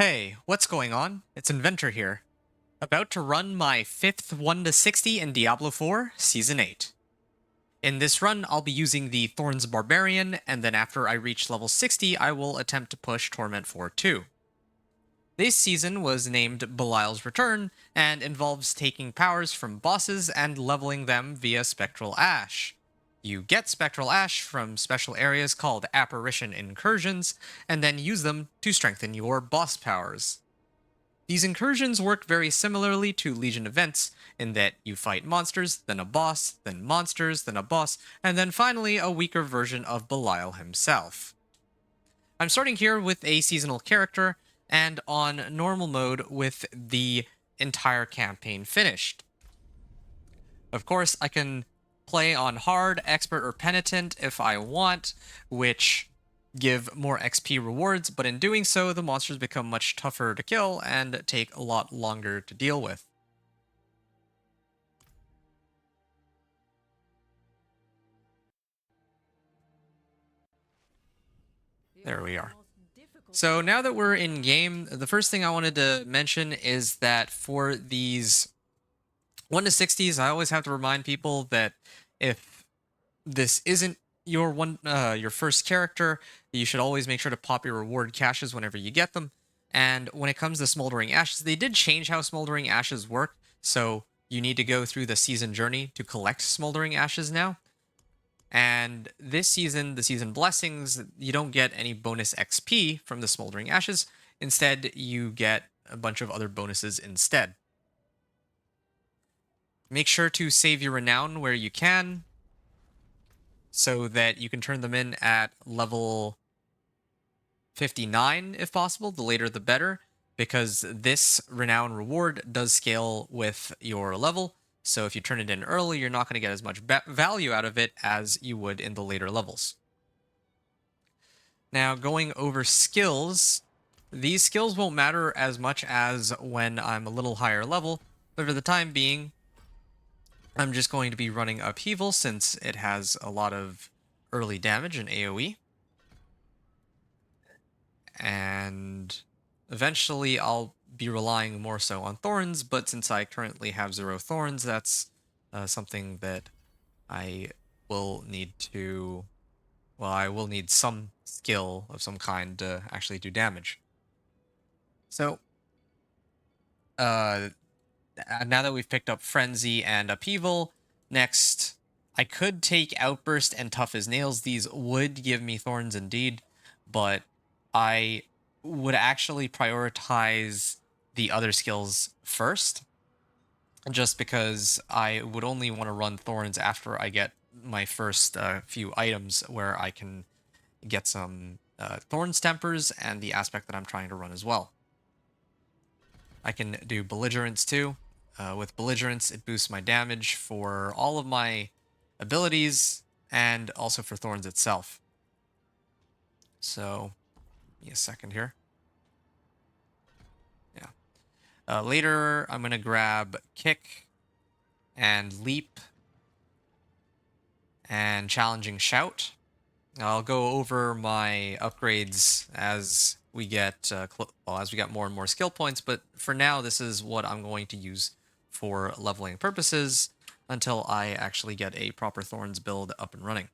Hey, what's going on? It's Inventor here. About to run my 5th 1 to 60 in Diablo 4, Season 8. In this run, I'll be using the Thorns Barbarian, and then after I reach level 60, I will attempt to push Torment 4 too. This season was named Belial's Return, and involves taking powers from bosses and leveling them via Spectral Ash. You get Spectral Ash from special areas called Apparition Incursions, and then use them to strengthen your boss powers. These incursions work very similarly to Legion events, in that you fight monsters, then a boss, then monsters, then a boss, and then finally a weaker version of Belial himself. I'm starting here with a seasonal character, and on normal mode with the entire campaign finished. Of course, I can play on hard, expert, or penitent if I want, which give more XP rewards, but in doing so, the monsters become much tougher to kill and take a lot longer to deal with. There we are. So now that we're in game, the first thing I wanted to mention is that for these 1 to 60s, I always have to remind people that if this isn't your first character, you should always make sure to pop your reward caches whenever you get them. And when it comes to Smoldering Ashes, they did change how Smoldering Ashes work, so you need to go through the season journey to collect Smoldering Ashes now. And this season, the season blessings, you don't get any bonus XP from the Smoldering Ashes. Instead, you get a bunch of other bonuses instead. Make sure to save your renown where you can, so that you can turn them in at level 59 if possible. The later the better, because this renown reward does scale with your level. So if you turn it in early, you're not going to get as much value out of it as you would in the later levels. Now, going over skills, these skills won't matter as much as when I'm a little higher level, but for the time being, I'm just going to be running Upheaval since it has a lot of early damage and AoE. And eventually I'll be relying more so on Thorns, but since I currently have 0 Thorns, that's something that I will need to... Well, I will need some skill of some kind to actually do damage. So, now that we've picked up Frenzy and Upheaval, next, I could take Outburst and Tough as Nails. These would give me Thorns indeed, but I would actually prioritize the other skills first, just because I would only want to run Thorns after I get my first few items where I can get some Thorns Tempers and the aspect that I'm trying to run as well. I can do Belligerence too. With Belligerence, it boosts my damage for all of my abilities and also for Thorns itself. So, give me a second here. Yeah. Later, I'm going to grab Kick and Leap and Challenging Shout. I'll go over my upgrades as we get more and more skill points, but for now, this is what I'm going to use for leveling purposes until I actually get a proper Thorns build up and running.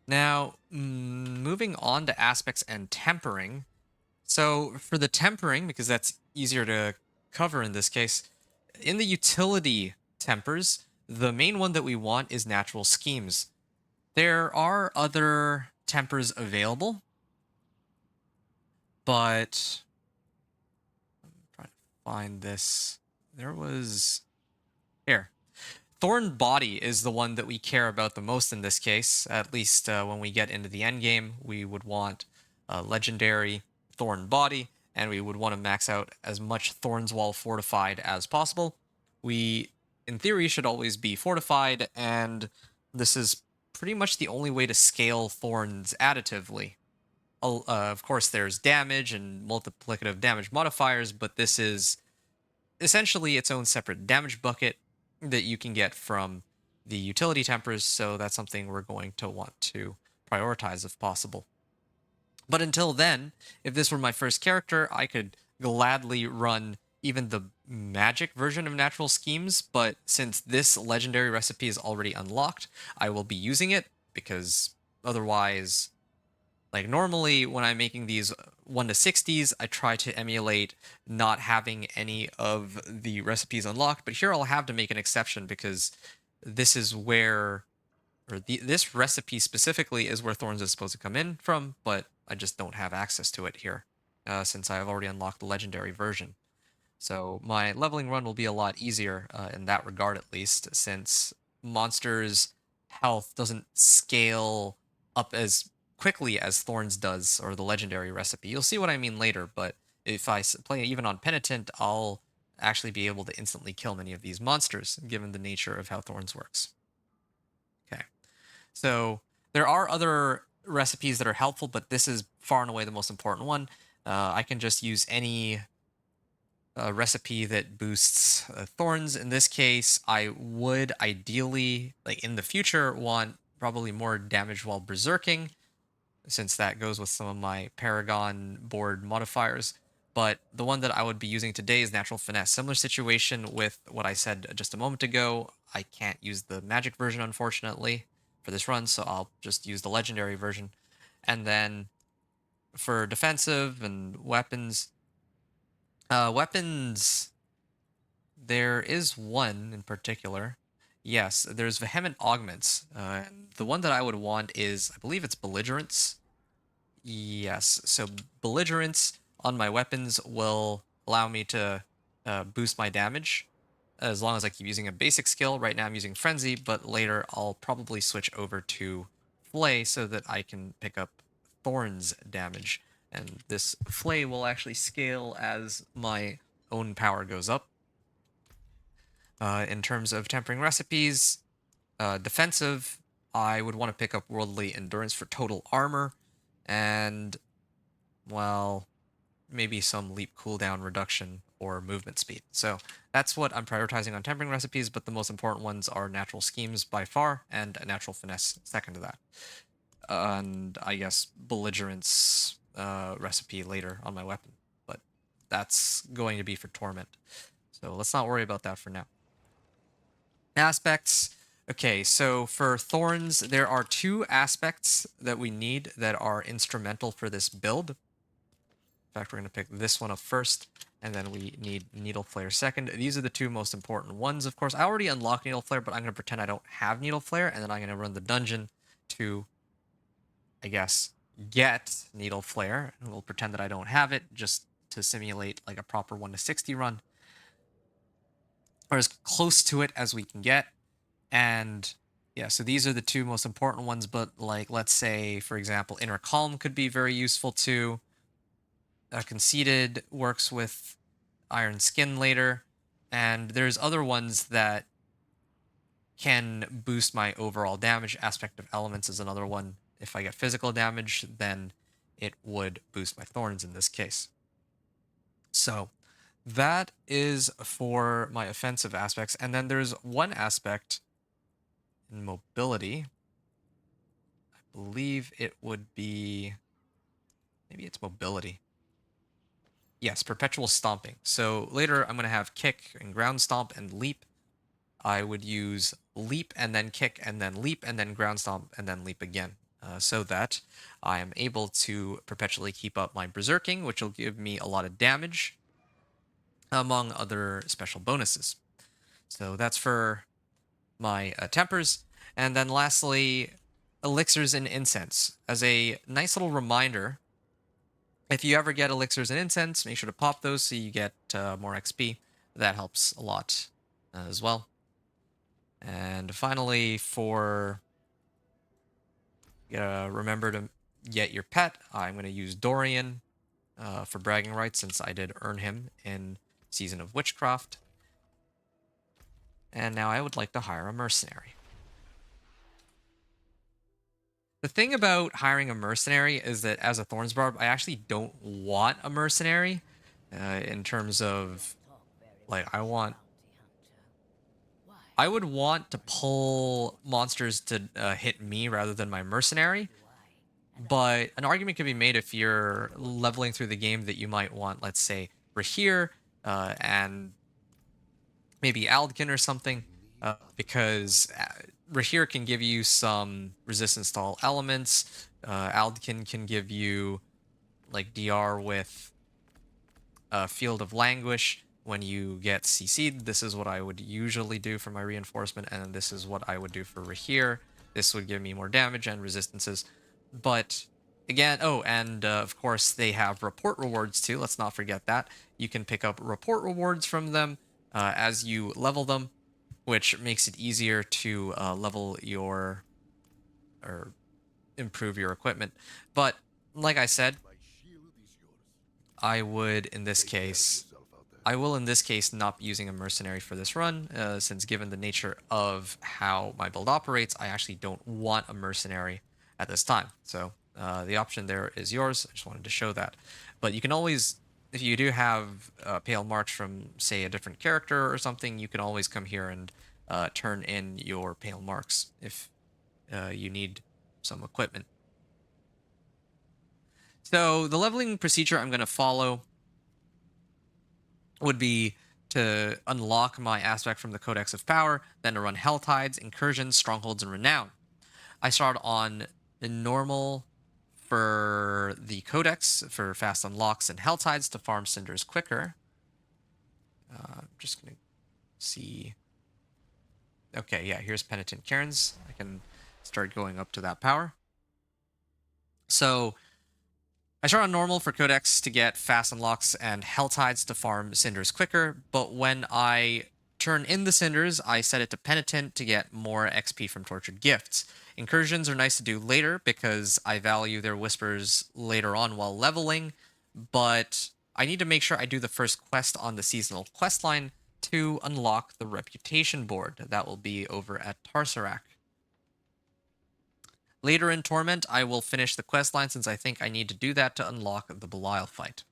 Now, moving on to aspects and tempering. So for the tempering, because that's easier to cover in this case, in the utility tempers, the main one that we want is Natural Schemes. There are other tempers available, but I'm trying to find this. There was... Here. Thorn Body is the one that we care about the most in this case. At least when we get into the end game, we would want a legendary Thorn Body, and we would want to max out as much Thorns Wall fortified as possible. We, in theory, should always be fortified, and this is pretty much the only way to scale Thorns additively. Of course, there's damage and multiplicative damage modifiers, but this is essentially its own separate damage bucket that you can get from the utility tempers, so that's something we're going to want to prioritize if possible. But until then, if this were my first character, I could gladly run even the magic version of natural schemes. But since this legendary recipe is already unlocked, I will be using it because otherwise, like normally when I'm making these 1 to 60s, I try to emulate not having any of the recipes unlocked. But here I'll have to make an exception because this is where, this recipe specifically is where Thorns is supposed to come in from, but I just don't have access to it here since I have already unlocked the legendary version. So my leveling run will be a lot easier in that regard, at least, since monsters' health doesn't scale up as quickly as Thorns does, or the legendary recipe. You'll see what I mean later, but if I play even on Penitent, I'll actually be able to instantly kill many of these monsters, given the nature of how Thorns works. Okay, so there are other recipes that are helpful, but this is far and away the most important one. I can just use any recipe that boosts thorns. In this case, I would ideally, like in the future, want probably more damage while berserking, since that goes with some of my Paragon board modifiers. But the one that I would be using today is Natural Finesse. Similar situation with what I said just a moment ago. I can't use the magic version, unfortunately, for this run, so I'll just use the legendary version. And then for defensive and weapons, weapons, there is one in particular. Yes, there's Vehement Augments. The one that I would want is, I believe it's Belligerence. Yes, so Belligerence on my weapons will allow me to boost my damage as long as I keep using a basic skill. Right now I'm using Frenzy, but later I'll probably switch over to Flay so that I can pick up Thorns damage. And this Flay will actually scale as my own power goes up. In terms of tempering recipes, defensive, I would want to pick up Worldly Endurance for total armor, and, well, maybe some leap cooldown reduction or movement speed. So that's what I'm prioritizing on tempering recipes, but the most important ones are natural schemes by far, and a natural finesse second to that. And I guess belligerence recipe later on my weapon, but that's going to be for Torment. So let's not worry about that for now. Aspects. Okay, so for Thorns, there are 2 aspects that we need that are instrumental for this build. In fact, we're going to pick this one up first, and then we need Needle Flare second. These are the 2 most important ones, of course. I already unlocked Needle Flare, but I'm going to pretend I don't have Needle Flare, and then I'm going to run the dungeon to, I guess, get Needle Flare. And we'll pretend that I don't have it, just to simulate like a proper 1 to 60 run, or as close to it as we can get. And yeah, so these are the 2 most important ones, but like, let's say, for example, Inner Calm could be very useful too. Conceited works with Iron Skin later, and there's other ones that can boost my overall damage. Aspect of Elements is another one. If I get physical damage, then it would boost my Thorns in this case. So that is for my offensive aspects, and then there's one aspect in mobility. I believe it would be, maybe it's mobility. Yes, perpetual stomping. So later I'm going to have kick and ground stomp and leap. I would use leap and then kick and then leap and then ground stomp and then leap again, so that I am able to perpetually keep up my berserking, which will give me a lot of damage, among other special bonuses. So that's for my tempers. And then lastly, elixirs and incense. As a nice little reminder, if you ever get elixirs and incense, make sure to pop those so you get more XP. That helps a lot as well. And finally, for remember to get your pet, I'm going to use Dorian for bragging rights, since I did earn him in Season of Witchcraft. And now I would like to hire a mercenary. The thing about hiring a mercenary is that as a Thorns Barb, I actually don't want a mercenary in terms of, like, I would want to pull monsters to hit me rather than my mercenary. But an argument could be made if you're leveling through the game that you might want, let's say, Rahir and maybe Aldkin or something, because Rahir can give you some resistance to all elements. Aldkin can give you like DR with Field of Languish when you get CC'd. This is what I would usually do for my reinforcement, and this is what I would do for Rahir. This would give me more damage and resistances. But again, oh, and of course they have report rewards too. Let's not forget that. You can pick up report rewards from them as you level them, which makes it easier to level your or improve your equipment. But like I said, I would in this case I will in this case not be using a mercenary for this run, since given the nature of how my build operates, I actually don't want a mercenary at this time. So the option there is yours. I just wanted to show that. But you can always, if you do have Pale March from, say, a different character or something, you can always come here and turn in your Pale Marks if you need some equipment. So the leveling procedure I'm going to follow would be to unlock my aspect from the Codex of Power, then to run Helltides, Incursions, Strongholds, and Renown. I start on the normal for the Codex for fast unlocks and Helltides to farm Cinders quicker. I'm just going to see. Okay, yeah, here's Penitent Cairns. I can start going up to that power. So I start on normal for Codex to get fast unlocks and Helltides to farm Cinders quicker, but when I turn in the Cinders, I set it to Penitent to get more XP from Tortured Gifts. Incursions are nice to do later because I value their Whispers later on while leveling, but I need to make sure I do the first quest on the seasonal quest line to unlock the Reputation board. That will be over at Tarsarak. Later in Torment, I will finish the questline since I think I need to do that to unlock the Belial fight.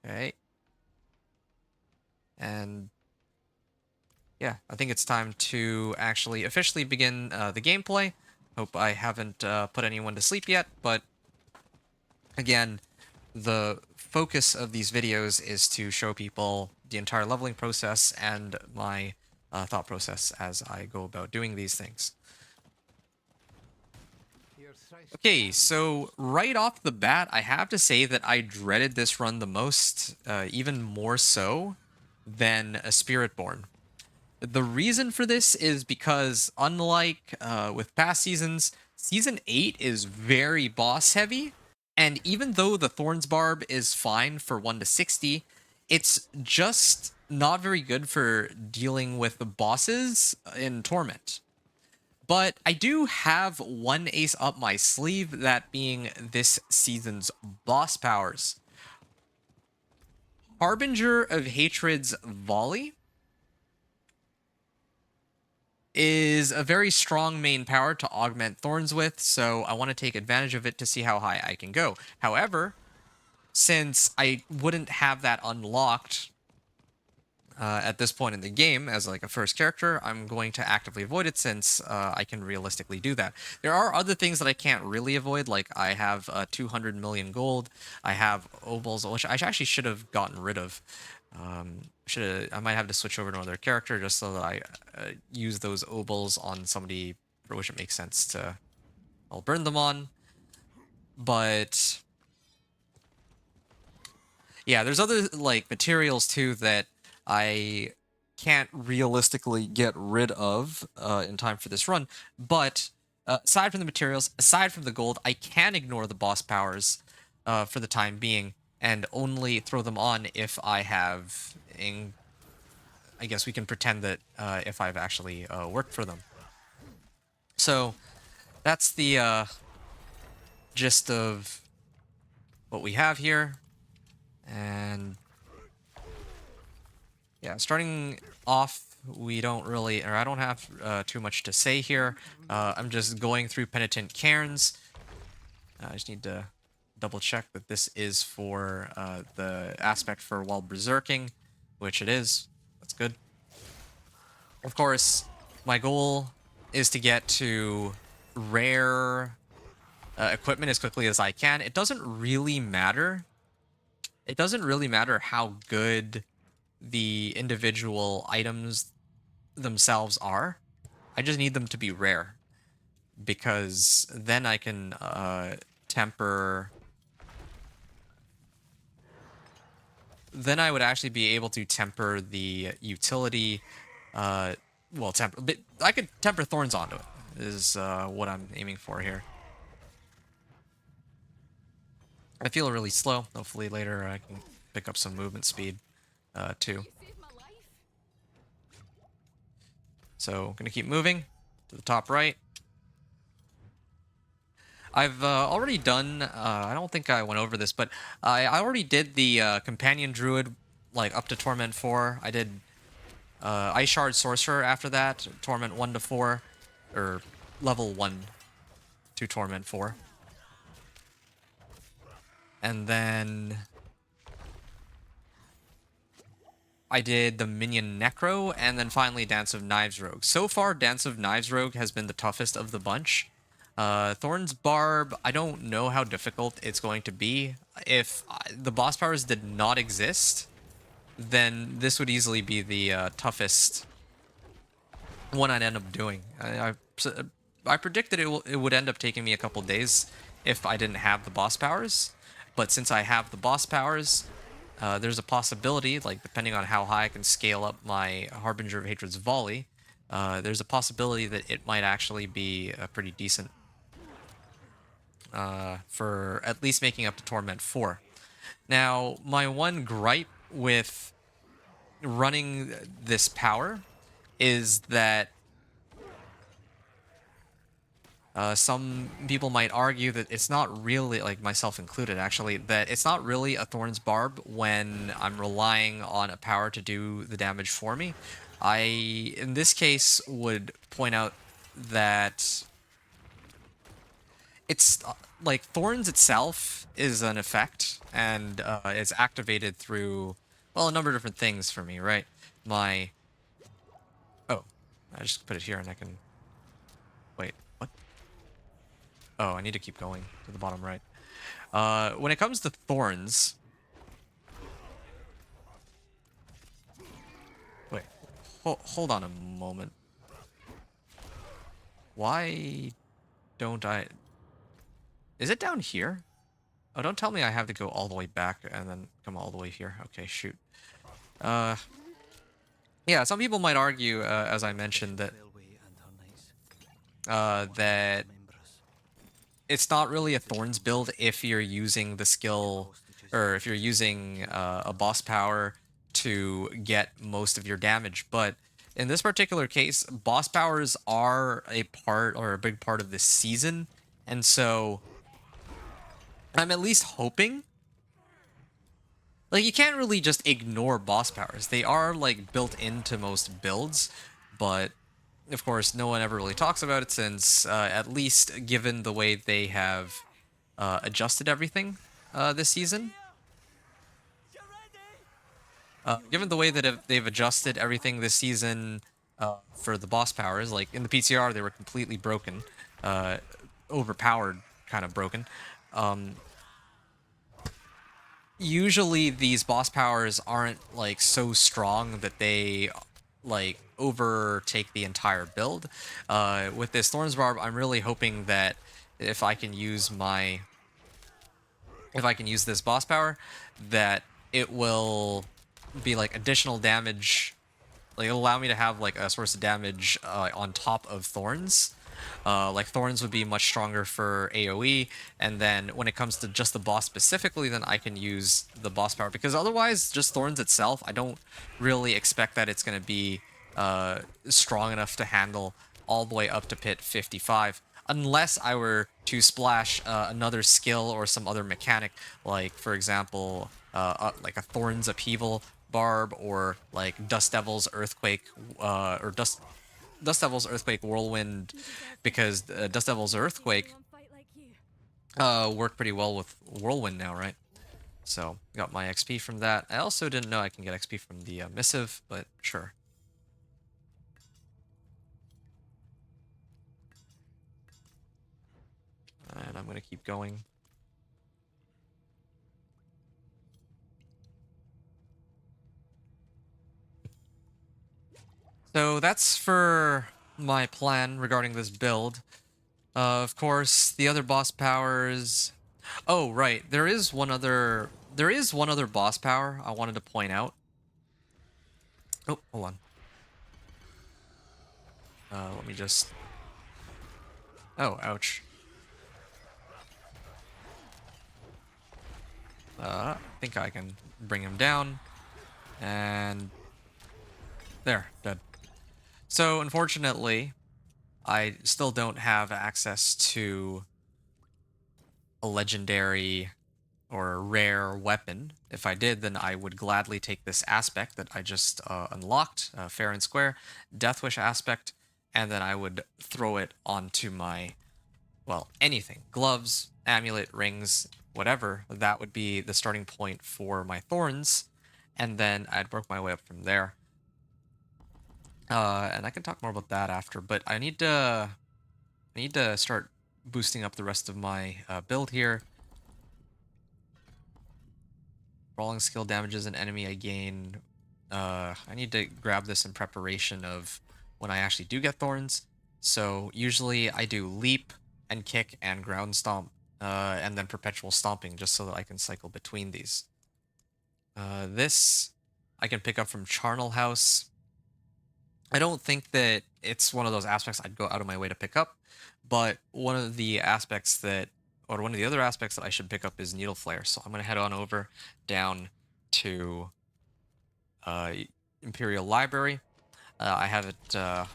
Okay. And yeah, I think it's time to actually officially begin the gameplay. Hope I haven't put anyone to sleep yet, but again, the focus of these videos is to show people the entire leveling process and my thought process as I go about doing these things. Okay, so right off the bat, I have to say that I dreaded this run the most, even more so than a Spiritborn. The reason for this is because, unlike with past seasons, Season 8 is very boss heavy, and even though the Thorns Barb is fine for 1 to 60, it's just not very good for dealing with the bosses in Torment. But I do have one ace up my sleeve, that being this season's boss powers. Harbinger of Hatred's Volley is a very strong main power to augment Thorns with, so I want to take advantage of it to see how high I can go. However, since I wouldn't have that unlocked at this point in the game as like a first character, I'm going to actively avoid it since I can realistically do that. There are other things that I can't really avoid, like I have 200 million gold, I have Obols, which I actually should have gotten rid of. I might have to switch over to another character just so that I use those Obols on somebody for which it makes sense to, I'll burn them on. But yeah, there's other like materials too that I can't realistically get rid of in time for this run. But aside from the materials, aside from the gold, I can ignore the boss powers for the time being and only throw them on if I have, I guess we can pretend that if I've actually worked for them. So that's the gist of what we have here. And yeah, starting off, we don't really, or I don't have too much to say here. I'm just going through Penitent Cairns. I just need to double check that this is for the aspect for while berserking, which it is. That's good. Of course, my goal is to get to rare equipment as quickly as I can. It doesn't really matter. It doesn't really matter how good the individual items themselves are. I just need them to be rare, because then I can temper. Then I would actually be able to temper the utility. Well, temper. But I could temper thorns onto it. Is what I'm aiming for here. I feel really slow. Hopefully later I can pick up some movement speed too. So I'm gonna keep moving to the top right. I've already done, I don't think I went over this, but I already did the Companion Druid, like, up to Torment 4. I did Ice Shard Sorcerer after that, Torment 1 to 4, or level 1 to Torment 4. And then I did the Minion Necro, and then finally Dance of Knives Rogue. So far, Dance of Knives Rogue has been the toughest of the bunch. Thorns Barb, I don't know how difficult it's going to be. If the boss powers did not exist, then this would easily be the toughest one I'd end up doing. I predicted it would end up taking me a couple days if I didn't have the boss powers, but since I have the boss powers, there's a possibility, like depending on how high I can scale up my Harbinger of Hatred's volley, there's a possibility that it might actually be pretty decent for at least making up to Torment 4. Now, my one gripe with running this power is that some people might argue that it's not really, like myself included actually, that it's not really a Thorns Barb when I'm relying on a power to do the damage for me. I, in this case, would point out that it's like Thorns itself is an effect, and it's activated through, well, a number of different things for me, right? My... Oh, I just put it here and I can... Wait, what? Oh, I need to keep going to the bottom right. When it comes to Thorns... Wait, hold on a moment. Why don't I... Is it down here? Oh, don't tell me I have to go all the way back and then come all the way here. Okay, shoot. Yeah, some people might argue, as I mentioned, that that it's not really a Thorns build if you're using the skill, or if you're using a boss power to get most of your damage. But in this particular case, boss powers are a part, or a big part of this season, and so I'm at least hoping. Like, you can't really just ignore boss powers. They are, like, built into most builds, but, of course, no one ever really talks about it since, at least given the way they have adjusted everything this season. Given the way that they've adjusted everything this season for the boss powers, like, in the PTR, they were completely broken. Overpowered, kind of broken. Usually these boss powers aren't like so strong that they like overtake the entire build. With this Thorns Barb, I'm really hoping that if I can use this boss power, that it will be like additional damage. Like, it'll allow me to have like a source of damage on top of Thorns. Like, Thorns would be much stronger for AoE, and then when it comes to just the boss specifically, then I can use the boss power, because otherwise, just Thorns itself, I don't really expect that it's going to be strong enough to handle all the way up to pit 55, unless I were to splash another skill or some other mechanic, like, for example, like a Thorns Upheaval Barb, or like Dust Devil's Earthquake, or Dust Devil's Earthquake Whirlwind, because Dust Devil's Earthquake worked pretty well with Whirlwind now, right? So, got my XP from that. I also didn't know I can get XP from the Missive, but sure. I'm going to keep going. So that's for my plan regarding this build. Of course, the other boss powers... Oh, right. There is one other boss power I wanted to point out. Oh, hold on. Let me just... Oh, ouch. I think I can bring him down. And... There, dead. So, unfortunately, I still don't have access to a legendary or a rare weapon. If I did, then I would gladly take this aspect that I just unlocked, fair and square, Deathwish aspect, and then I would throw it onto my, well, anything. Gloves, amulet, rings, whatever. That would be the starting point for my thorns, and then I'd work my way up from there. And I can talk more about that after, but I need to start boosting up the rest of my build here. Brawling skill damages an enemy I gain. I need to grab this in preparation of when I actually do get thorns. So usually I do leap and kick and ground stomp, and then perpetual stomping just so that I can cycle between these. This I can pick up from Charnel House. I don't think that it's one of those aspects I'd go out of my way to pick up, but one of the aspects that, or one of the other aspects that I should pick up is Needle Flare. So I'm going to head on over down to Imperial Library. I have it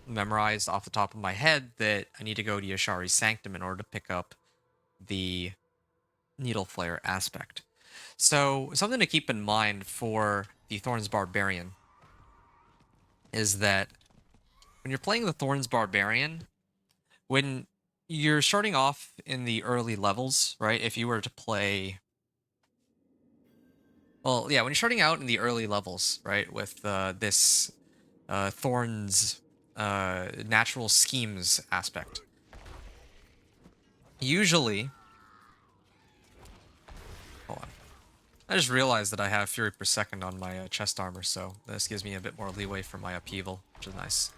memorized off the top of my head that I need to go to Yashari's Sanctum in order to pick up the Needle Flare aspect. So something to keep in mind for the Thorns Barbarian is that when you're playing the Thorns Barbarian, when you're starting off in the early levels, right? If you were to play... Well, yeah, when you're starting out in the early levels, right, with this Thorns natural schemes aspect, usually... Hold on. I just realized that I have Fury per second on my chest armor, so this gives me a bit more leeway for my upheaval, which is nice.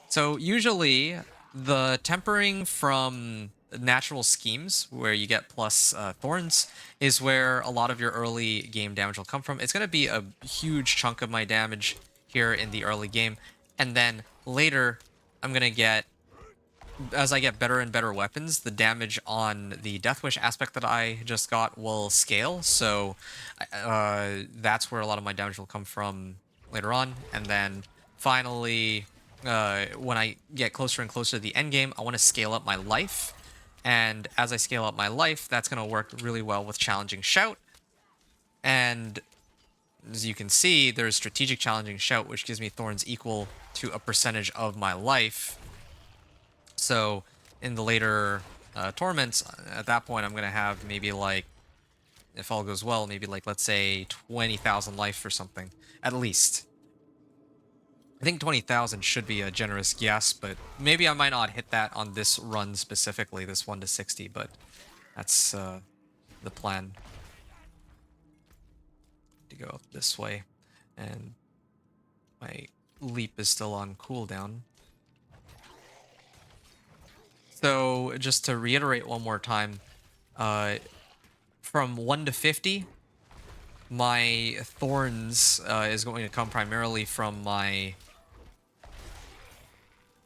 So usually the tempering from natural schemes, where you get plus thorns, is where a lot of your early game damage will come from. It's going to be a huge chunk of my damage here in the early game, and then later I'm going to get, as I get better and better weapons, the damage on the Deathwish aspect that I just got will scale, so that's where a lot of my damage will come from later on. And then finally, when I get closer and closer to the end game, I want to scale up my life, and as I scale up my life, that's going to work really well with Challenging Shout. And as you can see, there's Strategic Challenging Shout, which gives me thorns equal to a percentage of my life. So in the later Torments, at that point, I'm going to have maybe like, if all goes well, maybe like, let's say 20,000 life or something, at least. I think 20,000 should be a generous guess, but maybe I might not hit that on this run specifically, this 1 to 60, but that's the plan. To go up this way, and my leap is still on cooldown. So just to reiterate one more time, from 1 to 50, my thorns is going to come primarily from my...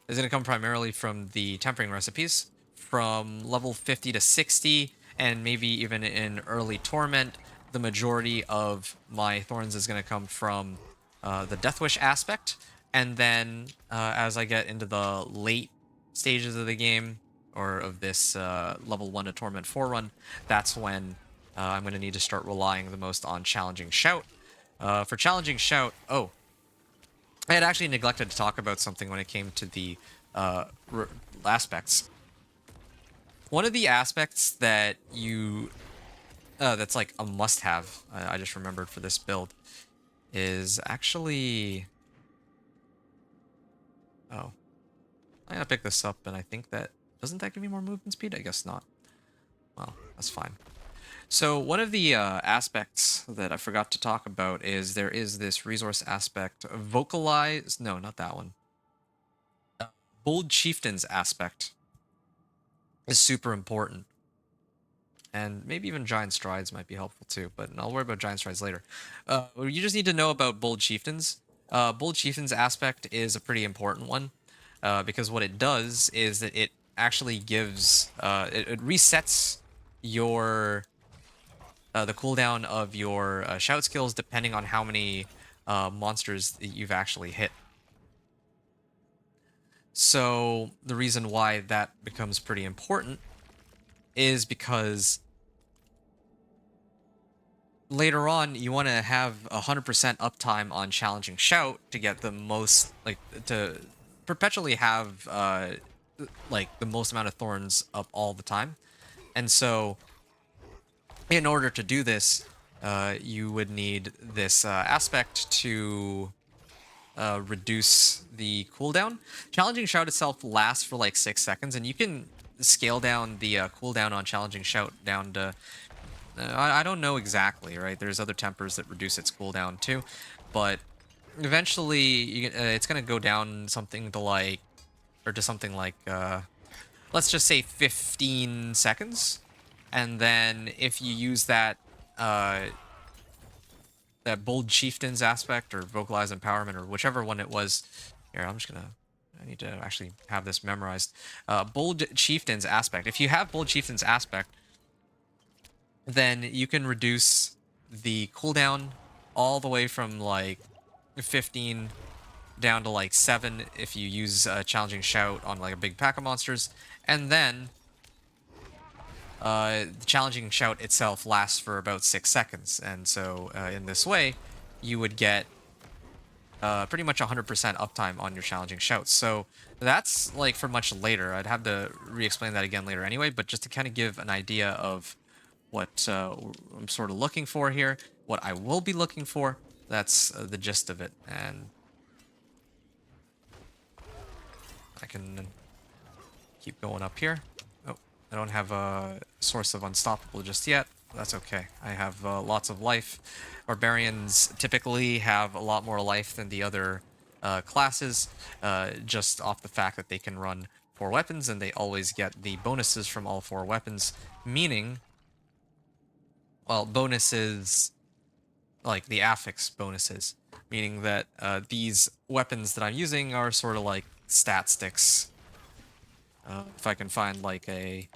is going to come primarily from the tempering recipes. From level 50 to 60, and maybe even in early Torment, the majority of my thorns is going to come from the Deathwish aspect. And then as I get into the late stages of the game, or of this level 1 to Torment 4 run, that's when I'm going to need to start relying the most on Challenging Shout. For Challenging Shout, I had actually neglected to talk about something when it came to the aspects. One of the aspects that that's like a must-have, I just remembered for this build, is actually... Oh. I'm going to pick this up, and I think that doesn't that give me more movement speed? I guess not. Well, that's fine. So one of the aspects that I forgot to talk about is there is this resource aspect, vocalize. No, not that one. Bold Chieftains aspect is super important. And maybe even Giant Strides might be helpful too, but I'll worry about Giant Strides later. You just need to know about Bold Chieftains. Bold Chieftains aspect is a pretty important one, because what it does is that it actually gives, it resets your, the cooldown of your shout skills depending on how many monsters that you've actually hit. So the reason why that becomes pretty important is because later on you want to have 100% uptime on challenging shout to get the most, like, to perpetually have like the most amount of thorns up all the time. And so in order to do this, you would need this aspect to reduce the cooldown. Challenging Shout itself lasts for like 6 seconds, and you can scale down the cooldown on Challenging Shout down to... I don't know exactly, right? There's other tempers that reduce its cooldown too, but eventually it's going to go down something to like... or to something like... let's just say 15 seconds. And then if you use that... that Bold Chieftains aspect, or Vocalize Empowerment, or whichever one it was. Here, I'm just gonna... I need to actually have this memorized. Bold Chieftains aspect. If you have Bold Chieftains aspect, then you can reduce the cooldown all the way from like 15 down to like 7 if you use Challenging Shout on like a big pack of monsters. And then the Challenging Shout itself lasts for about 6 seconds, and so in this way, you would get pretty much 100% uptime on your Challenging Shouts. So that's like for much later. I'd have to re-explain that again later anyway, but just to kind of give an idea of what I'm sort of looking for here, what I will be looking for, that's the gist of it. And I can keep going up here. I don't have a source of unstoppable just yet. That's okay. I have lots of life. Barbarians typically have a lot more life than the other classes, just off the fact that they can run 4 weapons and they always get the bonuses from all 4 weapons, meaning, well, bonuses like the affix bonuses, meaning that these weapons that I'm using are sort of like stat sticks. If I can find like a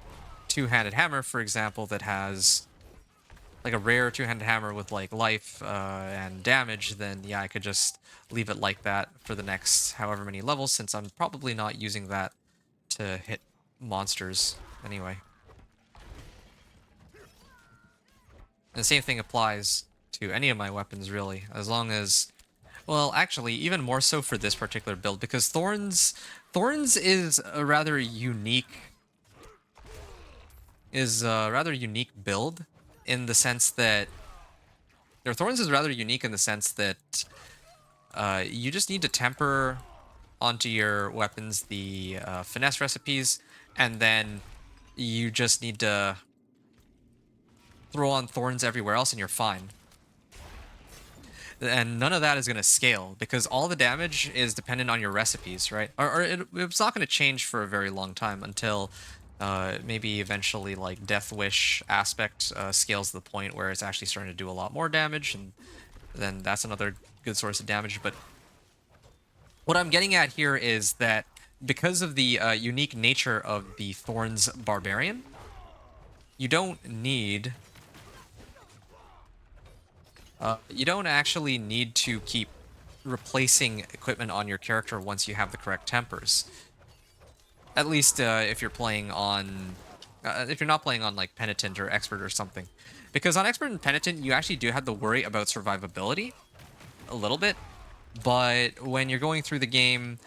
2-handed hammer, for example, that has like a rare 2-handed hammer with like life and damage, then yeah, I could just leave it like that for the next however many levels, since I'm probably not using that to hit monsters anyway. And the same thing applies to any of my weapons, really, as long as... Well, actually, even more so for this particular build, because Thorns is a rather unique... build, in the sense that... Thorns is rather unique in the sense that you just need to temper onto your weapons the finesse recipes, and then you just need to throw on Thorns everywhere else and you're fine. And none of that is going to scale, because all the damage is dependent on your recipes, right? Or it's not going to change for a very long time until maybe eventually like Death Wish aspect scales to the point where it's actually starting to do a lot more damage, and then that's another good source of damage. But what I'm getting at here is that because of the unique nature of the Thorns Barbarian, you don't need... you don't actually need to keep replacing equipment on your character once you have the correct tempers. At least if you're playing on... if you're not playing on like Penitent or Expert or something. Because on Expert and Penitent, you actually do have to worry about survivability a little bit. But when you're going through the game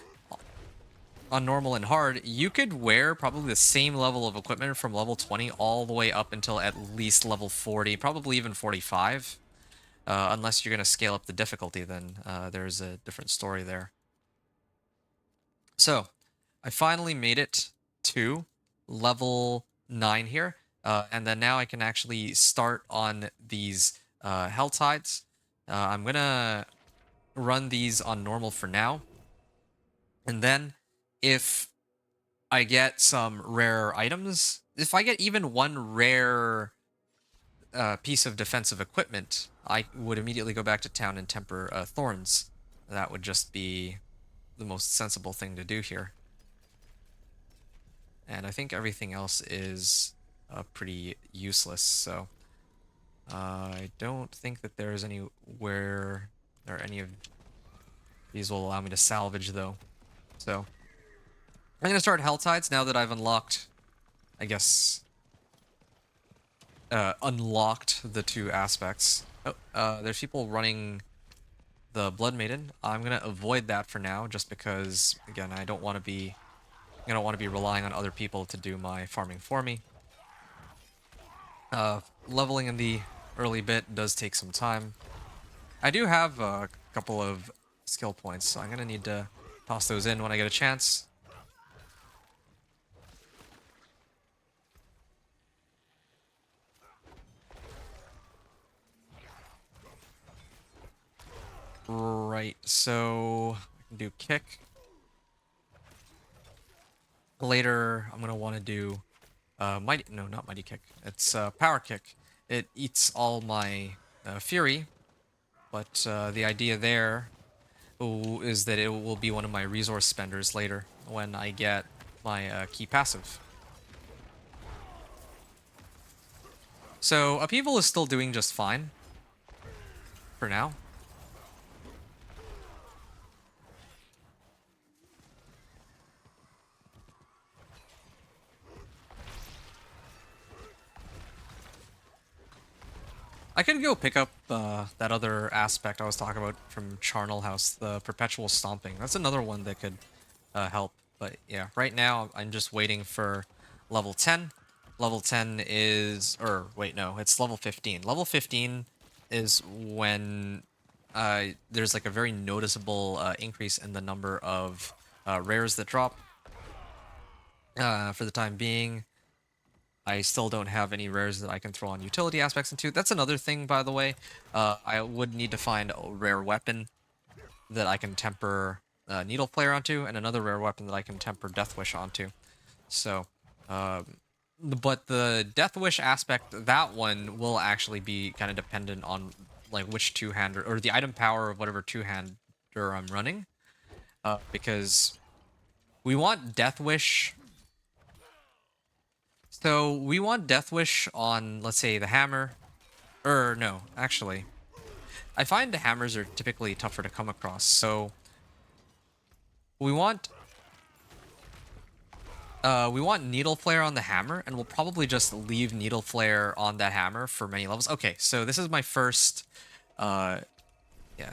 on normal and hard, you could wear probably the same level of equipment from level 20 all the way up until at least level 40, probably even 45. Unless you're going to scale up the difficulty, then there's a different story there. So, I finally made it to level 9 here. And then now I can actually start on these Helltides. I'm gonna run these on normal for now. And then if I get some rare items, if I get even one rare piece of defensive equipment, I would immediately go back to town and temper Thorns. That would just be the most sensible thing to do here. And I think everything else is pretty useless, so I don't think that there's anywhere or any of these will allow me to salvage, though. So I'm gonna start Helltides now that I've unlocked, I guess, unlocked the two aspects. Oh, there's people running the Blood Maiden. I'm gonna avoid that for now, just because, again, I don't want to be relying on other people to do my farming for me. Leveling in the early bit does take some time. I do have a couple of skill points, so I'm gonna need to toss those in when I get a chance. Right, so I can do kick. Later, I'm gonna want to do not mighty kick. It's power kick. It eats all my fury, but the idea there is that it will be one of my resource spenders later when I get my key passive. So Upheaval is still doing just fine for now. I could go pick up that other aspect I was talking about from Charnel House, the Perpetual Stomping. That's another one that could help. But yeah, right now I'm just waiting for level 10. Level 10 is, or wait, no, it's level 15. Level 15 is when there's like a very noticeable increase in the number of rares that drop. For the time being, I still don't have any rares that I can throw on utility aspects into. That's another thing, by the way. I would need to find a rare weapon that I can temper Needle Flare onto, and another rare weapon that I can temper Death Wish onto. So, but the Death Wish aspect, that one will actually be kind of dependent on like which two-hander, or the item power of whatever two-hander I'm running. Because we want Death Wish. So we want Death Wish on, let's say, the hammer. Or no, actually, I find the hammers are typically tougher to come across. So we want Needle Flare on the hammer, and we'll probably just leave Needle Flare on that hammer for many levels. Okay, so this is my first. Yeah,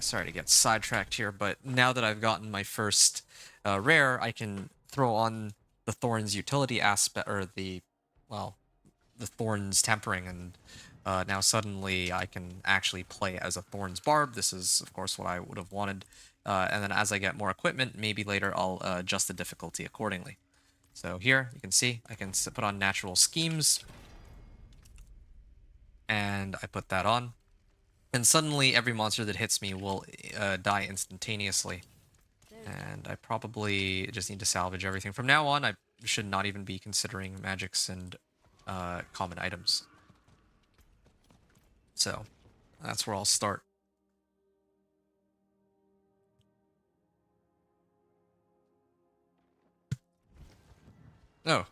sorry to get sidetracked here, but now that I've gotten my first rare, I can throw on the Thorns utility aspect, or the Thorns tempering, and now suddenly I can actually play as a Thorns Barb. This is, of course, what I would have wanted. And then as I get more equipment, maybe later I'll adjust the difficulty accordingly. So here, you can see, I can put on Natural Schemes. And I put that on. And suddenly every monster that hits me will die instantaneously. And I probably just need to salvage everything. From now on, I should not even be considering magics and common items. So that's where I'll start. Oh,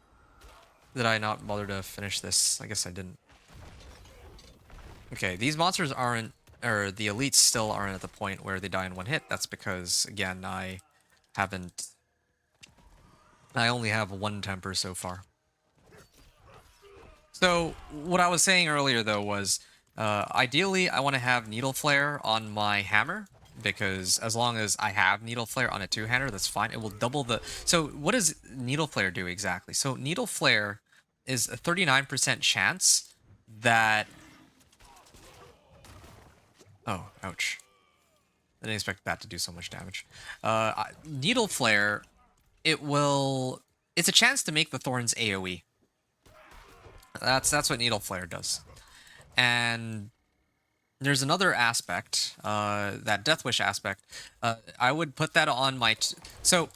did I not bother to finish this? I guess I didn't. Okay, these monsters aren't, or the elites still aren't at the point where they die in one hit. That's because, again, I only have one temper so far. So what I was saying earlier, though, was ideally I want to have Needle Flare on my hammer, because as long as I have Needle Flare on a two-hander, that's fine. It will double the... So what does Needle Flare do exactly? So Needle Flare is a 39% chance that... Oh, ouch. I didn't expect that to do so much damage. Needle Flare, it's a chance to make the Thorns AoE. That's what Needle Flare does. And there's another aspect, that Death Wish aspect. I would put that on my... So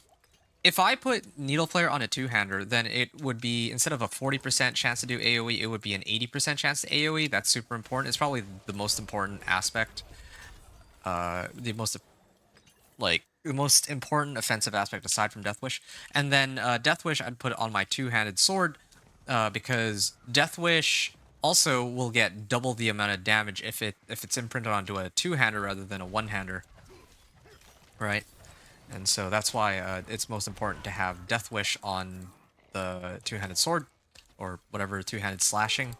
if I put Needle Flare on a two-hander, then it would be, instead of a 40% chance to do AoE, it would be an 80% chance to AoE. That's super important. It's probably the most important aspect. The most important offensive aspect aside from Death Wish. And then Death Wish I'd put on my two-handed sword, because Death Wish also will get double the amount of damage if it's imprinted onto a two-hander rather than a one-hander, right? And so that's why it's most important to have Death Wish on the two-handed sword, or whatever, two-handed slashing.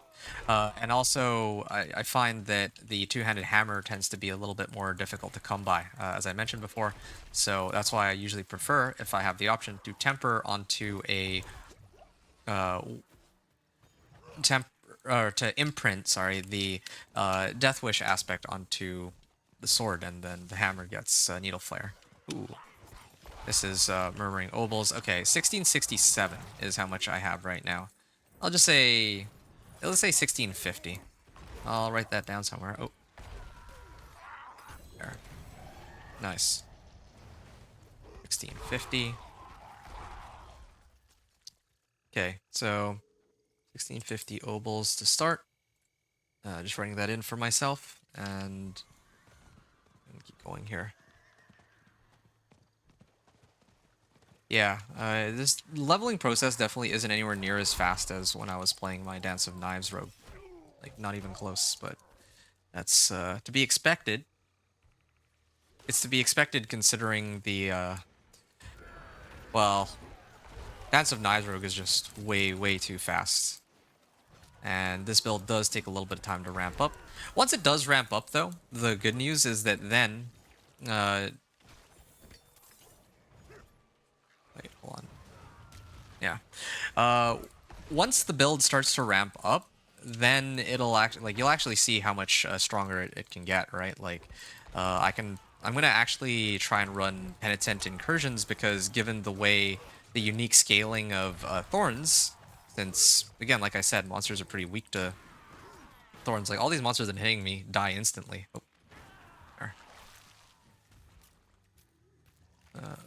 And also, I find that the two-handed hammer tends to be a little bit more difficult to come by, as I mentioned before. So that's why I usually prefer, if I have the option, to temper onto a to imprint, sorry, the Death Wish aspect onto the sword, and then the hammer gets Needle Flare. Ooh. This is Murmuring Obols. Okay, 1667 is how much I have right now. I'll just say, let's say 1650. I'll write that down somewhere. Oh. There. Nice. 1650. Okay, so 1650 obols to start. Just writing that in for myself, and keep going here. Yeah, this leveling process definitely isn't anywhere near as fast as when I was playing my Dance of Knives rogue. Like, not even close, but that's to be expected. It's to be expected considering the, well, Dance of Knives rogue is just way, way too fast. And this build does take a little bit of time to ramp up. Once it does ramp up, though, the good news is that then... wait, hold on. Yeah. Once the build starts to ramp up, then it'll actually... Like, you'll actually see how much stronger it can get, right? Like, I'm gonna actually try and run Penitent Incursions, because given the way... the unique scaling of Thorns... Since, again, like I said, monsters are pretty weak to Thorns. Like, all these monsters that are hitting me die instantly. Oh. There.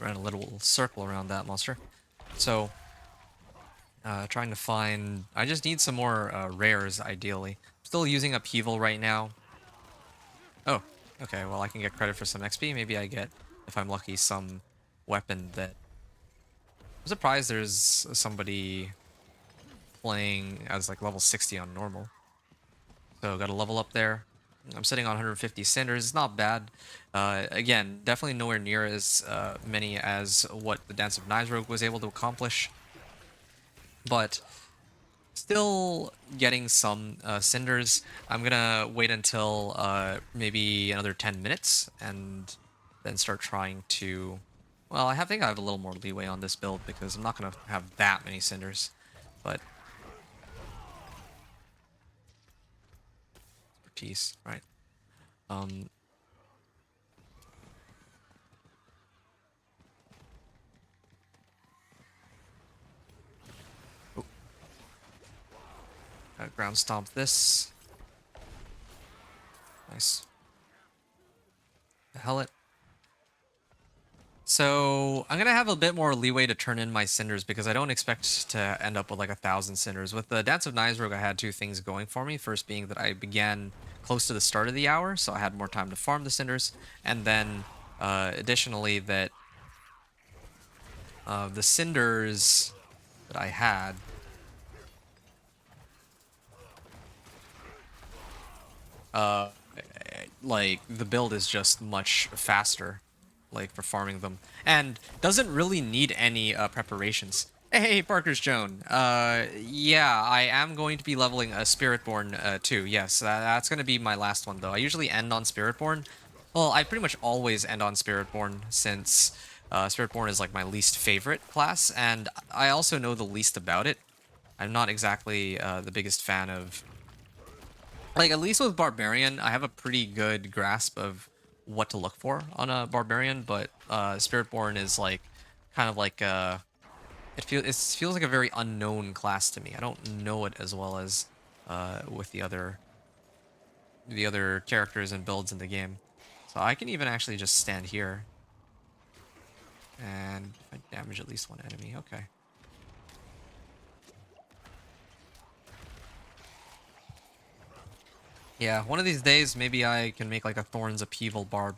Ran a little circle around that monster. So, trying to find... I just need some more rares, ideally. Still using Upheaval right now. Oh, okay, well, I can get credit for some XP. Maybe I get, if I'm lucky, some weapon that... I'm surprised there's somebody... playing as like level 60 on normal. So got a level up there. I'm sitting on 150 cinders. It's not bad. Again, definitely nowhere near as many as what the Dance of Knives rogue was able to accomplish. But still getting some cinders. I'm gonna wait until maybe another 10 minutes and then start trying to... Well, I think I have a little more leeway on this build because I'm not gonna have that many cinders. But piece, right? Oh. Ground stomp this. Nice. Hellet. So I'm gonna have a bit more leeway to turn in my cinders because I don't expect to end up with like 1,000 cinders. With the Dance of Knives rogue, I had two things going for me. First being that I began close to the start of the hour, so I had more time to farm the cinders, and then additionally that the cinders that I had like the build is just much faster, like for farming them, and doesn't really need any preparations. Hey, Parker's Joan. Yeah, I am going to be leveling a Spiritborn too. Yes, that's going to be my last one though. I usually end on Spiritborn. Well, I pretty much always end on Spiritborn since Spiritborn is like my least favorite class, and I also know the least about it. I'm not exactly the biggest fan of... Like, at least with Barbarian, I have a pretty good grasp of what to look for on a Barbarian, but Spiritborn is like kind of like It feels like a very unknown class to me. I don't know it as well as with the other characters and builds in the game. So I can even actually just stand here and if I damage at least one enemy. Okay. Yeah, one of these days maybe I can make like a Thorns Upheaval Barb.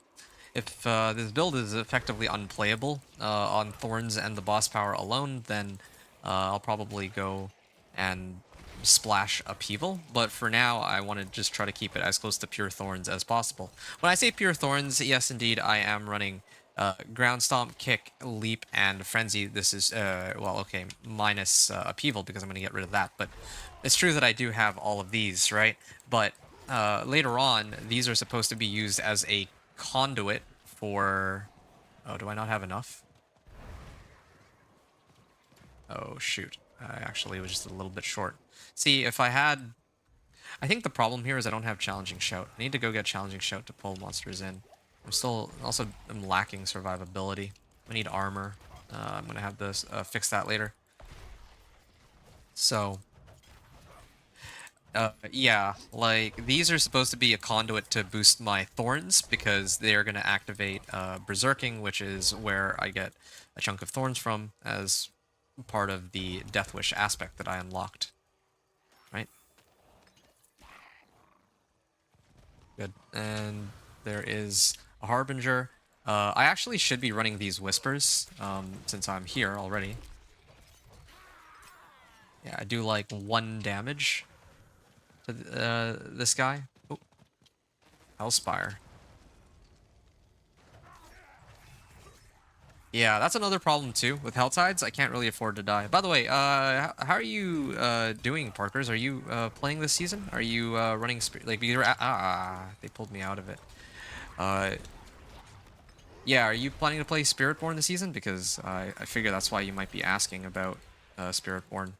If this build is effectively unplayable on Thorns and the boss power alone, then I'll probably go and splash Upheaval. But for now, I want to just try to keep it as close to pure Thorns as possible. When I say pure Thorns, yes, indeed, I am running Ground Stomp, Kick, Leap, and Frenzy. This is, well, okay, minus Upheaval because I'm going to get rid of that. But it's true that I do have all of these, right? But later on, these are supposed to be used as a conduit for... Oh, do I not have enough? Oh, shoot. I actually was just a little bit short. See, if I had... I think the problem here is I don't have Challenging Shout. I need to go get Challenging Shout to pull monsters in. I'm still... Also, I'm lacking survivability. I need armor. I'm going to have to fix that later. So... yeah, like, these are supposed to be a conduit to boost my Thorns, because they're going to activate Berserking, which is where I get a chunk of Thorns from, as part of the Death Wish aspect that I unlocked. Right? Good. And there is a Harbinger. I actually should be running these Whispers, since I'm here already. Yeah, I do like 1 damage to this guy. Oh, Hellspire. Yeah, that's another problem too. With Helltides, I can't really afford to die. By the way, how are you doing, Parkers? Are you playing this season? Are you running like you were they pulled me out of it. Uh, yeah, are you planning to play Spiritborn this season? Because I figure that's why you might be asking about Spiritborn.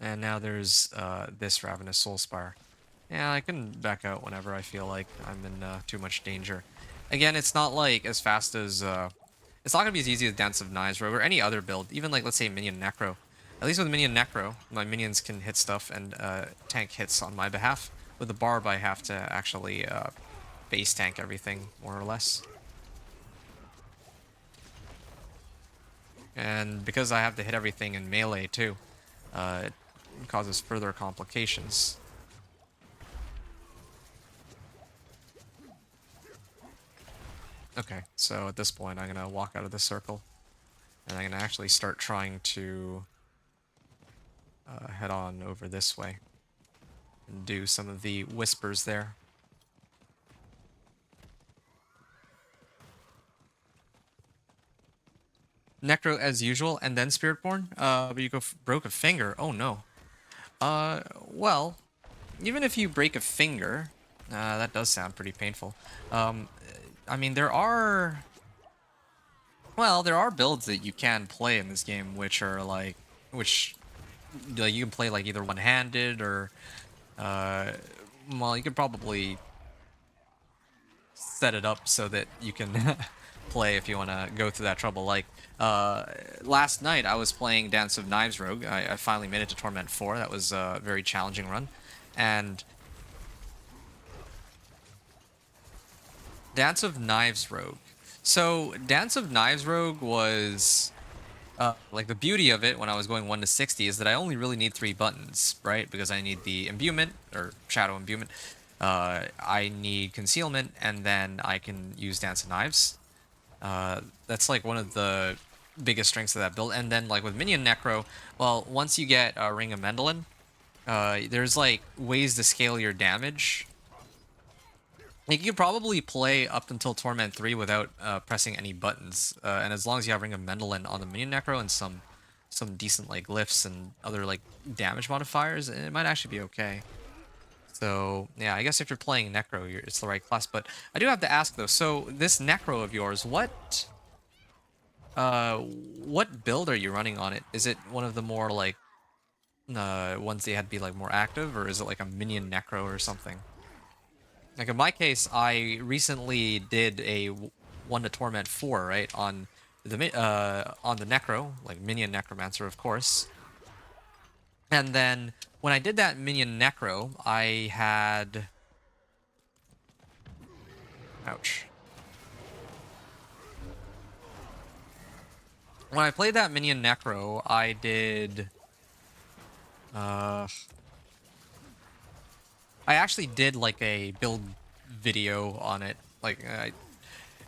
And now there's this Ravenous Soulspire. Yeah, I can back out whenever I feel like I'm in too much danger. Again, it's not like as fast as... it's not going to be as easy as Dance of Knives Rogue or any other build. Even like, let's say, Minion Necro. At least with Minion Necro, my minions can hit stuff and tank hits on my behalf. With the Barb, I have to actually base tank everything, more or less. And because I have to hit everything in melee, too, it causes further complications. Okay, so at this point, I'm going to walk out of the circle. And I'm going to actually start trying to head on over this way. And do some of the whispers there. Necro as usual, and then Spiritborn? But you broke a finger. Oh no. Well, even if you break a finger, that does sound pretty painful. I mean, there are builds that you can play in this game which are like, you can play like either one-handed or, well, you could probably set it up so that you can play if you want to go through that trouble. Like, last night I was playing Dance of Knives Rogue. I finally made it to Torment 4. That was a very challenging run. And Dance of Knives Rogue. So, Dance of Knives Rogue was... like, the beauty of it when I was going 1 to 60 is that I only really need 3 buttons, right? Because I need the Imbuement, or Shadow Imbuement. I need Concealment, and then I can use Dance of Knives. That's, like, one of the biggest strengths of that build. And then, like, with Minion Necro, well, once you get Ring of Mendelin, there's, like, ways to scale your damage. Like, you could probably play up until Torment 3 without pressing any buttons, and as long as you have Ring of Mendelin on the Minion Necro and some decent like glyphs and other like damage modifiers, it might actually be okay. So yeah, I guess if you're playing Necro, it's the right class. But I do have to ask though, so this Necro of yours, what build are you running on it? Is it one of the more like ones they had to be like more active, or is it like a Minion Necro or something? Like in my case, I recently did a 1 to Torment 4, right, on on the Necro, like minion Necromancer, of course. And then when I did that minion Necro, I had... Ouch. When I played that minion Necro, I did... I actually did like a build video on it. Like I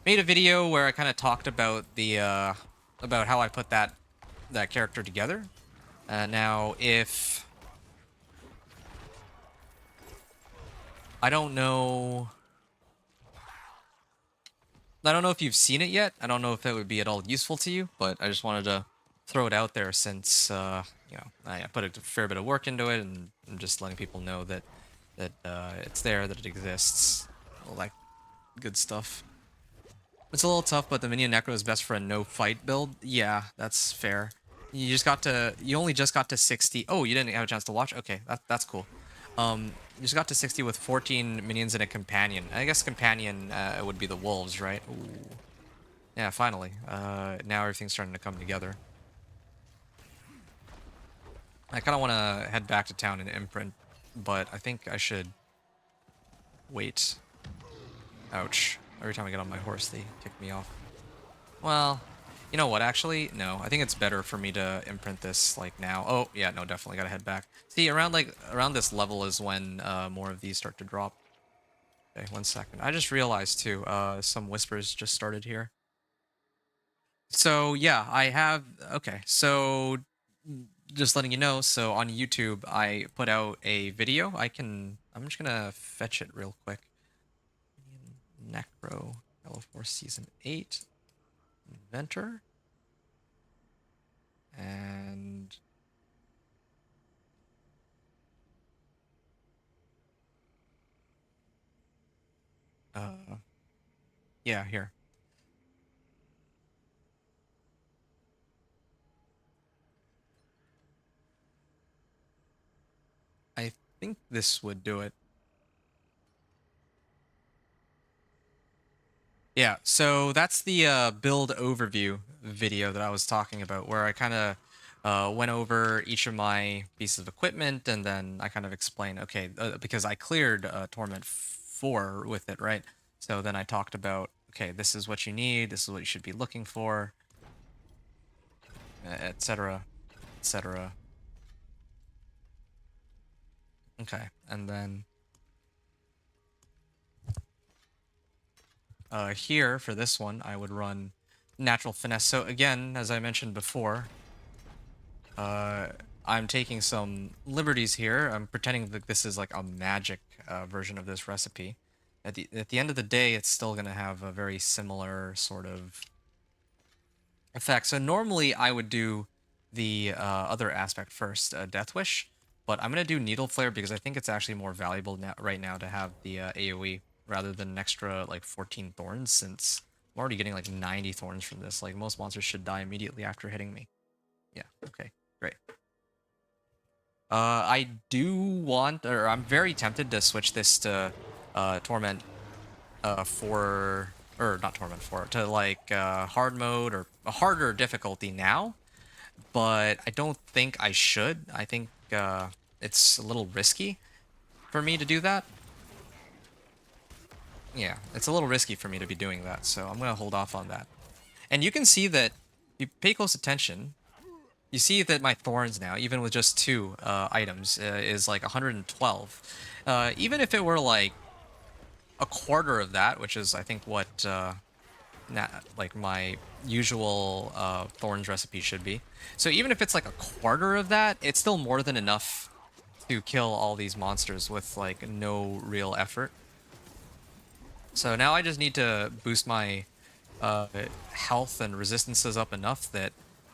made a video where I kind of talked about the about how I put that character together. Now, if I don't know if you've seen it yet. I don't know if it would be at all useful to you, but I just wanted to throw it out there since you know, I put a fair bit of work into it, and I'm just letting people know that it's there, that it exists, all that good stuff. It's a little tough, but the minion Necro is best for a no-fight build. Yeah, that's fair. You only just got to 60. Oh, you didn't have a chance to watch? Okay, that's cool. You just got to 60 with 14 minions and a companion. I guess companion would be the wolves, right? Ooh. Yeah, finally. Now everything's starting to come together. I kind of want to head back to town and imprint, but I think I should wait. Ouch. Every time I get on my horse, they kick me off. Well, you know what, actually? No, I think it's better for me to imprint this, like, now. Oh, yeah, no, definitely gotta head back. See, around this level is when more of these start to drop. Okay, 1 second. I just realized, too, some whispers just started here. So, yeah, I have... Okay, so... Just letting you know, so on YouTube, I put out a video. I'm just gonna fetch it real quick. Necro, Diablo 4 Season 8, Inventor, and yeah, here. I think this would do it. Yeah, so that's the build overview video that I was talking about, where I kind of went over each of my pieces of equipment, and then I kind of explained, okay, because I cleared Torment 4 with it, right? So then I talked about, okay, this is what you need, this is what you should be looking for, etc., etc. Okay, and then here for this one, I would run Natural Finesse. So again, as I mentioned before, I'm taking some liberties here. I'm pretending that this is like a magic version of this recipe. At the end of the day, it's still going to have a very similar sort of effect. So normally I would do the other aspect first, Death Wish, but I'm going to do Needle Flare because I think it's actually more valuable right now to have the AoE rather than an extra like 14 thorns, since I'm already getting like 90 thorns from this. Like most monsters should die immediately after hitting me. Yeah, okay, great. I do want, or I'm very tempted to switch this to Torment 4, or not Torment 4, to like hard mode or a harder difficulty now, but I don't think I should. I think it's a little risky for me to do that. Yeah, it's a little risky for me to be doing that, so I'm going to hold off on that. And you can see that, if you pay close attention, you see that my thorns now, even with just 2 items, is like 112. Even if it were like a quarter of that, which is I think what like my usual thorns recipe should be. So even if it's like a quarter of that, it's still more than enough to kill all these monsters with like no real effort. So now I just need to boost my health and resistances up enough that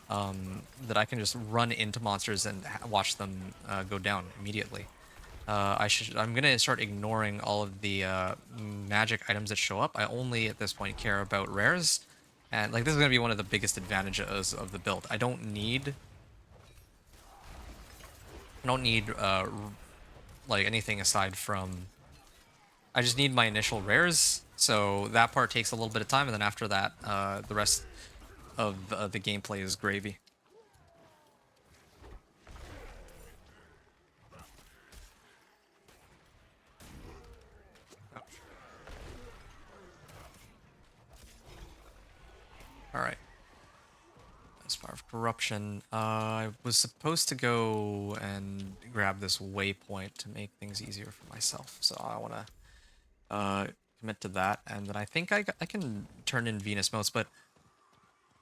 that I can just run into monsters and watch them go down immediately. I'm gonna start ignoring all of the magic items that show up. I only at this point care about rares, and like this is gonna be one of the biggest advantages of the build. I don't need like anything aside from. I just need my initial rares, so that part takes a little bit of time, and then after that, the rest of the gameplay is gravy. Alright. As far as corruption, I was supposed to go and grab this waypoint to make things easier for myself. So I want to commit to that. And then I think I can turn in Venus motes, but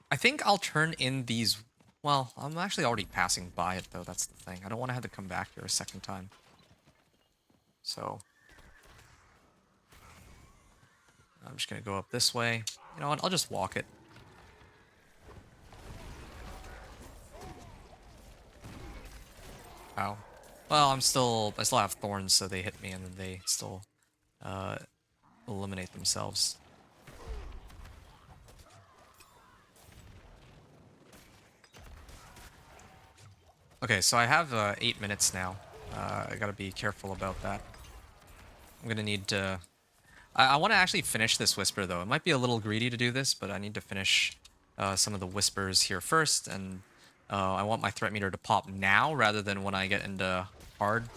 I think I'll turn in these... Well, I'm actually already passing by it, though. That's the thing. I don't want to have to come back here a second time. So I'm just going to go up this way. You know what? I'll just walk it. Ow. Well, I still have thorns, so they hit me and then they still eliminate themselves. Okay, so I have 8 minutes now. I gotta be careful about that. I'm gonna need to... I want to actually finish this Whisper, though. It might be a little greedy to do this, but I need to finish some of the Whispers here first, and I want my threat meter to pop now rather than when I get into hard,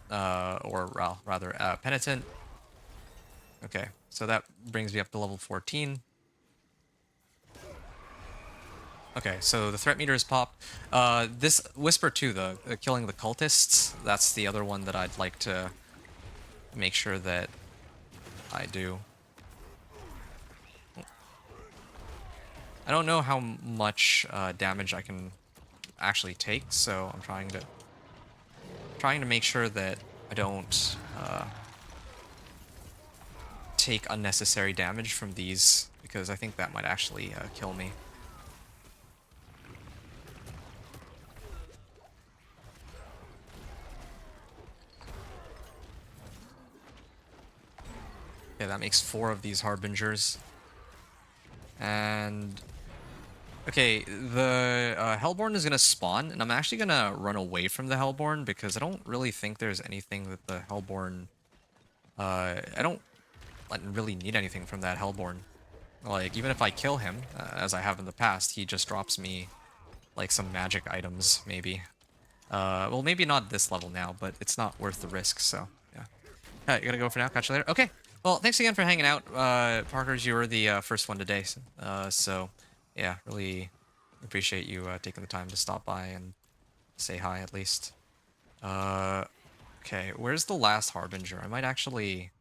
or rather penitent. Okay, so that brings me up to level 14. Okay, so the threat meter is popped. This Whisper too, the killing the cultists, that's the other one that I'd like to make sure that I do. I don't know how much damage I can actually take, so I'm trying to make sure that I don't take unnecessary damage from these, because I think that might actually kill me. Okay, that makes 4 of these Harbingers. And... okay, the Hellborn is going to spawn, and I'm actually going to run away from the Hellborn, because I don't really think there's anything that the Hellborn... I don't really need anything from that Hellborn. Like, even if I kill him, as I have in the past, he just drops me, like, some magic items, maybe. Well, maybe not this level now, but it's not worth the risk, so, yeah. Alright, you gotta go for now. Catch you later. Okay. Well, thanks again for hanging out. Parkers, you were the first one today. So, yeah, really appreciate you taking the time to stop by and say hi, at least. Okay, where's the last Harbinger? I might actually...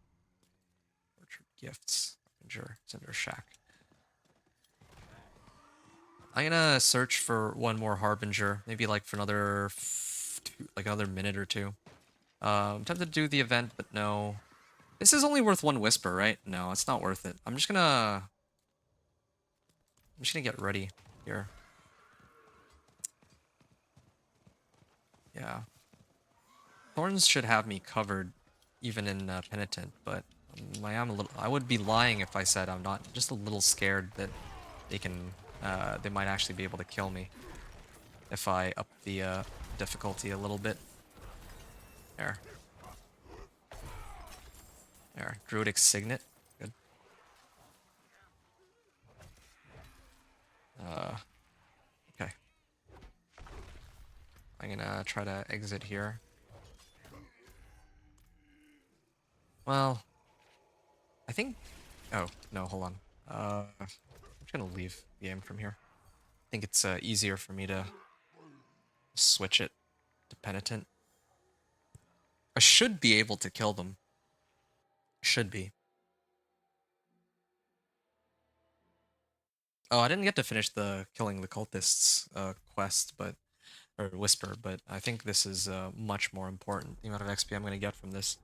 Orchard Gifts. Harbinger. It's under Shack. I'm gonna search for one more Harbinger. Maybe, like, for another... another minute or two. I'm tempted to do the event, but no... This is only worth 1 Whisper, right? No, it's not worth it. I'm just gonna get ready here. Yeah. Thorns should have me covered, even in Penitent, but I would be lying if I said I'm not just a little scared that they might actually be able to kill me if I up the difficulty a little bit. There. There, Druidic Signet. Good. Okay. I'm gonna try to exit here. Well, I think... Oh, no, hold on. I'm just gonna leave the game from here. I think it's easier for me to switch it to Penitent. I should be able to kill them. Should be. Oh, I didn't get to finish the killing the cultists quest, or Whisper, but I think this is much more important, the amount of XP I'm going to get from this.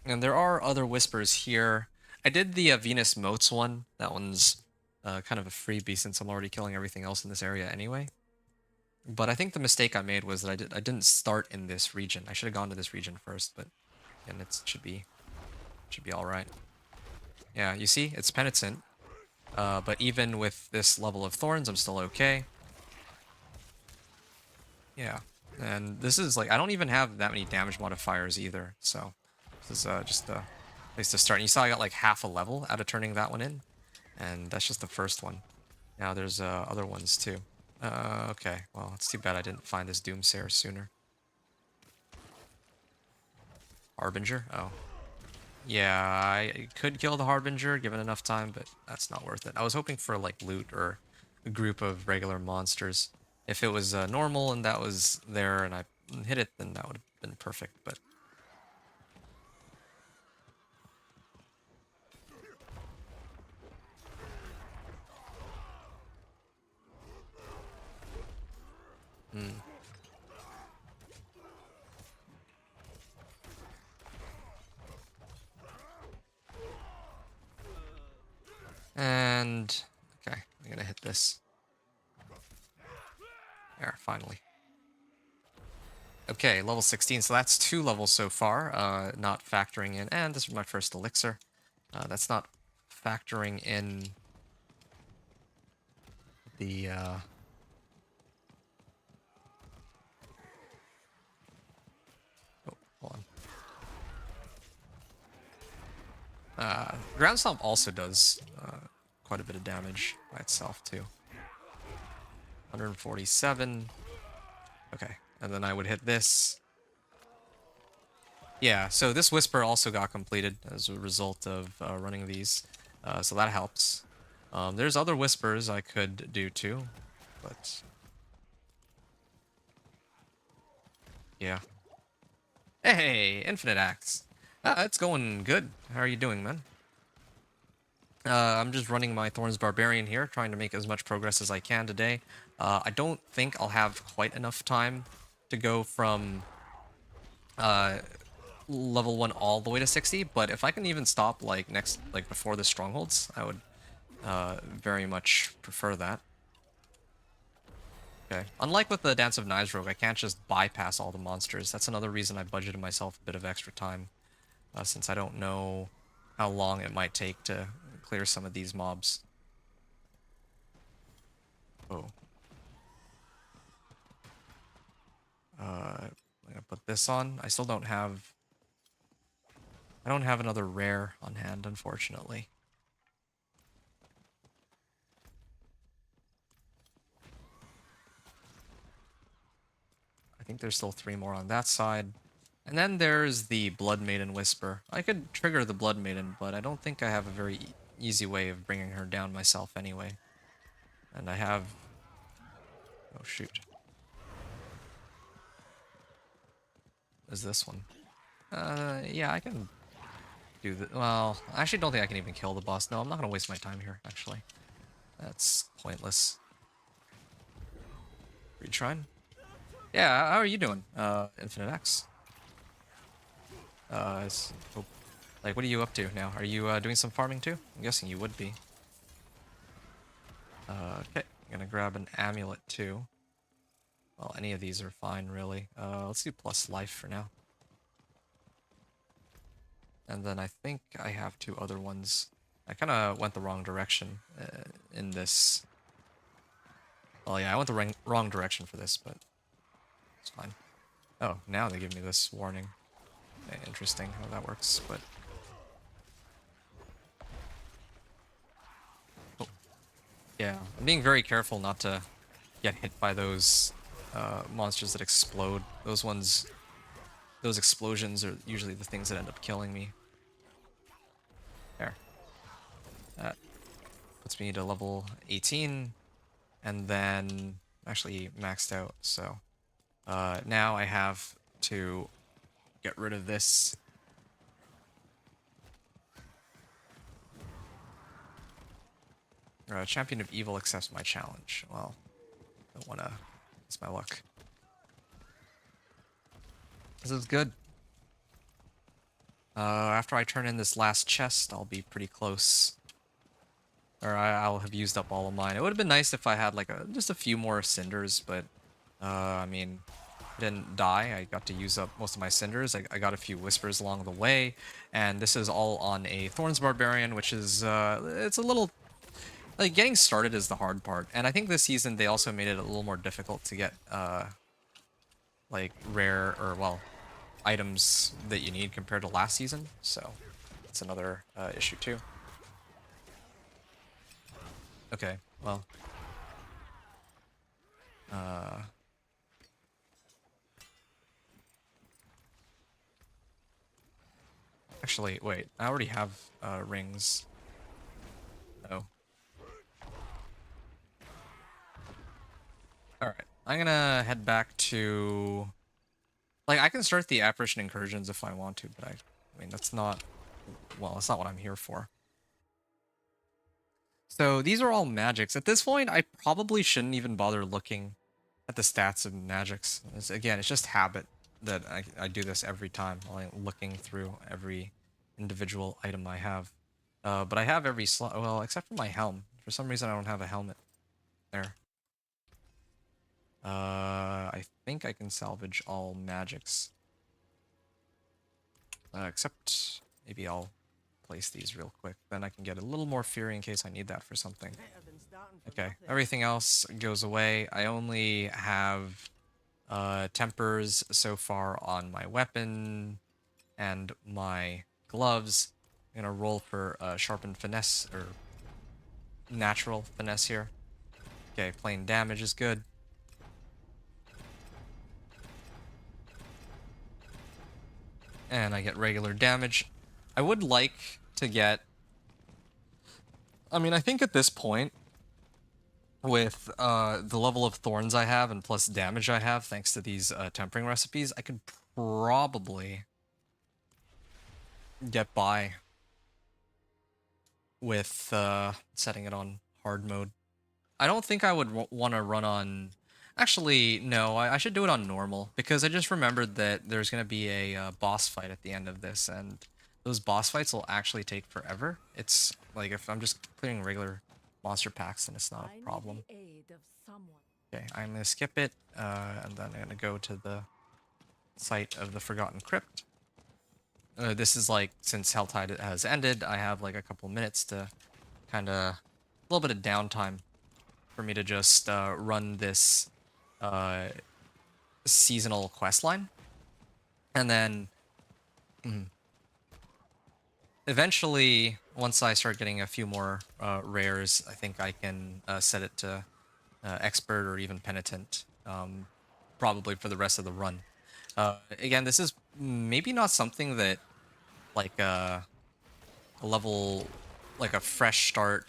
And there are other Whispers here. I did the Venus Motes one. That one's kind of a freebie since I'm already killing everything else in this area anyway. But I think the mistake I made was that I didn't start in this region. I should have gone to this region first, but again, it should be all right. Yeah, you see, it's Penitent. But even with this level of Thorns, I'm still okay. Yeah, and this is like, I don't even have that many damage modifiers either, so this is just a place to start. And you saw I got like half a level out of turning that one in, and that's just the first one. Now there's other ones too. Okay, well, it's too bad I didn't find this Doomsayer sooner. Harbinger? Oh. Yeah, I could kill the Harbinger given enough time, but that's not worth it. I was hoping for like loot or a group of regular monsters. If it was normal and that was there and I hit it, then that would have been perfect, but... Hmm. And... okay, I'm gonna hit this. There, finally. Okay, level 16, so that's 2 levels so far, not factoring in... and this is my first elixir. That's not factoring in the... oh, hold on. Ground Stomp also does quite a bit of damage by itself, too. 147. Okay, and then I would hit this. Yeah, so this Whisper also got completed as a result of running these, so that helps. There's other Whispers I could do too, but... yeah. Hey, Infinite Axe. It's going good. How are you doing, man? I'm just running my Thorns Barbarian here, trying to make as much progress as I can today. I don't think I'll have quite enough time to go from level 1 all the way to 60, but if I can even stop like before the strongholds, I would very much prefer that. Okay. Unlike with the Dance of Knives Rogue, I can't just bypass all the monsters. That's another reason I budgeted myself a bit of extra time, since I don't know how long it might take to clear some of these mobs. Oh. I'm gonna put this on. I still don't have... I don't have another rare on hand, unfortunately. I think there's still 3 more on that side. And then there's the Blood Maiden Whisper. I could trigger the Blood Maiden, but I don't think I have a very easy way of bringing her down myself anyway. And I have... oh, shoot. Is this one? Yeah, I can do the... well, I actually don't think I can even kill the boss. No, I'm not going to waste my time here, actually. That's pointless. Retrying? Yeah, how are you doing, Infinite X? Like, what are you up to now? Are you doing some farming too? I'm guessing you would be. Okay, I'm gonna grab an amulet too. Well, any of these are fine, really. Let's do plus life for now. And then I think I have 2 other ones. I kind of went the wrong direction in this. Well, yeah, I went the wrong direction for this, but it's fine. Oh, now they give me this warning. Interesting how that works, but... oh. Yeah, I'm being very careful not to get hit by those monsters that explode. Those explosions are usually the things that end up killing me. There. That puts me to level 18, and then actually maxed out, so now I have to get rid of this. Champion of Evil accepts my challenge. Well, don't want to miss my luck. This is good. After I turn in this last chest, I'll be pretty close. Or I'll have used up all of mine. It would have been nice if I had like just a few more cinders, but I mean, I didn't die. I got to use up most of my cinders. I got a few whispers along the way, and this is all on a Thorns Barbarian, which is it's a little... like, getting started is the hard part, and I think this season they also made it a little more difficult to get, like, rare, or, well, items that you need compared to last season, so that's another issue, too. Okay, well, Actually, wait. I already have rings. Oh. Alright. I'm gonna head back to... Like, I can start the apparition incursions if I want to, but I mean, that's not... Well, that's not what I'm here for. So these are all magics. At this point, I probably shouldn't even bother looking at the stats of magics. Again, it's just habit that I do this every time, like looking through every individual item I have. But I have every slot, well, except for my helm. For some reason, I don't have a helmet there. I think I can salvage all magics. Except maybe I'll place these real quick. Then I can get a little more fury in case I need that for something. Okay, everything else goes away. I only have tempers so far on my weapon and my gloves. I'm gonna roll for sharpened finesse, or natural finesse here. Okay, plain damage is good. And I get regular damage. I would like to get... I mean, I think at this point, with the level of thorns I have and plus damage I have, thanks to these tempering recipes, I could probably get by with setting it on hard mode. I don't think I would want to run on... Actually, no, I should do it on normal, because I just remembered that there's going to be a boss fight at the end of this, and those boss fights will actually take forever. It's like, if I'm just clearing regular monster packs, then it's not a problem. Okay, I'm going to skip it, and then I'm going to go to the site of the Forgotten Crypt. This is like, since Helltide has ended, I have like a couple minutes to kind of... a little bit of downtime for me to just run this seasonal quest line. And then eventually, once I start getting a few more rares, I think I can set it to expert or even penitent, probably for the rest of the run. Again, this is maybe not something that like a level, like a fresh start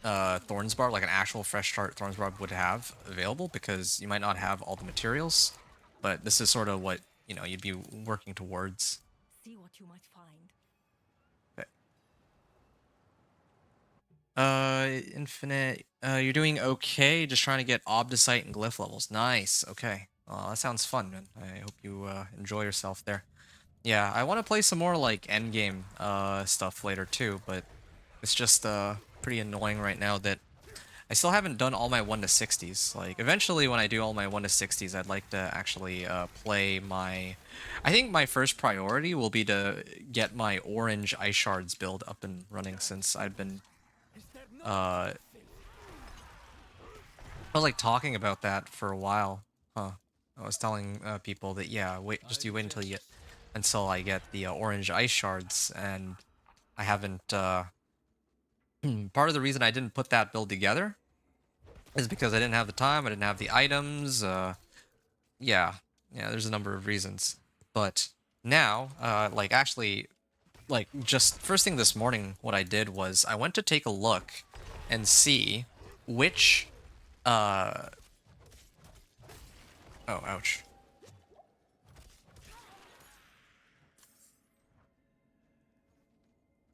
Thorns Barb, like an actual fresh start Thorns Barb would have available, because you might not have all the materials, but this is sort of what, you know, you'd be working towards. See what you might find. Okay. Infinite, you're doing okay, just trying to get Obdicite and Glyph levels. Nice, okay. That sounds fun, man. I hope you enjoy yourself there. Yeah, I want to play some more, like, endgame stuff later, too, but it's just pretty annoying right now that I still haven't done all my 1 to 60s. Like, eventually when I do all my 1 to 60s, I'd like to actually play my... I think my first priority will be to get my orange ice shards build up and running, since I've been... I was like talking about that for a while. Huh. I was telling people that, yeah, wait, just you wait until you get... until I get the orange ice shards, and I haven't... part of the reason I didn't put that build together is because I didn't have the time, I didn't have the items, yeah, there's a number of reasons. But now, like, actually, like, just first thing this morning, what I did was I went to take a look and see which, oh, ouch.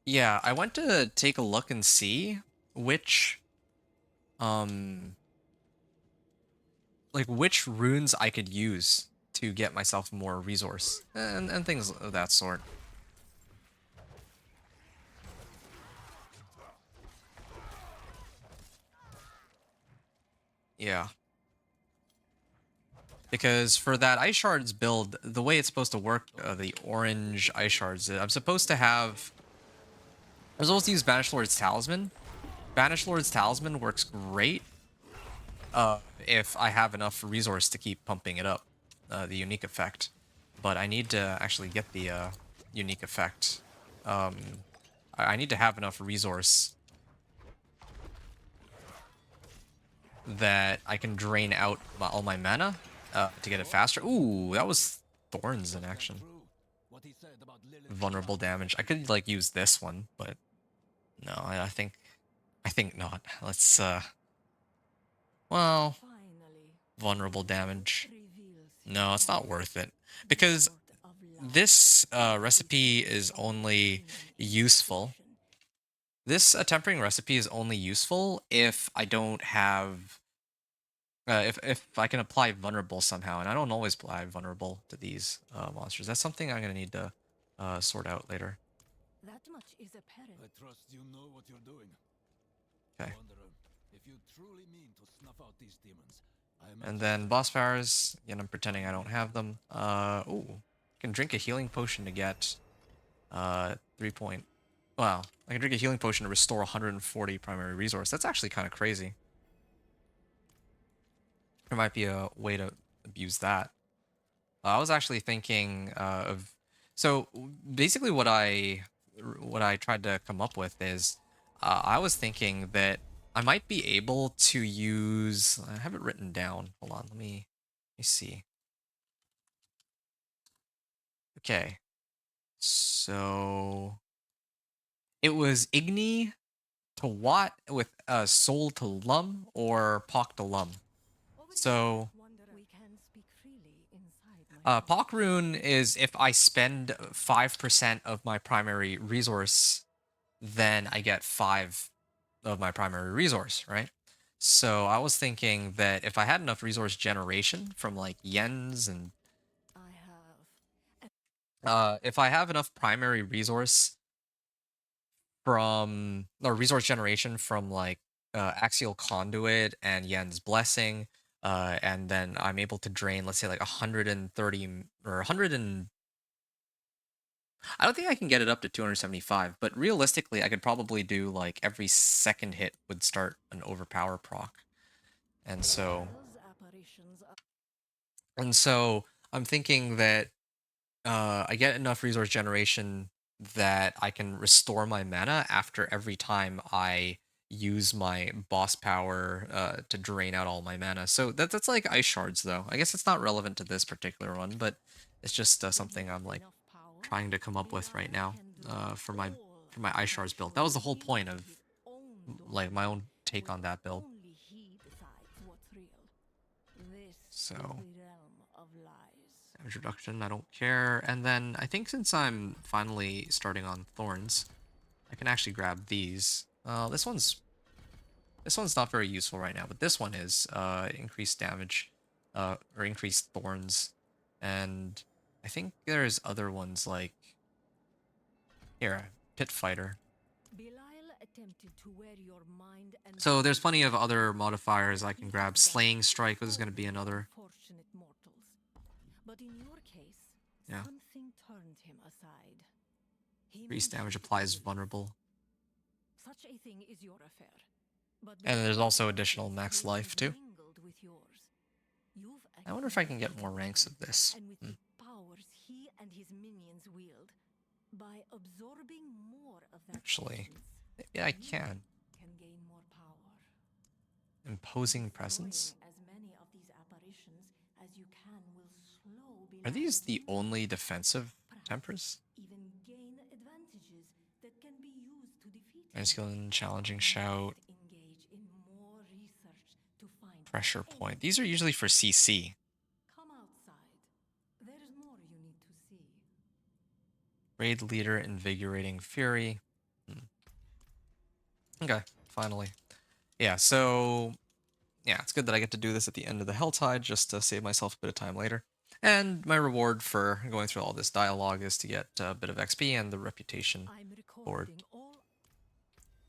Yeah, I went to take a look and see which, like, which runes I could use to get myself more resource and things of that sort. Yeah. Because for that ice shards build, the way it's supposed to work, the orange ice shards, I'm supposed to have... I'm supposed to use Banished Lord's Talisman. Banished Lord's Talisman works great if I have enough resource to keep pumping it up, the unique effect. But I need to actually get the unique effect. I need to have enough resource that I can drain out all my mana to get it faster. Ooh, that was Thorns in action. Vulnerable damage. I could like use this one, but no, I think not. Let's well, Finally, vulnerable damage. reveals No, it's not worth it because sort of light. this recipe is only useful. This tempering recipe is only useful if I don't have if I can apply vulnerable somehow, and I don't always apply vulnerable to these monsters. That's something I'm gonna need to sort out later. That much is apparent. I trust you know what you're doing. Okay. Wanderer, if you truly mean to snuff out these demons, I And imagine then boss powers, again, I'm pretending I don't have them. Ooh, I can drink a healing potion to get 3 point. Wow, I can drink a healing potion to restore 140 primary resource. That's actually kind of crazy. There might be a way to abuse that. I was actually thinking of so basically what I tried to come up with is I was thinking that I might be able to use I have it written down. Hold on, let me see. Okay. So it was Igni to Watt with Soul to Lum or Pock to Lum. So We can speak freely inside my Pock Rune is if I spend 5% of my primary resource, then I get 5 of my primary resource, right? So I was thinking that if I had enough resource generation from like yens and I have if I have enough primary resource from or resource generation from like axial conduit and yen's blessing and then I'm able to drain let's say like 130 or 100 and I don't think I can get it up to 275, but realistically I could probably do like every second hit would start an overpower proc. And so those apparitions. I'm thinking that I get enough resource generation that I can restore my mana after every time I use my boss power to drain out all my mana. So that's like ice shards though. I guess it's not relevant to this particular one, but it's just something I'm like trying to come up with right now for my ice shards build. That was the whole point of like my own take on that build. Only he decides what's real. This So is the realm of lies. damage reduction, I don't care. And then I think since I'm finally starting on Thorns, I can actually grab these. This one's not very useful right now, but this one is increased damage, or increased Thorns, and I think there's other ones like here, Pit Fighter. Belial attempted to wear your mind and So there's plenty of other modifiers I can grab. Slaying Strike was going to be only another. unfortunate mortals. But in your case, Yeah. something turned him aside. He Increased mentioned damage applies you. vulnerable. Such a thing is your affair. But And there's because also your additional faith max may have life too. mingled with yours, you've I wonder if I can get accepted more ranks of this. and with the powers he and his minions wield, by absorbing more of that Actually, presence, maybe I you can. can gain more power. Imposing Presence? Destroying as many of these apparitions as you can will slow Are these Belial's the movement, only defensive perhaps tempers? even gain advantages that can be used to defeat him. Masculine, Challenging Shout, Engage in more research to find Pressure Point. anything. These are usually for CC. Come outside. There's more you need to see. Raid Leader, Invigorating Fury. Okay, finally. Yeah, so yeah, it's good that I get to do this at the end of the Helltide just to save myself a bit of time later. And my reward for going through all this dialogue is to get a bit of XP and the reputation I'm board recording all.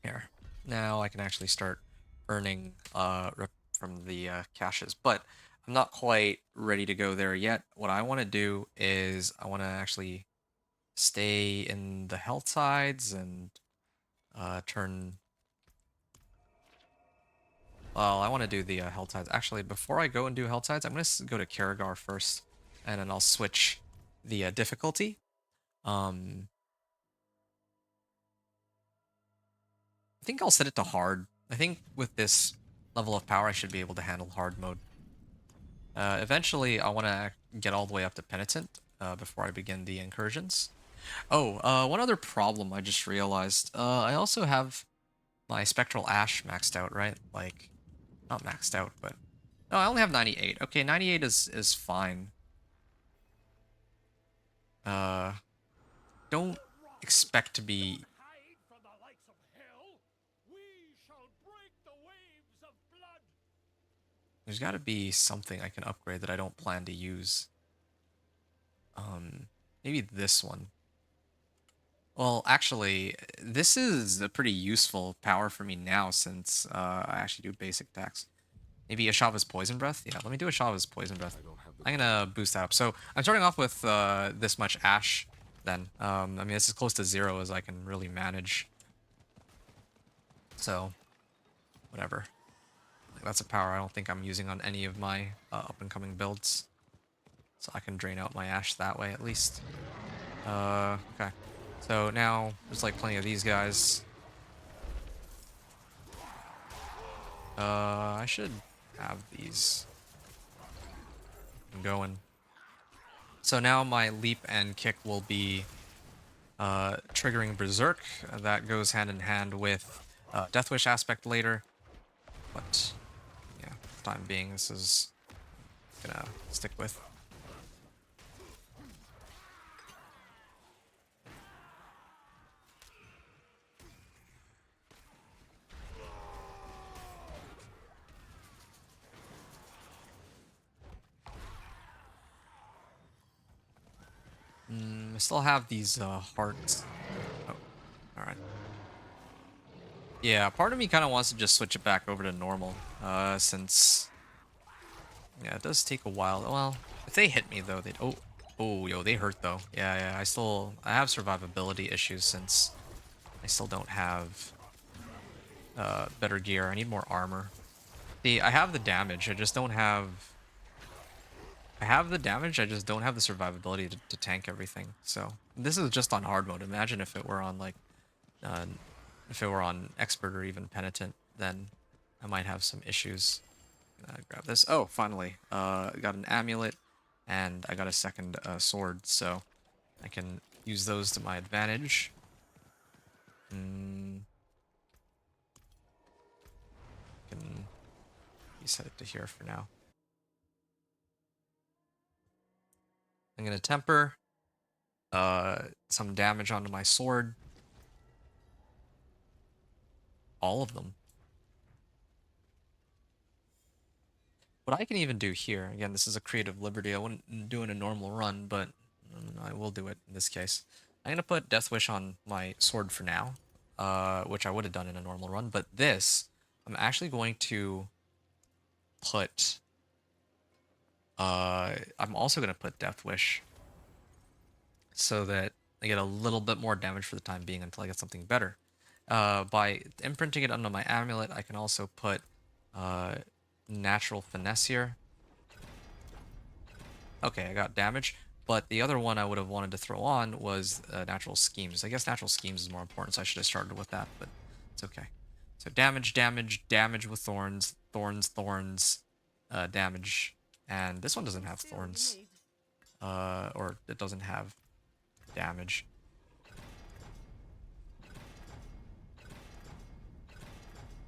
here. Now I can actually start earning rep from the caches, but I'm not quite ready to go there yet. What I want to do is I want to actually stay in the Helltides and turn. Well, I want to do the Helltides. Actually, before I go and do Helltides, I'm going to go to Karagar first, and then I'll switch the difficulty. I think I'll set it to hard. I think with this, level of power, I should be able to handle hard mode. Eventually, I want to get all the way up to Penitent before I begin the Incursions. Oh, one other problem I just realized. I also have my Spectral Ash maxed out, right? Like, not maxed out, but... No, I only have 98. Okay, 98 is fine. Don't expect to be... Hide from the likes of hell. We shall break the waves of blood. There's got to be something I can upgrade that I don't plan to use. Maybe this one. Well, actually, this is a pretty useful power for me now since I actually do basic attacks. Maybe Ashava's Poison Breath? Yeah, let me do Ashava's Poison Breath. I'm gonna boost that up. So I'm starting off with this much Ash then. I mean, this is close to 0 as I can really manage. So, whatever. That's a power I don't think I'm using on any of my up-and-coming builds. So I can drain out my Ash that way at least. Okay. So now there's like plenty of these guys. I should have these going. So now my leap and kick will be triggering Berserk. That goes hand in hand with Deathwish aspect later. But yeah, for the time being, this is gonna stick with. I still have these hearts. Oh, alright. Yeah, part of me kind of wants to just switch it back over to normal, since... Yeah, it does take a while. Well, if they hit me, though, they'd... Oh, yo, they hurt, though. Yeah, I have survivability issues since I still don't have better gear. I need more armor. See, I have the damage, I just don't have... I have the damage, I just don't have the survivability to tank everything. So, this is just on hard mode. Imagine if it were on, like, if it were on expert or even penitent, then I might have some issues. Grab this. Oh, finally. I got an amulet, and I got a second sword, so I can use those to my advantage. Can reset it to here for now. I'm gonna temper some damage onto my sword. All of them. What I can even do here, again, this is a creative liberty. I wouldn't do in a normal run, but I will do it in this case. I'm gonna put Death Wish on my sword for now, which I would have done in a normal run. But this, I'm actually going to put. I'm also gonna put Death Wish, so that I get a little bit more damage for the time being until I get something better. By imprinting it onto my amulet, I can also put Natural Finesse here. Okay, I got damage, but the other one I would have wanted to throw on was Natural Schemes. I guess Natural Schemes is more important, so I should have started with that, but it's okay. So damage, damage with thorns, thorns, damage, and this one doesn't have thorns, or it doesn't have damage.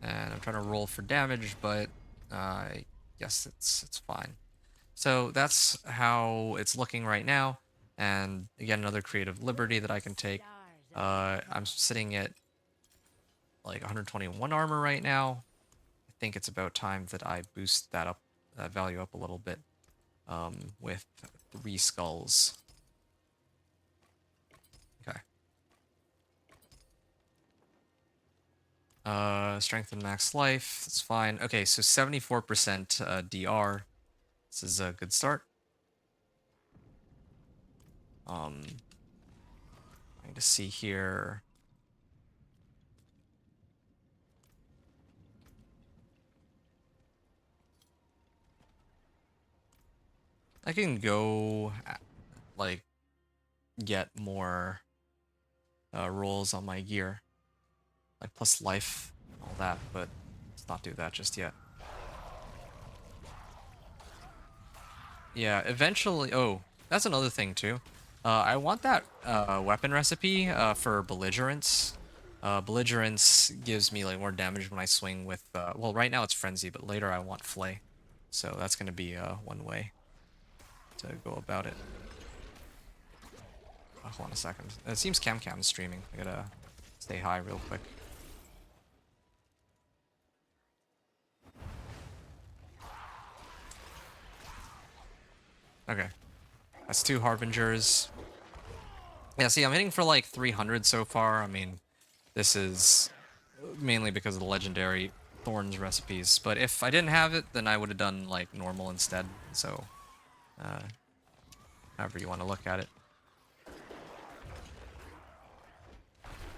And I'm trying to roll for damage, but I guess it's fine. So that's how it's looking right now. And again, another creative liberty that I can take. I'm sitting at like 121 armor right now. I think it's about time that I boost that up, that value up a little bit, with 3 skulls. Okay. Strength and max life, that's fine. Okay, so 74% DR. This is a good start. I'm going to see here. I can go, like, get more rolls on my gear. Like, plus life and all that, but let's not do that just yet. Yeah, eventually. Oh, that's another thing too. I want that weapon recipe for belligerence. Belligerence gives me like more damage when I swing with. Well, right now it's frenzy, but later I want flay. So that's gonna be one way to go about it. Hold on a second. It seems Cam's streaming. I gotta stay high real quick. Okay. That's 2 Harbingers. Yeah, see, I'm hitting for like 300 so far. I mean, this is mainly because of the legendary Thorns recipes. But if I didn't have it, then I would have done like normal instead. So, uh, however you want to look at it.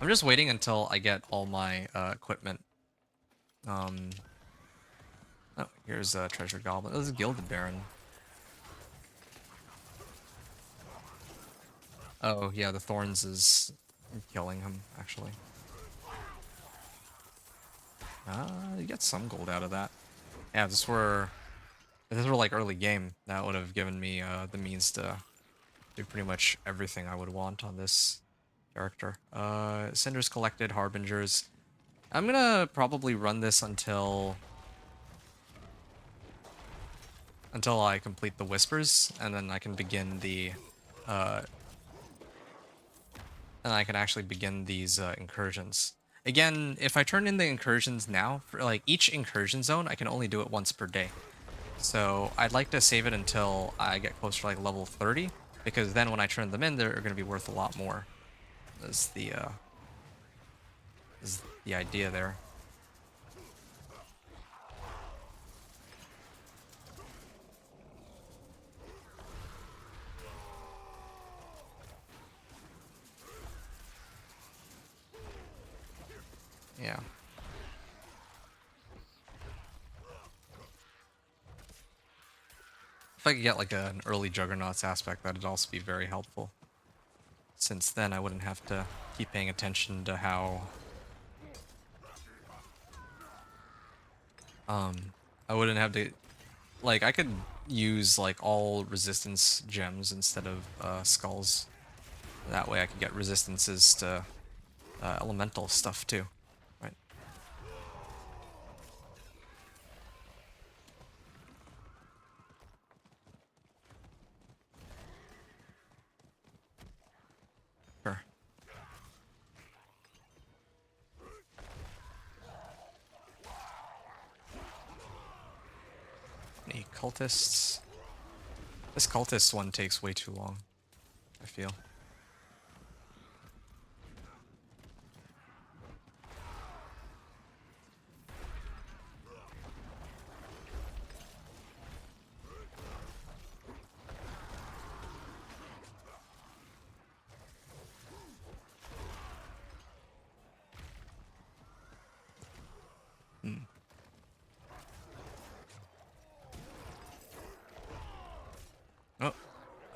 I'm just waiting until I get all my equipment. Oh, here's a treasure goblin. This is Gilded Baron. Oh, yeah, the Thorns is killing him, actually. You get some gold out of that. Yeah, if this were like early game, that would have given me the means to do pretty much everything I would want on this character. Cinders collected, Harbingers. I'm gonna probably run this until I complete the Whispers, and then I can begin the and I can actually begin these incursions. Again, if I turn in the incursions now, for like each incursion zone, I can only do it once per day. So I'd like to save it until I get closer to like level 30, because then when I turn them in, they're going to be worth a lot more. Is the idea there. Yeah. If I could get like an early Juggernauts aspect, that'd also be very helpful. Since then, I wouldn't have to keep paying attention to how I wouldn't have to, like, I could use, like, all resistance gems instead of skulls. That way I could get resistances to elemental stuff, too. Right? Sure. Any cultists? This cultist one takes way too long, I feel.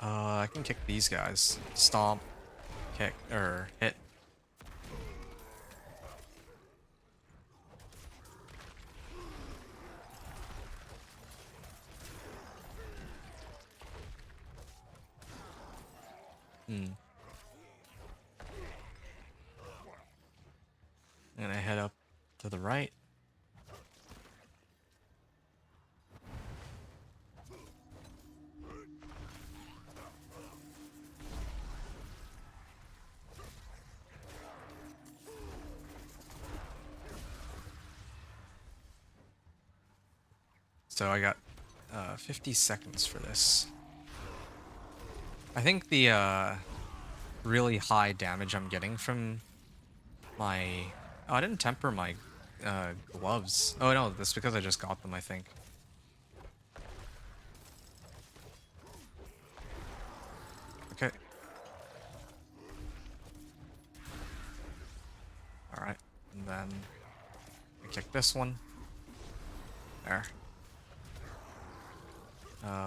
Oh, I can kick these guys. Stomp, kick, or hit. I'm gonna head up to the right. So I got 50 seconds for this. I think the really high damage I'm getting from my... Oh, I didn't temper my gloves. Oh no, that's because I just got them, I think. Okay. Alright, and then I kick this one. There.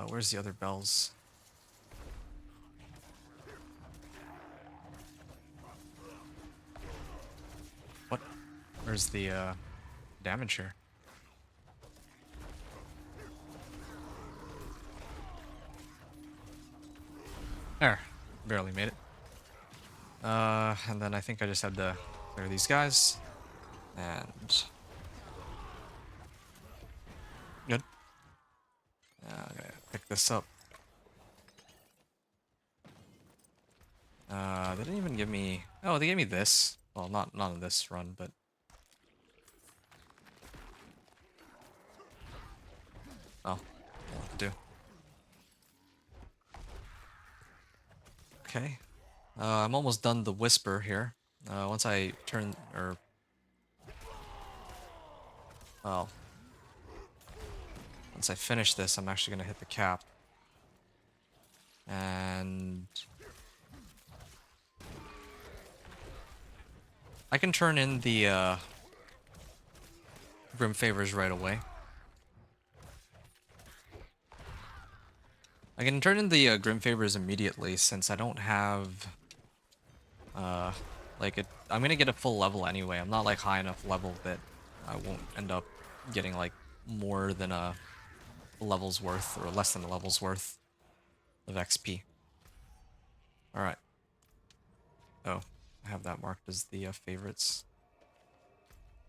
Where's the other bells? What? Where's the damage here? There. Barely made it. And then I think I just had to clear these guys. And... Good. I'm gonna pick this up. They didn't even give me... Oh, they gave me this. Well, not on this run, but... Oh, will do. Okay. I'm almost done the Whisper here. Once I turn... or... Well... Once I finish this, I'm actually gonna hit the cap. And... I can turn in the, Grim Favors right away. I can turn in the Grim Favors immediately since I don't have... I'm gonna get a full level anyway. I'm not, like, high enough level that I won't end up getting, like, more than a level's worth, or less than a level's worth of XP. Alright. Oh, I have that marked as the favorites.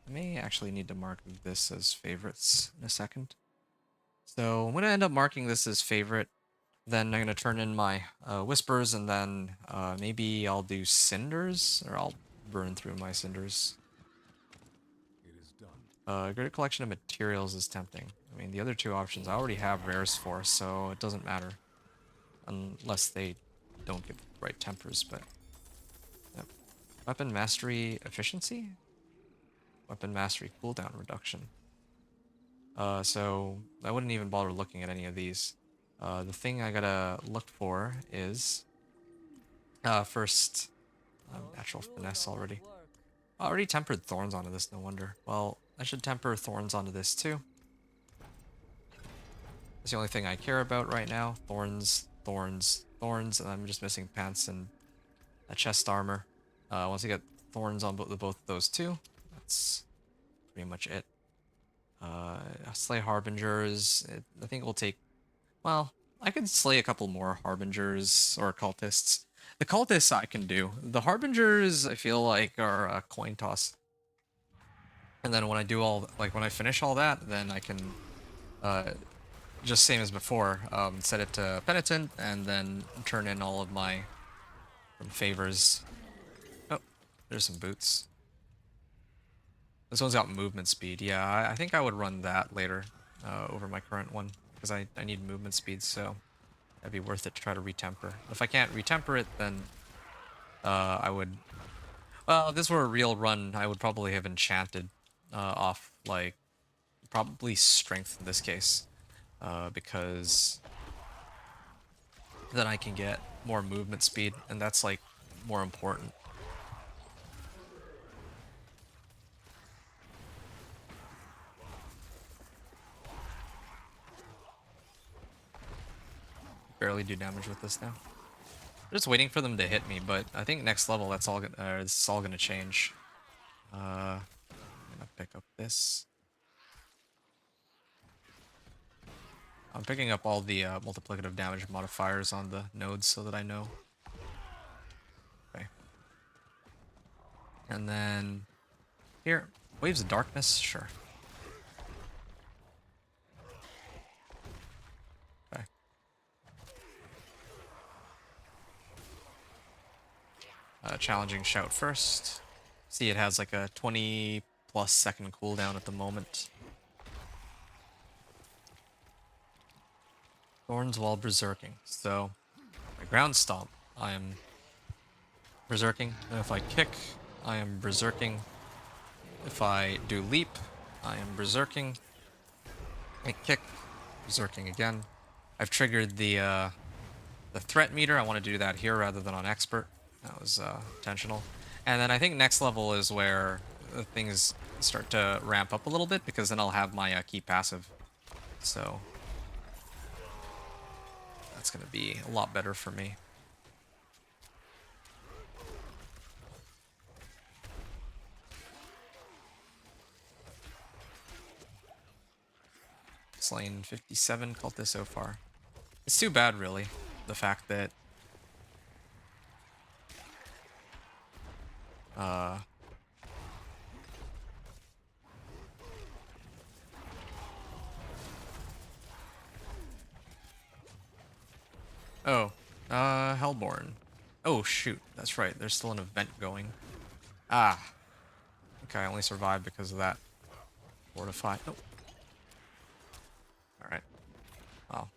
I may actually need to mark this as favorites in a second. So I'm going to end up marking this as favorite. Then I'm going to turn in my Whispers, and then maybe I'll do Cinders, or I'll burn through my Cinders. It is done. A great collection of materials is tempting. I mean, the other two options I already have rares for, so it doesn't matter. Unless they don't give the right tempers, but... Yep. Weapon Mastery Efficiency? Weapon Mastery cooldown reduction. So I wouldn't even bother looking at any of these. The thing I gotta look for is... first... natural finesse already. I already tempered Thorns onto this, no wonder. Well, I should temper Thorns onto this too. That's the only thing I care about right now. Thorns, Thorns, Thorns, and I'm just missing pants and a chest armor. Once I get Thorns on both of those two, that's pretty much it. Slay Harbingers, I think it will take... Well, I could slay a couple more Harbingers or Cultists. The Cultists I can do. The Harbingers, I feel like, are a coin toss. And then when I do all... Like, when I finish all that, then I can... just same as before, set it to Penitent, and then turn in all of my favors. Oh, there's some boots. This one's got movement speed. Yeah, I think I would run that later over my current one, because I need movement speed, so that'd be worth it to try to retemper. If I can't retemper it, then I would... Well, if this were a real run, I would probably have enchanted off, like, probably strength in this case. Because then I can get more movement speed, and that's, like, more important. Barely do damage with this now. I'm just waiting for them to hit me, but I think next level this is all gonna change. I'm gonna pick up this. I'm picking up all the multiplicative damage modifiers on the nodes so that I know. Okay. And then here, Waves of Darkness, sure. Okay. Challenging Shout first. See, it has like a 20+ second cooldown at the moment. Thorns while berserking. So, my ground stomp, I am berserking. And if I kick, I am berserking. If I do leap, I am berserking. I kick, berserking again. I've triggered the threat meter. I want to do that here rather than on expert. That was intentional. And then I think next level is where things start to ramp up a little bit, because then I'll have my key passive. So that's going to be a lot better for me. Slain 57 cultists so far. It's too bad, really, the fact that Oh, Hellborn. Oh shoot, that's right. There's still an event going. Ah, okay. I only survived because of that. Fortify. Oh. All right. Oh.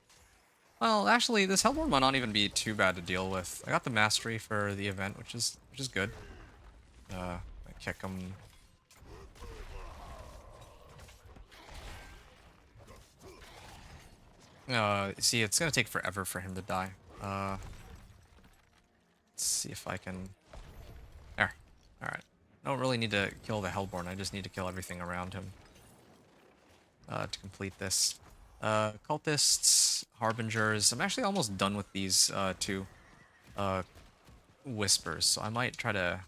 Well, actually, this Hellborn might not even be too bad to deal with. I got the mastery for the event, which is good. I kick him. See, it's gonna take forever for him to die. Let's see if I can. There. All right. I don't really need to kill the Hellborn. I just need to kill everything around him. To complete this. Cultists, Harbingers. I'm actually almost done with these two Whispers, so I might try to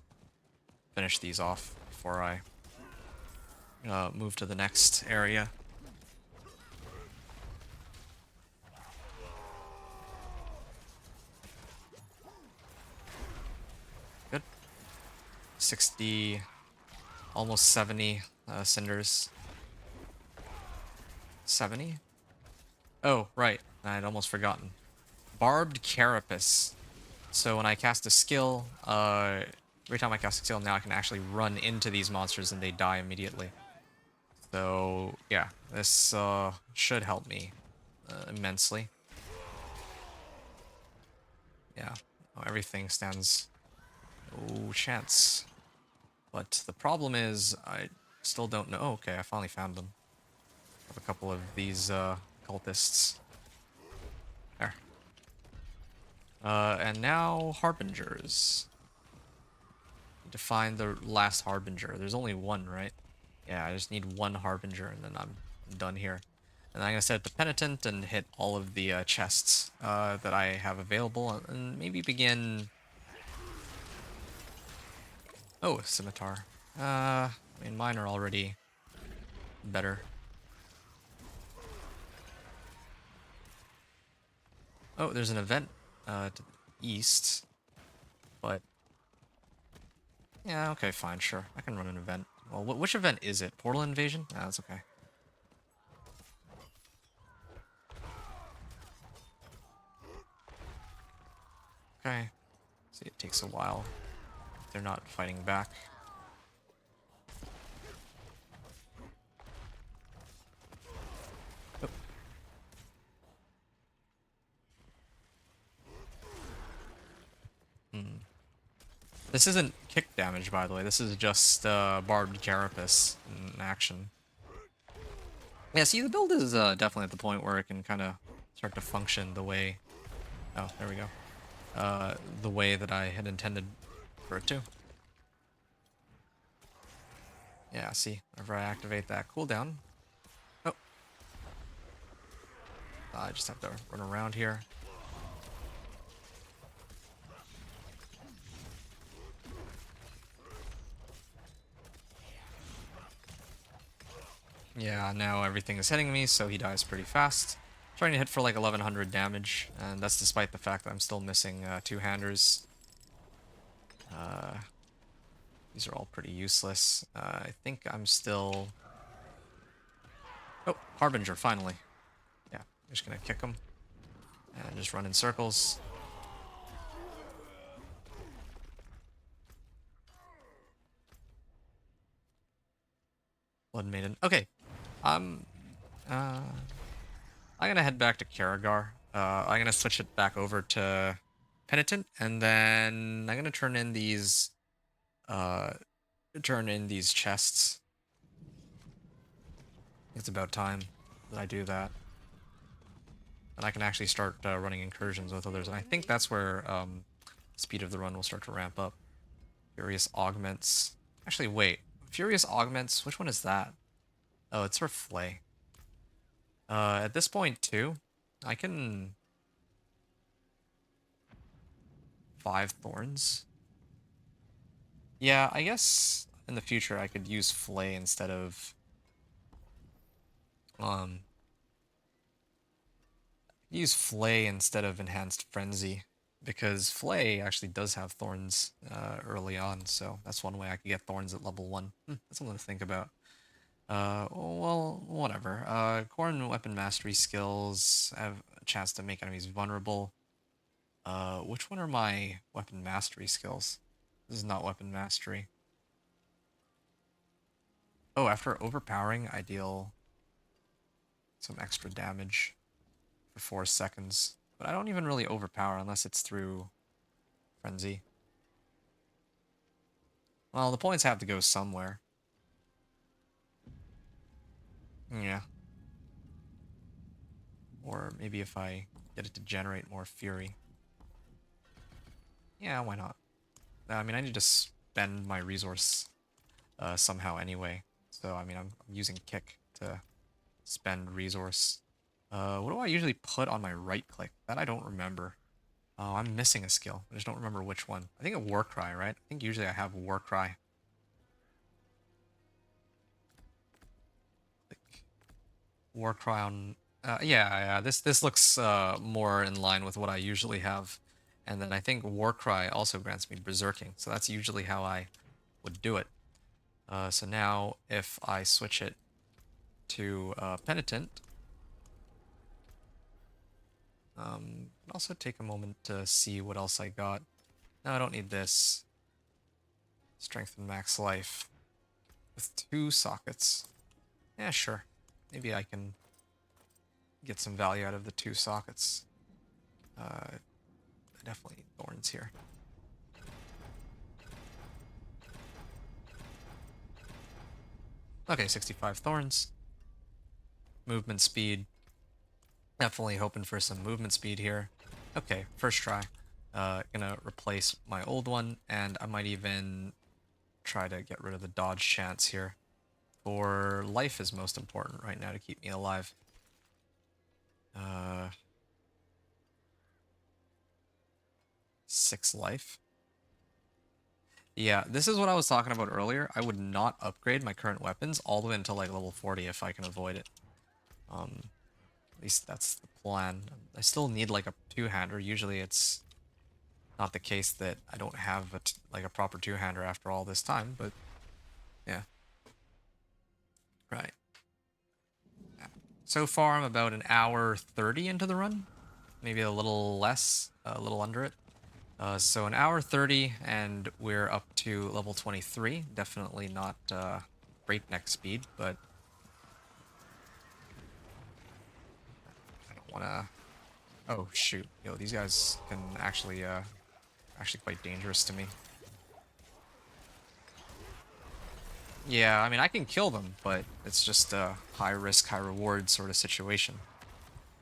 finish these off before I move to the next area. Good. 60, almost 70 cinders. 70? Oh, right. I'd almost forgotten. Barbed Carapace. So when I cast a skill, every time I cast a skill, now I can actually run into these monsters and they die immediately. So, yeah, this should help me immensely. Yeah, everything stands no chance. But the problem is, I still don't know. Oh, okay, I finally found them. I have a couple of these cultists. There. And now Harbingers. Need to find the last Harbinger. There's only one, right? Yeah, I just need one Harbinger and then I'm done here. And I'm going to set the Penitent and hit all of the chests that I have available and maybe begin... Oh, Scimitar. I mean, mine are already better. Oh, there's an event to the east. But... yeah, okay, fine, sure. I can run an event. Well, which event is it? Portal Invasion? Ah, that's okay. Okay. See, it takes a while. They're not fighting back. Oh. This isn't kick damage, by the way. This is just Barbed Carapace in action. Yeah, see, the build is definitely at the point where it can kind of start to function the way... oh, there we go. The way that I had intended for it to. Yeah, see, whenever I activate that cooldown... oh. I just have to run around here. Yeah, now everything is hitting me, so he dies pretty fast. Trying to hit for like 1100 damage, and that's despite the fact that I'm still missing two-handers. These are all pretty useless. I think I'm still... oh, Harbinger, finally. Yeah, I'm just gonna kick him. And just run in circles. Blood Maiden. Okay. I'm gonna head back to Karagar. I'm gonna switch it back over to Penitent, and then I'm gonna turn in these chests. It's about time that I do that. And I can actually start running incursions with others, and I think that's where speed of the run will start to ramp up. Furious Augments. Actually, wait. Furious Augments, which one is that? Oh, it's for Flay. At this point, too, I can... 5 Thorns. Yeah, I guess in the future I could use Flay instead of... use Flay instead of Enhanced Frenzy. because Flay actually does have Thorns early on, so that's one way I could get Thorns at level 1. That's something to think about. Well, whatever. Core and Weapon Mastery skills have a chance to make enemies vulnerable. Which one are my Weapon Mastery skills? This is not Weapon Mastery. Oh, after overpowering, I deal some extra damage for 4 seconds. But I don't even really overpower unless it's through Frenzy. Well, the points have to go somewhere. Yeah. Or maybe if I get it to generate more Fury. Yeah, why not? I mean, I need to spend my resource somehow anyway. So, I mean, I'm using Kick to spend resource. What do I usually put on my right click? That I don't remember. Oh, I'm missing a skill. I just don't remember which one. I think a Warcry, right? I think usually I have Warcry. Like Warcry on... yeah, this looks more in line with what I usually have. And then I think Warcry also grants me Berserking. So that's usually how I would do it. So now if I switch it to Penitent, also take a moment to see what else I got. No, I don't need this. Strength and max life. With 2 sockets. Yeah, sure. Maybe I can get some value out of the 2 sockets. I definitely need thorns here. Okay, 65 thorns. Movement speed. Definitely hoping for some movement speed here. Okay, first try. Gonna replace my old one, and I might even try to get rid of the dodge chance here. For life is most important right now to keep me alive. 6 life. Yeah, this is what I was talking about earlier. I would not upgrade my current weapons all the way until like level 40 if I can avoid it. At least that's the plan. I still need like a 2-hander. Usually it's not the case that I don't have like a proper 2-hander after all this time, but yeah. Right. So far I'm about an hour 30 into the run. Maybe a little less, a little under it. So an hour 30 and we're up to level 23. Definitely not breakneck speed, but I don't want to... Oh shoot, yo, these guys can actually quite dangerous to me. Yeah, I mean I can kill them, but it's just a high risk, high reward sort of situation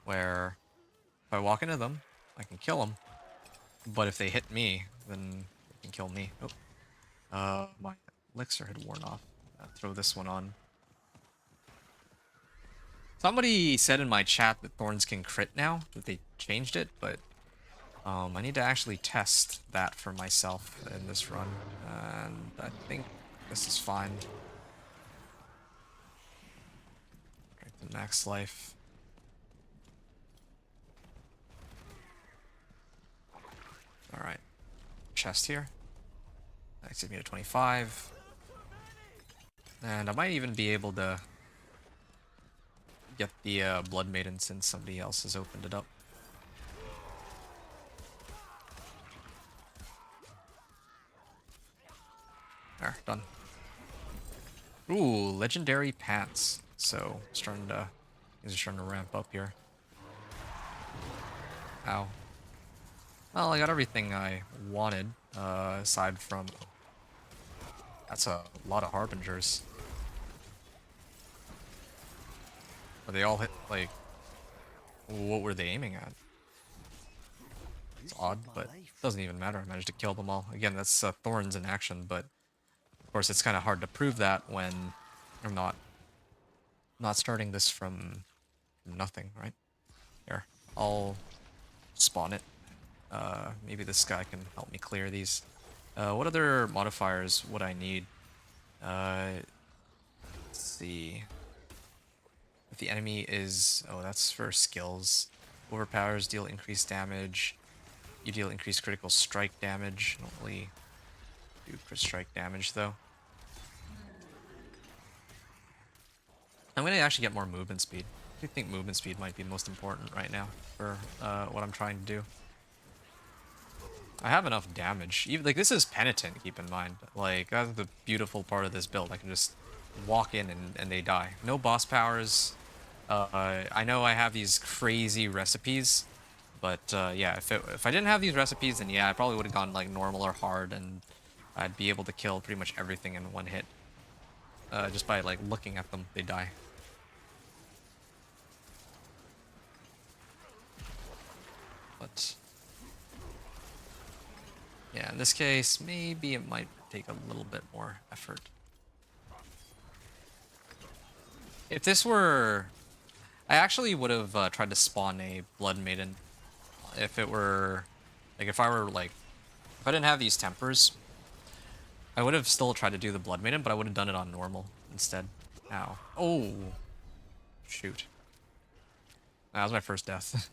where if I walk into them, I can kill them, but if they hit me, then they can kill me. Oh, my elixir had worn off. Throw this one on. Somebody said in my chat that Thorns can crit now, that they changed it, but I need to actually test that for myself in this run, and I think this is fine. Strength and max life. Alright. Chest here. That takes me to 25. And I might even be able to get the Blood Maiden since somebody else has opened it up. There, done. Ooh, legendary pants. So, things are starting to ramp up here. Ow. Well, I got everything I wanted, aside from... That's a lot of Harbingers. Are they all hit, like... What were they aiming at? It's odd, but it doesn't even matter. I managed to kill them all. Again, that's Thorns in action, but... Of course, it's kind of hard to prove that when I'm not starting this from nothing, right? Here, I'll spawn it. Maybe this guy can help me clear these. What other modifiers would I need? Let's see. If the enemy is... Oh, that's for skills. Overpowers, deal increased damage. You deal increased critical strike damage. Don't really do crit strike damage though. I'm gonna actually get more movement speed. I think movement speed might be most important right now for what I'm trying to do. I have enough damage. Even like this is penitent, keep in mind. Like that's the beautiful part of this build. I can just walk in and they die. No boss powers. I know I have these crazy recipes, but yeah, if I didn't have these recipes, then yeah, I probably would have gone like normal or hard, and I'd be able to kill pretty much everything in one hit. Just by like looking at them, they die. But yeah, in this case, maybe it might take a little bit more effort. If this were... I actually would have tried to spawn a Blood Maiden. If it were... Like, if I were, like... If I didn't have these tempers, I would have still tried to do the Blood Maiden, but I would have done it on normal instead. Ow. Oh! Shoot. That was my first death.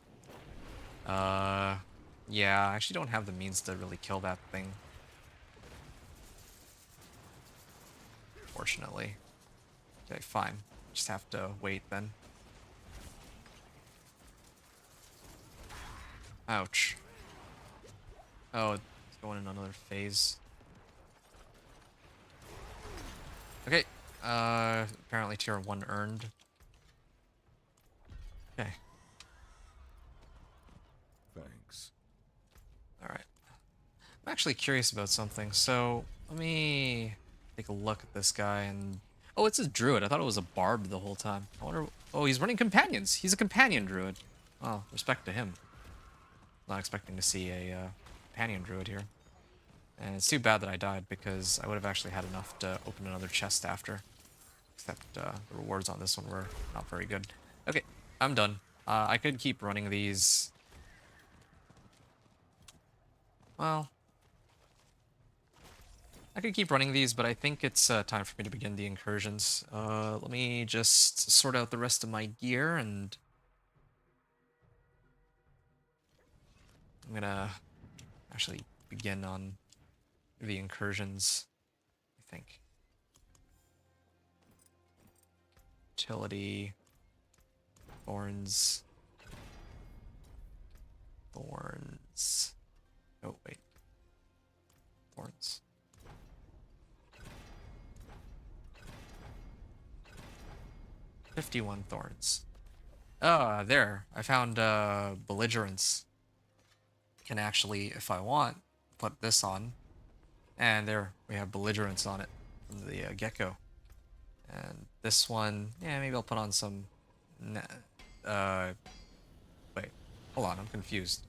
Yeah, I actually don't have the means to really kill that thing. Fortunately. Okay, fine. Just have to wait then. Ouch. Oh, it's going in another phase. Okay. Apparently tier 1 earned. Okay. Thanks. Alright. I'm actually curious about something, so let me take a look at this guy and... Oh, it's a druid. I thought it was a barb the whole time. I wonder... Oh, he's running companions. He's a companion druid. Oh, respect to him. Not expecting to see a companion druid here. And it's too bad that I died, because I would have actually had enough to open another chest after. Except the rewards on this one were not very good. Okay, I'm done. I could keep running these. Well, I could keep running these, but I think it's time for me to begin the incursions. Let me just sort out the rest of my gear, and I'm gonna actually begin on the incursions, I think. Utility, Thorns. Oh, wait. Thorns. $51 thorns. There. I found belligerence. Can actually, if I want, put this on. And there, we have belligerence on it from the gecko. And this one, yeah, maybe I'll put on some... Wait, hold on, I'm confused.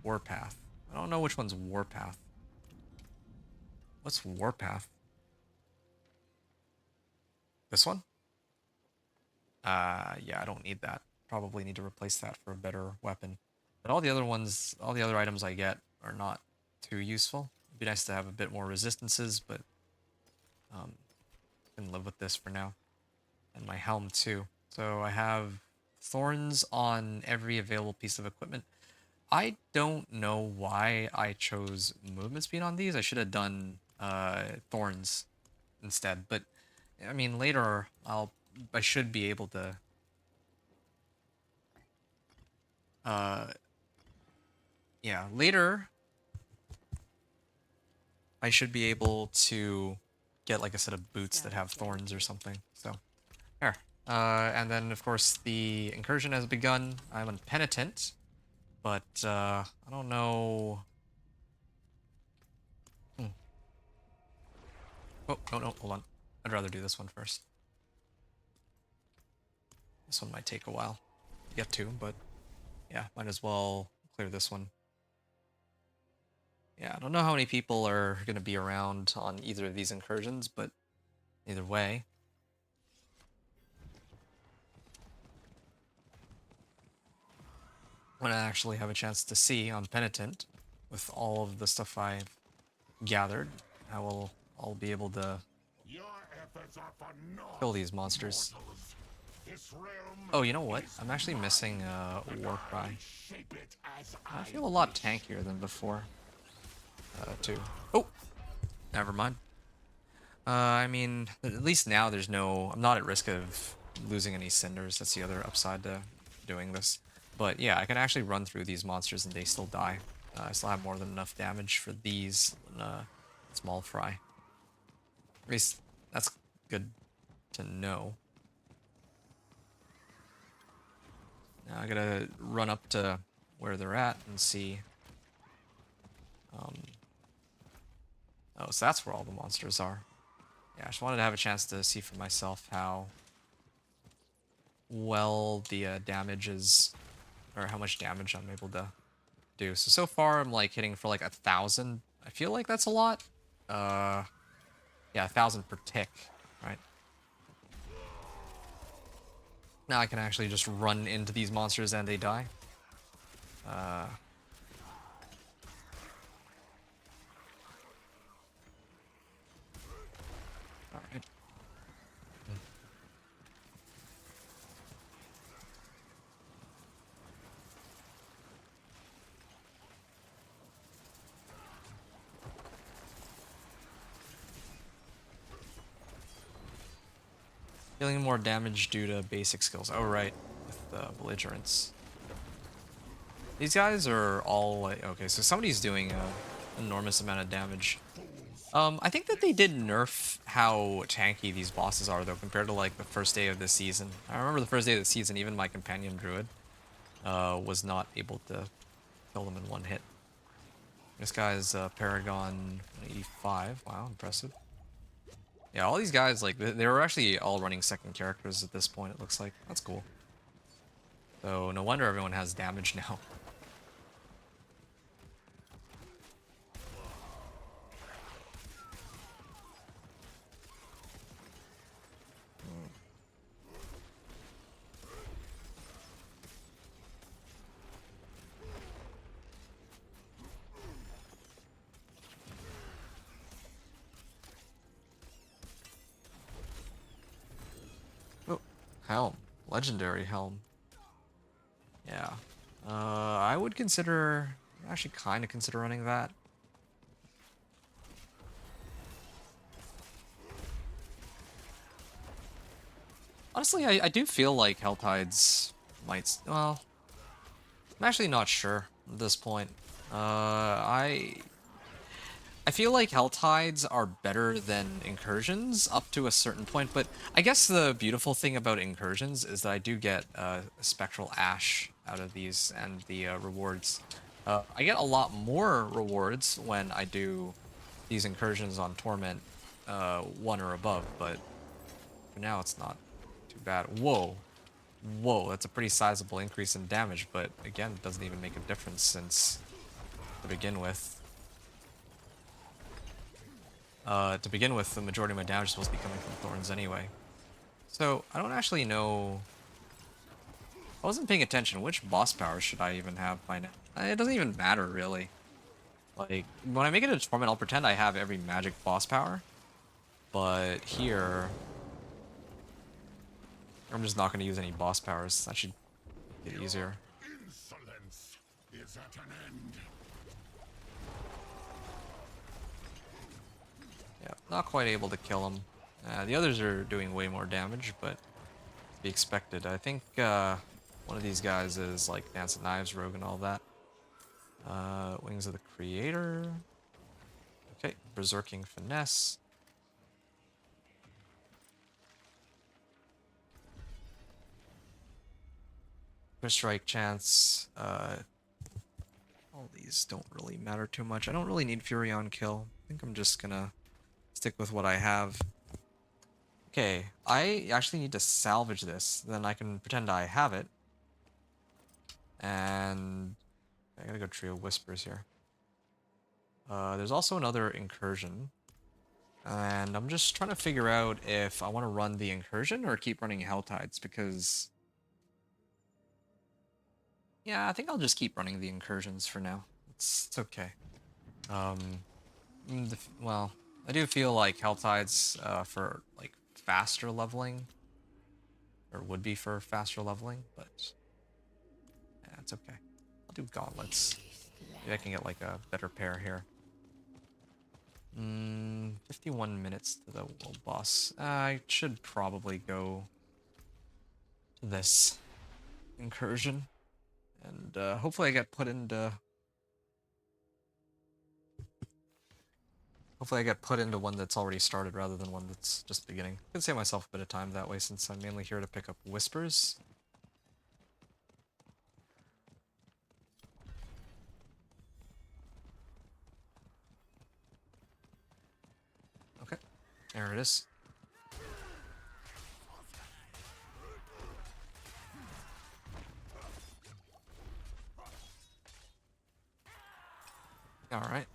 Warpath. I don't know which one's Warpath. What's Warpath? This one? Yeah, I don't need that. Probably need to replace that for a better weapon. But all the other ones, all the other items I get are not too useful. It'd be nice to have a bit more resistances, but I can live with this for now. And my helm too. So I have thorns on every available piece of equipment. I don't know why I chose movement speed on these. I should have done thorns instead. But I mean, later I should be able to yeah, later I should be able to get like a set of boots that have thorns or something. So there. And then of course the incursion has begun. I'm impenitent, but I don't know. Oh, no, hold on. I'd rather do this one first. This one might take a while to get to, but yeah, might as well clear this one. Yeah, I don't know how many people are going to be around on either of these incursions, but either way. When I actually have a chance to see on Penitent, with all of the stuff I've gathered, I'll be able to kill these monsters. Oh, you know what? I'm actually missing War Cry. I feel a lot tankier than before, too. Oh! Never mind. I mean, at least now there's no... I'm not at risk of losing any cinders. That's the other upside to doing this. But yeah, I can actually run through these monsters and they still die. I still have more than enough damage for these small fry. At least that's good to know. Now I gotta run up to where they're at and see. Oh, so that's where all the monsters are. Yeah, I just wanted to have a chance to see for myself how well the damage is, or how much damage I'm able to do. So far I'm like hitting for like 1,000. I feel like that's a lot. Yeah, 1,000 per tick, right? Now I can actually just run into these monsters and they die. Alright. Dealing more damage due to basic skills. Oh, right. With belligerence. These guys are all like... Okay, so somebody's doing an enormous amount of damage. I think that they did nerf how tanky these bosses are, though, compared to, like, the first day of the season. I remember the first day of the season, even my companion druid was not able to kill them in one hit. This guy's Paragon 85. Wow, impressive. Yeah, all these guys, like, they were actually all running second characters at this point, it looks like. That's cool. So, no wonder everyone has damage now. Oh, helm. Legendary helm. Yeah. I would consider... actually kind of consider running that. Honestly, I do feel like Helltides might... Well, I'm actually not sure at this point. I feel like Helltides are better than Incursions up to a certain point, but I guess the beautiful thing about Incursions is that I do get Spectral Ash out of these and the rewards. I get a lot more rewards when I do these Incursions on Torment 1 or above, but for now it's not too bad. Whoa. Whoa, that's a pretty sizable increase in damage, but again, it doesn't even make a difference since to begin with. The majority of my damage is supposed to be coming from Thorns anyway. So, I don't actually know... I wasn't paying attention. Which boss powers should I even have by now? It doesn't even matter, really. Like, when I make it a Torment, I'll pretend I have every magic boss power. But here... I'm just not going to use any boss powers. That should get easier. Insolence is at an end. Yeah, not quite able to kill him. The others are doing way more damage, but to be expected. I think one of these guys is like Dance of Knives, Rogue, and all that. Wings of the Creator. Okay, Berserking Finesse. First strike chance. All these don't really matter too much. I don't really need Fury on kill. I think I'm just gonna stick with what I have. Okay, I actually need to salvage this. Then I can pretend I have it. And I gotta go Trio Whispers here. There's also another Incursion. And I'm just trying to figure out if I want to run the Incursion or keep running Helltides, because... yeah, I think I'll just keep running the Incursions for now. It's okay. Well, I do feel like Helltides for like faster leveling or would be for faster leveling, but yeah, it's okay. I'll do gauntlets. Maybe I can get like a better pair here. 51 minutes to the world boss. I should probably go to this incursion, and hopefully I get put into. Hopefully I get put into one that's already started rather than one that's just beginning. I can save myself a bit of time that way since I'm mainly here to pick up whispers. Okay, there it is. Alright.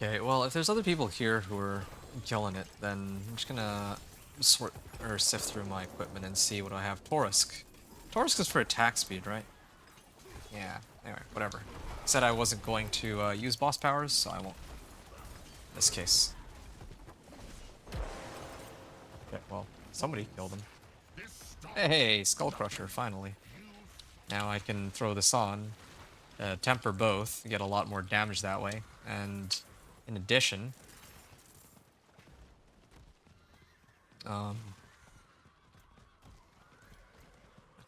Okay, well, if there's other people here who are killing it, then I'm just gonna sort or sift through my equipment and see what I have. Torisk. Torisk is for attack speed, right? Yeah, anyway, whatever. Said I wasn't going to use boss powers, so I won't. In this case. Okay, well, somebody killed him. Hey, Skull Crusher, finally. Now I can throw this on, temper both, get a lot more damage that way, and in addition,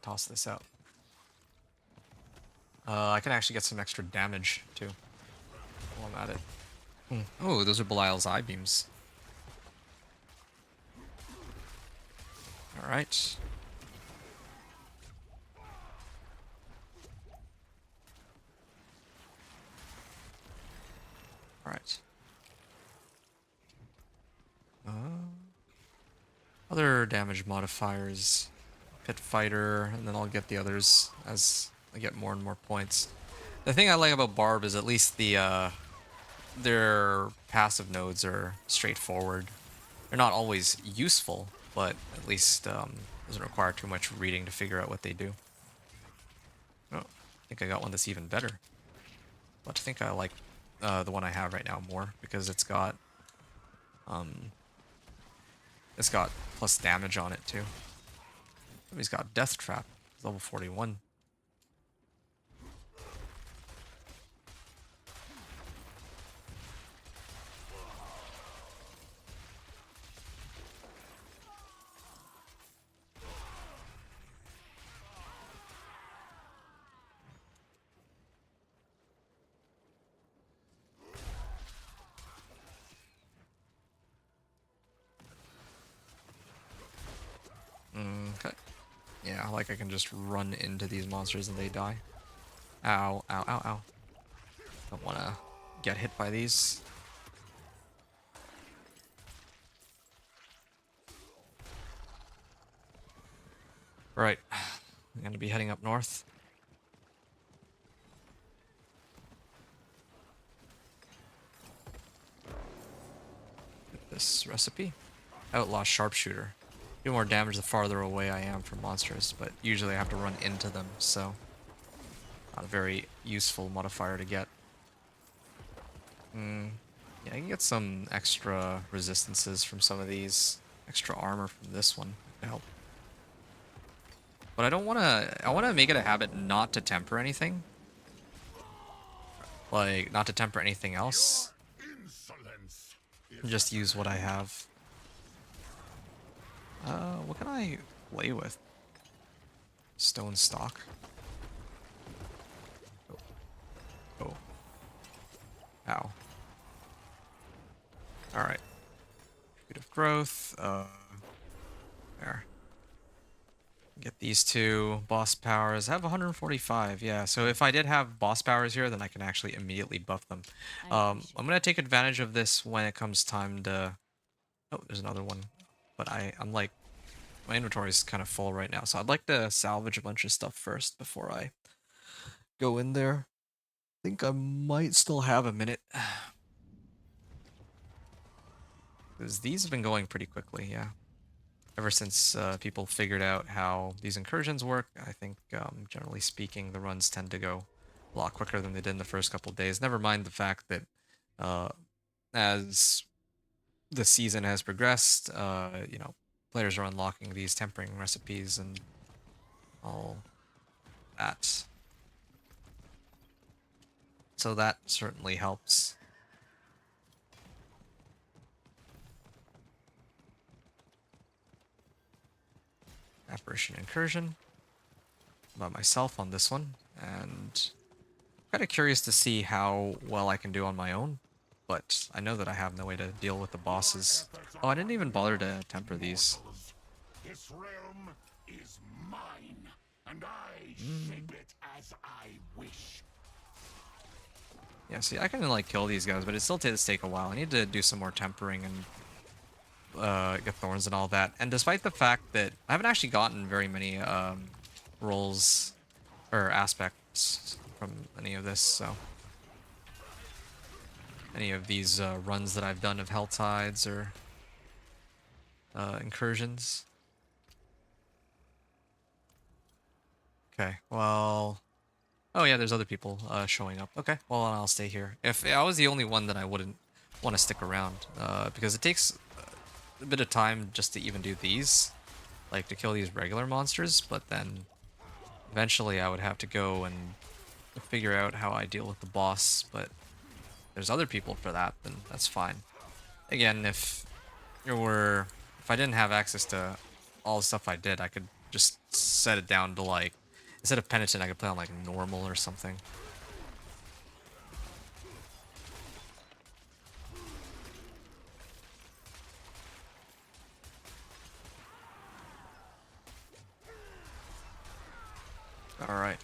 toss this out. I can actually get some extra damage too while I'm at it. Oh, those are Belial's eye beams. All right. All right. Other damage modifiers, Pit Fighter, and then I'll get the others as I get more and more points. The thing I like about Barb is at least the their passive nodes are straightforward. They're not always useful, but at least doesn't require too much reading to figure out what they do. Oh, I think I got one that's even better. But I think I like the one I have right now more because it's got plus damage on it too. He's got Death Trap, level 41. Okay. Yeah, like I can just run into these monsters and they die. Ow, ow, ow, ow. Don't want to get hit by these. Right. I'm going to be heading up north. Get this recipe. Outlaw Sharpshooter. Do more damage the farther away I am from monsters, but usually I have to run into them, so not a very useful modifier to get. Yeah, I can get some extra resistances from some of these, extra armor from this one to help. But I don't want to, I want to make it a habit not to temper anything. Like, not to temper anything else. Just use what I have. What can I play with? Stone stock. Oh. Oh. Ow. Alright. Bit of growth. There. Get these two boss powers. I have 145, yeah. So if I did have boss powers here, then I can actually immediately buff them. I'm gonna take advantage of this when it comes time to. Oh, there's another one. But I'm like, my inventory is kind of full right now, so I'd like to salvage a bunch of stuff first before I go in there. I think I might still have a minute. Because these have been going pretty quickly, yeah. Ever since people figured out how these incursions work, I think, generally speaking, the runs tend to go a lot quicker than they did in the first couple of days. Never mind the fact that as the season has progressed, you know, players are unlocking these tempering recipes and all that. So that certainly helps. Apparition Incursion by myself on this one, and kind of curious to see how well I can do on my own, but I know that I have no way to deal with the bosses. Oh, I didn't even bother to temper these. This realm is mine, and I shape it as I wish. Yeah, see, I can like kill these guys, but it still does take a while. I need to do some more tempering and get thorns and all that. And despite the fact that I haven't actually gotten very many roles or aspects from any of this, so any of these runs that I've done of Helltides or Incursions. Okay, well, oh yeah, there's other people showing up. Okay, well, I'll stay here. If I was the only one, then I wouldn't want to stick around because it takes a bit of time just to even do these, like to kill these regular monsters, but then eventually I would have to go and figure out how I deal with the boss, but there's other people for that, then that's fine. Again, if I didn't have access to all the stuff I did, I could just set it down to like, instead of penitent, I could play on like normal or something. Alright.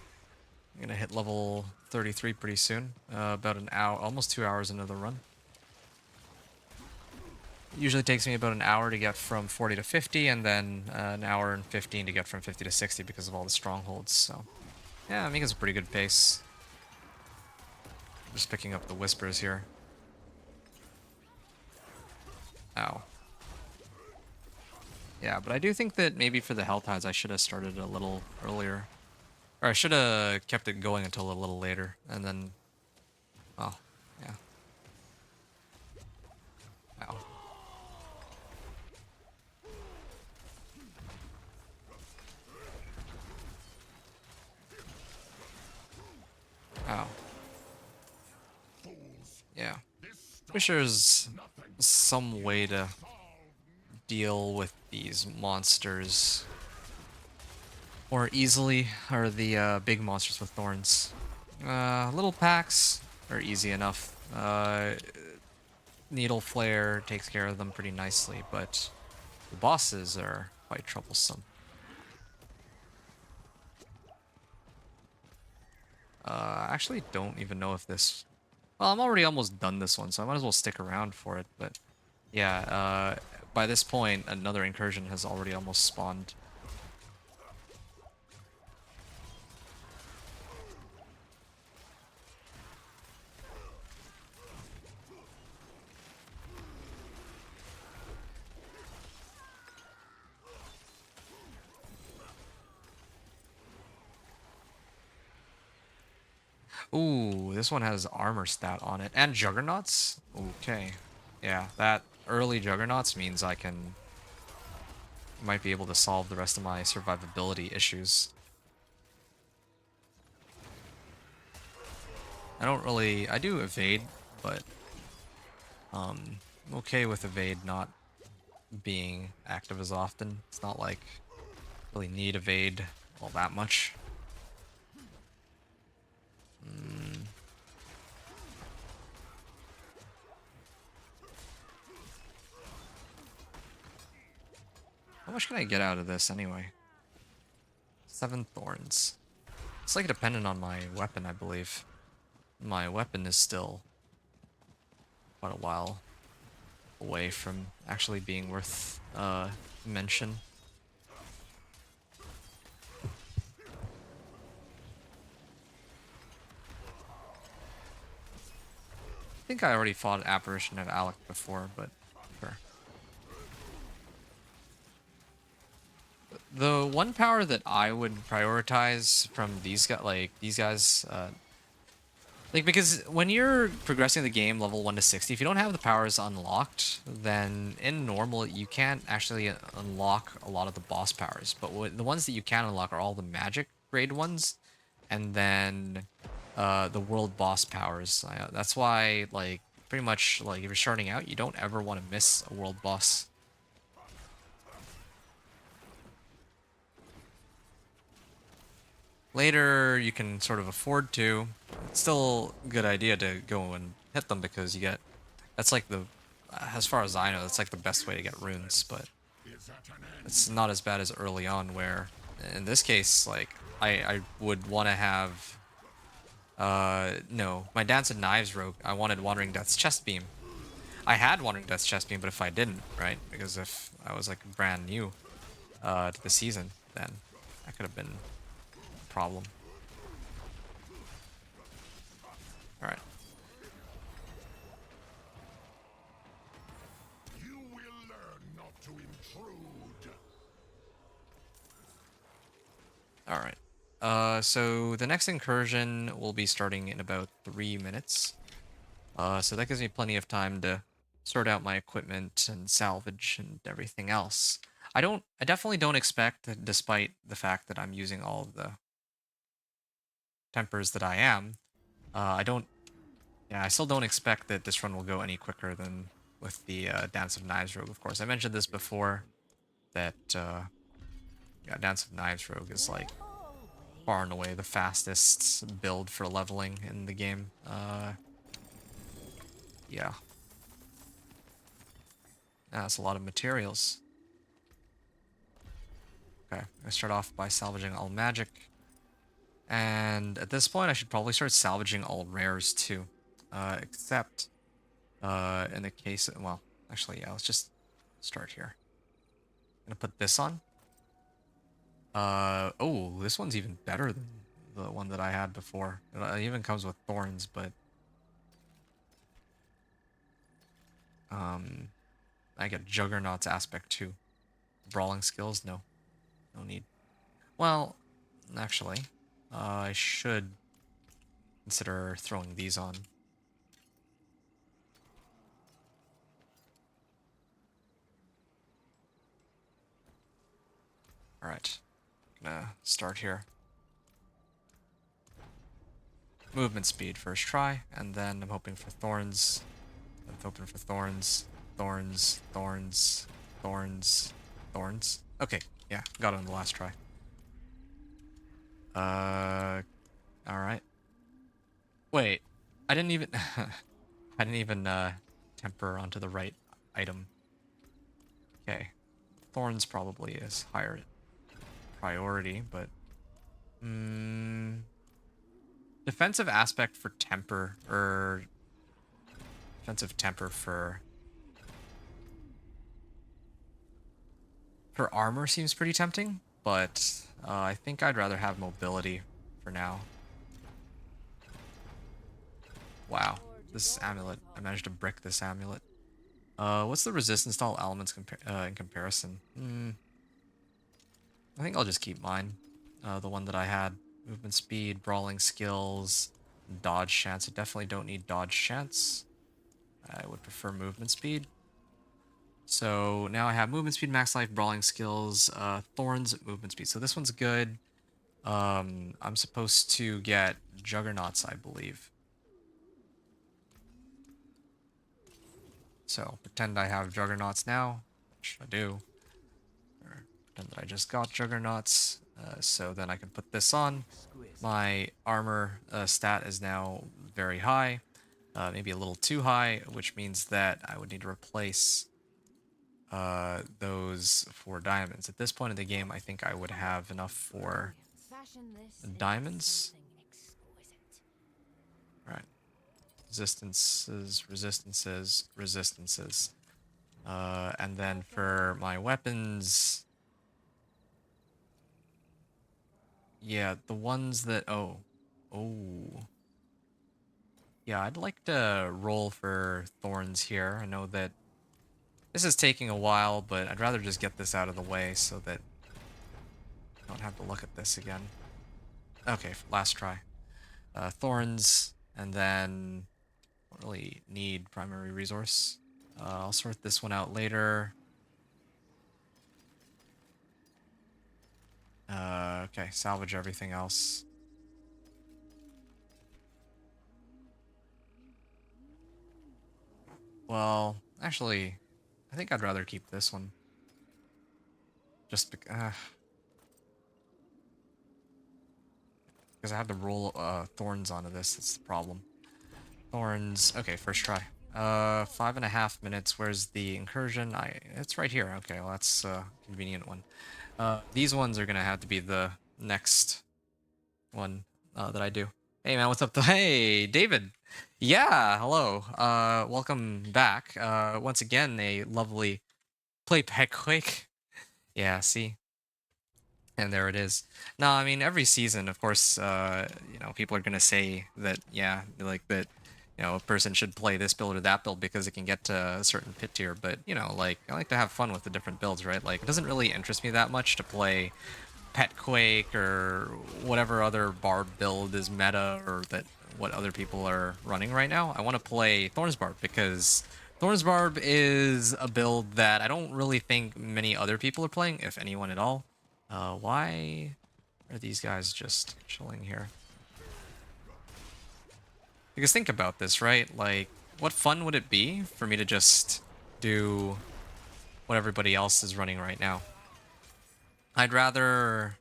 I'm gonna hit level 33 pretty soon. About an hour, almost 2 hours into the run. Usually takes me about an hour to get from 40 to 50, and then an hour and 15 to get from 50 to 60 because of all the strongholds, so... yeah, I think it's a pretty good pace. Just picking up the whispers here. Ow. Yeah, but I do think that maybe for the Helltides I should have started a little earlier. Or I should have kept it going until a little later, and then... oh, yeah. Ow. Ow. Yeah. Wish there's some way to deal with these monsters more easily, or the big monsters with thorns. Little packs are easy enough. Needle Flare takes care of them pretty nicely, but the bosses are quite troublesome. I actually don't even know if this... well, I'm already almost done this one, so I might as well stick around for it, but... yeah, by this point, another incursion has already almost spawned. Ooh, this one has armor stat on it. And juggernauts? Okay. Yeah, that early juggernauts means I might be able to solve the rest of my survivability issues. I do evade, but I'm okay with evade not being active as often. It's not like really need evade all that much. How much can I get out of this anyway? 7 thorns. It's like dependent on my weapon, I believe. My weapon is still quite a while away from actually being worth mention. I think I already fought Apparition of Alec before, but sure. The one power that I would prioritize from these guys, Like, because when you're progressing the game level 1 to 60, if you don't have the powers unlocked, then in normal, you can't actually unlock a lot of the boss powers. But the ones that you can unlock are all the magic grade ones, and then the world boss powers. That's why, like, pretty much, like, if you're starting out, you don't ever want to miss a world boss. Later, you can sort of afford to. It's still a good idea to go and hit them because you get... That's like the... As far as I know, that's like the best way to get runes, but it's not as bad as early on where, in this case, like, I would want to have... no. My Dance of Knives rogue, I wanted Wandering Death's Chest Beam. I had Wandering Death's Chest Beam, but if I didn't, right? Because if I was, like, brand new to the season, then that could have been problem. All right. You will learn not to intrude. All right. So the next incursion will be starting in about 3 minutes. So that gives me plenty of time to sort out my equipment and salvage and everything else. I definitely don't expect that, despite the fact that I'm using all of the tempers that I am, I still don't expect that this run will go any quicker than with the Dance of Knives rogue, of course. I mentioned this before, that yeah, Dance of Knives rogue is like far and away the fastest build for leveling in the game. Yeah. That's a lot of materials. Okay, I start off by salvaging all magic. And at this point, I should probably start salvaging all rares too. Except in the case of, well, actually, yeah, let's just start here. I'm gonna put this on. Oh, this one's even better than the one that I had before. It even comes with thorns, but I get Juggernaut's aspect too. Brawling skills, no need. Well, actually, I should consider throwing these on. All right, gonna start here. Movement speed first try, and then I'm hoping for thorns. I'm hoping for thorns, thorns, thorns, thorns, thorns. Okay, yeah, got it on the last try. All right. Wait, I didn't even, I didn't even temper onto the right item. Okay, thorns probably is higher priority, but defensive aspect for temper, or defensive temper for armor seems pretty tempting, but I think I'd rather have mobility for now. Wow, this amulet, I managed to brick this amulet. What's the resistance to all elements in comparison? I think I'll just keep mine. The one that I had. Movement speed, brawling skills, dodge chance. I definitely don't need dodge chance. I would prefer movement speed. So now I have movement speed, max life, brawling skills, thorns, movement speed. So this one's good. I'm supposed to get juggernauts, I believe. So pretend I have juggernauts now, which I do. Or pretend that I just got juggernauts. So then I can put this on. My armor stat is now very high, maybe a little too high, which means that I would need to replace those for diamonds. At this point in the game, I think I would have enough for diamonds. All right. Resistances, resistances, resistances. And then for my weapons... Yeah, the ones that... Oh. Yeah, I'd like to roll for thorns here. I know that this is taking a while, but I'd rather just get this out of the way so that I don't have to look at this again. Okay, last try. Thorns, And then don't really need primary resource. I'll sort this one out later. Okay, salvage everything else. Well, actually, I think I'd rather keep this one. Just because I have to roll thorns onto this. That's the problem. Thorns. Okay, first try. 5.5 minutes. Where's the incursion? It's right here. Okay, well that's a convenient one. These ones are gonna have to be the next one that I do. Hey man, what's up? Hey, David. Yeah, hello. Welcome back. Once again, a lovely play pet quake. Yeah, see. And there it is. No, I mean every season, of course, you know, people are gonna say that, yeah, like that, you know, a person should play this build or that build because it can get to a certain pit tier. But you know, like I like to have fun with the different builds, right? Like it doesn't really interest me that much to play Pet Quake or whatever other Barb build is meta or that what other people are running right now. I want to play Thorns Barb because Thorns Barb is a build that I don't really think many other people are playing, if anyone at all. Why are these guys just chilling here? Because think about this, right? Like, what fun would it be for me to just do what everybody else is running right now? I'd rather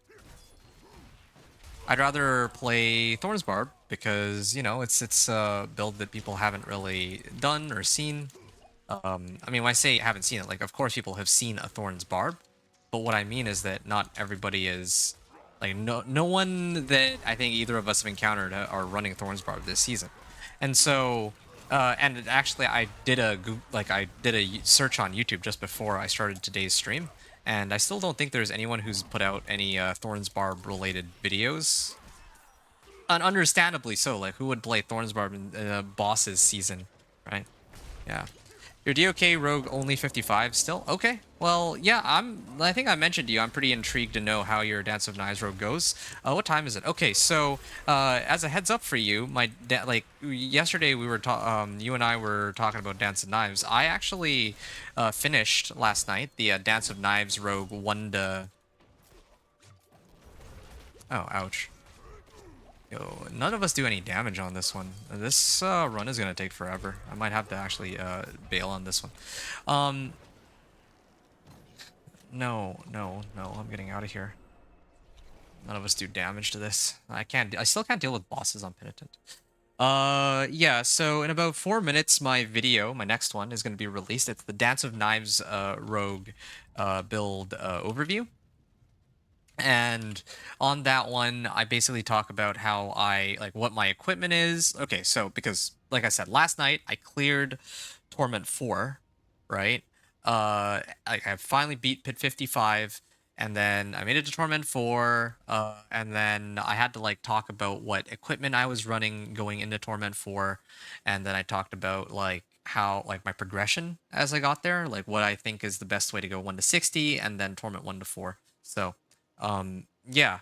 play Thorns Barb because, you know, it's a build that people haven't really done or seen. I mean, when I say haven't seen it, like, of course people have seen a Thorns Barb, but what I mean is that not everybody is, like, no one that I think either of us have encountered are running Thorns Barb this season. And so, and actually I did a search on YouTube just before I started today's stream, and I still don't think there's anyone who's put out any Thorns Barb related videos. And understandably so, like who would play Thorns Barb in Boss's season, right? Yeah. Your DOK Rogue only 55 still? Okay. Well, yeah, I think I mentioned to you, I'm pretty intrigued to know how your Dance of Knives Rogue goes. What time is it? Okay, so as a heads up for you, like yesterday we were you and I were talking about Dance of Knives. I actually finished last night the Dance of Knives Rogue 1 to... Oh, ouch. Yo, none of us do any damage on this one. This run is going to take forever. I might have to actually bail on this one. No, I'm getting out of here. None of us do damage to this. I still can't deal with bosses on Penitent. Yeah, so in about 4 minutes, my next one, is going to be released. It's the Dance of Knives Rogue build overview. And on that one, I basically talk about how what my equipment is. Okay, so because, like I said, last night I cleared Torment 4, right? I finally beat Pit 55, and then I made it to Torment 4, and then I had to, like, talk about what equipment I was running going into Torment 4, and then I talked about, like, how, like, my progression as I got there, like, what I think is the best way to go 1 to 60, and then Torment 1 to 4. So... yeah,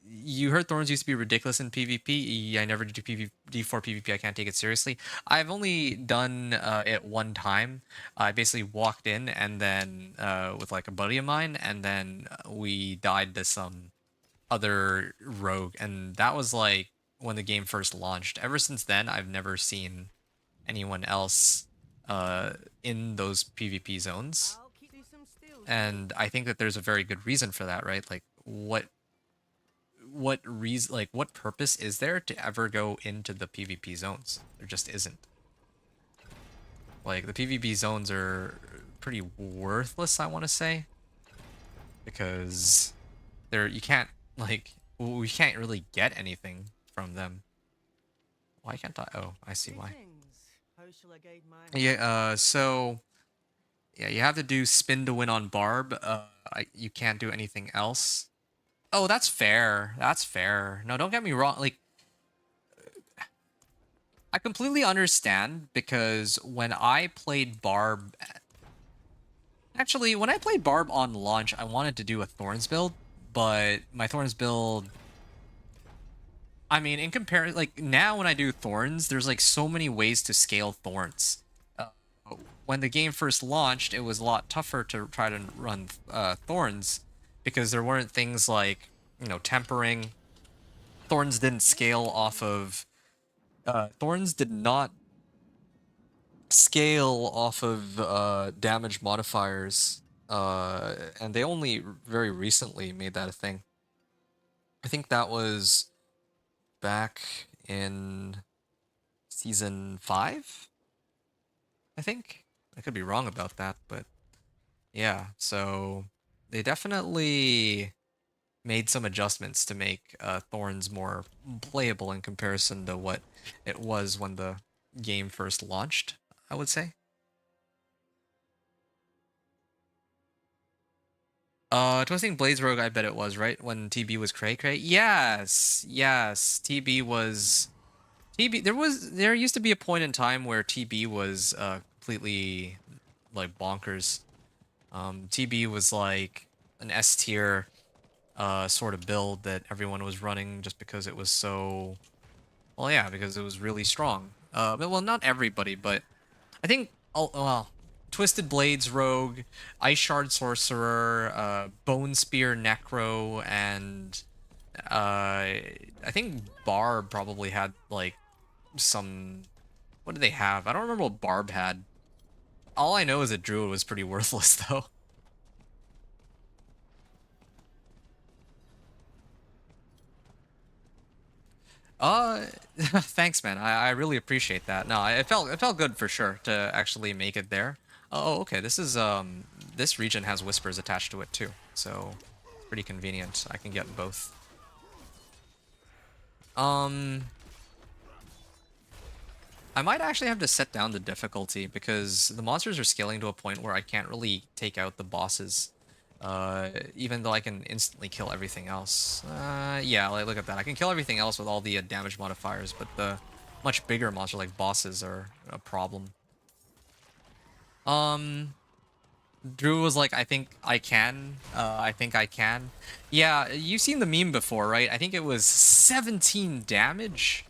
you heard Thorns used to be ridiculous in PvP. I never do D4 PvP. I can't take it seriously. I've only done it one time. I basically walked in and then with like a buddy of mine, and then we died to some other rogue, and that was like when the game first launched. Ever since then, I've never seen anyone else in those PvP zones. And I think that there's a very good reason for that, right? Like, what reason, like, what purpose is there to ever go into the PvP zones? There just isn't. Like, the PvP zones are pretty worthless, I want to say, because you can't, like, we can't really get anything from them. Why can't I? Oh, I see why. Yeah, so... yeah, you have to do spin to win on Barb. You can't do anything else. Oh, that's fair. That's fair. No, don't get me wrong. Like, I completely understand, because when I played Barb... Actually, when I played Barb on launch, I wanted to do a Thorns build, but my Thorns build... I mean, in compare, like now when I do Thorns, there's like so many ways to scale Thorns. When the game first launched, it was a lot tougher to try to run Thorns because there weren't things like, you know, tempering. Thorns didn't scale off of. Thorns did not scale off of damage modifiers, and they only very recently made that a thing. I think that was back in season 5, I think. I could be wrong about that, but yeah, so they definitely made some adjustments to make Thorns more playable in comparison to what it was when the game first launched, I would say. Twisting Blades Rogue, I bet it was, right? When TB was cray cray? Yes, yes. TB was TB. There used to be a point in time where TB was completely like bonkers. TB was like an S tier sort of build that everyone was running just because it was so, well, yeah, because it was really strong. Well, not everybody, but I think, oh, well, Twisted Blades Rogue, Ice Shard Sorcerer, Bone Spear Necro, and I think Barb probably had like some. What did they have? I don't remember what Barb had. All I know is that Druid was pretty worthless though. Thanks, man. I really appreciate that. No, it felt good for sure to actually make it there. Oh, okay. This region has whispers attached to it too, so it's pretty convenient. I can get both. Um, I might actually have to set down the difficulty because the monsters are scaling to a point where I can't really take out the bosses. Even though I can instantly kill everything else. Yeah, like, look at that. I can kill everything else with all the damage modifiers, but the much bigger monster like bosses are a problem. Um, Drew was like, I think I can. I think I can. Yeah, you've seen the meme before, right? I think it was 17 damage.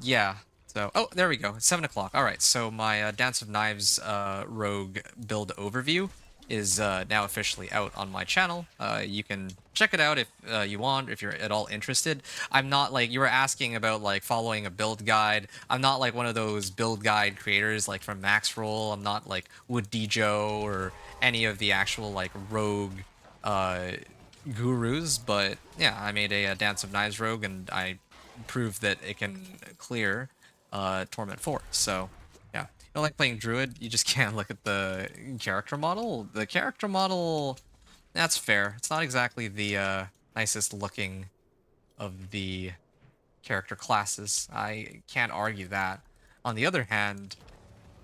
Yeah. So, oh, there we go. It's 7 o'clock. All right. So my Dance of Knives rogue build overview is now officially out on my channel. You can check it out if you want, if you're at all interested. I'm not like, you were asking about like following a build guide. I'm not like one of those build guide creators like from Maxroll. I'm not like Wood Joe or any of the actual like rogue gurus. But yeah, I made a Dance of Knives rogue and I proved that it can clear Torment 4. So yeah, you don't like playing Druid, you just can't look at the character model. The character model, that's fair. It's not exactly the nicest looking of the character classes. I can't argue that. On the other hand,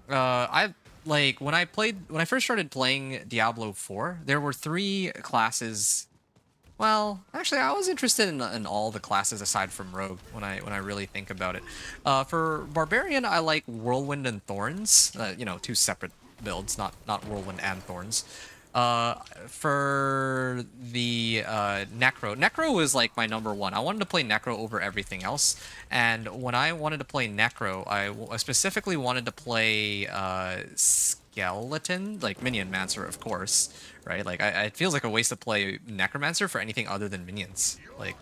I like when I first started playing Diablo 4, there were 3 classes. Well, actually, I was interested in all the classes aside from Rogue when I really think about it. For Barbarian, I like Whirlwind and Thorns. You know, 2 separate builds, not Whirlwind and Thorns. For the Necro was like my number 1. I wanted to play Necro over everything else, and when I wanted to play Necro, I specifically wanted to play Skeleton, like Minion Mancer, of course, right? Like, it feels like a waste to play Necromancer for anything other than minions. Like,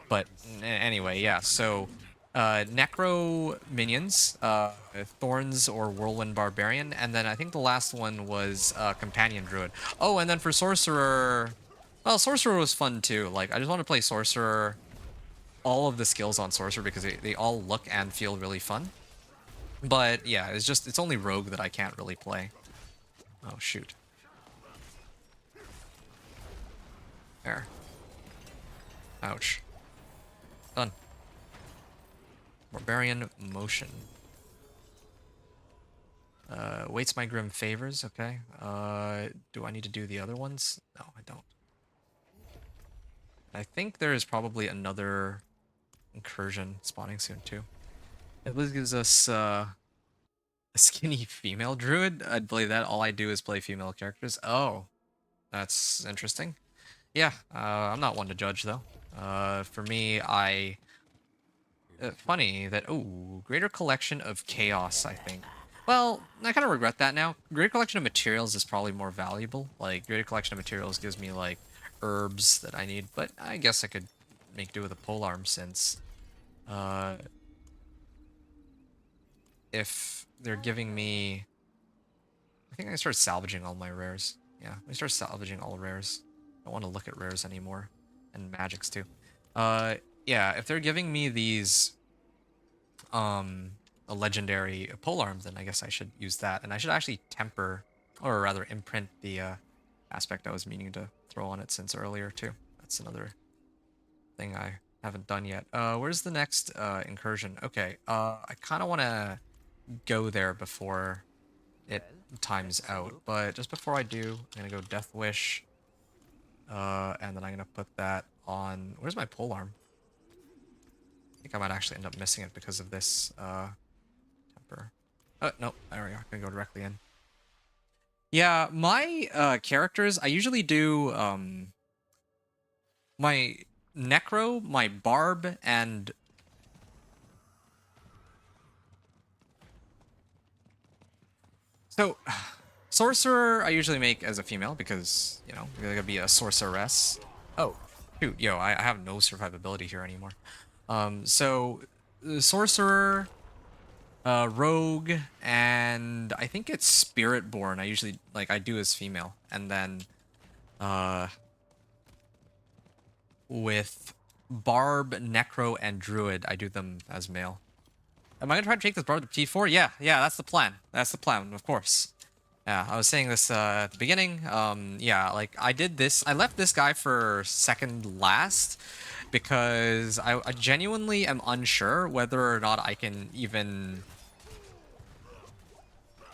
but anyway, yeah. So, Necro minions, Thorns or Whirlwind Barbarian, and then I think the last one was Companion Druid. Oh, and then for Sorcerer, well, Sorcerer was fun too. Like, I just want to play Sorcerer, all of the skills on Sorcerer because they all look and feel really fun. But yeah, it's only Rogue that I can't really play. Oh shoot. There. Ouch. Done. Barbarian motion. Waits my grim favors, okay. Do I need to do the other ones? No, I don't. I think there is probably another incursion spawning soon too. It gives us a skinny female druid. I'd play that. All I do is play female characters. Oh, that's interesting. Yeah, I'm not one to judge though. For me, I funny that, oh, greater collection of chaos, I think. Well, I kind of regret that now. Greater collection of materials is probably more valuable. Like, greater collection of materials gives me, like, herbs that I need, but I guess I could make do with a polearm since, if they're giving me... I think I start salvaging all my rares. Yeah, I start salvaging all rares. I don't want to look at rares anymore. And magics, too. Yeah, if they're giving me these... a legendary polearm, then I guess I should use that. And I should actually temper, or rather imprint the aspect I was meaning to throw on it since earlier, too. That's another thing I haven't done yet. Where's the next incursion? Okay, I kind of want to go there before it times out, but just before I do, I'm gonna go Death Wish, and then I'm gonna put that on... Where's my polearm? I think I might actually end up missing it because of this temper. Oh, no, there we are. Gonna go directly in. Yeah, my characters, I usually do my Necro, my Barb, and... So, Sorcerer I usually make as a female because, you know, you're gonna be a sorceress. Oh, shoot, yo, I have no survivability here anymore. So, Sorcerer, Rogue, and I think it's Spiritborn. I usually, like, I do as female. And then, with Barb, Necro, and Druid, I do them as male. Am I gonna try to take this Barb to T4? Yeah, that's the plan. That's the plan, of course. Yeah, I was saying this at the beginning. Yeah, like, I did this. I left this guy for second last because I genuinely am unsure whether or not I can even...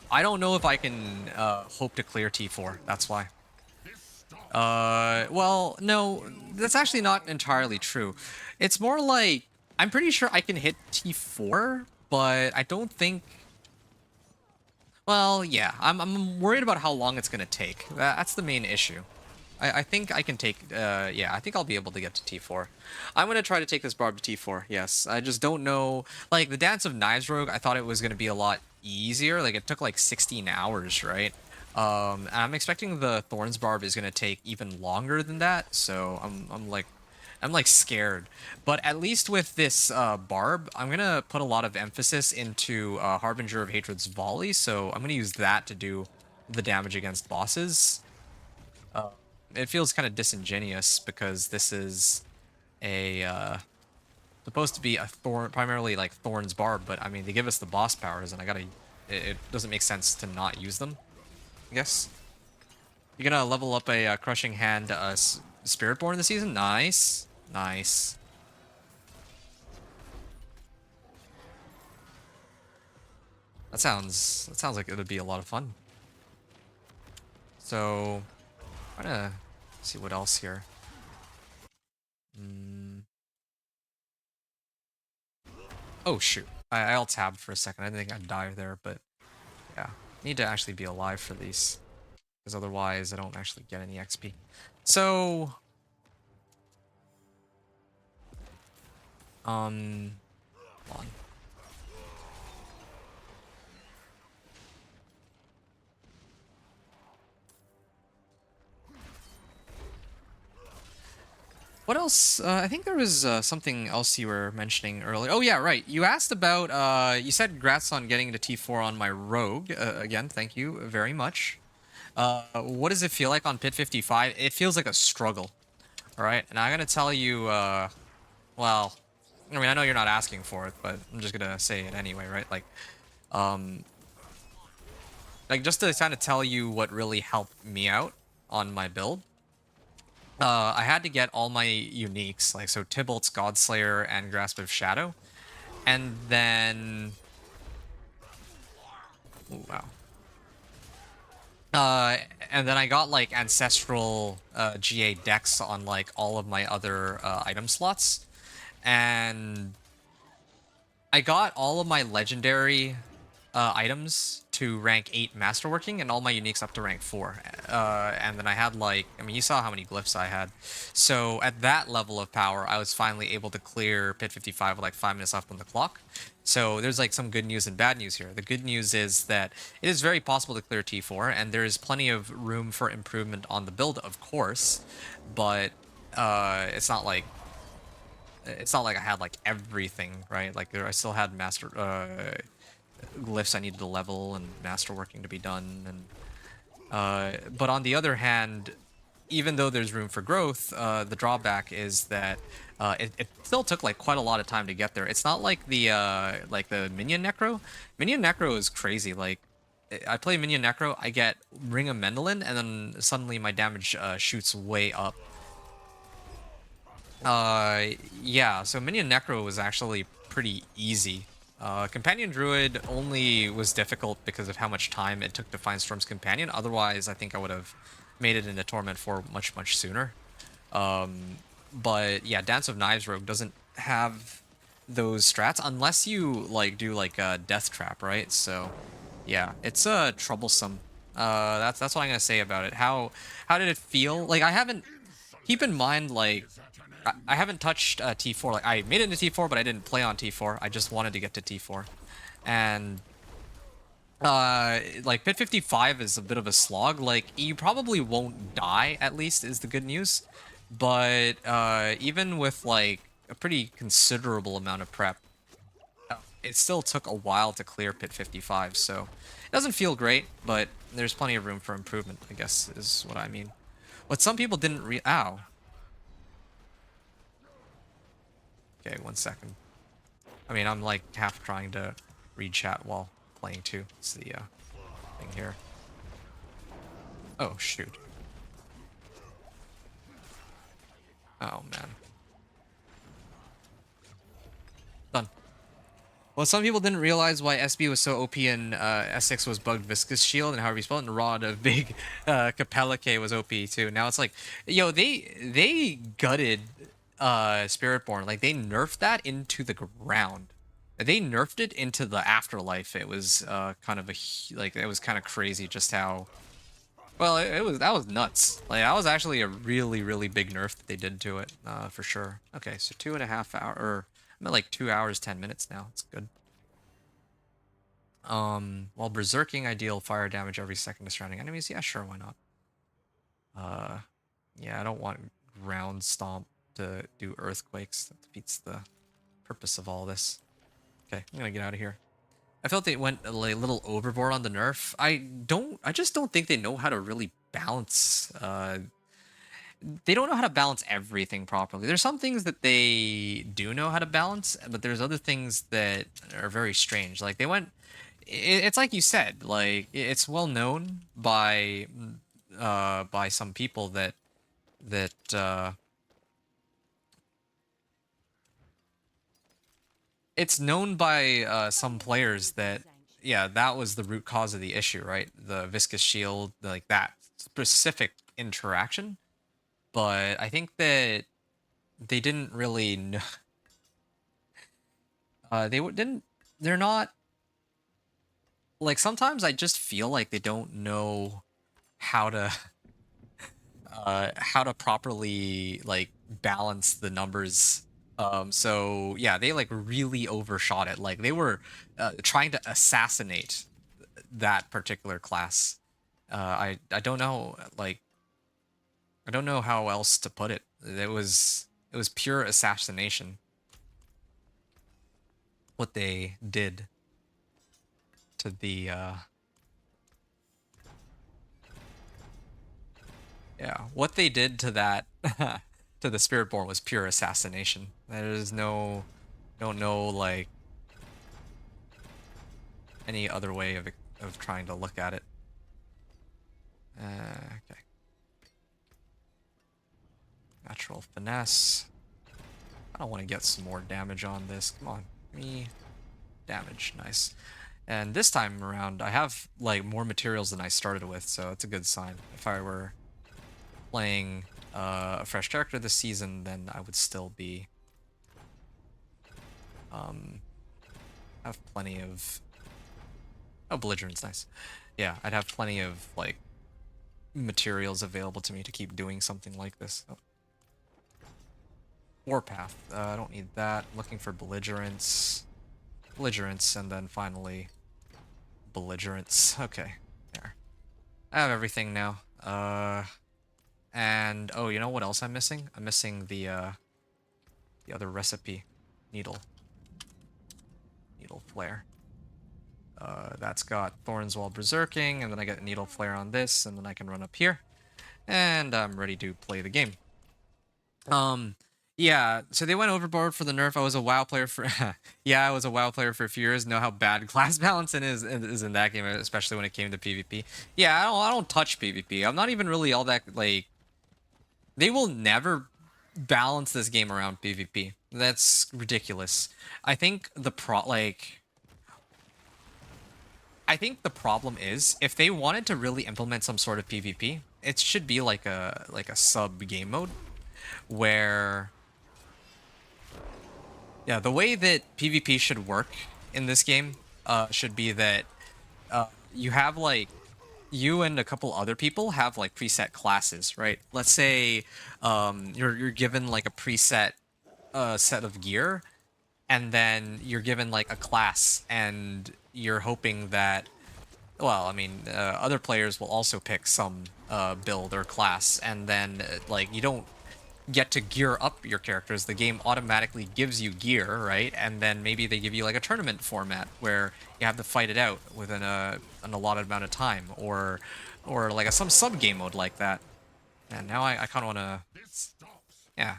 I don't know if I can hope to clear T4. That's why. Well, no, that's actually not entirely true. It's more like, I'm pretty sure I can hit T4, but I don't think... Well, yeah, I'm worried about how long it's gonna take. That's the main issue. I think I can take, yeah, I think I'll be able to get to T4. I'm gonna try to take this Barb to T4, yes. I just don't know, like, the Dance of Knives Rogue, I thought it was gonna be a lot easier. Like, it took like 16 hours, right? And I'm expecting the Thorns Barb is gonna take even longer than that, so I'm like scared. But at least with this Barb, I'm gonna put a lot of emphasis into Harbinger of Hatred's Volley, so I'm gonna use that to do the damage against bosses. It feels kind of disingenuous because this is a supposed to be a primarily like Thorns Barb, but I mean they give us the boss powers, and it doesn't make sense to not use them, I guess. You're gonna level up a Crushing Hand Spiritborn this season? Nice. Nice. That sounds like it would be a lot of fun. So, I'm gonna see what else here. Oh shoot. I alt-tabbed for a second. I didn't think I'd die there, but yeah. Need to actually be alive for these, because otherwise I don't actually get any XP. So, hold on. What else? I think there was something else you were mentioning earlier. Oh yeah, right. You asked about, you said congrats on getting to T4 on my Rogue. Again, thank you very much. What does it feel like on Pit 55? It feels like a struggle. Alright, and I'm gonna tell you, well, I mean, I know you're not asking for it, but I'm just gonna say it anyway, right? Like just to kind of tell you what really helped me out on my build. I had to get all my uniques, like, so Tybalt's Godslayer and Grasp of Shadow. And then... Ooh, wow. And then I got, like, Ancestral GA decks on, like, all of my other item slots. And I got all of my legendary items to rank 8 masterworking and all my uniques up to rank 4. And then I had like, I mean, you saw how many glyphs I had. So at that level of power, I was finally able to clear Pit 55 with like 5 minutes left on the clock. So there's like some good news and bad news here. The good news is that it is very possible to clear T4, and there is plenty of room for improvement on the build, of course, but it's not like I had like everything, right? Like I still had master glyphs I needed to level and masterworking to be done, and but on the other hand, even though there's room for growth, the drawback is that it still took like quite a lot of time to get there. It's not like the minion necro. Minion necro is crazy. Like I play minion necro, I get Ring of Mendelin, and then suddenly my damage shoots way up. Yeah, so Minion Necro was actually pretty easy. Companion Druid only was difficult because of how much time it took to find Storm's Companion. Otherwise, I think I would have made it into Torment 4 much, much sooner. But yeah, Dance of Knives Rogue doesn't have those strats unless you like do like a Death Trap, right? So yeah, it's troublesome. That's what I'm gonna say about it. How did it feel? Like I haven't. Keep in mind, like I haven't touched T4. Like I made it into T4, but I didn't play on T4. I just wanted to get to T4, and like Pit 55 is a bit of a slog. Like you probably won't die, at least is the good news. But even with like a pretty considerable amount of prep, it still took a while to clear Pit 55. So it doesn't feel great, but there's plenty of room for improvement, I guess is what I mean. What some people didn't ow. Okay, 1 second. I mean, I'm like half trying to read chat while playing too. It's the thing here. Oh, shoot. Oh, man. Done. Well, some people didn't realize why SB was so OP and S6 was bugged Viscous Shield, and however you spell it, and Rod of Big Capella K was OP too. Now it's like, yo, they gutted Spiritborn. Like they nerfed that into the ground. They nerfed it into the afterlife. It was kind of like it was kind of crazy just how well that was nuts. Like that was actually a really big nerf that they did to it for sure. Okay, so 2.5 hours, or I'm at like 2 hours 10 minutes now. It's good. While berserking, I deal fire damage every second to surrounding enemies. Yeah, sure, why not? Yeah, I don't want ground stomp to do earthquakes. That defeats the purpose of all this. Okay, I'm gonna get out of here. I felt they went a little overboard on the nerf. I just don't think they know how to really balance. They don't know how to balance everything properly. There's some things that they do know how to balance, but there's other things that are very strange. Like they went. It's like you said. Like it's well known by some people that it's known by some players that, yeah, that was the root cause of the issue, right? The viscous shield, like that specific interaction. But I think that they didn't really know. Didn't. They're not. Like sometimes I just feel like they don't know how to properly like balance the numbers. So yeah, they like really overshot it. Like they were trying to assassinate that particular class. I don't know, like I don't know how else to put it. It was pure assassination what they did to the yeah, what they did to that to the Spiritborn was pure assassination. There is no, don't know like any other way of trying to look at it. Okay. Natural finesse. I don't want to get some more damage on this. Come on, me damage, nice. And this time around, I have like more materials than I started with, so it's a good sign. If I were playing a fresh character this season, then I would still be have plenty of Oh, belligerent's nice. Yeah, I'd have plenty of like materials available to me to keep doing something like this. Oh. Warpath. I don't need that. Looking for belligerence. Belligerence, and then finally belligerence. Okay, there. I have everything now. And oh, you know what else I'm missing? I'm missing the other recipe. Needle flare. That's got thorns while berserking, and then I get needle flare on this, and then I can run up here, and I'm ready to play the game. Yeah, so they went overboard for the nerf. I was a WoW player for yeah, I was a WoW player for a few years. Know how bad class balancing is in that game, especially when it came to PvP. Yeah, I don't touch PvP. I'm not even really all that like. They will never balance this game around PvP. That's ridiculous. I think the I think the problem is if they wanted to really implement some sort of PvP, it should be like a sub game mode where yeah, the way that PvP should work in this game should be that you have like you and a couple other people have like preset classes, right? Let's say you're given like a preset set of gear, and then you're given like a class, and you're hoping that well, I mean, other players will also pick some build or class, and then like you don't get to gear up your characters. The game automatically gives you gear, right? And then maybe they give you like a tournament format where you have to fight it out within an allotted amount of time, or like some sub game mode like that. And now I kind of want to, yeah.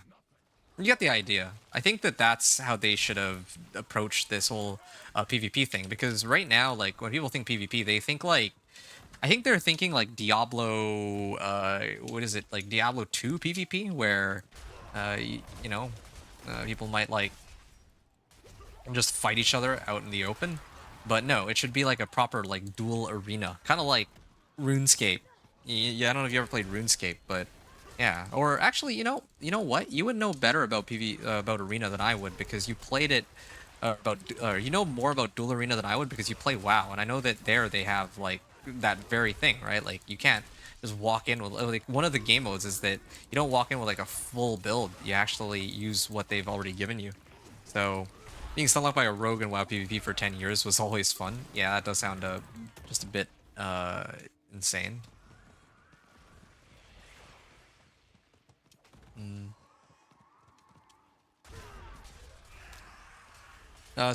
You get the idea. I think that that's how they should have approached this whole PvP thing. Because right now, like, when people think PvP, they think, like... I think they're thinking, like, Diablo... what is it? Like, Diablo 2 PvP? Where, you know, people might, like, just fight each other out in the open. But no, it should be, like, a proper, like, dual arena. Kind of like RuneScape. Yeah, I don't know if you ever played RuneScape, but... Yeah, or actually, you know what? You would know better about about Arena than I would because you played it. You know more about Dual Arena than I would because you play WoW, and I know that there they have like that very thing, right? Like you can't just walk in with like one of the game modes is that you don't walk in with like a full build. You actually use what they've already given you. So being stunlocked by a rogue in WoW PvP for 10 years was always fun. Yeah, that does sound just a bit insane.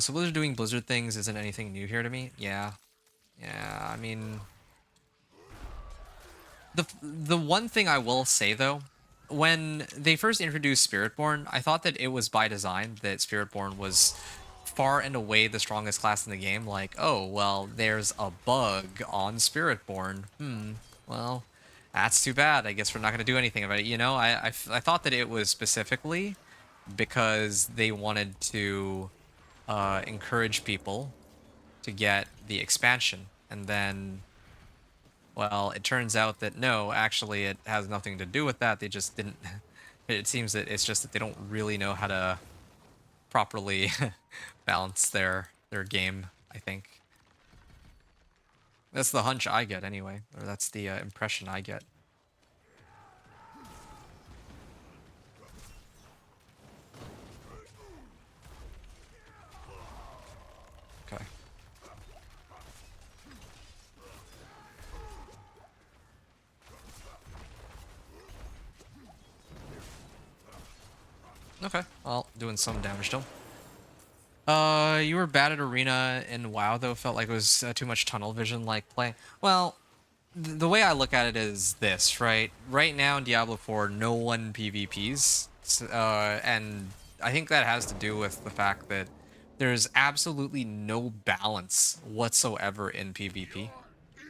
So Blizzard doing Blizzard things isn't anything new here to me. Yeah. Yeah, I mean... The one thing I will say, though, when they first introduced Spiritborn, I thought that it was by design that Spiritborn was far and away the strongest class in the game. Like, oh, well, there's a bug on Spiritborn. Well, that's too bad. I guess we're not going to do anything about it. You know, I thought that it was specifically because they wanted to... encourage people to get the expansion, and then well, it turns out that no, actually it has nothing to do with that. They just didn't it seems that it's just that they don't really know how to properly balance their game, I think. That's the hunch I get anyway, or that's the impression I get. Okay. Okay, well, doing some damage to him. You were bad at Arena in WoW, though. Felt like it was too much tunnel vision like play. Well, the way I look at it is this, right? Right now in Diablo 4, no one PvPs. And I think that has to do with the fact that there's absolutely no balance whatsoever in PvP.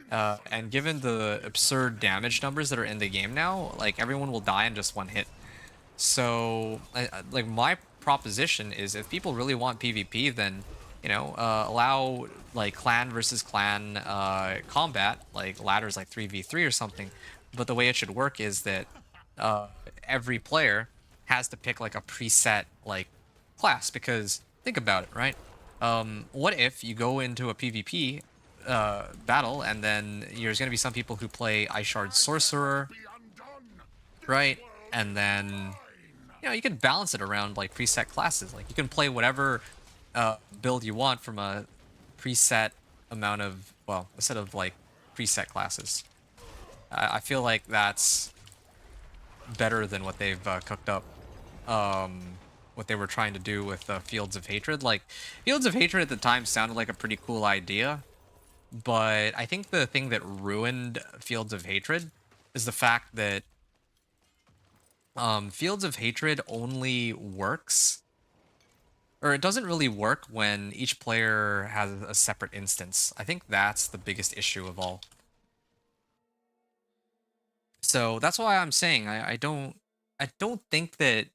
And given the absurd damage numbers that are in the game now, like everyone will die in just one hit. So, like my proposition is, if people really want PvP, then you know, allow like clan versus clan combat, like ladders like 3v3 or something. But the way it should work is that every player has to pick like a preset like class, because think about it, right? What if you go into a PvP battle, and then there's going to be some people who play Ice Shard Sorcerer, right? And then, you know, you can balance it around like preset classes. Like you can play whatever build you want from a preset amount of, well, a set of like preset classes. I feel like that's better than what they've cooked up. What they were trying to do with Fields of Hatred. Like, Fields of Hatred at the time sounded like a pretty cool idea, but I think the thing that ruined Fields of Hatred is the fact that Fields of Hatred only works, or it doesn't really work when each player has a separate instance. I think that's the biggest issue of all. So that's why I'm saying I don't think that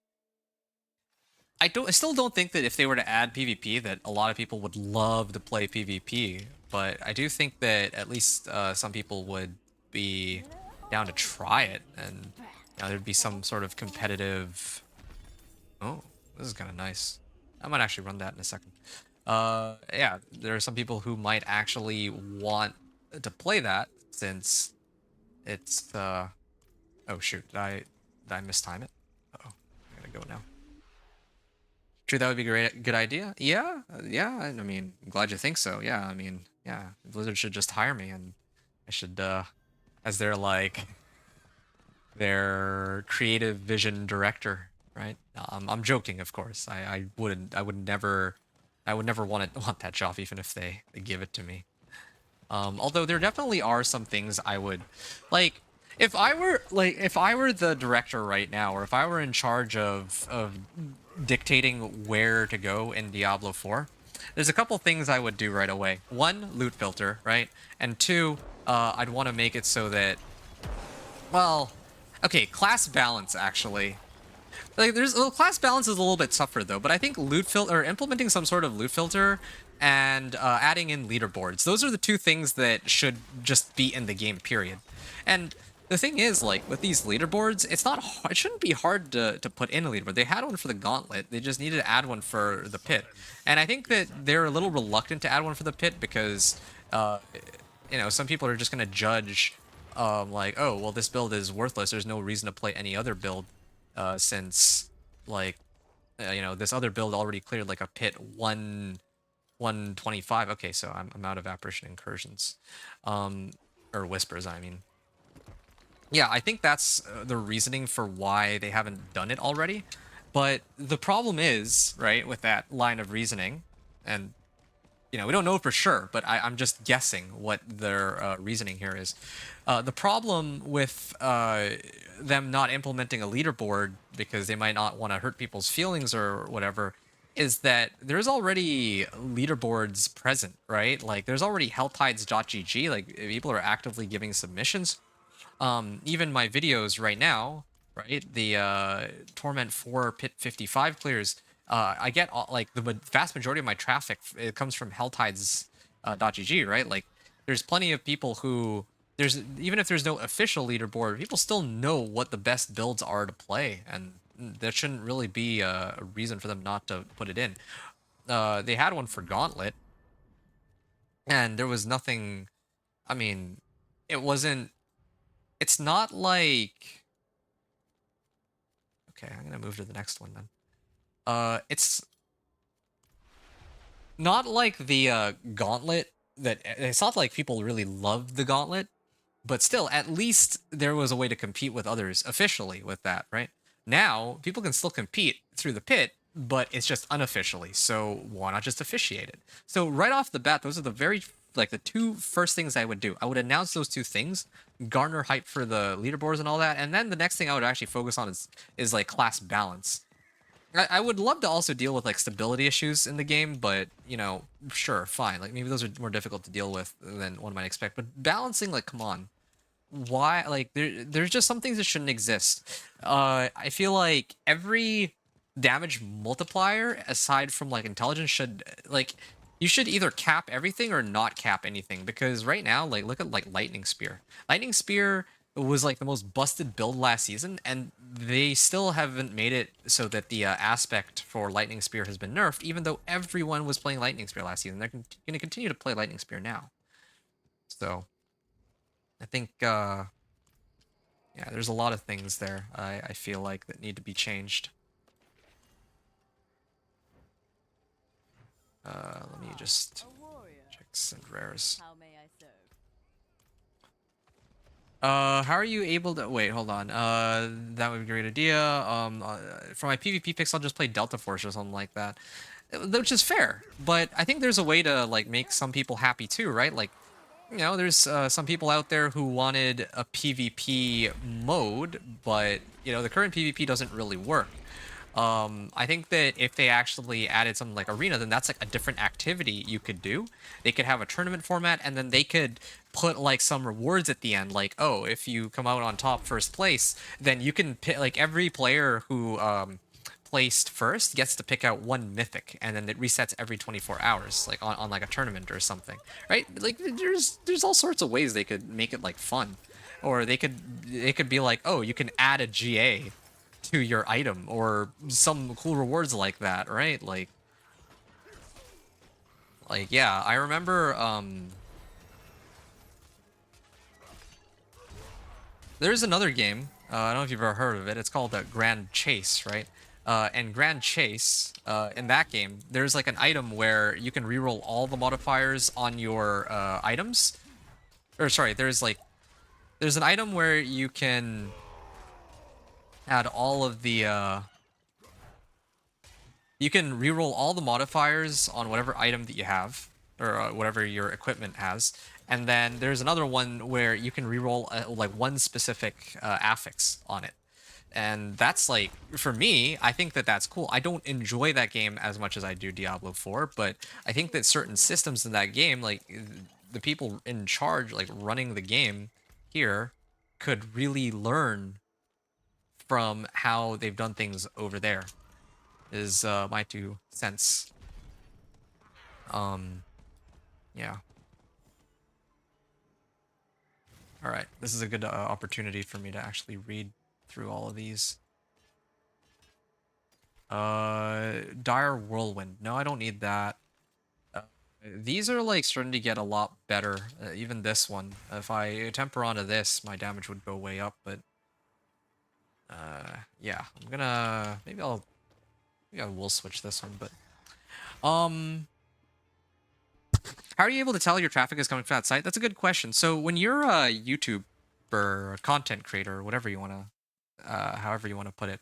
I still don't think that if they were to add PvP that a lot of people would love to play PvP, but I do think that at least some people would be down to try it, and you know, there'd be some sort of competitive. Oh, this is kind of nice. I might actually run that in a second. Yeah, there are some people who might actually want to play that since it's oh shoot, did I mistime it? Uh-oh, I gotta go now. True, that would be a good idea. Yeah, yeah. I mean, I'm glad you think so. Yeah, I mean, yeah. Blizzard should just hire me, and I should, as their like, their creative vision director, right? I'm joking, of course. I would never want that job, even if they give it to me. Although there definitely are some things I would, like, if I were the director right now, or if I were in charge of dictating where to go in Diablo 4, there's a couple things I would do right away. One, loot filter, right? And two, I'd want to make it so that, well, okay, class balance actually. Like, class balance is a little bit tougher though, but I think loot filter, or implementing some sort of loot filter, and adding in leaderboards. Those are the two things that should just be in the game, period. And the thing is, like, with these leaderboards, it shouldn't be hard to put in a leaderboard. They had one for the Gauntlet. They just needed to add one for the Pit. And I think that they're a little reluctant to add one for the Pit because, you know, some people are just going to judge, like, oh, well, this build is worthless. There's no reason to play any other build, since, like, you know, this other build already cleared, like, a Pit 125. Okay, so I'm out of Apparition Incursions. Or Whispers, I mean. Yeah, I think that's the reasoning for why they haven't done it already. But the problem is, right, with that line of reasoning, and, you know, we don't know for sure, but I'm just guessing what their reasoning here is. The problem with them not implementing a leaderboard, because they might not want to hurt people's feelings or whatever, is that there's already leaderboards present, right? Like, there's already Helltides.gg, like, people are actively giving submissions. Even my videos right now, right, the Torment 4 Pit 55 clears, I get like the vast majority of my traffic, it comes from Helltides.gg, right? Like, there's plenty of people who, even if there's no official leaderboard, people still know what the best builds are to play, and there shouldn't really be a reason for them not to put it in. They had one for Gauntlet, and there was nothing, I mean, it's not like, okay, I'm gonna move to the next one then. It's not like the Gauntlet, that it's not like people really loved the Gauntlet, but still, at least there was a way to compete with others officially with that, right? Now, people can still compete through the Pit, but it's just unofficially, so why not just officiate it? So right off the bat, those are the two first things I would do. I would announce those two things, garner hype for the leaderboards and all that, and then the next thing I would actually focus on is like class balance. I would love to also deal with like stability issues in the game, but, you know, sure, fine. Like, maybe those are more difficult to deal with than one might expect. But balancing, like, come on, why? Like, there's just some things that shouldn't exist. I feel like every damage multiplier, aside from like intelligence, should, like, you should either cap everything or not cap anything, because right now, like, look at like Lightning Spear. Lightning Spear was like the most busted build last season, and they still haven't made it so that the aspect for Lightning Spear has been nerfed, even though everyone was playing Lightning Spear last season. They're going to continue to play Lightning Spear now. So I think yeah, there's a lot of things there I feel like that need to be changed. Let me just A warrior. check some rares. How may I serve? How are you able to wait? Hold on. That would be a great idea. For my PvP picks, I'll just play Delta Force or something like that, which is fair. But I think there's a way to like make some people happy too, right? Like, you know, there's some people out there who wanted a PvP mode, but you know, the current PvP doesn't really work. I think that if they actually added something like Arena, then that's like a different activity you could do. They could have a tournament format, and then they could put like some rewards at the end, like, oh, if you come out on top first place, then you can pick, like, every player who placed first gets to pick out one mythic, and then it resets every 24 hours, like on like a tournament or something, right? Like there's all sorts of ways they could make it like fun, or they could be like, oh, you can add a GA to your item or some cool rewards like that, right? Like yeah, I remember there's another game, I don't know if you've ever heard of it. It's called Grand Chase, right? And Grand Chase, in that game, there's like an item where you can reroll all the modifiers on your items. Or sorry, there's an item where you can add all of the you can reroll all the modifiers on whatever item that you have, or whatever your equipment has. And then there's another one where you can reroll like one specific affix on it. And that's like, for me, I think that that's cool. I don't enjoy that game as much as I do Diablo 4, but I think that certain systems in that game, like the people in charge, like running the game here, could really learn from how they've done things over there. Is my 2 cents. Yeah. All right, this is a good opportunity for me to actually read through all of these. Dire Whirlwind. No, I don't need that. These are like starting to get a lot better. Even this one. If I temper onto this, my damage would go way up. But yeah, I'm gonna maybe I will switch this one. But how are you able to tell your traffic is coming from that site? That's a good question. So when you're a YouTuber, or a content creator, or whatever you want to, however you want to put it,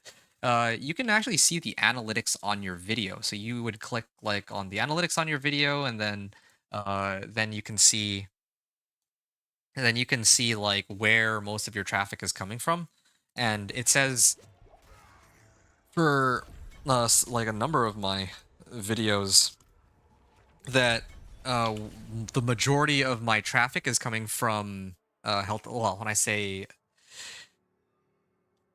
you can actually see the analytics on your video. So you would click like on the analytics on your video, and then you can see, like where most of your traffic is coming from, and it says for like a number of my videos that the majority of my traffic is coming from health. Well, when I say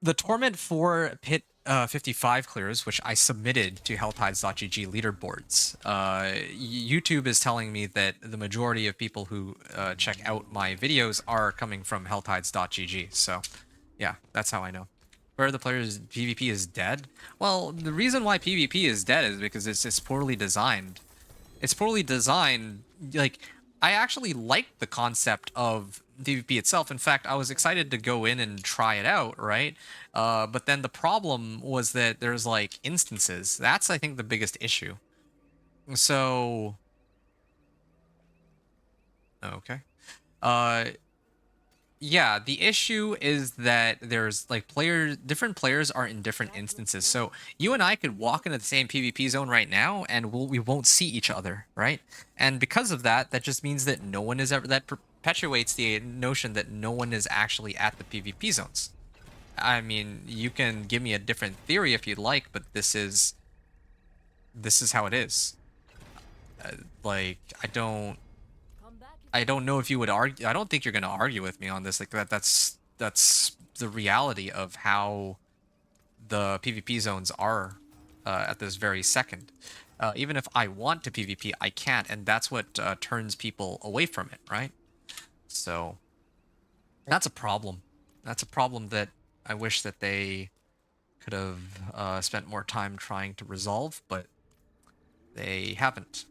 the Torment 4 Pit 55 clears, which I submitted to Helltides.gg leaderboards, YouTube is telling me that the majority of people who check out my videos are coming from Helltides.gg. So, yeah, that's how I know. Where the player's PvP is dead? Well, the reason why PvP is dead is because it's poorly designed. It's poorly designed. Like, I actually liked the concept of PvP itself. In fact, I was excited to go in and try it out, right? But then the problem was that there's like instances. That's, I think, the biggest issue. So, okay. Yeah, the issue is that there's like different players are in different instances. So you and I could walk into the same PvP zone right now, and we won't see each other, right? And because of that, that just means that no one is ever, that perpetuates the notion that no one is actually at the PvP zones. I mean, you can give me a different theory if you'd like, but this is how it is. Like, I don't know if you would argue. I don't think you're going to argue with me on this. Like that's the reality of how the PvP zones are at this very second. Even if I want to PvP, I can't, and that's what turns people away from it, right? So that's a problem. That's a problem that I wish that they could have spent more time trying to resolve, but they haven't.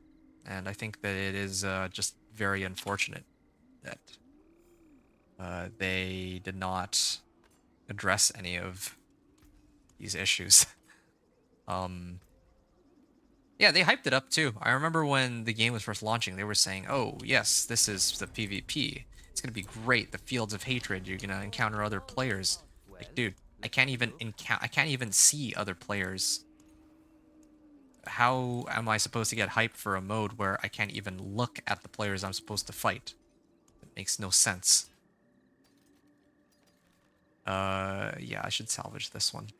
And I think that it is just very unfortunate. that they did not address any of these issues. Yeah, they hyped it up too. I remember when the game was first launching, they were saying, "Oh, yes, this is the PvP. It's gonna be great. The fields of hatred. You're gonna encounter other players." Like, dude, I can't even see other players. How am I supposed to get hyped for a mode where I can't even look at the players I'm supposed to fight? It makes no sense. Yeah, I should salvage this one.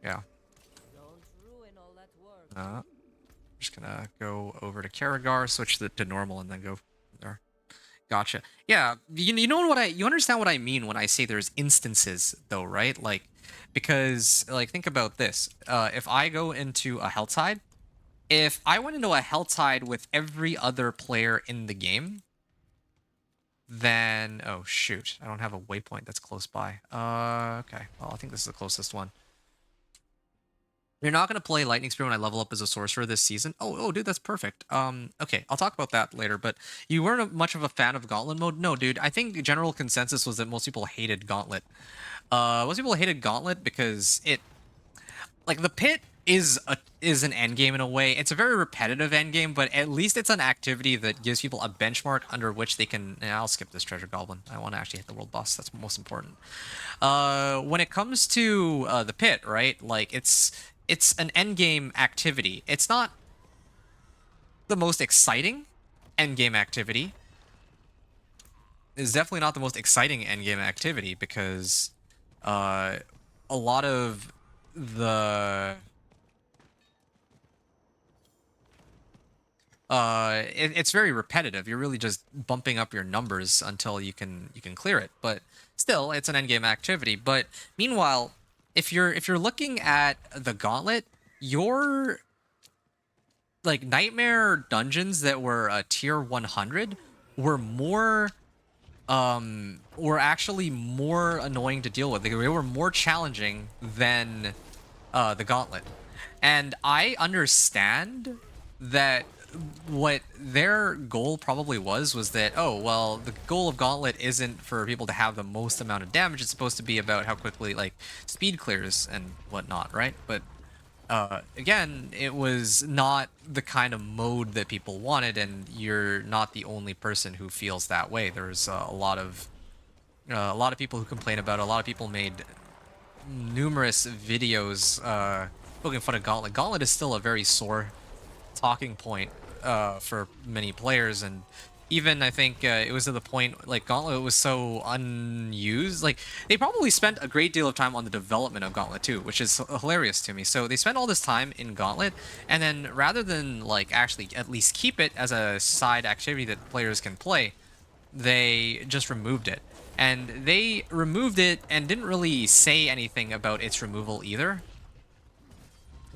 Yeah. Just gonna go over to Karagar, switch to normal, and then go there. Gotcha. Yeah, you know what you understand what I mean when I say there's instances though, right? Like, because like think about this. If I go into a Helltide, if I went into a Helltide with every other player in the game, then oh shoot, I don't have a waypoint that's close by. Okay. Well, I think this is the closest one. You're not going to play Lightning Spear when I level up as a sorcerer this season? Oh, dude, that's perfect. Okay, I'll talk about that later, but you weren't much of a fan of Gauntlet mode? No, dude, I think the general consensus was that most people hated Gauntlet. Most people hated Gauntlet because it... Like, the Pit is an endgame in a way. It's a very repetitive endgame, but at least it's an activity that gives people a benchmark under which they can... I'll skip this Treasure Goblin. I want to actually hit the world boss. That's most important. When it comes to the Pit, right? Like, it's an endgame activity. It's not the most exciting endgame activity. It's definitely not the most exciting endgame activity because a lot of the it's very repetitive. You're really just bumping up your numbers until you can clear it. But still, it's an endgame activity. But meanwhile, if you're looking at the Gauntlet, your like nightmare dungeons that were tier 100 were were actually more annoying to deal with. They were more challenging than the Gauntlet. And I understand that what their goal probably was that, oh, well, the goal of Gauntlet isn't for people to have the most amount of damage. It's supposed to be about how quickly, like, speed clears and whatnot, right? But, again, it was not the kind of mode that people wanted, and you're not the only person who feels that way. There's a lot of people who complain about it. A lot of people made numerous videos poking fun at Gauntlet. Gauntlet is still a very sore talking point for many players, and even I think it was to the point like Gauntlet was so unused. Like they probably spent a great deal of time on the development of Gauntlet too, which is hilarious to me. So they spent all this time in Gauntlet, and then rather than like actually at least keep it as a side activity that players can play, they just removed it. And they removed it and didn't really say anything about its removal either,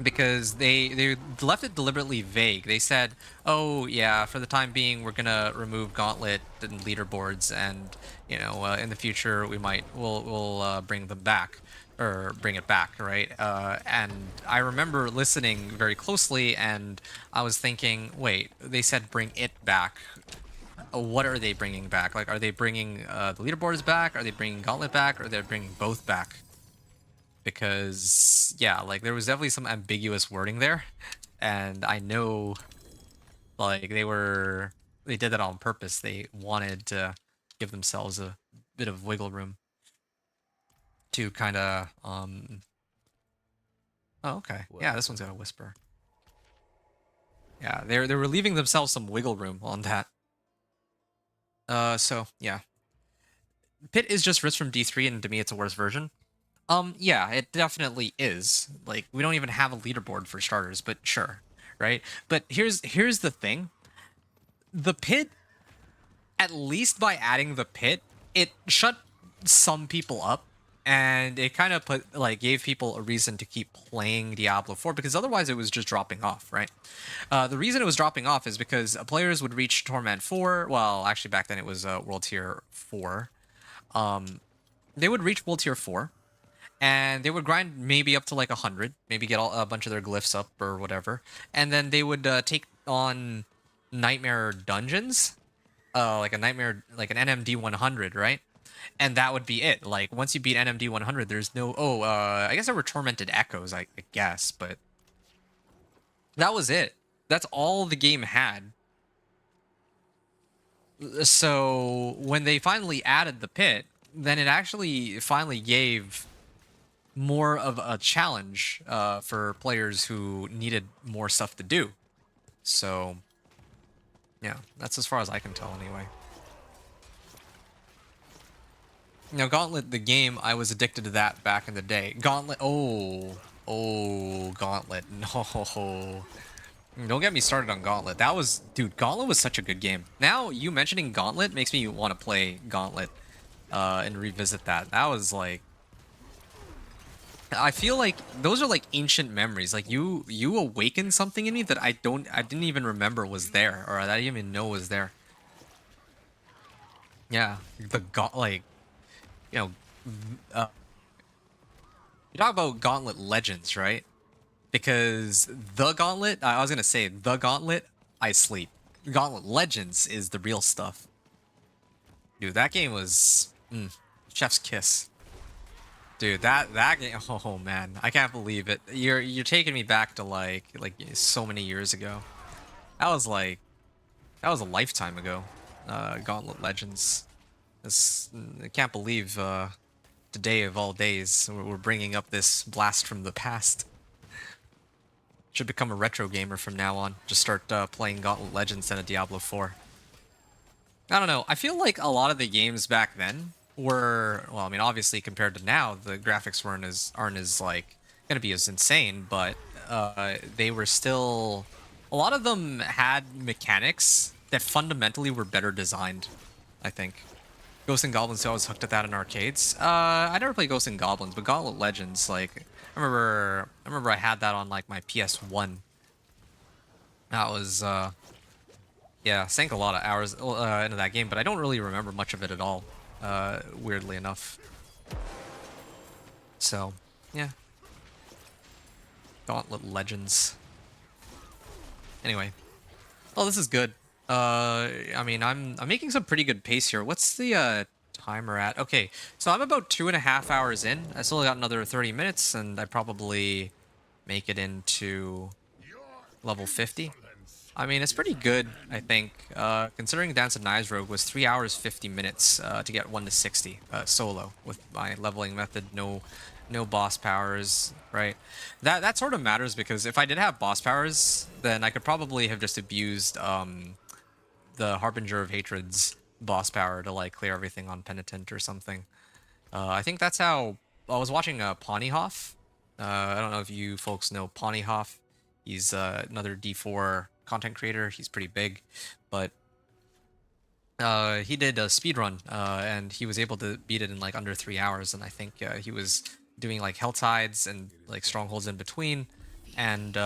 because they left it deliberately vague. They said, "Oh yeah, for the time being, we're gonna remove Gauntlet and leaderboards, and you know, in the future, we'll bring them back or bring it back, right?" And I remember listening very closely, and I was thinking, "Wait, they said bring it back. What are they bringing back? Like, are they bringing the leaderboards back? Are they bringing Gauntlet back? Or are they bringing both back?" Because yeah, like there was definitely some ambiguous wording there, and I know like they did that on purpose. They wanted to give themselves a bit of wiggle room to kind of oh, okay, yeah, this one's got a whisper. Yeah, they were leaving themselves some wiggle room on that. So yeah, Pit is just ripped from D3, and to me it's a worse version. Yeah, it definitely is. Like, we don't even have a leaderboard for starters, but sure, right? But here's the thing. The Pit, at least by adding the Pit, it shut some people up, and it kind of gave people a reason to keep playing Diablo 4, because otherwise it was just dropping off, right? The reason it was dropping off is because players would reach Torment 4, well, actually back then it was World Tier 4. They would reach World Tier 4, and they would grind maybe up to like 100, maybe get a bunch of their glyphs up or whatever, and then they would take on nightmare dungeons, like a nightmare, like an NMD 100, right? And that would be it. Like once you beat NMD 100, there's no. Oh, I guess there were tormented echoes, I guess, but that was it. That's all the game had. So when they finally added the pit, then it actually finally gave more of a challenge for players who needed more stuff to do. So yeah, that's as far as I can tell anyway. Now, Gauntlet, the game, I was addicted to that back in the day. Gauntlet, oh, Gauntlet, no. Don't get me started on Gauntlet. That was, dude, Gauntlet was such a good game. Now, you mentioning Gauntlet makes me want to play Gauntlet and revisit that. That was like, I feel like those are like ancient memories. Like you awakened something in me that I didn't even remember was there, or I didn't even know was there. Yeah, like, you know, you talk about Gauntlet Legends, right? Because the Gauntlet, I was gonna say the Gauntlet, I sleep. Gauntlet Legends is the real stuff. Dude, that game was chef's kiss. Dude, that game, oh man, I can't believe it. You're taking me back to like so many years ago. That was a lifetime ago. Gauntlet Legends. I can't believe today of all days we're bringing up this blast from the past. Should become a retro gamer from now on. Just start playing Gauntlet Legends and a Diablo 4. I don't know. I feel like a lot of the games back then were, well, I mean, obviously compared to now, the graphics aren't as like gonna be as insane, but they were still. A lot of them had mechanics that fundamentally were better designed, I think. Ghosts and Goblins, I was hooked at that in arcades. I never played Ghosts and Goblins, but Gauntlet Legends, like, I remember I had that on like my PS1. That was yeah, sank a lot of hours into that game, but I don't really remember much of it at all. Weirdly enough. So, yeah. Gauntlet Legends. Anyway. Oh, this is good. I mean, I'm making some pretty good pace here. What's the timer at? Okay, so I'm about 2.5 hours in. I still got another 30 minutes, and I probably make it into level 50. I mean, it's pretty good, I think, considering Dance of Knives Rogue was 3 hours 50 minutes to get 1 to 60 solo with my leveling method, no boss powers, right? That sort of matters because if I did have boss powers, then I could probably have just abused the Harbinger of Hatred's boss power to like clear everything on Penitent or something. I think that's how I was watching Ponyhoff. I don't know if you folks know Ponyhoff. He's another D4 content creator. He's pretty big, but he did a speed run and he was able to beat it in like under 3 hours. And I think he was doing like Helltides and like strongholds in between, and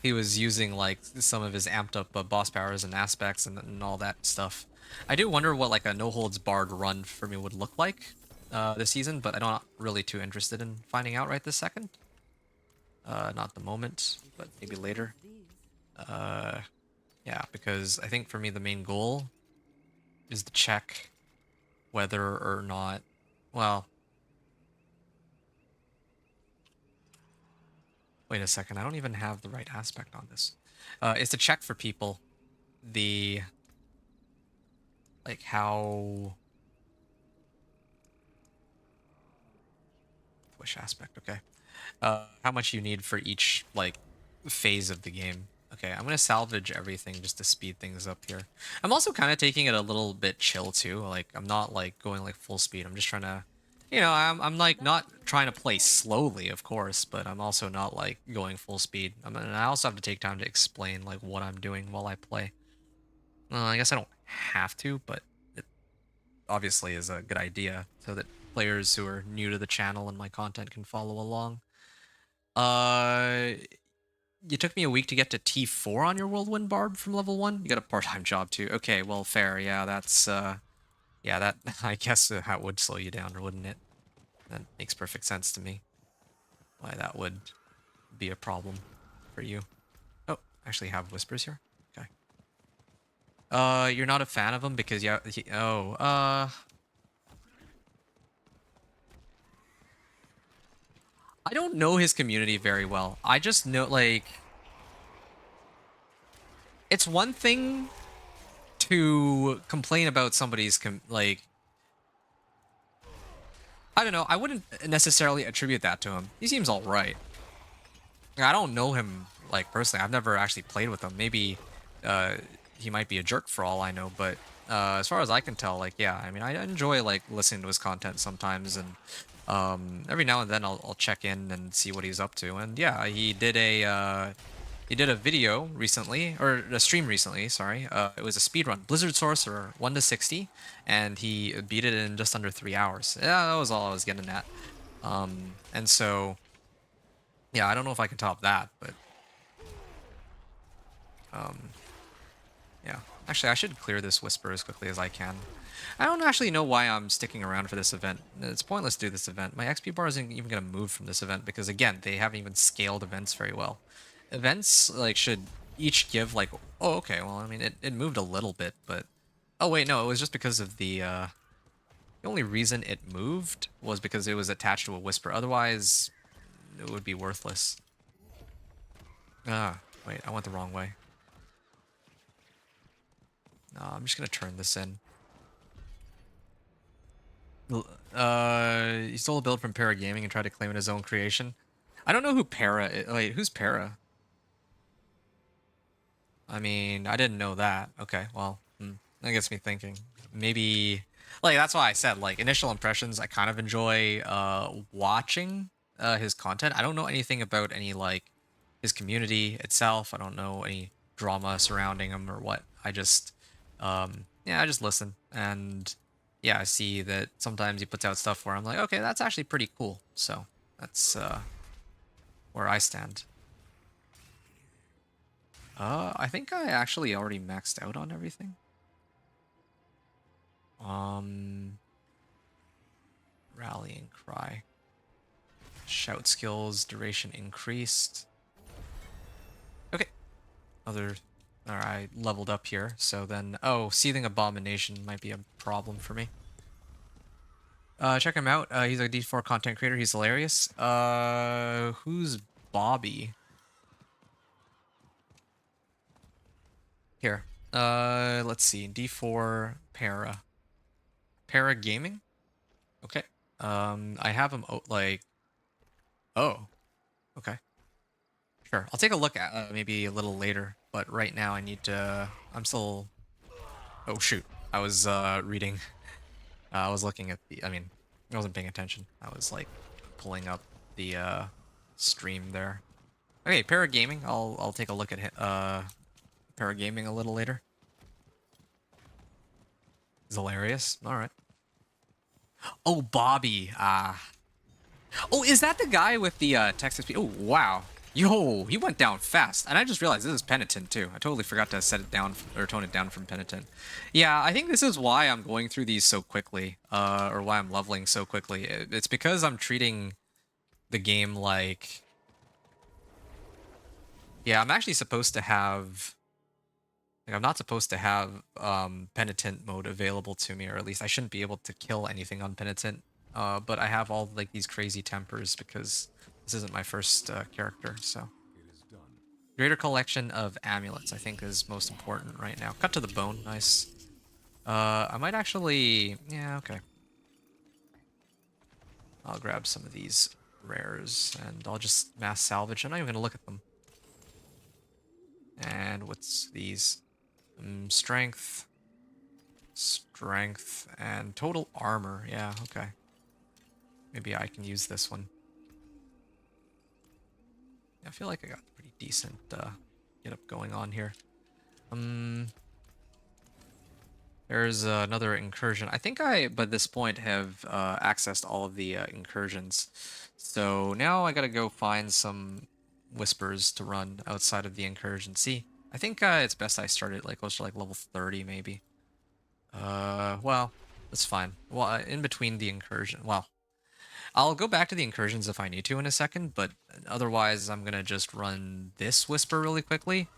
he was using like some of his amped up boss powers and aspects and all that stuff. I do wonder what like a no holds barred run for me would look like this season, but I'm not really too interested in finding out right this second. Not the moment, but maybe later. Yeah, because I think for me the main goal is to check whether or not, well, wait a second, I don't even have the right aspect on this. Is to check for people the, like how, which aspect, okay. How much you need for each, like, phase of the game. Okay, I'm gonna salvage everything just to speed things up here. I'm also kind of taking it a little bit chill too. Like, I'm not like going like full speed. I'm just trying to, you know, I'm like not trying to play slowly, of course, but I'm also not like going full speed. And I also have to take time to explain like what I'm doing while I play. Well, I guess I don't have to, but it obviously is a good idea so that players who are new to the channel and my content can follow along. You took me a week to get to T4 on your Whirlwind Barb from level 1? You got a part-time job too. Okay, well, fair. Yeah, that's, yeah, that, I guess that would slow you down, wouldn't it? That makes perfect sense to me. Why that would be a problem for you. Oh, I actually have Whispers here. Okay. You're not a fan of him because I don't know his community very well. I just know, like, it's one thing to complain about somebody's, like, I don't know, I wouldn't necessarily attribute that to him. He seems alright. I don't know him, like, personally. I've never actually played with him. Maybe, he might be a jerk for all I know, but, as far as I can tell, like, yeah, I mean, I enjoy, like, listening to his content sometimes, and, every now and then I'll check in and see what he's up to, and yeah, he did a video recently, or a stream recently, sorry. It was a speedrun, Blizzard Sorcerer, 1 to 60, and he beat it in just under 3 hours. Yeah, that was all I was getting at. And so, yeah, I don't know if I can top that, but yeah. Actually, I should clear this Whisper as quickly as I can. I don't actually know why I'm sticking around for this event. It's pointless to do this event. My XP bar isn't even going to move from this event because, again, they haven't even scaled events very well. Events, like, should each give, like... Oh, okay, well, I mean, it moved a little bit, but... Oh, wait, no, it was just because of the only reason it moved was because it was attached to a Whisper. Otherwise, it would be worthless. Ah, wait, I went the wrong way. No, I'm just gonna turn this in. He stole a build from Para Gaming and tried to claim it his own creation. I don't know who Para is. Wait, who's Para? I mean, I didn't know that. Okay, well, that gets me thinking. Maybe, like, that's why I said, like, initial impressions, I kind of enjoy watching his content. I don't know anything about any, like, his community itself. I don't know any drama surrounding him or what. I just, yeah, I just listen. And, yeah, I see that sometimes he puts out stuff where I'm like, okay, that's actually pretty cool. So, that's where I stand. I think I actually already maxed out on everything. Rallying Cry. Shout skills, duration increased. Okay. Alright, I leveled up here, so then... Oh, Seething Abomination might be a problem for me. Check him out. He's a D4 content creator. He's hilarious. Who's Bobby? Here. Let's see. D4 Para. Para Gaming? Okay. I have him, like... Oh. Okay. Sure. I'll take a look at maybe a little later, but right now I need to... I'm still... Oh, shoot. I was, reading... I was looking at the... I mean, I wasn't paying attention. I was, like, pulling up the, stream there. Okay, Para Gaming. I'll take a look at Para Gaming a little later. He's hilarious. Alright. Oh, Bobby. Oh, is that the guy with the Texas... Oh, wow. Yo, he went down fast. And I just realized this is Penitent, too. I totally forgot to set it down, or tone it down from Penitent. Yeah, I think this is why I'm going through these so quickly, or why I'm leveling so quickly. It's because I'm treating the game like... Yeah, I'm actually supposed to have... Like, I'm not supposed to have Penitent mode available to me, or at least I shouldn't be able to kill anything on Penitent. But I have all, like, these crazy tempers because this isn't my first character, so. Greater collection of amulets, I think, is most important right now. Cut to the bone, nice. I might actually... Yeah, okay. I'll grab some of these rares, and I'll just mass salvage. I'm not even going to look at them. And what's these? Strength. Strength, and total armor. Yeah, okay. Maybe I can use this one. Yeah, I feel like I got pretty decent get up going on here. There's another incursion. I think I, by this point, have accessed all of the incursions. So now I gotta go find some whispers to run outside of the incursion. See, I think it's best I start at like close to like level 30 maybe. Well, that's fine. Well, in between the incursion, well, I'll go back to the incursions if I need to in a second, but otherwise I'm gonna just run this whisper really quickly,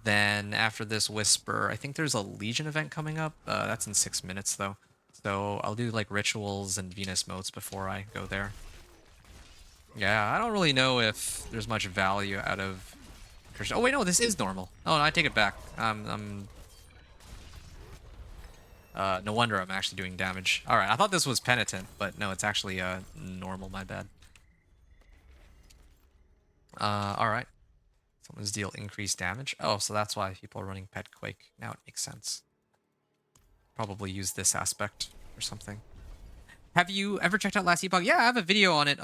Then after this Whisper, I think there's a Legion event coming up. That's in 6 minutes though. So I'll do like rituals and Venus motes before I go there. Yeah, I don't really know if there's much value out of Incursions. Oh wait, no, this is normal. Oh, no, I take it back. No wonder I'm actually doing damage. All right, I thought this was penitent, but no, it's actually normal. My bad. All right. Someone's deal increased damage. Oh, so that's why people are running Pet Quake. Now it makes sense. Probably use this aspect or something. Have you ever checked out Last Epoch? Yeah, I have a video on it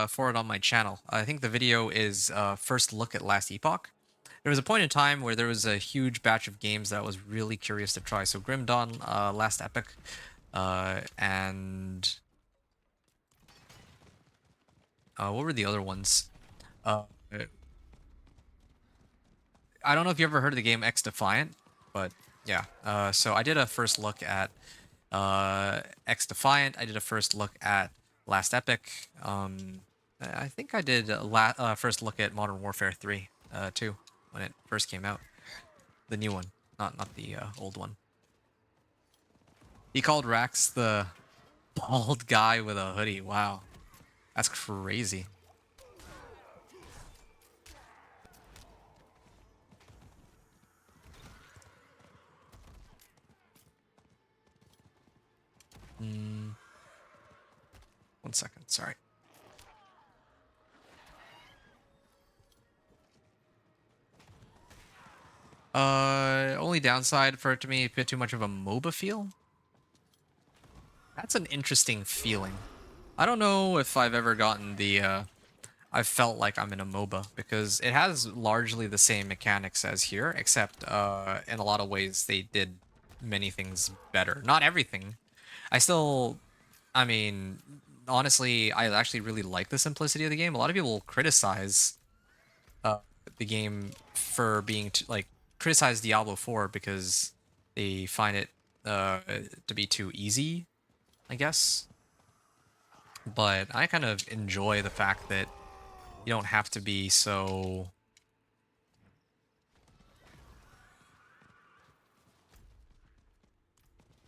for it on my channel. I think the video is first look at Last Epoch. There was a point in time where there was a huge batch of games that I was really curious to try. So Grim Dawn, Last Epoch, and what were the other ones? I don't know if you ever heard of the game X Defiant, but yeah. So I did a first look at X Defiant. I did a first look at Last Epoch. I think I did a first look at Modern Warfare 3 too, when it first came out. The new one, not the old one. He called Rax the bald guy with a hoodie. Wow, that's crazy. One second, sorry. Only downside for it to me, a bit too much of a MOBA feel. That's an interesting feeling. I don't know if I've ever gotten the, I've felt like I'm in a MOBA, because it has largely the same mechanics as here, except, in a lot of ways they did many things better. Not everything. I mean, honestly, I actually really like the simplicity of the game. A lot of people criticize the game for being like criticize Diablo 4 because they find it to be too easy, I guess. But I kind of enjoy the fact that you don't have to be so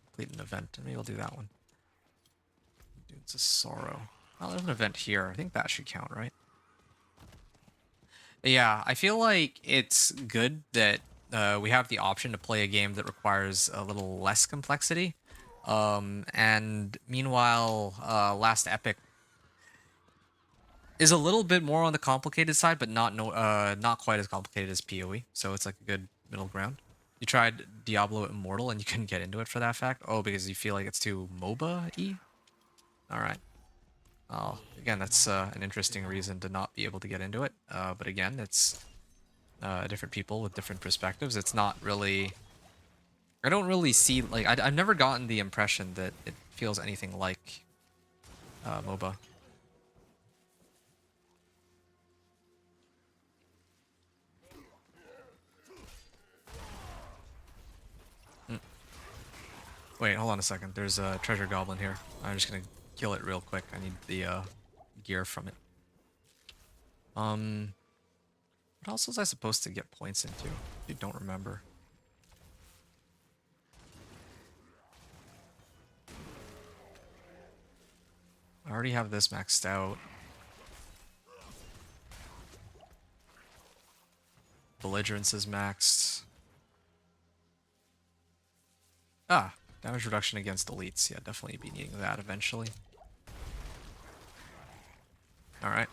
complete an event. Maybe we'll do that one. Dudes of Sorrow. Oh, there's an event here. I think that should count, right? Yeah, I feel like it's good that we have the option to play a game that requires a little less complexity. And meanwhile, Last Epic is a little bit more on the complicated side, but not quite as complicated as PoE. So it's like a good middle ground. You tried Diablo Immortal and you couldn't get into it for that fact? Oh, because you feel like it's too MOBA-y? Alright. Oh, again, that's an interesting reason to not be able to get into it. But again, it's different people with different perspectives. It's not really... I don't really see... Like, I've never gotten the impression that it feels anything like MOBA. Wait, hold on a second. There's a treasure goblin here. I'm just gonna kill it real quick. I need the gear from it. What else was I supposed to get points into? I don't remember. I already have this maxed out. Belligerence is maxed. Ah, damage reduction against elites. Yeah, definitely be needing that eventually. Alright.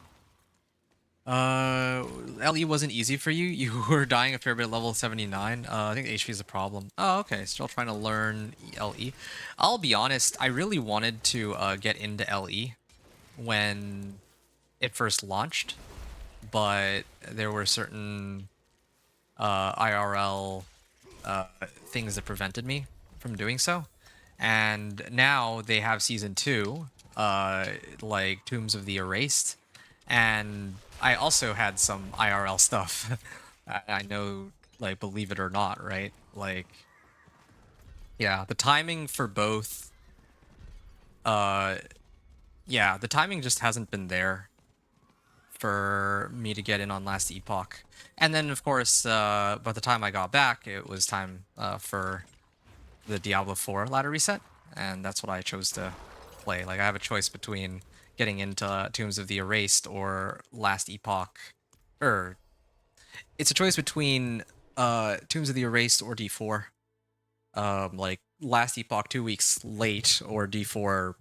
LE wasn't easy for you? You were dying a fair bit at level 79? I think HP is a problem. Oh, okay. Still trying to learn LE. I'll be honest, I really wanted to get into LE when it first launched, but there were certain IRL things that prevented me from doing so. And now they have Season 2, like Tombs of the Erased, and I also had some IRL stuff. I know, like, believe it or not, right? Like, yeah, the timing for both, yeah, the timing just hasn't been there for me to get in on Last Epoch. And then, of course, by the time I got back, it was time for the Diablo 4 ladder reset, and that's what I chose to play. Like, I have a choice between getting into Tombs of the Erased or Last Epoch, or it's a choice between Tombs of the Erased or D4. Like Last Epoch 2 weeks late, or D4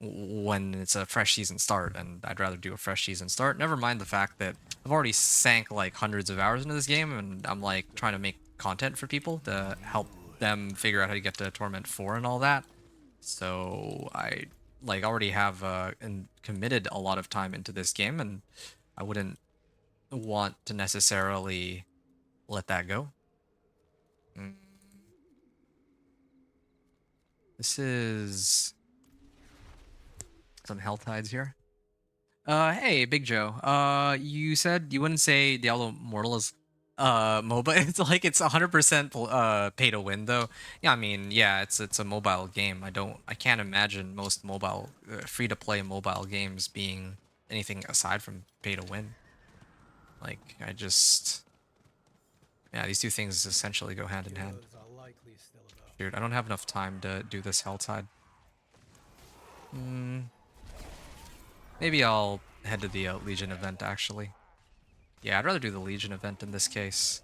when it's a fresh season start, and I'd rather do a fresh season start. Never mind the fact that I've already sank like hundreds of hours into this game, and I'm like trying to make content for people to help them figure out how to get to Torment 4 and all that. So I like already have and committed a lot of time into this game, and I wouldn't want to necessarily let that go. This is some Helltides here. Hey, Big Joe. You said you wouldn't say Diablo Immortal is MOBA. It's like it's 100% pay to win though. Yeah, I mean, yeah, it's a mobile game. I can't imagine most mobile free to play mobile games being anything aside from pay to win. Like yeah, these two things essentially go hand in hand. Dude, I don't have enough time to do this Helltide. Maybe I'll head to the Legion event, actually. Yeah, I'd rather do the Legion event in this case.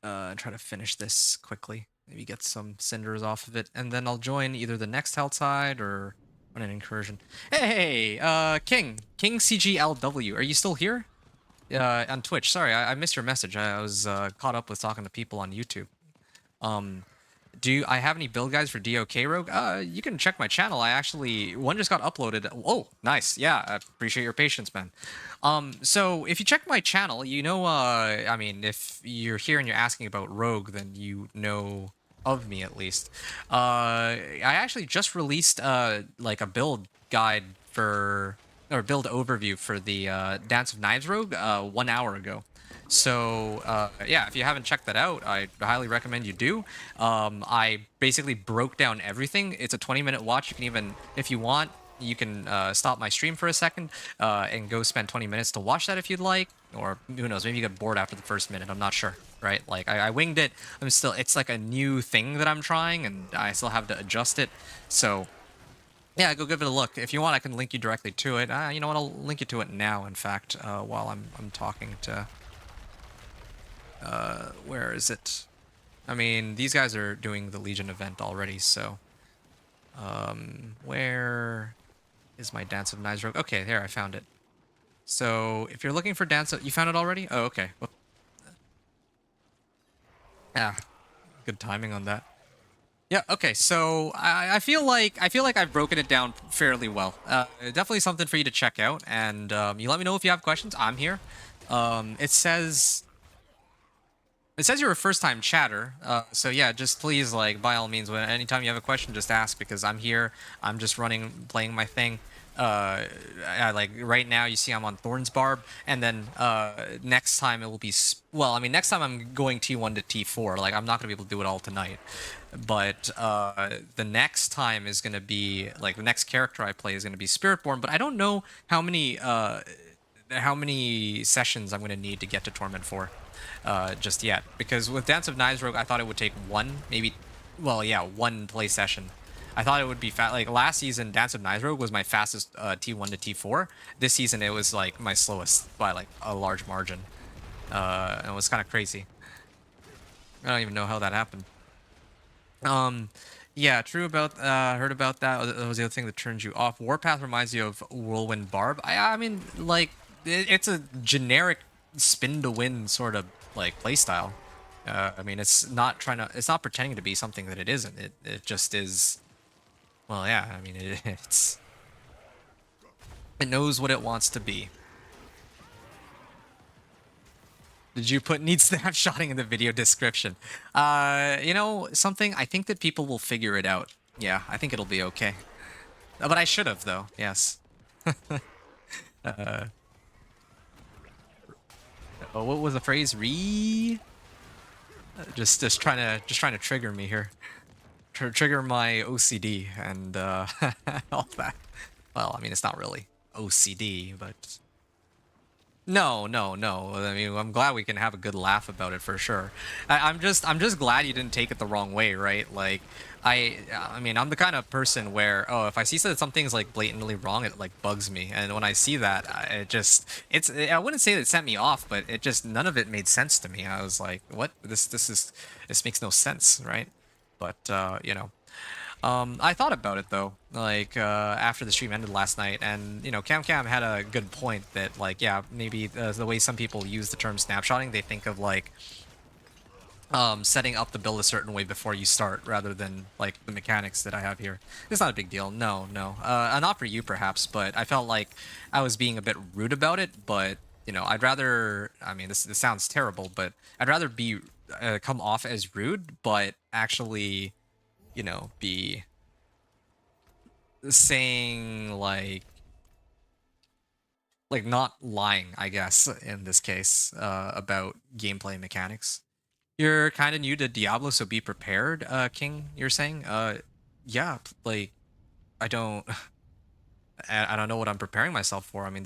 And try to finish this quickly. Maybe get some cinders off of it, and then I'll join either the next Helltide or run an incursion. Hey, King CGLW, are you still here? On Twitch. Sorry, I missed your message. I was caught up with talking to people on YouTube. Do I have any build guides for DOK Rogue? You can check my channel. One just got uploaded. Oh, nice. Yeah, I appreciate your patience, man. So if you check my channel, you know, I mean, if you're here and you're asking about Rogue, then you know of me at least. I actually just released like a build guide or build overview for the Dance of Knives Rogue 1 hour ago. So yeah, if you haven't checked that out, I highly recommend you do. I basically broke down everything. It's a 20-minute watch. You can even, if you want, you can stop my stream for a second and go spend 20 minutes to watch that if you'd like. Or who knows, maybe you get bored after the first minute. I'm not sure, right? Like I winged it. It's like a new thing that I'm trying, and I still have to adjust it. So yeah, go give it a look. If you want, I can link you directly to it. You know what? I'll link you to it now, in fact, while I'm talking to... where is it? I mean, these guys are doing the Legion event already, so... where is my Dance of Knives Rogue? Okay, there, I found it. So, if you're looking for Dance of... You found it already? Oh, okay. Well, yeah, good timing on that. Yeah, okay, so I feel like I've broken it down fairly well. Definitely something for you to check out, and you let me know if you have questions. I'm here. It says you're a first-time chatter, so yeah, just please, like, by all means, anytime you have a question, just ask, because I'm here. I'm just playing my thing. Like right now, you see I'm on Thorns Barb, and then next time it will be well. I mean, next time I'm going T1 to T4. Like, I'm not gonna be able to do it all tonight, but the next time is gonna be like the next character I play is gonna be Spiritborn. But I don't know how many sessions I'm gonna need to get to Torment 4 just yet, because with Dance of Knives Rogue, I thought it would take one play session. I thought it would be like last season, Dance of Knives Rogue was my fastest T1 to T4. This season, it was like my slowest by like a large margin. And it was kind of crazy. I don't even know how that happened. Yeah, true about, heard about that. That was the other thing that turns you off. Warpath reminds you of Whirlwind Barb. I mean, like, it's a generic spin to win sort of like playstyle. I mean, it's not pretending to be something that it isn't. It just is. Well, yeah, I mean, it knows what it wants to be. Did you put need snapshotting in the video description? You know, something, I think that people will figure it out. Yeah, I think it'll be okay. But I should have, though, yes. What was the phrase? Just trying to trigger me here. Trigger my OCD and all that. well, I mean, it's not really OCD, but no, no, no. I mean, I'm glad we can have a good laugh about it for sure. I'm just glad you didn't take it the wrong way, right? Like, I mean, I'm the kind of person where, oh, if I see that something's like blatantly wrong, it like bugs me, and when I see that, I wouldn't say that it sent me off, but it just none of it made sense to me. I was like, what? This makes no sense, right? But you know. I thought about it though, like after the stream ended last night, and you know, Cam had a good point that like, yeah, maybe the way some people use the term snapshotting, they think of like setting up the build a certain way before you start, rather than like the mechanics that I have here. It's not a big deal. No, no, not for you perhaps, but I felt like I was being a bit rude about it. But you know, I'd rather. I mean, this sounds terrible, but I'd rather be come off as rude, but actually, you know, be saying like not lying, I guess, in this case, about gameplay mechanics. You're kind of new to Diablo, so be prepared, King, you're saying? Yeah, like I don't I don't know what I'm preparing myself for. I mean,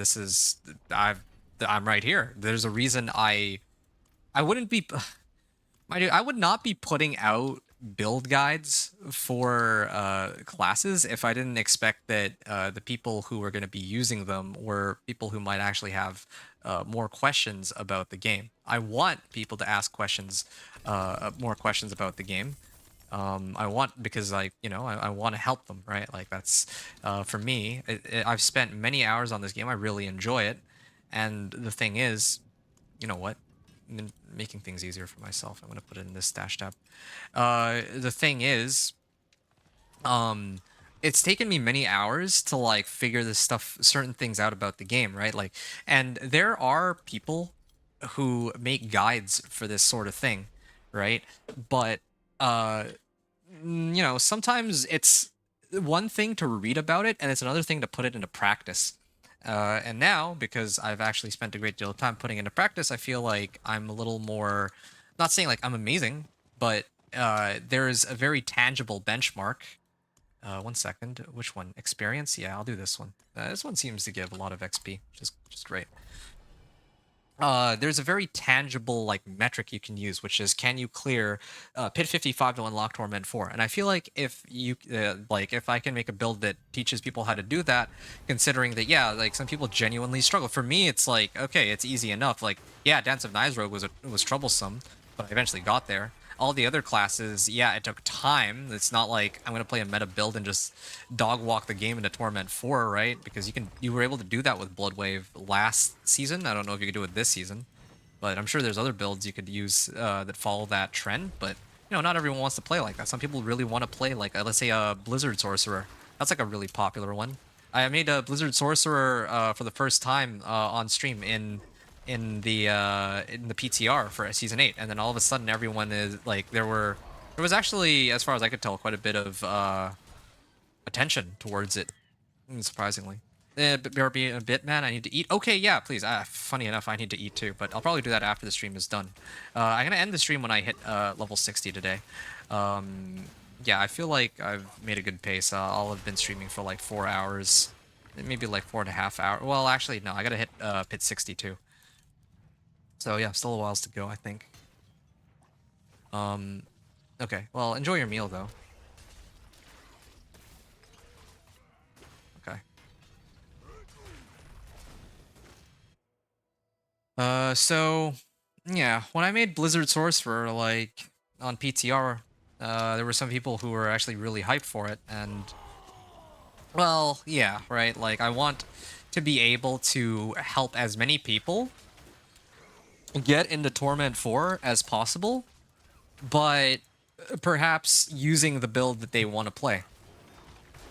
I'm right here. There's a reason I wouldn't be My dude, I would not be putting out build guides for classes if I didn't expect that the people who are going to be using them were people who might actually have more questions about the game. I want people to ask questions, more questions about the game. I want because I want to help them, right? Like that's for me. I've spent many hours on this game. I really enjoy it, and the thing is, you know what? Making things easier for myself. I'm gonna put it in this stash tab. The thing is, it's taken me many hours to like figure this stuff, certain things out about the game, right? Like, and there are people who make guides for this sort of thing, right? But uh, you know, sometimes it's one thing to read about it, and it's another thing to put it into practice. And now, because I've actually spent a great deal of time putting into practice, I feel like I'm a little more, not saying like I'm amazing, but there's a very tangible benchmark. One second, which one? Experience? Yeah, I'll do this one. This one seems to give a lot of XP, which is just great. There's a very tangible like metric you can use, which is can you clear pit 55 to unlock Torment 4? And I feel like if you like if I can make a build that teaches people how to do that, considering that yeah, like some people genuinely struggle. For me, it's like okay, it's easy enough. Like yeah, Dance of Knives Rogue was troublesome, but I eventually got there. All the other classes, yeah, it took time. It's not like I'm gonna play a meta build and just dog walk the game into Torment 4, right? Because you were able to do that with Bloodwave last season. I don't know if you could do it this season, but I'm sure there's other builds you could use that follow that trend. But you know, not everyone wants to play like that. Some people really want to play like let's say a Blizzard Sorcerer. That's like a really popular one. I made a Blizzard Sorcerer for the first time on stream in the PTR for season 8, and then all of a sudden everyone is like there was actually, as far as I could tell, quite a bit of attention towards it, surprisingly. Be a bit, man. I need to eat. Okay, yeah, please. Funny enough, I need to eat too, but I'll probably do that after the stream is done. I'm gonna end the stream when I hit level 60 today. Yeah, I feel like I've made a good pace. I'll have been streaming for like 4 hours, maybe like 4.5 hours. Well, actually, no, I gotta hit pit 62. So yeah, still a whiles to go, I think. Okay. Well, enjoy your meal though. Okay. So yeah, when I made Blizzard Sorcerer like on PTR, there were some people who were actually really hyped for it, and well, yeah, right. Like I want to be able to help as many people get into Torment 4 as possible, but perhaps using the build that they want to play.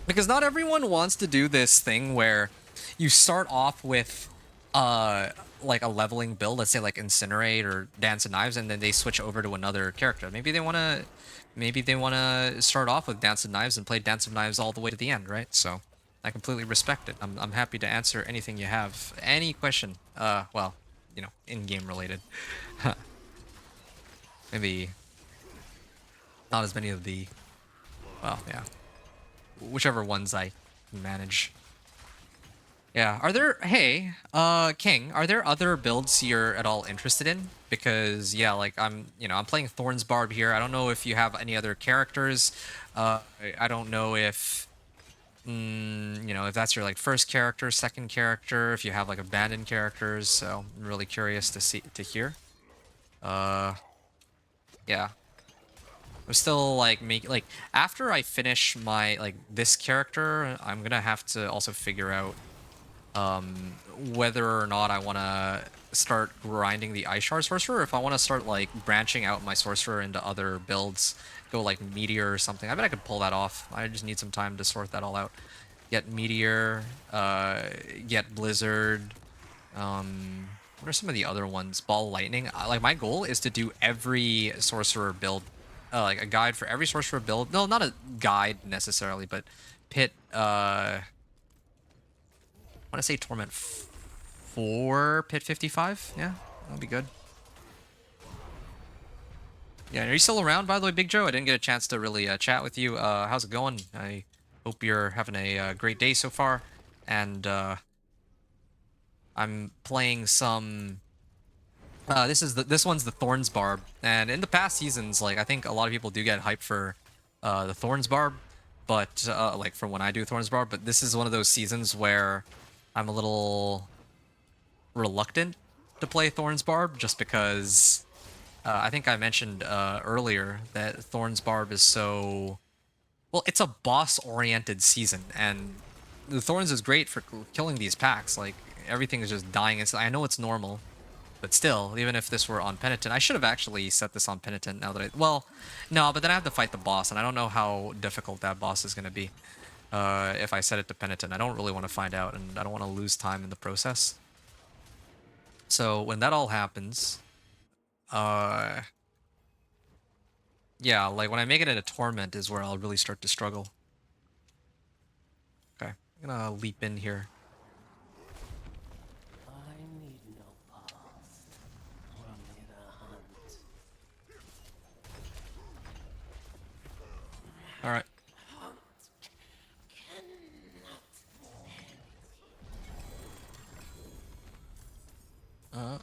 Because not everyone wants to do this thing where you start off with like a leveling build, let's say like Incinerate or Dance of Knives, and then they switch over to another character. Maybe they wanna start off with Dance of Knives and play Dance of Knives all the way to the end, right? So I completely respect it. I'm happy to answer anything you have. Any question. Well, you know, in-game related. Maybe not as many of the, well, yeah, whichever ones I can manage. Yeah. Are there, hey, King, are there other builds you're at all interested in? Because yeah, like I'm playing Thorns Barb here. I don't know if you have any other characters. I don't know if if that's your like first character, second character, if you have like abandoned characters. So I'm really curious to hear. Uh, yeah. I'm still like after I finish my like this character, I'm gonna have to also figure out whether or not I want to start grinding the Ice Shard Sorcerer, or if I want to start like branching out my Sorcerer into other builds, go like Meteor or something. I bet I could pull that off. I just need some time to sort that all out. Get Meteor, get Blizzard. What are some of the other ones? Ball Lightning. Like my goal is to do every Sorcerer build, like a guide for every Sorcerer build. No, not a guide necessarily, but pit. I want to say Torment 4, Pit 55. Yeah, that'll be good. Yeah, are you still around, by the way, Big Joe? I didn't get a chance to really chat with you. How's it going? I hope you're having a great day so far. And I'm playing some. This one's the Thorns Barb, and in the past seasons, like I think a lot of people do get hyped for the Thorns Barb, but like for when I do Thorns Barb. But this is one of those seasons where I'm a little reluctant to play Thorns Barb just because I think I mentioned earlier that Thorns Barb is so well, it's a boss-oriented season, and the Thorns is great for killing these packs. Like everything is just dying. I know it's normal, but still, even if this were on Penitent, I should have actually set this on Penitent now that well, no, but then I have to fight the boss, and I don't know how difficult that boss is going to be if I set it to Penitent. I don't really want to find out, and I don't want to lose time in the process. So when that all happens, yeah, like when I make it into Torment is where I'll really start to struggle. Okay, I'm gonna leap in here. I need no past, only the hunt. All right. Uh.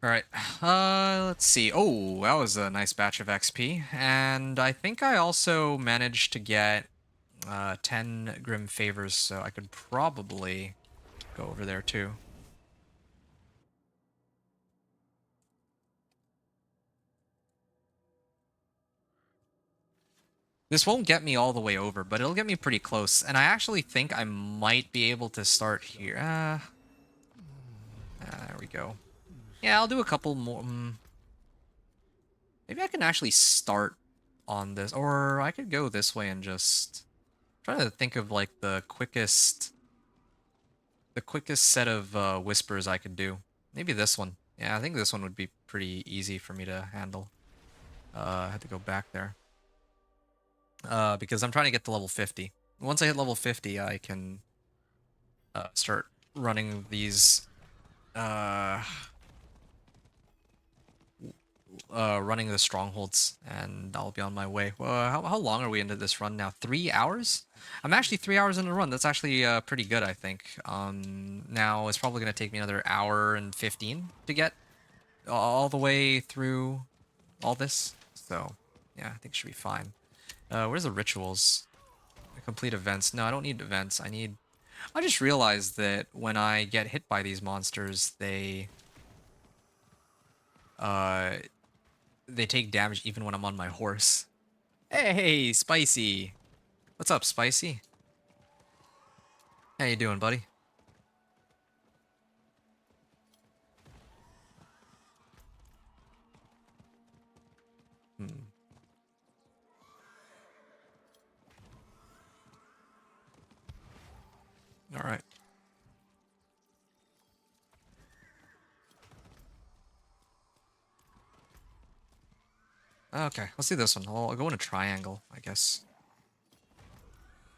All right. Let's see. Oh, that was a nice batch of XP, and I think I also managed to get 10 Grim Favors, so I could probably go over there too. This won't get me all the way over, but it'll get me pretty close. And I actually think I might be able to start here. There we go. Yeah, I'll do a couple more. Maybe I can actually start on this. Or I could go this way and just... try to think of like the quickest set of whispers I could do. Maybe this one. Yeah, I think this one would be pretty easy for me to handle. I had to go back there. Because I'm trying to get to level 50. Once I hit level 50, I can start running these running the strongholds, and I'll be on my way. Well, how long are we into this run now? 3 hours? I'm actually 3 hours into the run. That's actually pretty good, I think. Now it's probably going to take me another hour and 15 to get all the way through all this. So, yeah, I think it should be fine. Where's the rituals? Complete events. No, I don't need events. I just realized that when I get hit by these monsters, they take damage even when I'm on my horse. Hey, Spicy! What's up, Spicy? How you doing, buddy? All right. Okay, let's do this one. I'll go in a triangle, I guess.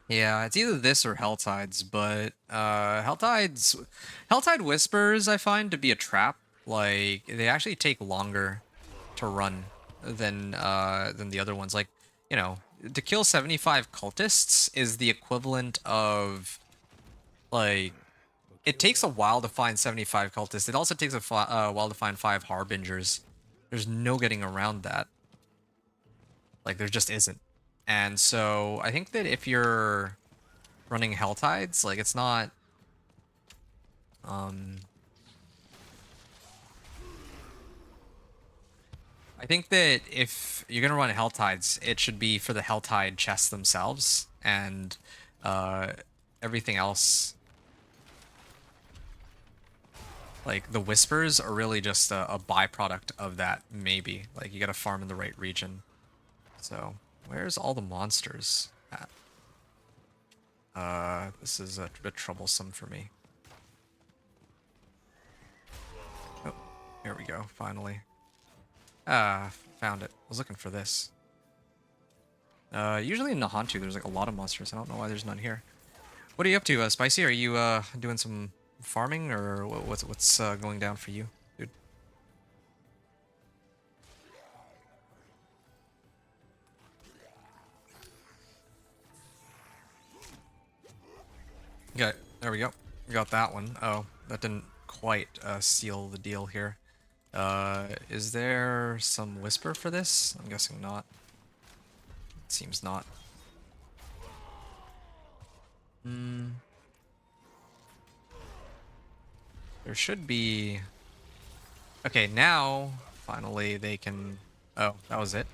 Yeah, it's either this or Helltides, but Helltide Whispers I find to be a trap. Like they actually take longer to run than the other ones. Like you know, to kill 75 cultists is the equivalent of, like, it takes a while to find 75 cultists. It also takes a while to find 5 harbingers. There's no getting around that. Like, there just isn't. And so I think that if you're running Helltides, like, it's not I think that if you're gonna run Helltides, it should be for the Helltide chests themselves, and uh, everything else, like the Whispers, are really just a byproduct of that. Maybe like you gotta farm in the right region. So where's all the monsters at? This is a bit troublesome for me. Oh, here we go. Finally. Ah, found it. I was looking for this. Usually in Nahantu, there's like a lot of monsters. I don't know why there's none here. What are you up to, Spicy? Are you doing some farming, or what's going down for you, dude? Okay, there we go. We got that one. Oh, that didn't quite seal the deal here. Is there some whisper for this? I'm guessing not. It seems not. There should be... Okay, now, finally, they can... Oh, that was it.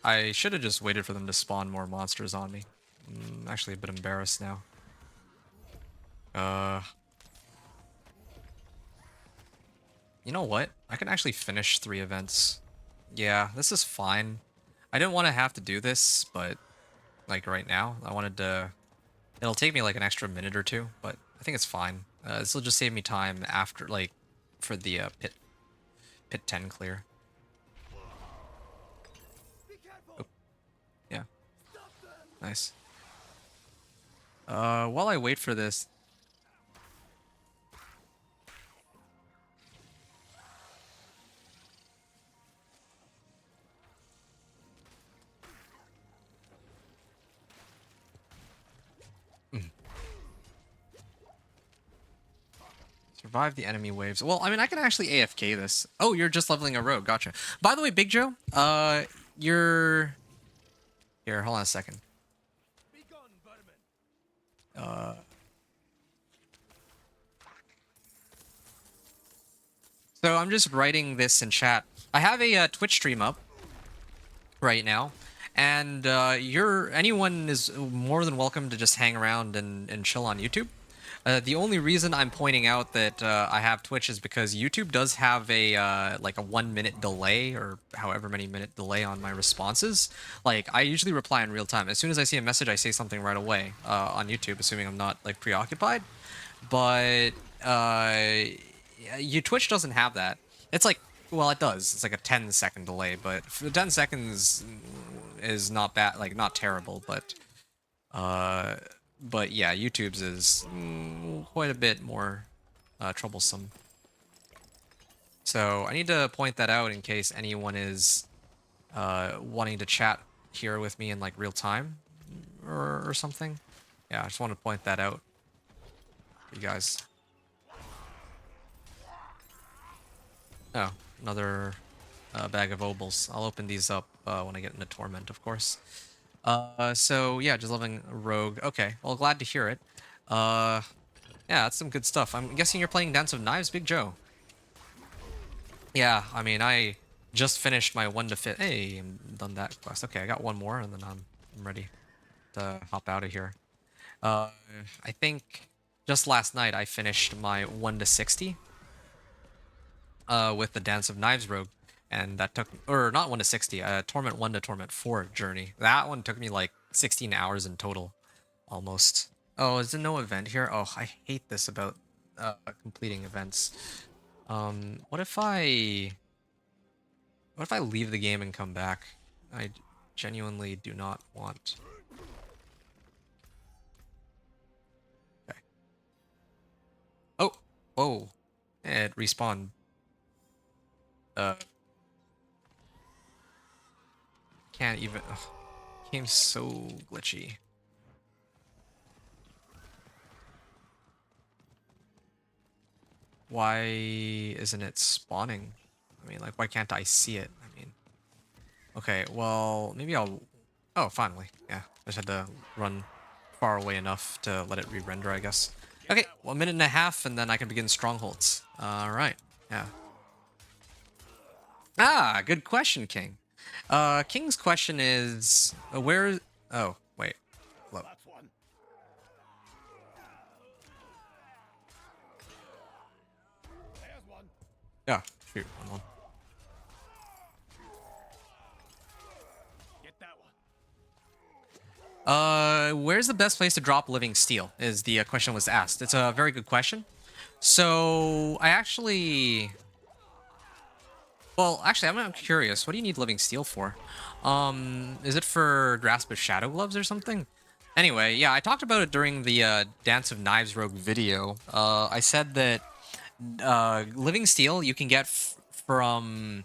I should have just waited for them to spawn more monsters on me. I'm actually a bit embarrassed now. You know what? I can actually finish 3 events. Yeah, this is fine. I didn't want to have to do this, but like right now, I wanted to... It'll take me like an extra minute or 2, but I think it's fine. This will just save me time after, like, for the pit 10 clear. Oh, yeah. Nice. While I wait for this... Survive the enemy waves. Well, I mean, I can actually AFK this. Oh, you're just leveling a rogue. Gotcha. By the way, Big Joe, you're... Here, hold on a second. So I'm just writing this in chat. I have a Twitch stream up right now, and anyone is more than welcome to just hang around and chill on YouTube. The only reason I'm pointing out that I have Twitch is because YouTube does have a like a 1-minute delay, or however many minute delay on my responses. Like, I usually reply in real time. As soon as I see a message, I say something right away on YouTube, assuming I'm not like preoccupied. But Twitch doesn't have that. It's like, well, it does. It's like a 10-second delay, but for 10 seconds is not bad, like not terrible, but yeah, YouTube's is quite a bit more troublesome. So I need to point that out in case anyone is wanting to chat here with me in like real time or something. Yeah, I just want to point that out, you guys. Oh, another bag of obols. I'll open these up when I get into Torment, of course. So yeah, just loving Rogue. Okay, well, glad to hear it. Yeah, that's some good stuff. I'm guessing you're playing Dance of Knives, Big Joe. Yeah, I mean, I just finished my 1 to 5. Hey, I'm done that quest. Okay, I got one more, and then I'm ready to hop out of here. I think just last night I finished my 1 to 60 with the Dance of Knives Rogue. And that took, or not 1 to 60, Torment 1 to Torment 4 journey. That one took me like 16 hours in total, almost. Oh, is there no event here? Oh, I hate this about completing events. What if I leave the game and come back? I genuinely do not want. Okay. Oh, whoa. It respawned. can't even... Ugh, game's so glitchy. Why isn't it spawning? I mean, like, why can't I see it? I mean... Okay, well, maybe I'll... Oh, finally. Yeah, I just had to run far away enough to let it re-render, I guess. Okay, well, 1.5 minutes, and then I can begin strongholds. Alright, yeah. Ah, good question, King. King's question is... where... Oh, wait. Look. That's one. There's one. Yeah, shoot, one. Get that one. Where's the best place to drop living steel? Is the question was asked. It's a very good question. So, I actually... Well, actually, I'm curious. What do you need living steel for? Is it for Grasp of Shadow Gloves or something? Anyway, yeah, I talked about it during the Dance of Knives Rogue video. I said that living steel you can get from...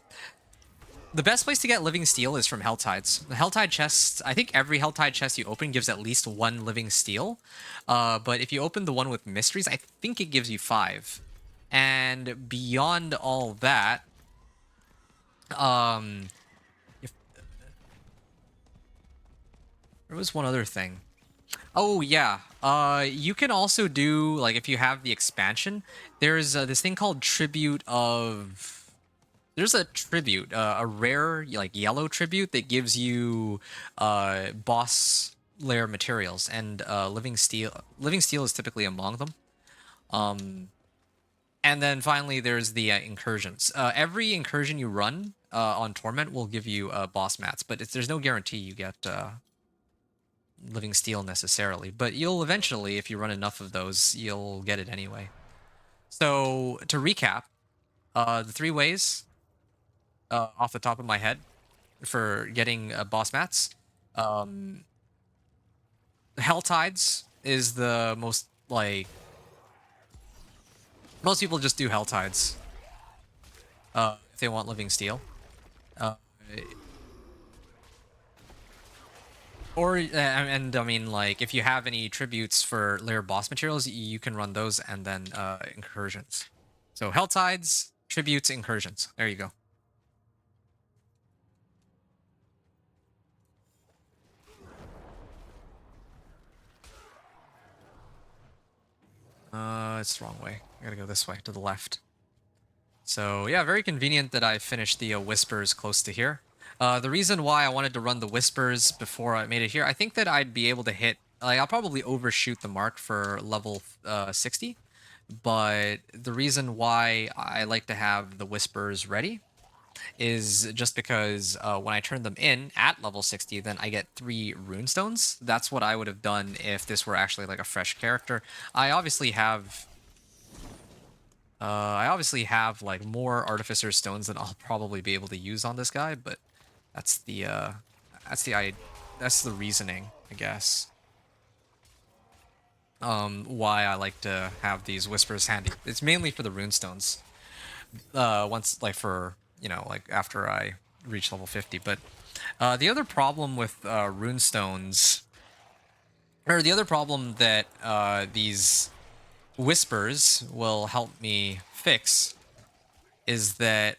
The best place to get living steel is from Helltides. The Helltide chests, I think every Helltide chest you open gives at least 1 living steel. But if you open the one with mysteries, I think it gives you 5. And beyond all that, if, there was one other thing. Oh yeah, you can also do, like, if you have the expansion, there's this thing called Tribute of... There's a tribute, a rare, like, yellow tribute that gives you boss layer materials, and living steel is typically among them. And then finally, there's the incursions. Every incursion you run on Torment will give you boss mats, but there's no guarantee you get living steel necessarily. But you'll eventually, if you run enough of those, you'll get it anyway. So to recap, the 3 ways off the top of my head for getting boss mats. Helltides is the most, like... Most people just do Helltides if they want living steel. And I mean, like, if you have any tributes for layer boss materials, you can run those, and then incursions. So Helltides, tributes, incursions. There you go. It's the wrong way. I gotta go this way, to the left. So, yeah, very convenient that I finished the Whispers close to here. The reason why I wanted to run the Whispers before I made it here, I think that I'd be able to hit... Like, I'll probably overshoot the mark for level 60. But the reason why I like to have the Whispers ready is just because when I turn them in at level 60, then I get 3 runestones. That's what I would have done if this were actually like a fresh character. I obviously have like more Artificer stones than I'll probably be able to use on this guy, but that's the reasoning, I guess. Why I like to have these Whispers handy. It's mainly for the runestones. Once, like, for, you know, like, after I reach level 50. But the other problem with runestones, or the other problem that these Whispers will help me fix, is that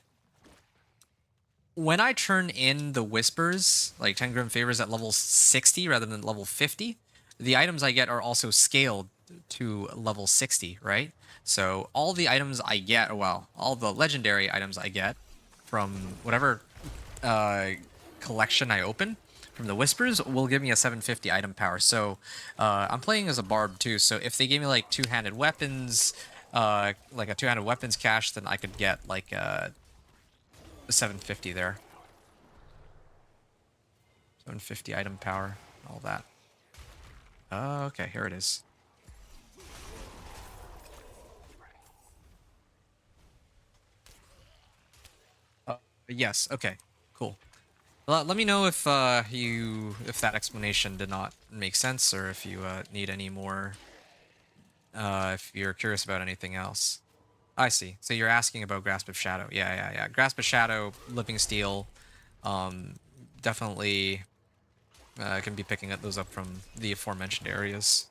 when I turn in the Whispers, like 10 Grim Favors at level 60 rather than level 50, the items I get are also scaled to level 60, right? So all the items I get, well, all the legendary items I get from whatever collection I open from the Whispers will give me a 750 item power. So I'm playing as a Barb too, so if they gave me like two-handed weapons, like a two-handed weapons cache, then I could get like a 750 there. 750 item power, all that. Okay, here it is. Yes, okay, cool. Let me know if if that explanation did not make sense, or if you need any more, if you're curious about anything else. I see. So you're asking about Grasp of Shadow. Yeah. Grasp of Shadow, Living Steel, definitely can be picking those up from the aforementioned areas.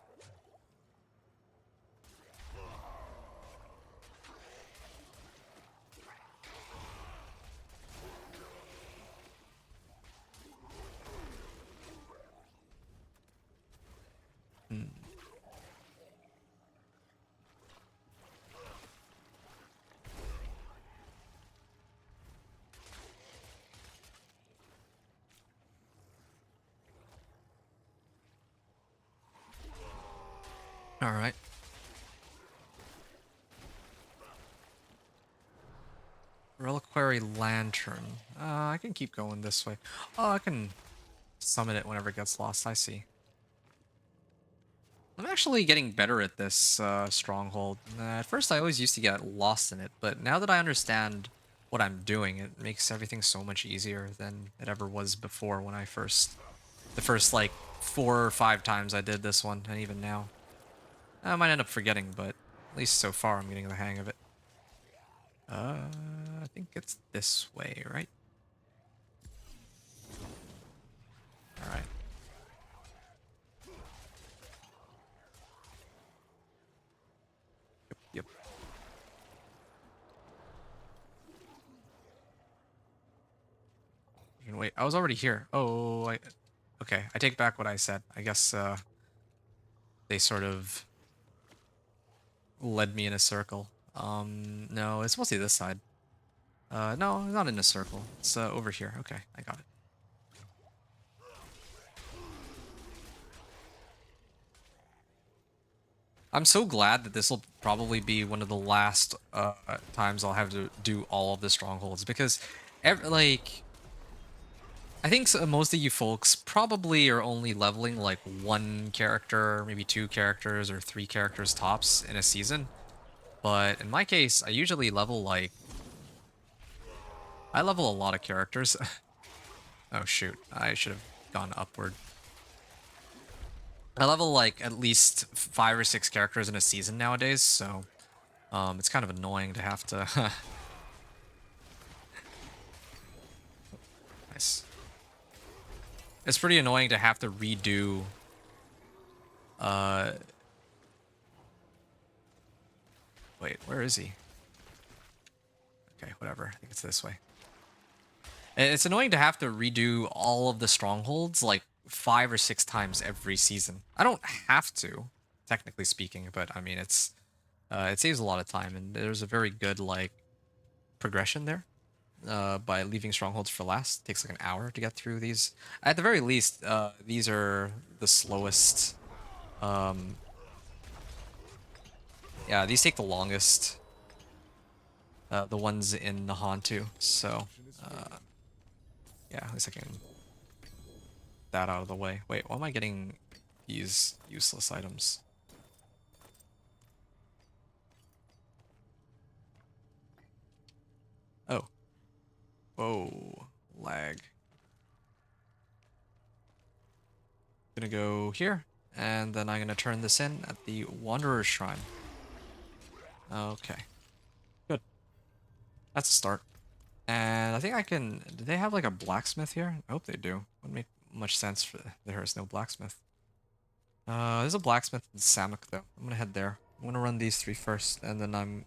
Hmm. All right. Reliquary Lantern. I can keep going this way. Oh, I can summon it whenever it gets lost. I see. I'm actually getting better at this stronghold. At first, I always used to get lost in it, but now that I understand what I'm doing, it makes everything so much easier than it ever was before when I the first like 4 or 5 times I did this one, and even now. I might end up forgetting, but at least so far I'm getting the hang of it. I think it's this way, right? Alright. Yep. Wait, I was already here. Oh, okay, I take back what I said. I guess they sort of led me in a circle. No, it's mostly this side. No, not in a circle. It's over here. Okay, I got it. I'm so glad that this will probably be one of the last times I'll have to do all of the strongholds because, like, I think most of you folks probably are only leveling like 1 character, maybe 2 characters, or 3 characters tops in a season. But in my case, I usually level like I level a lot of characters. Oh shoot, I should have gone upward. I level like at least 5 or 6 characters in a season nowadays, so it's kind of annoying to have to. Nice. It's pretty annoying to have to redo. Uh, wait, where is he? Okay, whatever. I think it's this way. And it's annoying to have to redo all of the strongholds like 5 or 6 times every season. I don't have to, technically speaking, but I mean it saves a lot of time, and there's a very good like progression there. By leaving strongholds for last, it takes like an hour to get through these. At the very least, these are the slowest. Yeah, these take the longest. The ones in Nahan too. So, yeah, at least I can that out of the way. Wait, why am I getting these useless items? Oh. Whoa. Lag. Gonna go here, and then I'm gonna turn this in at the Wanderer's Shrine. Okay. Good. That's a start. And I think I can... Do they have like a blacksmith here? I hope they do. Wouldn't make much sense for there is no blacksmith. There's a blacksmith in Samuk though. I'm gonna head there. I'm gonna run these 3 first, and then I'm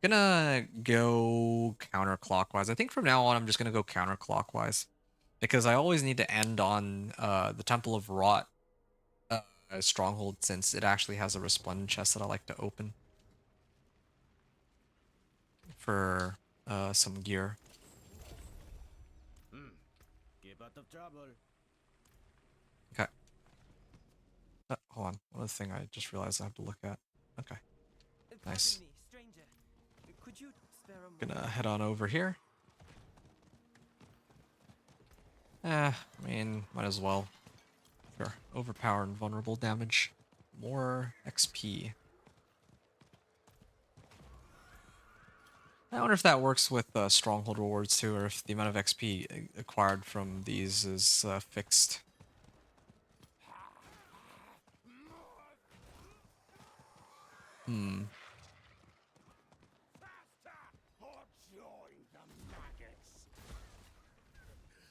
gonna go counterclockwise. I think from now on I'm just gonna go counterclockwise. Because I always need to end on the Temple of Rot stronghold, since it actually has a resplendent chest that I like to open for some gear. Keep out of trouble. Okay. Hold on. One other thing I just realized I have to look at. Okay. Nice. Gonna head on over here. I mean, might as well. Sure. Overpower and vulnerable damage. More XP. I wonder if that works with stronghold rewards too, or if the amount of XP acquired from these is fixed. Hmm.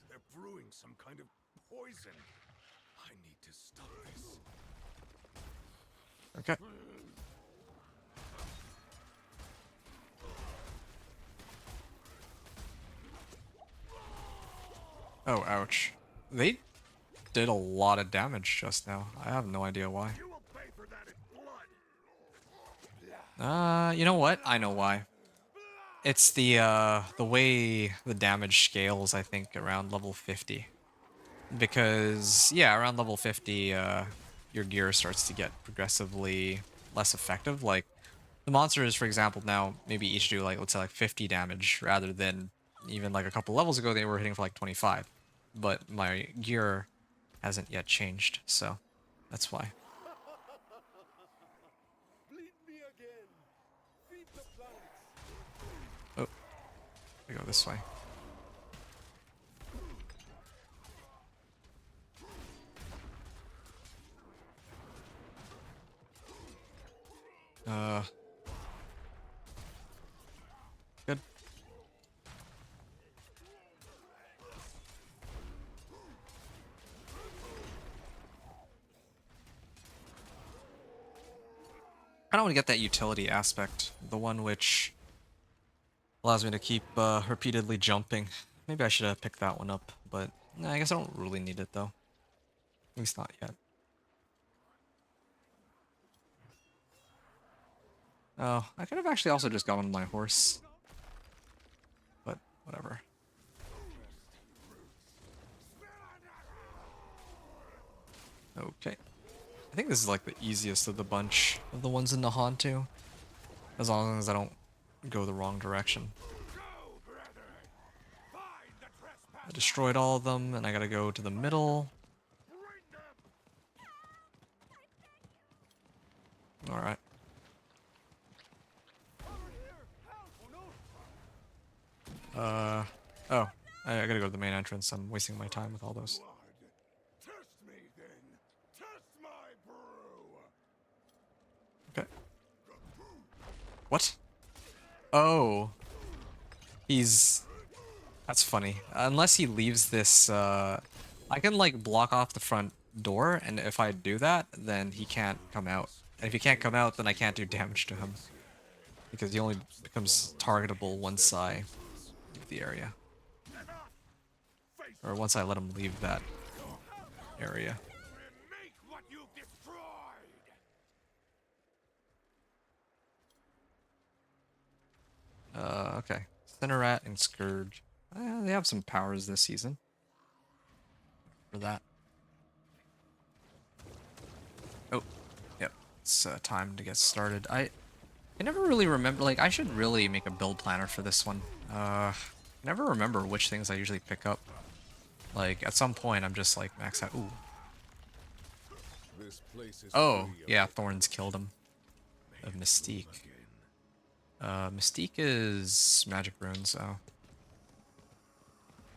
They're brewing using some kind of poison. I need to stop this. Okay. Oh, ouch. They did a lot of damage just now. I have no idea why. You will pay for that in blood. You know what? I know why. It's the way the damage scales, I think, around level 50. Because, yeah, around level 50, your gear starts to get progressively less effective. Like, the monsters, for example, now maybe each do, like, let's say, like 50 damage, rather than even, like, a couple levels ago, they were hitting for, like, 25. But my gear hasn't yet changed, so that's why. Bleed me again. Feed the planets. Oh, I go this way. Good. I don't want to get that utility aspect, the one which allows me to keep repeatedly jumping. Maybe I should have picked that one up, but nah, I guess I don't really need it though. At least not yet. Oh, I could have actually also just gone on my horse. But whatever. Okay. I think this is like the easiest of the bunch of the ones in Nahantu. As long as I don't go the wrong direction. I destroyed all of them, and I gotta go to the middle. Alright. Oh. I gotta go to the main entrance. I'm wasting my time with all those. Test me then. Test my brew. Okay. What? Oh. That's funny. Unless he leaves this, I can, like, block off the front door, and if I do that, then he can't come out. And if he can't come out, then I can't do damage to him. Because he only becomes targetable once I leave the area. Or once I let him leave that area. Make what you've destroyed. Okay. Cinerat and Scourge. They have some powers this season. For that. Oh, yep. It's time to get started. I never really remember, like, I should really make a build planner for this one. I never remember which things I usually pick up. Like, at some point, I'm just like, max out. Ooh. This place is Oh, yeah, Thorns killed him. Of Mystique. Mystique is magic runes, so.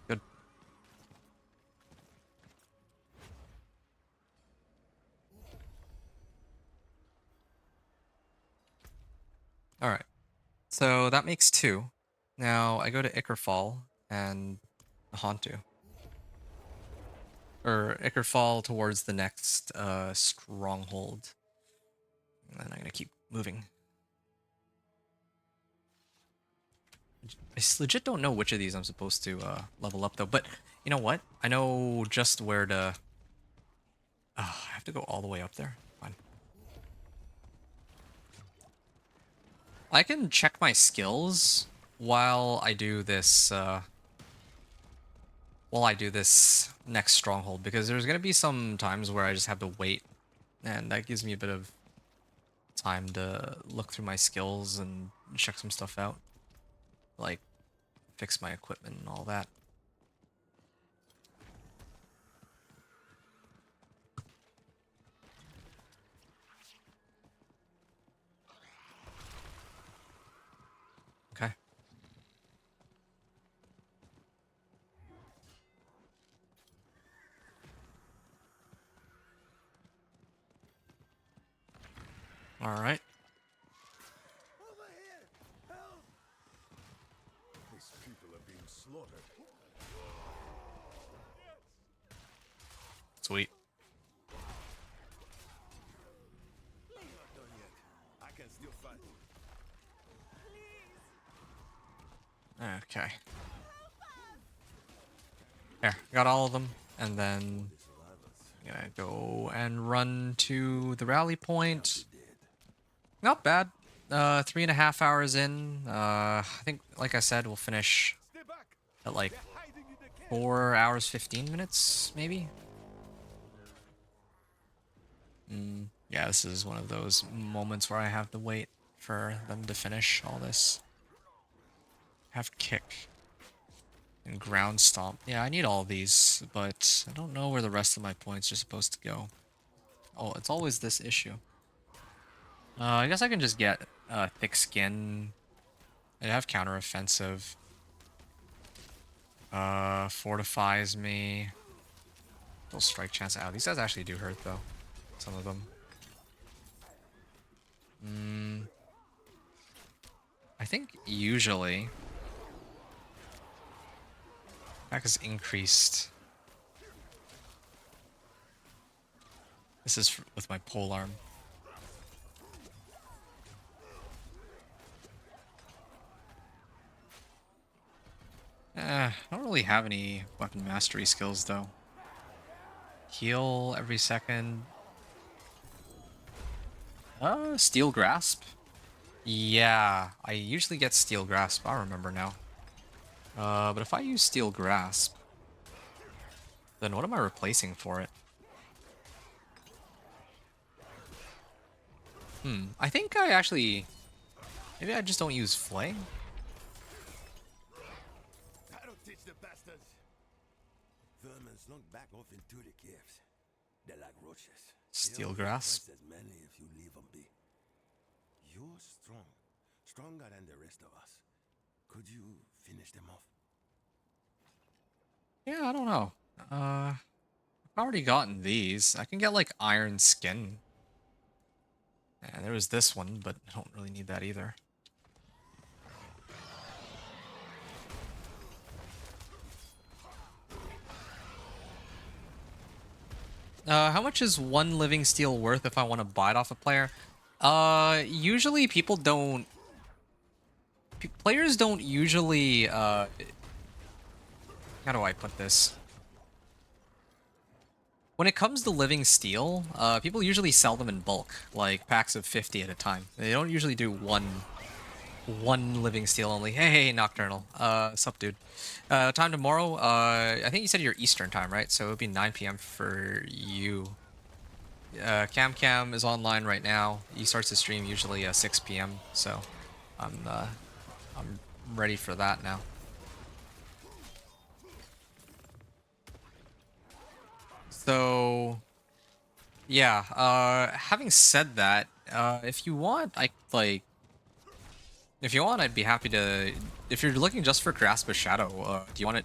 Good. Alright. So that makes 2. Now I go to Ickerfall and Hantu. Or Ickerfall towards the next stronghold. And then I'm gonna keep moving. I legit don't know which of these I'm supposed to level up though, but you know what? I know just where to... Oh, I have to go all the way up there? Fine. I can check my skills while I do this next stronghold, because there's gonna be some times where I just have to wait, and that gives me a bit of time to look through my skills and check some stuff out. Like, fix my equipment and all that. Okay. Alright. These people are being slaughtered. Sweet. Okay. There, got all of them, and then I'm gonna go and run to the rally point. Not bad. 3.5 hours in. I think, like I said, we'll finish at like 4 hours 15 minutes, maybe. Yeah, this is one of those moments where I have to wait for them to finish all this. Have kick and ground stomp. Yeah, I need all these, but I don't know where the rest of my points are supposed to go. Oh, it's always this issue. I guess I can just get thick skin. I have counteroffensive. Fortifies me. Little strike chance out. These guys actually do hurt though. Some of them. I think usually attack is increased. This is with my pole arm. I don't really have any weapon mastery skills though. Heal every second. Steel grasp. Yeah, I usually get steel grasp. I remember now. But if I use steel grasp, then what am I replacing for it? I think I actually... Maybe I just don't use flame? That'll teach the bastards. Vermin slunk back off into the caves. They're like roaches. Steel grasp. Twice as many if you leave them be. You're strong. Stronger than the rest of us. Could you finish them off? Yeah, I don't know. I've already gotten these. I can get like iron skin. Yeah, there was this one, but I don't really need that either. How much is one living steel worth if I want to buy it off a player? Usually people don't... Players don't usually, how do I put this? When it comes to living steel, people usually sell them in bulk, like packs of 50 at a time. They don't usually do one living steel only. Hey, Nocturnal. Sup, dude? Time tomorrow, I think you said you're Eastern time, right? So it would be 9 p.m. for you. Cam is online right now. He starts to stream usually 6 p.m. So I'm ready for that now. So yeah, having said that, if you want, I'd be happy to. If you're looking just for Grasp of Shadow, do you want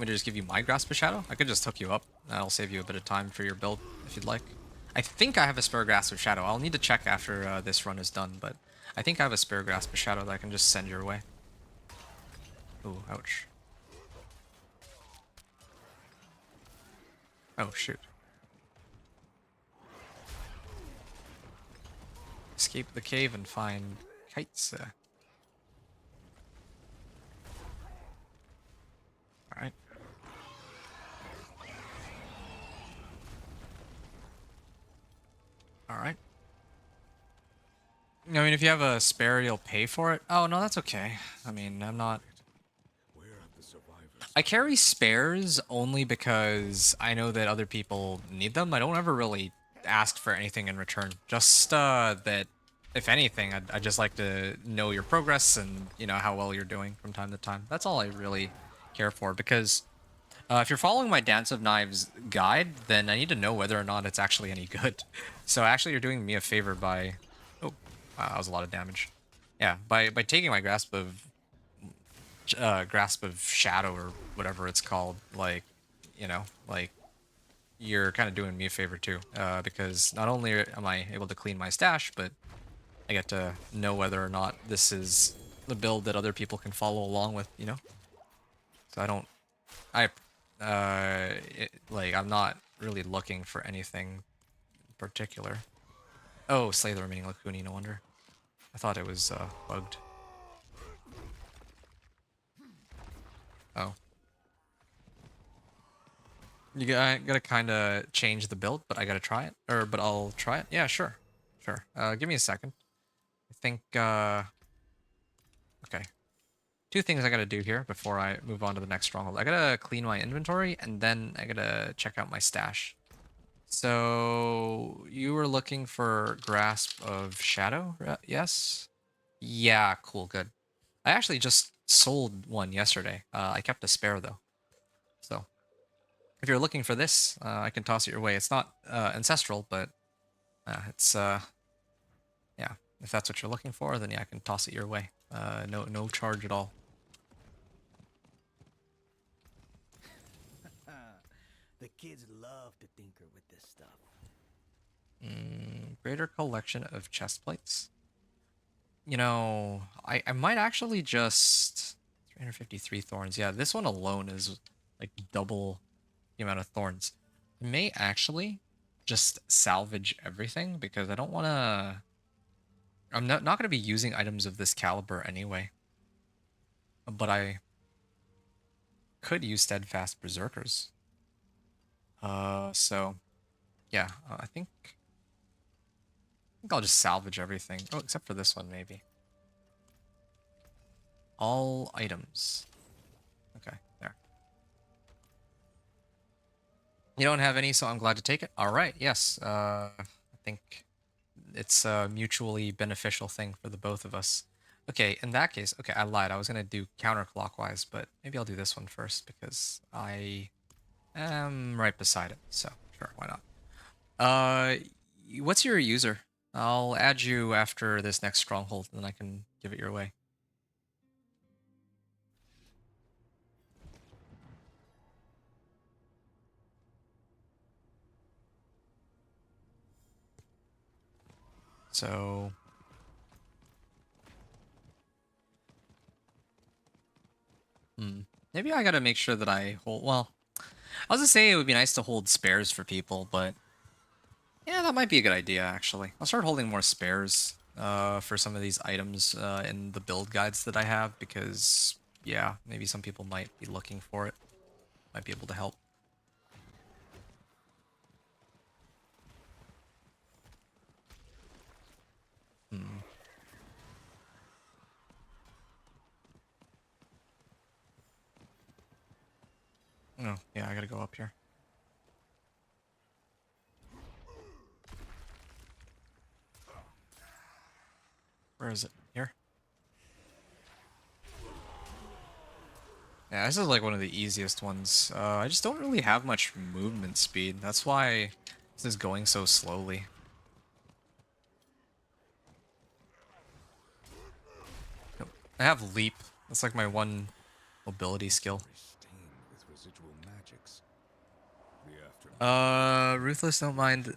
me to just give you my Grasp of Shadow? I could just hook you up. That'll save you a bit of time for your build if you'd like. I think I have a spare Grasp of Shadow. I'll need to check after this run is done, but I think I have a spare Grasp of Shadow that I can just send your way. Ooh, ouch. Oh, shoot. Escape the cave and find kites. Alright. Alright. I mean, if you have a spare, you'll pay for it. Oh, no, that's okay. I mean, I'm not... I carry spares only because I know that other people need them. I don't ever really ask for anything in return. Just that, if anything, I'd just like to know your progress and, you know, how well you're doing from time to time. That's all I really care for, because if you're following my Dance of Knives guide, then I need to know whether or not it's actually any good. So actually, you're doing me a favor by... Oh, wow, that was a lot of damage. Yeah, by taking my Grasp of Shadow or whatever it's called, like, you know, like, you're kind of doing me a favor too, because not only am I able to clean my stash, but I get to know whether or not this is the build that other people can follow along with, you know? So I'm not really looking for anything in particular. Oh, slay the remaining Lakuni, no wonder. I thought it was bugged. Oh. Gotta kind of change the build, but I gotta try it. But I'll try it. Yeah, sure. Sure. Give me a second. I think, okay. Two things I gotta do here before I move on to the next stronghold. I gotta clean my inventory, and then I gotta check out my stash. So, you were looking for Grasp of Shadow, yes? Yeah, cool, good. I actually just sold one yesterday. I kept a spare, though. So, if you're looking for this, I can toss it your way. It's not ancestral, but it's, yeah, if that's what you're looking for, then yeah, I can toss it your way. No charge at all. The kids love to tinker with this stuff. Greater collection of chest plates. You know, I might actually just 353 thorns. Yeah, this one alone is like double the amount of thorns. I may actually just salvage everything because I don't want to. I'm not going to be using items of this caliber anyway. But I could use steadfast berserkers. So yeah, I think I'll just salvage everything. Oh, except for this one, maybe. All items. Okay, there. You don't have any, so I'm glad to take it. All right, yes. I think it's a mutually beneficial thing for the both of us. Okay, in that case, okay, I lied. I was going to do counterclockwise, but maybe I'll do this one first because I am right beside it. So, sure, why not? What's your user? I'll add you after this next stronghold, and then I can give it your way. So... Maybe I gotta make sure that I hold... Well, I was gonna say it would be nice to hold spares for people, but... Yeah, that might be a good idea, actually. I'll start holding more spares for some of these items in the build guides that I have, because, yeah, maybe some people might be looking for it. Might be able to help. Oh, yeah, I gotta go up here. Where is it? Here? Yeah, this is like one of the easiest ones. I just don't really have much movement speed. That's why this is going so slowly. Nope. I have leap. That's like my one mobility skill. Ruthless don't mind.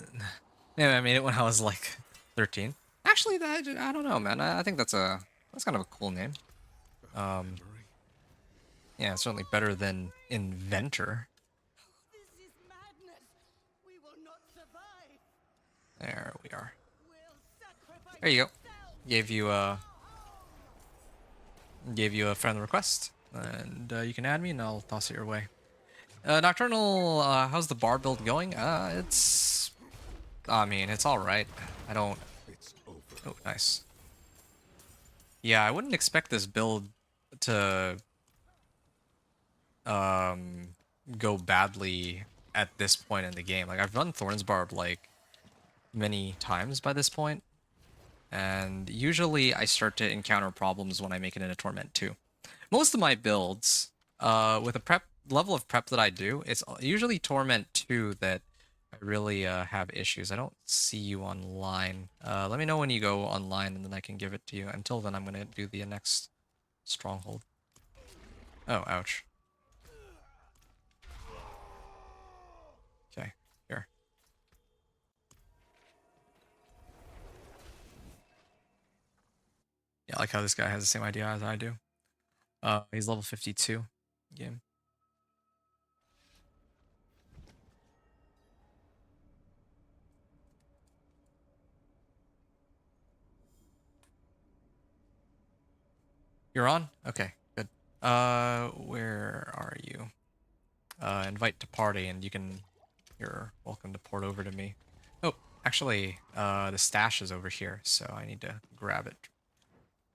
Yeah, I made it when I was like 13. Actually, that I don't know, man. I think that's kind of a cool name. Yeah, it's certainly better than Inventor. This is madness. We will not survive. There we are. We'll sacrifice There you go. ourselves. Gave you a friend request, and you can add me, and I'll toss it your way. Nocturnal, how's the bar build going? I mean, it's all right. I don't. Oh, nice. Yeah, I wouldn't expect this build to go badly at this point in the game. Like, I've run Thorns Barb like many times by this point, and usually I start to encounter problems when I make it into Torment 2. Most of my builds, with a level of prep that I do, it's usually Torment 2 that I really have issues. I don't see you online. Let me know when you go online, and then I can give it to you. Until then, I'm going to do the next stronghold. Oh, ouch. Okay, here. Yeah, I like how this guy has the same idea as I do. He's level 52 game. You're on? Okay, good. Where are you? Invite to party, and you're welcome to port over to me. Oh, actually, the stash is over here, so I need to grab it.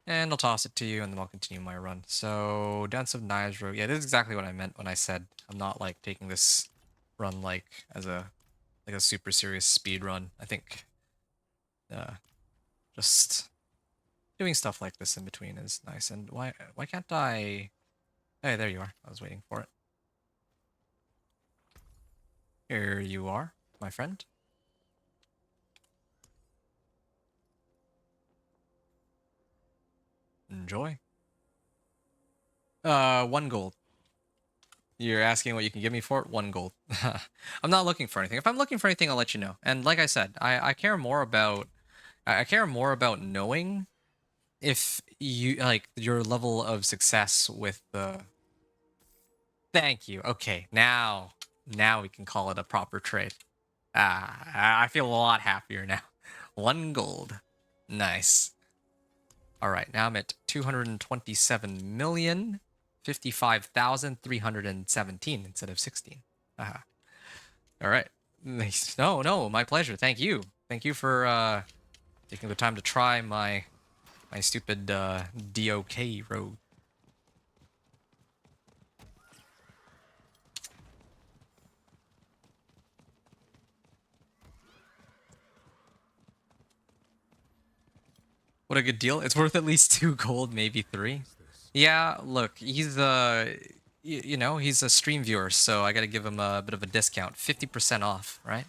And I'll toss it to you, and then I'll continue my run. So, Dance of Knives Road. Yeah, this is exactly what I meant when I said I'm not, like, taking this run, like, as a super serious speed run. I think, just doing stuff like this in between is nice. And why can't I... Hey, there you are. I was waiting for it. Here you are, my friend. Enjoy. 1 gold. You're asking what you can give me for it? 1 gold. I'm not looking for anything. If I'm looking for anything, I'll let you know. And like I said, I care more about knowing if you like your level of success with the... Thank you. Okay, now we can call it a proper trade. I feel a lot happier now. 1 gold. Nice. All right, now I'm at 227,055,317 instead of 16. All right. Nice. No, my pleasure. Thank you. Thank you for taking the time to try my stupid DOK road. What a good deal. It's worth at least 2 gold, maybe 3. Yeah, look, he's you know, he's a stream viewer, so I gotta give him a bit of a discount. 50% off, right?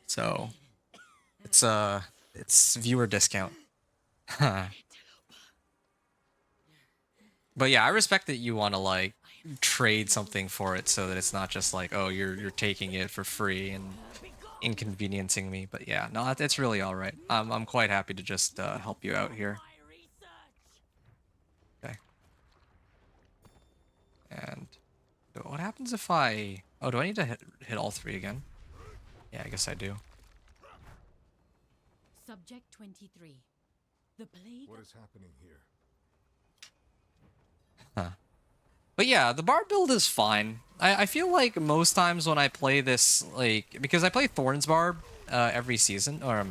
So, it's viewer discount. But yeah, I respect that you want to, like, trade something for it so that it's not just like, oh, you're taking it for free and inconveniencing me. But yeah, no, it's really all right. I'm quite happy to just help you out here. Okay. And what happens if I... Oh, do I need to hit all 3 again? Yeah, I guess I do. Subject 23. The plague. What is happening here? Huh. But yeah, the Barb build is fine. I feel like most times when I play this, like, because I play Thorns Barb every season, or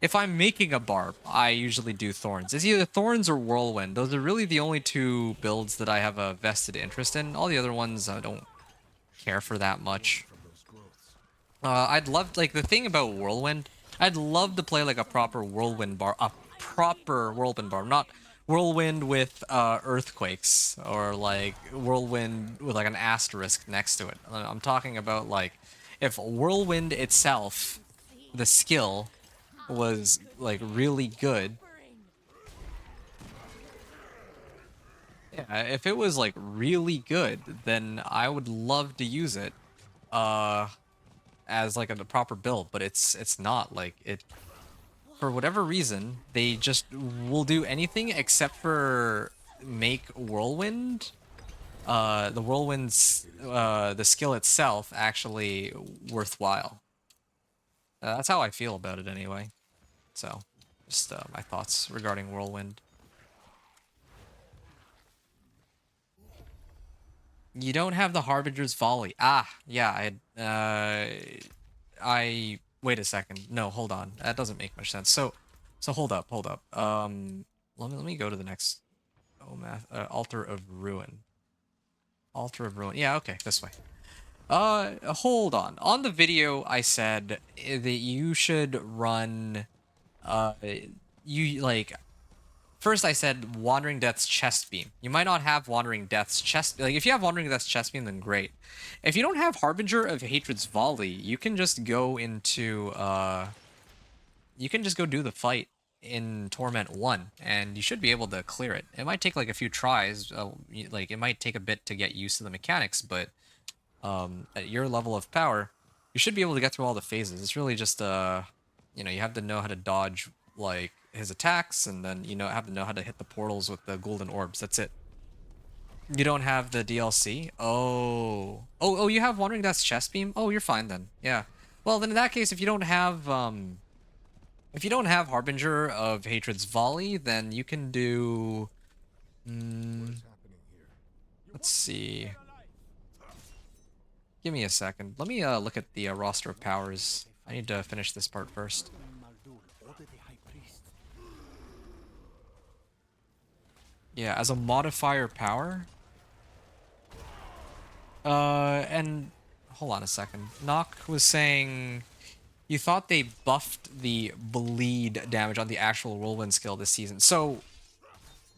if I'm making a Barb, I usually do Thorns. It's either Thorns or Whirlwind. Those are really the only 2 builds that I have a vested interest in. All the other ones I don't care for that much. I'd love, like, the thing about Whirlwind, I'd love to play like a proper Whirlwind Barb, not Whirlwind with earthquakes, or like Whirlwind with like an asterisk next to it. I'm talking about, like, if Whirlwind itself, the skill, was like really good. Yeah, if it was like really good, then I would love to use it as like a proper build, but it's not. Like, it, for whatever reason, they just will do anything except for make Whirlwind, the Whirlwind's, the skill itself actually worthwhile. That's how I feel about it anyway. So, just my thoughts regarding Whirlwind. You don't have the Harbinger's Volley. Ah, yeah, wait a second. No, hold on. That doesn't make much sense. So hold up. Let me go to the next. Oh, Altar of Ruin. Altar of Ruin. Yeah, okay, this way. Hold on. On the video, I said that you should run, first I said Wandering Death's Chest Beam. You might not have Wandering Death's Chest... Like, if you have Wandering Death's Chest Beam, then great. If you don't have Harbinger of Hatred's Volley, you can just go into, you can just go do the fight in Torment 1, and you should be able to clear it. It might take, like, a few tries. Like, it might take a bit to get used to the mechanics, but at your level of power, you should be able to get through all the phases. It's really just, you know, you have to know how to dodge, like, his attacks, and then have to know how to hit the portals with the golden orbs. That's it. You don't have the DLC? Oh, you have Wandering Death's Chest Beam? Oh, you're fine then. Yeah. Well, then in that case, if you don't have If you don't have Harbinger of Hatred's Volley, then you can do... let's see. Give me a second. Let me look at the roster of powers. I need to finish this part first. Yeah, as a modifier power. And hold on a second. Nock was saying you thought they buffed the bleed damage on the actual Whirlwind skill this season. So,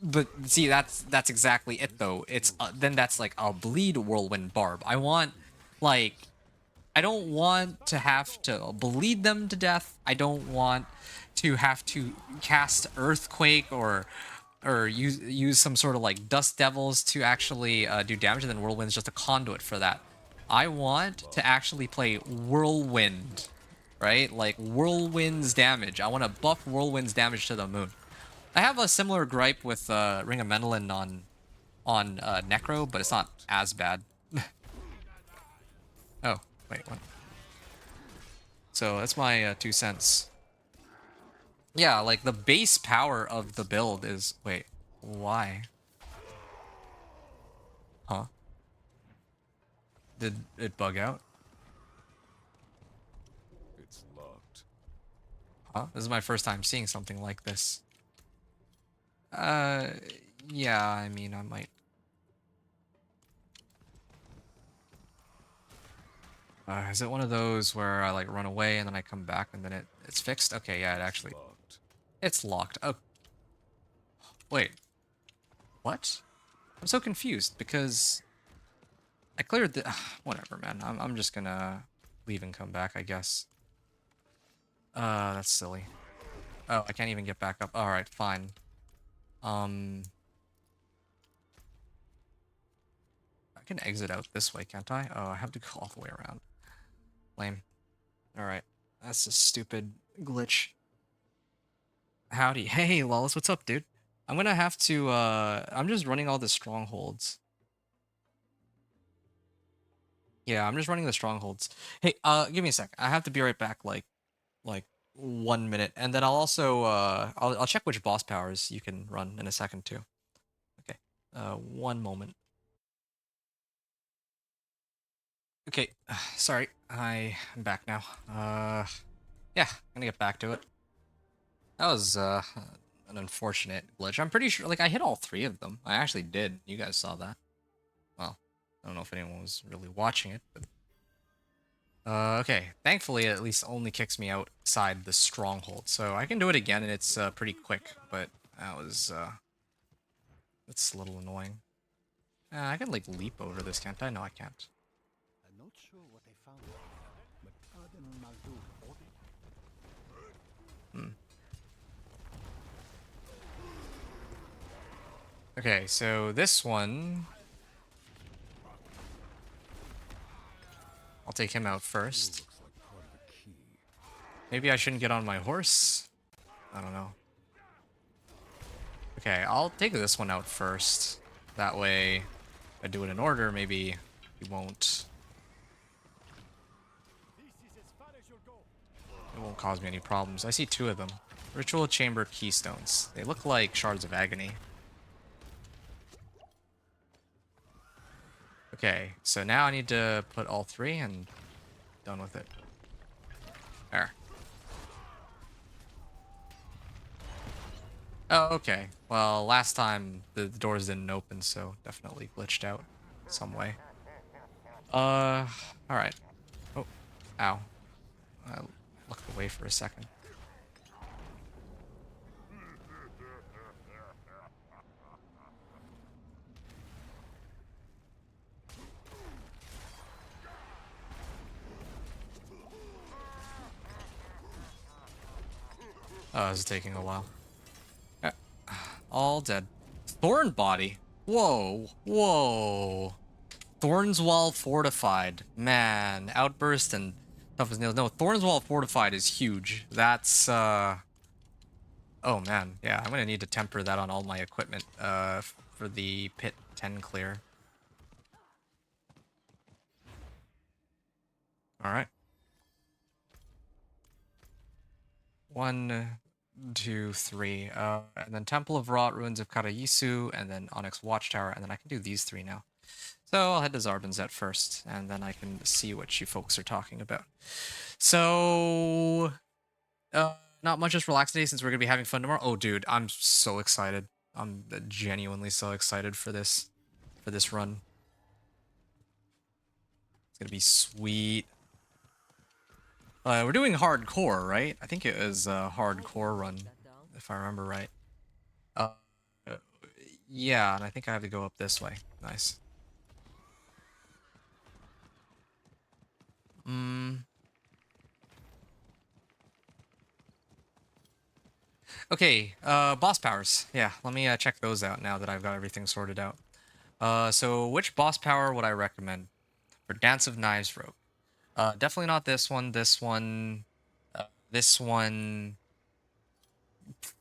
but see, that's exactly it though. It's then that's like a bleed Whirlwind Barb. I want like I don't want to have to bleed them to death. I don't want to have to cast Earthquake or use some sort of like Dust Devils to actually do damage, and then Whirlwind's just a conduit for that. I want to actually play Whirlwind, right? Like Whirlwind's damage. I want to buff Whirlwind's damage to the moon. I have a similar gripe with Ring of Menelin on Necro, but it's not as bad. Oh, wait, what? So that's my 2 cents. Yeah, like the base power of the build is... Wait, why? Huh? Did it bug out? It's locked. Huh? This is my first time seeing something like this. Yeah, I mean, I might... is it one of those where I like run away and then I come back and then it's fixed? Okay, yeah, it actually... Locked. It's locked. Oh. Wait. What? I'm so confused because I cleared the... Whatever, man. I'm just gonna leave and come back, I guess. That's silly. Oh, I can't even get back up. Alright, fine. I can exit out this way, can't I? Oh, I have to go all the way around. Lame. Alright. That's a stupid glitch. Howdy. Hey, Lawless, what's up, dude? I'm gonna have to, I'm just running all the strongholds. Yeah, I'm just running the strongholds. Hey, give me a sec. I have to be right back, like 1 minute. And then I'll also, I'll check which boss powers you can run in a second, too. Okay. 1 moment. Okay, sorry. I'm back now. Yeah, gonna get back to it. That was, an unfortunate glitch. I'm pretty sure, like, I hit all 3 of them. I actually did. You guys saw that. Well, I don't know if anyone was really watching it, but... okay. Thankfully, it at least only kicks me outside the stronghold, so I can do it again, and it's, pretty quick, but that was, it's a little annoying. I can, like, leap over this, can't I? No, I can't. I'm not sure what they found, but Cardinal Maldur ordered. Okay, so this one... I'll take him out first. Maybe I shouldn't get on my horse? I don't know. Okay, I'll take this one out first. That way, if I do it in order, maybe he won't... It won't cause me any problems. I see 2 of them. Ritual Chamber Keystones. They look like Shards of Agony. Okay, so now I need to put all 3 and done with it. There. Oh, okay. Well, last time the doors didn't open, so definitely glitched out some way. Alright. Oh, ow. I looked away for a second. Oh, this is taking a while. All dead. Thorn body. Whoa. Whoa. Thorns Wall fortified. Man, outburst and tough as nails. No, Thorns Wall fortified is huge. That's oh man, yeah, I'm gonna need to temper that on all my equipment for the pit 10 clear. Alright. 1, 2, 3. And then Temple of Rot, Ruins of Karayisu, and then Onyx Watchtower, and then I can do these 3 now. So I'll head to Zarbinzet first, and then I can see what you folks are talking about. So, not much is relaxed today since we're gonna be having fun tomorrow. Oh, dude, I'm so excited. I'm genuinely so excited for this run. It's gonna be sweet. We're doing hardcore, right? I think it was a hardcore run, if I remember right. Yeah, and I think I have to go up this way. Nice. Okay, boss powers. Yeah, let me check those out now that I've got everything sorted out. So which boss power would I recommend for Dance of Knives Rogue? Definitely not this one. This one. This one.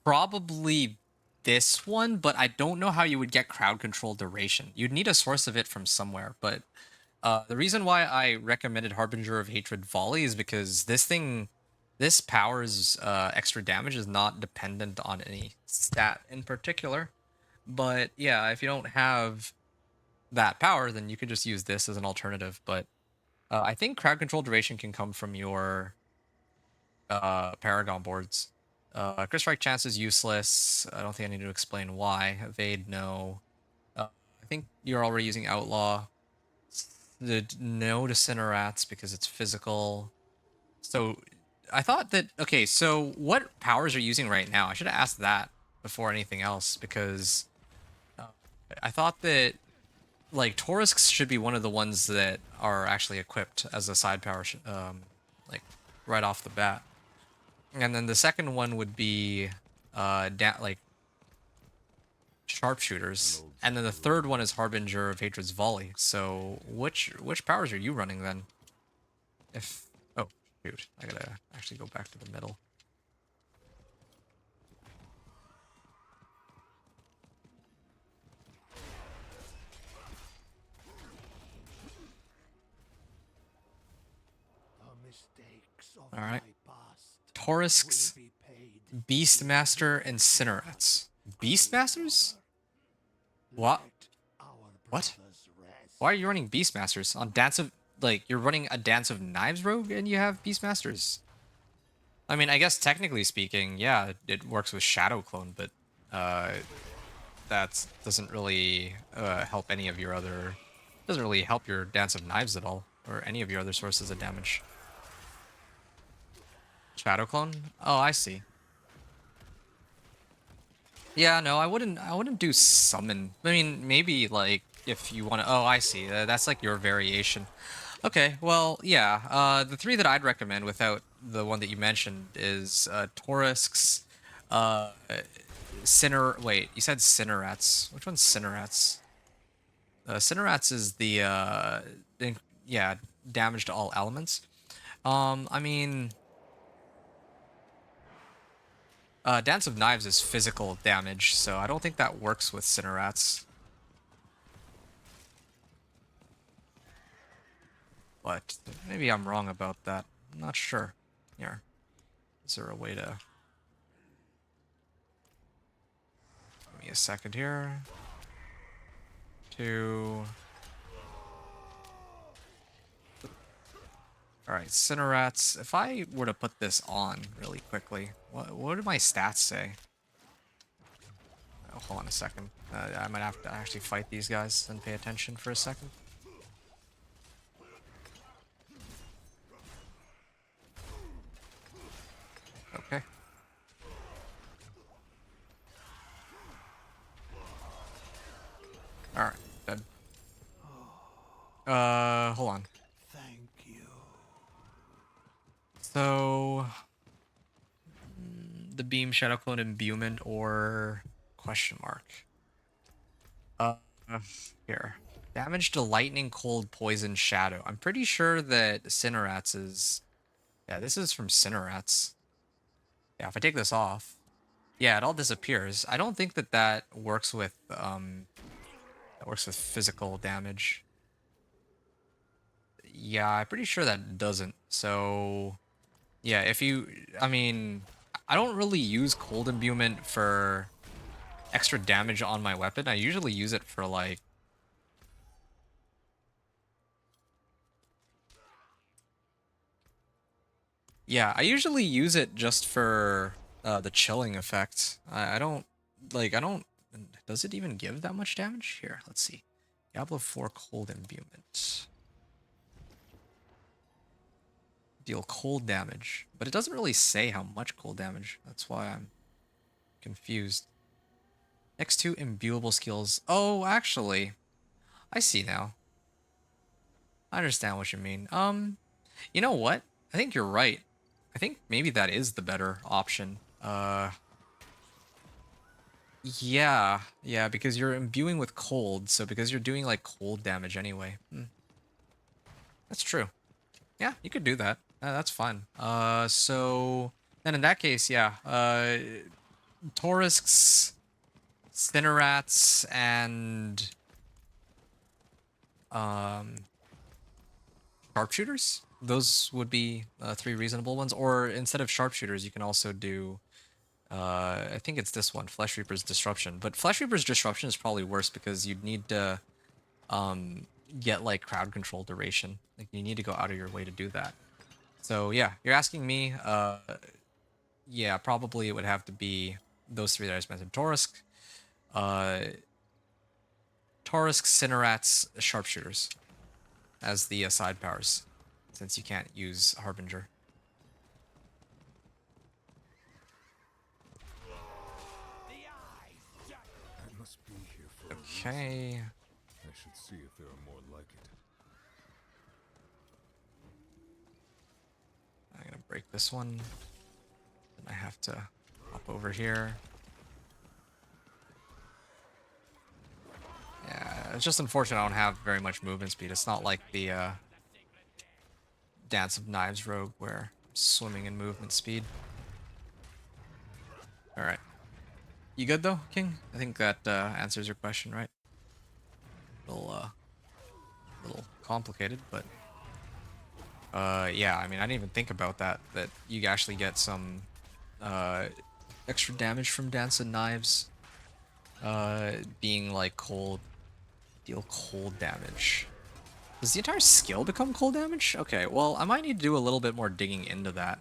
Probably this one, but I don't know how you would get crowd control duration. You'd need a source of it from somewhere, but the reason why I recommended Harbinger of Hatred Volley is because this power's extra damage is not dependent on any stat in particular. But yeah, if you don't have that power, then you could just use this as an alternative. But I think crowd control duration can come from your Paragon boards. Crit Strike Chance is useless. I don't think I need to explain why. Evade, no. I think you're already using Outlaw. No to Cinerats because it's physical. So I thought that, okay, so what powers are you using right now? I should have asked that before anything else because I thought that like Torisk should be one of the ones that are actually equipped as a side power, like right off the bat. And then the second one would be like sharpshooters, and then the third one is Harbinger of Hatred's Volley. So which powers are you running then? If oh shoot, I gotta actually go back to the middle. All right, Torisk's Beastmaster and Cinerats. Beastmasters? What? What? Why are you running Beastmasters on Dance of, like, you're running a Dance of Knives rogue and you have Beastmasters? I mean, I guess technically speaking, yeah, it works with Shadow Clone, but that doesn't really help any of your other, doesn't really help your Dance of Knives at all, or any of your other sources of damage. Shadow Clone? Oh, I see. Yeah, no, I wouldn't do summon. I mean, maybe like if you want to. Oh, I see. That's like your variation. Okay, well, yeah. The 3 that I'd recommend, without the one that you mentioned, is Torisk's, Wait, you said Cinerats. Which one's Cinerats? Cinerats is yeah, damage to all elements. I mean. Dance of Knives is physical damage, so I don't think that works with Cinerats. But maybe I'm wrong about that. I'm not sure. Here. Is there a way to... Give me a second here. 2... Alright, Cinerats. If I were to put this on really quickly, what do my stats say? Oh, hold on a second. I might have to actually fight these guys and pay attention for a second. Okay. Alright, dead. Hold on. So, the Beam, Shadow Clone, Imbuement, or question mark? Here. Damage to Lightning, Cold, Poison, Shadow. I'm pretty sure that Cinerats is... Yeah, this is from Cinerats. Yeah, if I take this off... Yeah, it all disappears. I don't think that that works with, physical damage. Yeah, I'm pretty sure that doesn't. So... Yeah, if you... I mean... I don't really use cold imbuement for extra damage on my weapon. I usually use it for like... Yeah, I usually use it just for the chilling effect. I don't... Like, I don't... Does it even give that much damage? Here, let's see. Diablo 4 cold imbuement. Deal cold damage. But it doesn't really say how much cold damage. That's why I'm confused. Next to imbuable skills. Oh, actually, I see now. I understand what you mean. You know what? I think you're right. I think maybe that is the better option. Yeah, because you're imbuing with cold, so because you're doing like cold damage anyway. That's true. Yeah, you could do that. That's fine. So then in that case, yeah, Taurisks, Spinnerats, and sharpshooters. Those would be three reasonable ones. Or instead of sharpshooters, you can also do, I think it's this one, Flesh Reaper's Disruption. But Flesh Reaper's Disruption is probably worse because you'd need to get like crowd control duration. Like you need to go out of your way to do that. So yeah, you're asking me, yeah, probably it would have to be those three that I just mentioned. Taurisk, Cinerats, Sharpshooters as the side powers, since you can't use Harbinger. I must be here for Okay. I should see if there are more like it. I'm gonna break this one. Then I have to hop over here. Yeah, it's just unfortunate I don't have very much movement speed. It's not like the Dance of Knives rogue where I'm swimming in movement speed. Alright. You good though, King? I think that answers your question, right? Little complicated, but yeah, I mean, I didn't even think about that you actually get some extra damage from Dance of Knives being like cold, deal cold damage. Does the entire skill become cold damage? Okay, well, I might need to do a little bit more digging into that.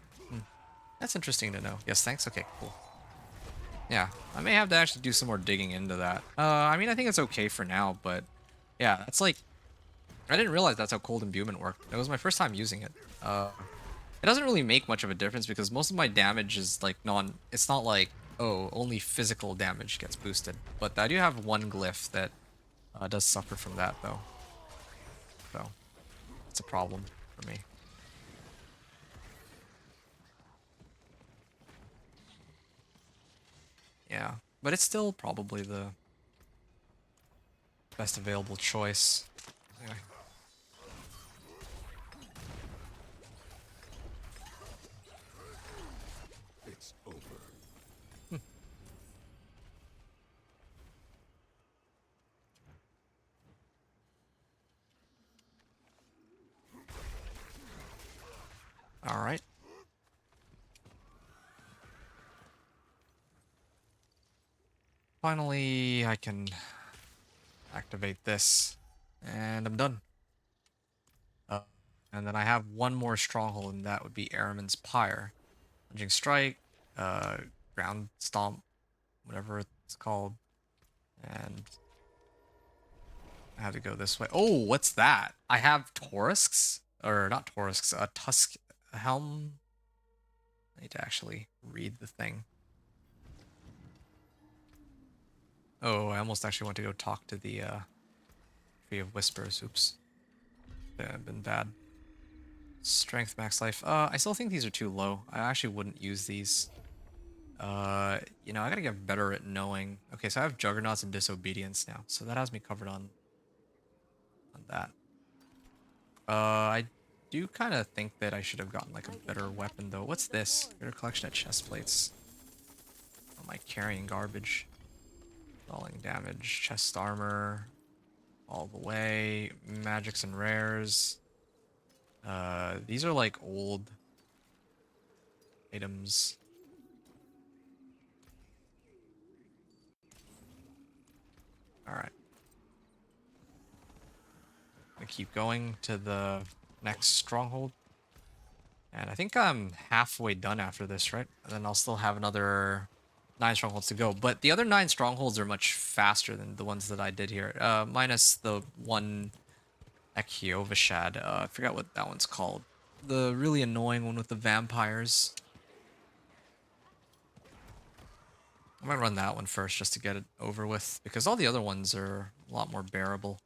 That's interesting to know. Yes, thanks. Okay, cool. Yeah, I may have to actually do some more digging into that. I mean, I think it's okay for now, but yeah, that's like, I didn't realize that's how cold imbuement worked. It was my first time using it. It doesn't really make much of a difference because most of my damage is like it's not like, oh, only physical damage gets boosted. But I do have one glyph that does suffer from that though. So, it's a problem for me. Yeah, but it's still probably the best available choice. Anyway. It's over. All right. Finally, I can activate this, and I'm done. And then I have one more stronghold, and that would be Ahriman's Pyre. Lunging Strike, Ground Stomp, whatever it's called. And I have to go this way. Oh, what's that? I have Taurisks? Or not Taurisks, Tusk Helm. I need to actually read the thing. Oh, I almost actually want to go talk to the Tree of Whispers. Oops. That would been bad. Strength, max life. I still think these are too low. I actually wouldn't use these. You know, I gotta get better at knowing. Okay, so I have Juggernauts and Disobedience now, so that has me covered on that. I do kind of think that I should have gotten like a better weapon though. What's this? Greater collection of chest plates. Oh, am I carrying garbage? Falling damage, chest armor, all the way. Magics and rares. These are like old items. Alright. Gonna keep going to the next stronghold. And I think I'm halfway done after this, right? And then I'll still have another 9 strongholds to go. But the other 9 strongholds are much faster than the ones that I did here. Minus the one Ekiovashad. I forgot what that one's called. The really annoying one with the vampires. I might run that one first just to get it over with. Because all the other ones are a lot more bearable.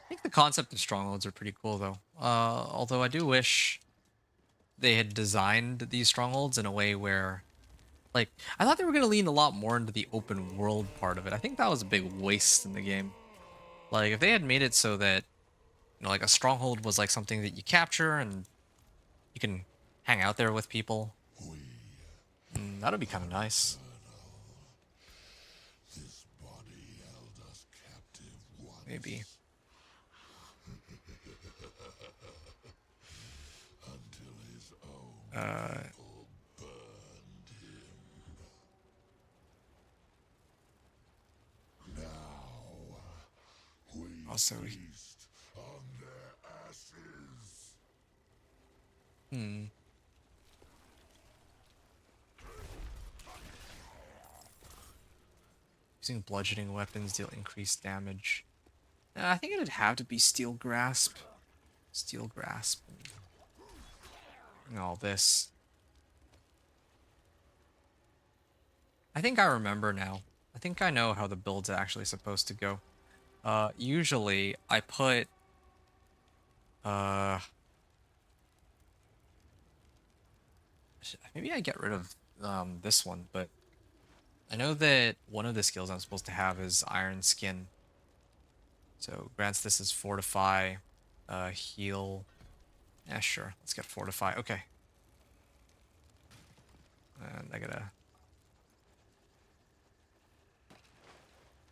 I think the concept of strongholds are pretty cool, though. Although I do wish they had designed these strongholds in a way where, like, I thought they were going to lean a lot more into the open world part of it. I think that was a big waste in the game. Like, if they had made it so that, you know, like a stronghold was like something that you capture and you can hang out there with people, that'd be kind of nice. This body held us captive once. Maybe. Until his own people burned him. Now we Also, feast on their ashes. Using bludgeoning weapons deal increased damage. I think it'd have to be Steel Grasp. Steel Grasp. And all this. I think I remember now. I think I know how the build's actually supposed to go. Usually I put... maybe I get rid of this one, but I know that one of the skills I'm supposed to have is Iron Skin. So grants this is Fortify, Heal. Yeah, sure. Let's get Fortify. Okay. And I gotta...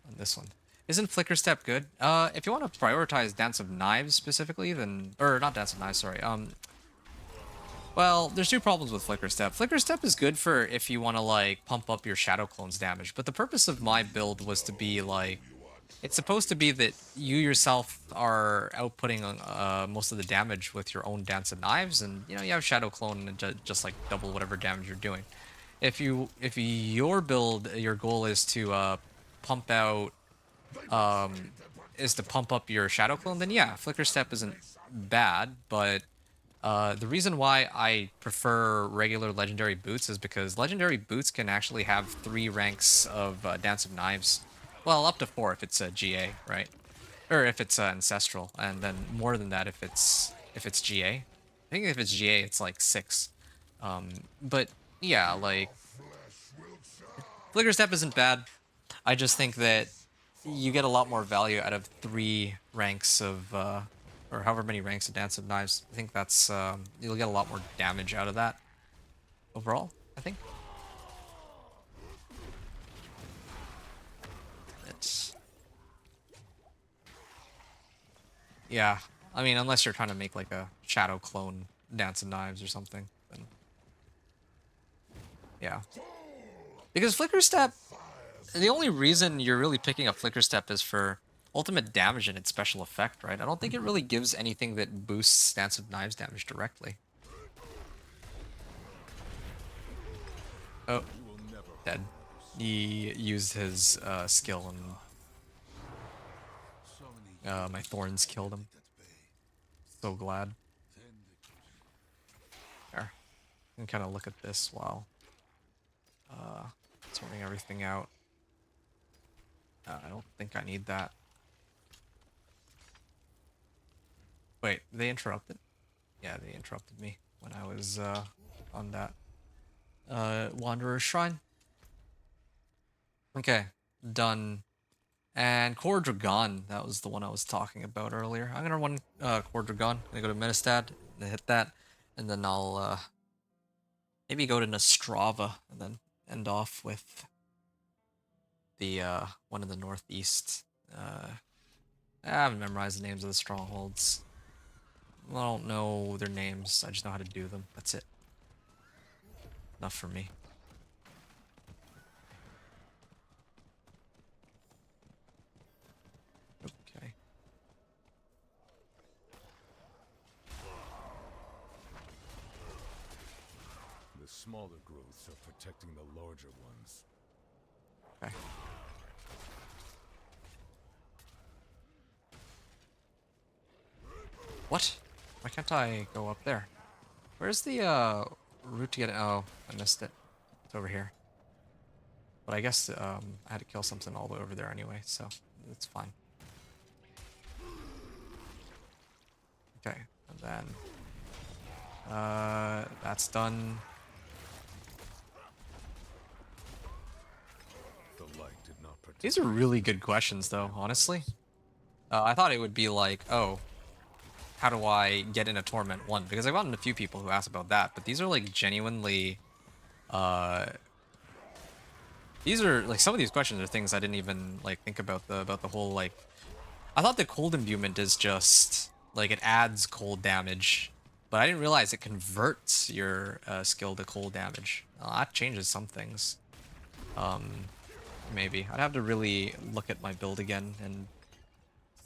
on this one. Isn't Flicker Step good? If you want to prioritize Dance of Knives specifically, then... or not Dance of Knives, sorry. Well, there's 2 problems with Flicker Step. Flicker Step is good for if you want to, like, pump up your Shadow Clone's damage. But the purpose of my build was to be, like... it's supposed to be that you yourself are outputting most of the damage with your own Dance of Knives. And, you know, you have Shadow Clone and just, like, double whatever damage you're doing. If your build, your goal is to, pump out... is to pump up your Shadow Clone, then yeah, Flicker Step isn't bad, but... the reason why I prefer regular Legendary Boots is because Legendary Boots can actually have 3 ranks of Dance of Knives. Well, up to 4 if it's a GA, right? Or if it's Ancestral, and then more than that if it's GA. I think if it's GA, it's like 6. But yeah, like... Flicker Step isn't bad. I just think that you get a lot more value out of 3 ranks of... or however many ranks of Dance of Knives. I think that's, you'll get a lot more damage out of that overall, I think. It's... yeah, I mean, unless you're trying to make like a Shadow Clone Dance of Knives or something, then... yeah. Because Flicker Step, the only reason you're really picking up Flicker Step is for ultimate damage and its special effect, right? I don't think it really gives anything that boosts Dance of Knives damage directly. Oh, dead. He used his skill and my thorns killed him. So glad. There. I can kind of look at this while sorting everything out. I don't think I need that. Wait, they interrupted? Yeah, they interrupted me when I was on that Wanderer's Shrine. Okay, done. And Core Dragon, that was the one I was talking about earlier. I'm gonna run Core Dragon. I'm gonna go to Metastad and hit that, and then I'll maybe go to Nostrava and then end off with the one in the northeast. I haven't memorized the names of the strongholds. I don't know their names, I just know how to do them. That's it. Enough for me. smaller growths are protecting the larger ones. Okay. What? Why can't I go up there? Where's the route to get it? Oh, I missed it. It's over here. But I guess I had to kill something all the way over there anyway, so it's fine. Okay, and then that's done. The light did not protect. These are really good questions, though, honestly. I thought it would be like, oh, how do I get into Torment 1? Because I've gotten a few people who asked about that, but these are like genuinely, these are like some of these questions are things I didn't even like think about the whole like. I thought the cold imbuement is just like it adds cold damage, but I didn't realize it converts your skill to cold damage. That changes some things. Maybe I'd have to really look at my build again and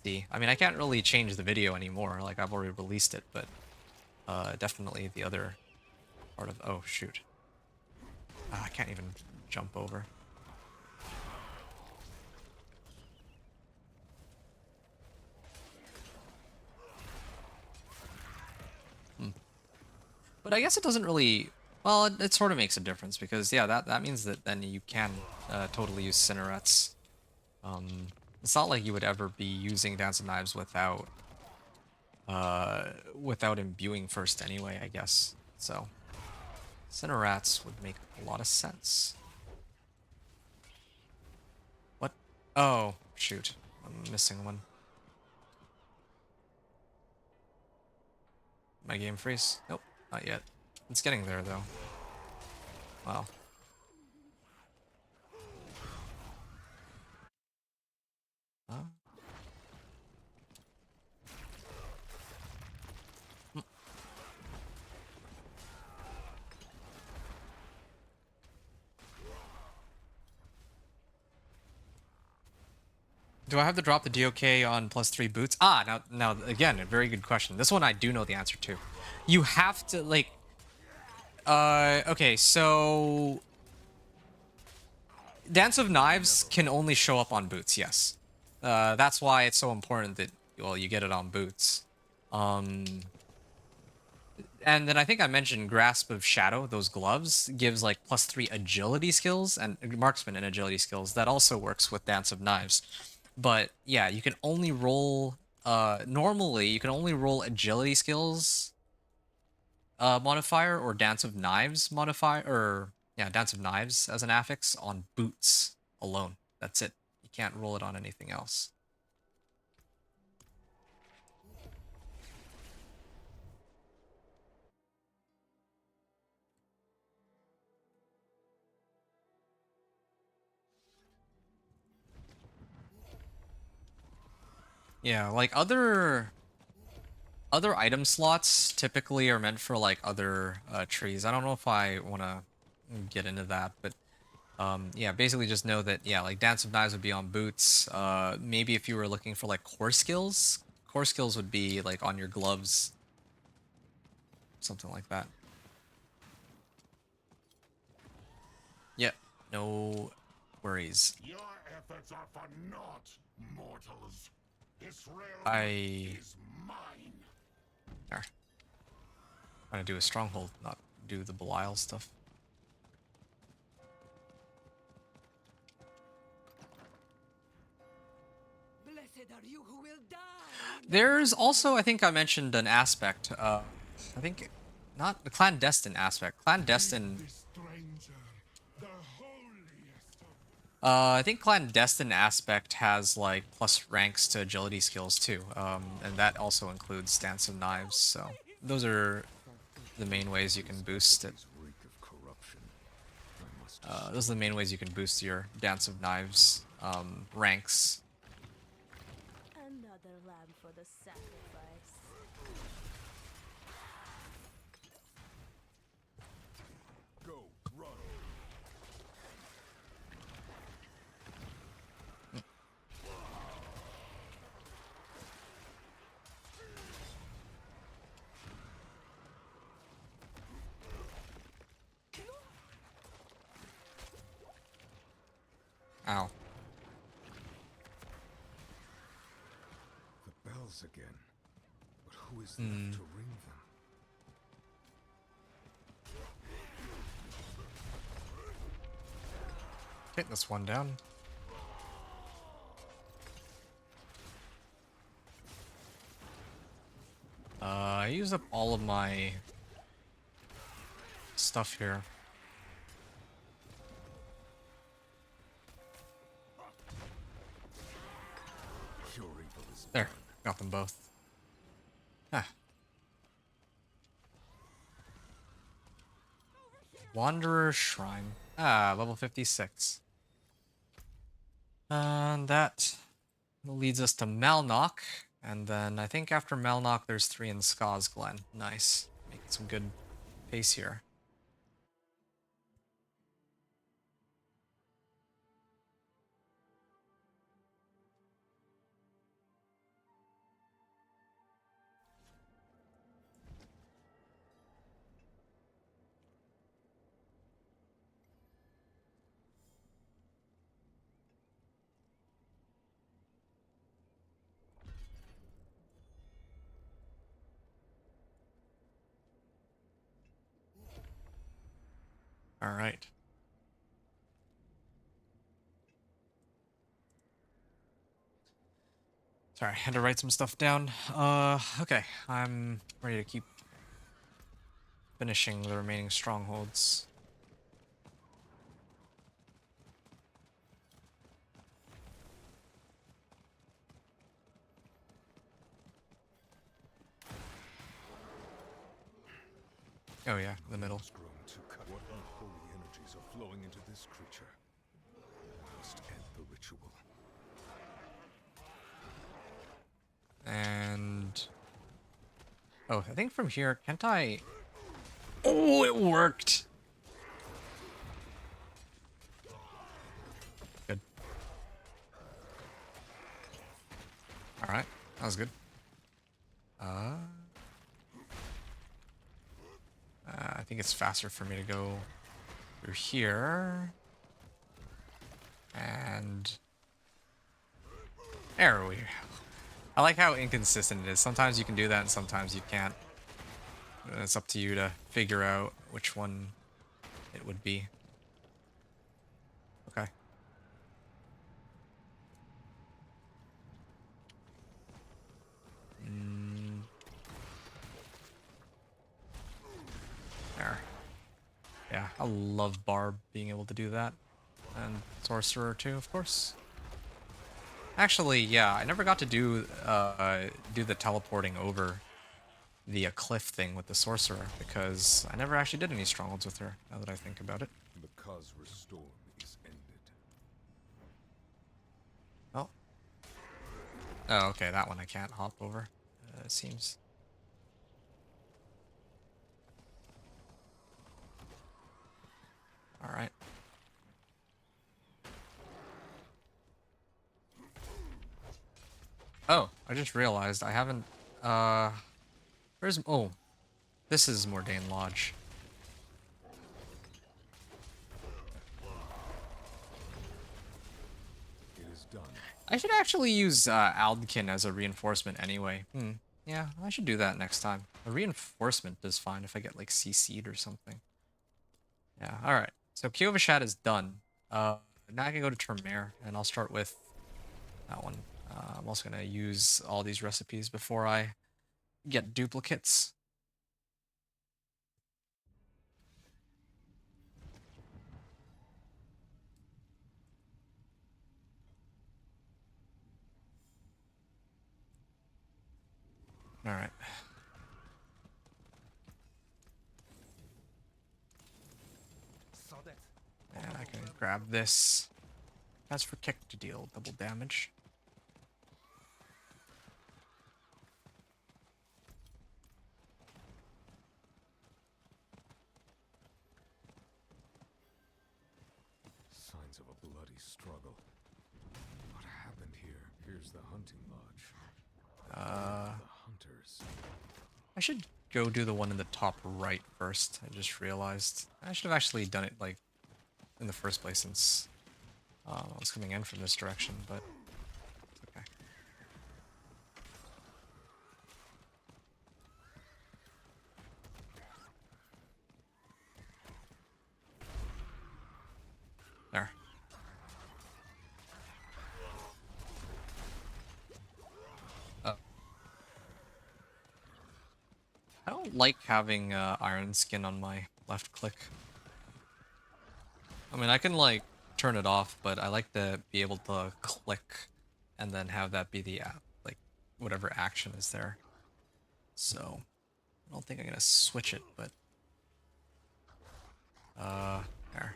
see. I mean, I can't really change the video anymore. Like I've already released it, but definitely the other part of. Oh shoot! I can't even jump over. But I guess it doesn't really. Well, it sort of makes a difference because yeah, that means that then you can totally use Cinnerets. It's not like you would ever be using Dance of Knives without imbuing first anyway, I guess. So Cinnerets would make a lot of sense. What? Oh, shoot. I'm missing one. My game freeze? Nope, not yet. It's getting there though. Wow. Huh? Do I have to drop the DOK on +3 boots? Ah, now again, a very good question. This one I do know the answer to. You have to like. Okay, so Dance of Knives can only show up on boots. Yes, that's why it's so important that you get it on boots. And then I think I mentioned Grasp of Shadow, those gloves, gives like +3 agility skills and marksman and agility skills. That also works with Dance of Knives. But yeah, you can only roll, normally you can only roll agility skills modifier or Dance of Knives modifier, or yeah, Dance of Knives as an affix on boots alone. That's it. You can't roll it on anything else. Yeah, like other item slots typically are meant for like other trees. I don't know if I want to get into that, but yeah, basically just know that yeah, like Dance of Knives would be on boots. Maybe if you were looking for like core skills would be like on your gloves, something like that. Yeah, no worries. Your efforts are for naught, mortals. This realm is mine. There. I'm gonna do a stronghold, not do the Belial stuff. Blessed are you who will die. There's also, I think I mentioned an aspect. I think not the clandestine aspect. Clandestine. The stranger, the holiest of I think clandestine aspect has like plus ranks to agility skills too, and that also includes Dance of Knives. So those are the main ways you can boost it. Those are the main ways you can boost your Dance of Knives ranks. Another lamb for the sacrifice. Go, run. Ow. The bells again. But who is left to ring them? Get this one down. I used up all of my stuff here. Your evil is There, got them both. Ah. Wanderer Shrine. Ah, level 56. And that leads us to Malnock. And then I think after Malnock there's 3 in Skaz Glen. Nice. Making some good pace here. All right. Sorry, I had to write some stuff down. Okay, I'm ready to keep finishing the remaining strongholds. Oh yeah, the middle. Grown to cut. What unholy energies are flowing into this creature? I must end the ritual. And oh, I think from here, can't I? Oh, it worked. Good. All right, that was good. I think it's faster for me to go through here. And there we go. I like how inconsistent it is. Sometimes you can do that and sometimes you can't. And it's up to you to figure out which one it would be. Okay. There. Yeah, I love Barb being able to do that. And Sorcerer too, of course. Actually, yeah, I never got to do the teleporting over the cliff thing with the Sorcerer, because I never actually did any strongholds with her, now that I think about it. The Khazra storm is ended. Oh. Oh, okay, that one I can't hop over, it seems. Alright. Oh, I just realized I haven't, where's, oh, this is Mordain Lodge. It is done. I should actually use Aldkin as a reinforcement anyway. Yeah, I should do that next time. A reinforcement is fine if I get like CC'd or something. Yeah, alright. So Kyovashad is done. Now I can go to Termare, and I'll start with that one. I'm also going to use all these recipes before I get duplicates. Alright. And I can grab this. As for kick to deal double damage. Signs of a bloody struggle. What happened here? Here's the hunting lodge. The hunters. I should go do the one in the top right first. I just realized. I should have actually done it, like, in the first place, since I was coming in from this direction, but okay. There. I don't like having iron skin on my left click. I mean, I can like turn it off, but I like to be able to click and then have that be the like whatever action is there. So I don't think I'm gonna switch it, but there.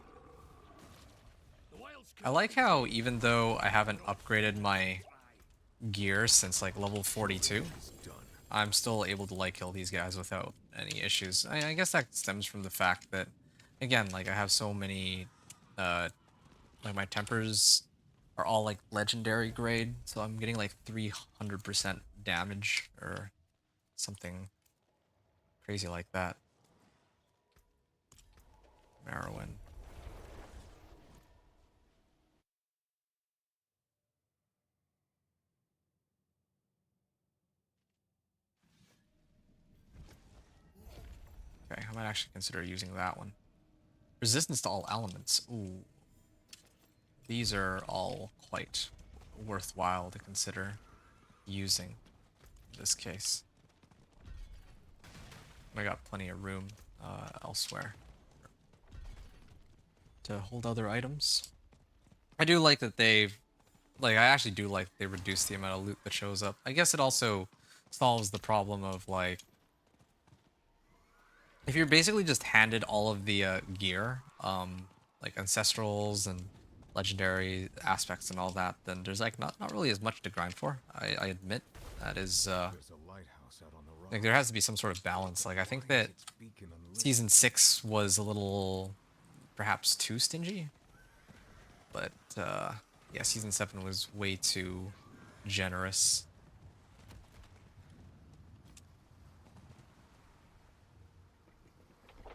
I like how even though I haven't upgraded my gear since like level 42, I'm still able to like kill these guys without any issues. I guess that stems from the fact that, again, like I have so many, like my tempers are all like legendary grade, so I'm getting like 300% damage or something crazy like that. Merowin. Okay, I might actually consider using that one. Resistance to all elements. Ooh. These are all quite worthwhile to consider using in this case. I got plenty of room elsewhere to hold other items. I do like that they've, like, I actually do like they reduce the amount of loot that shows up. I guess it also solves the problem of, like, if you're basically just handed all of the gear, like ancestrals and legendary aspects and all that, then there's like not really as much to grind for. I admit that is like there has to be some sort of balance. Like I think that season 6 was a little perhaps too stingy, but yeah, season 7 was way too generous.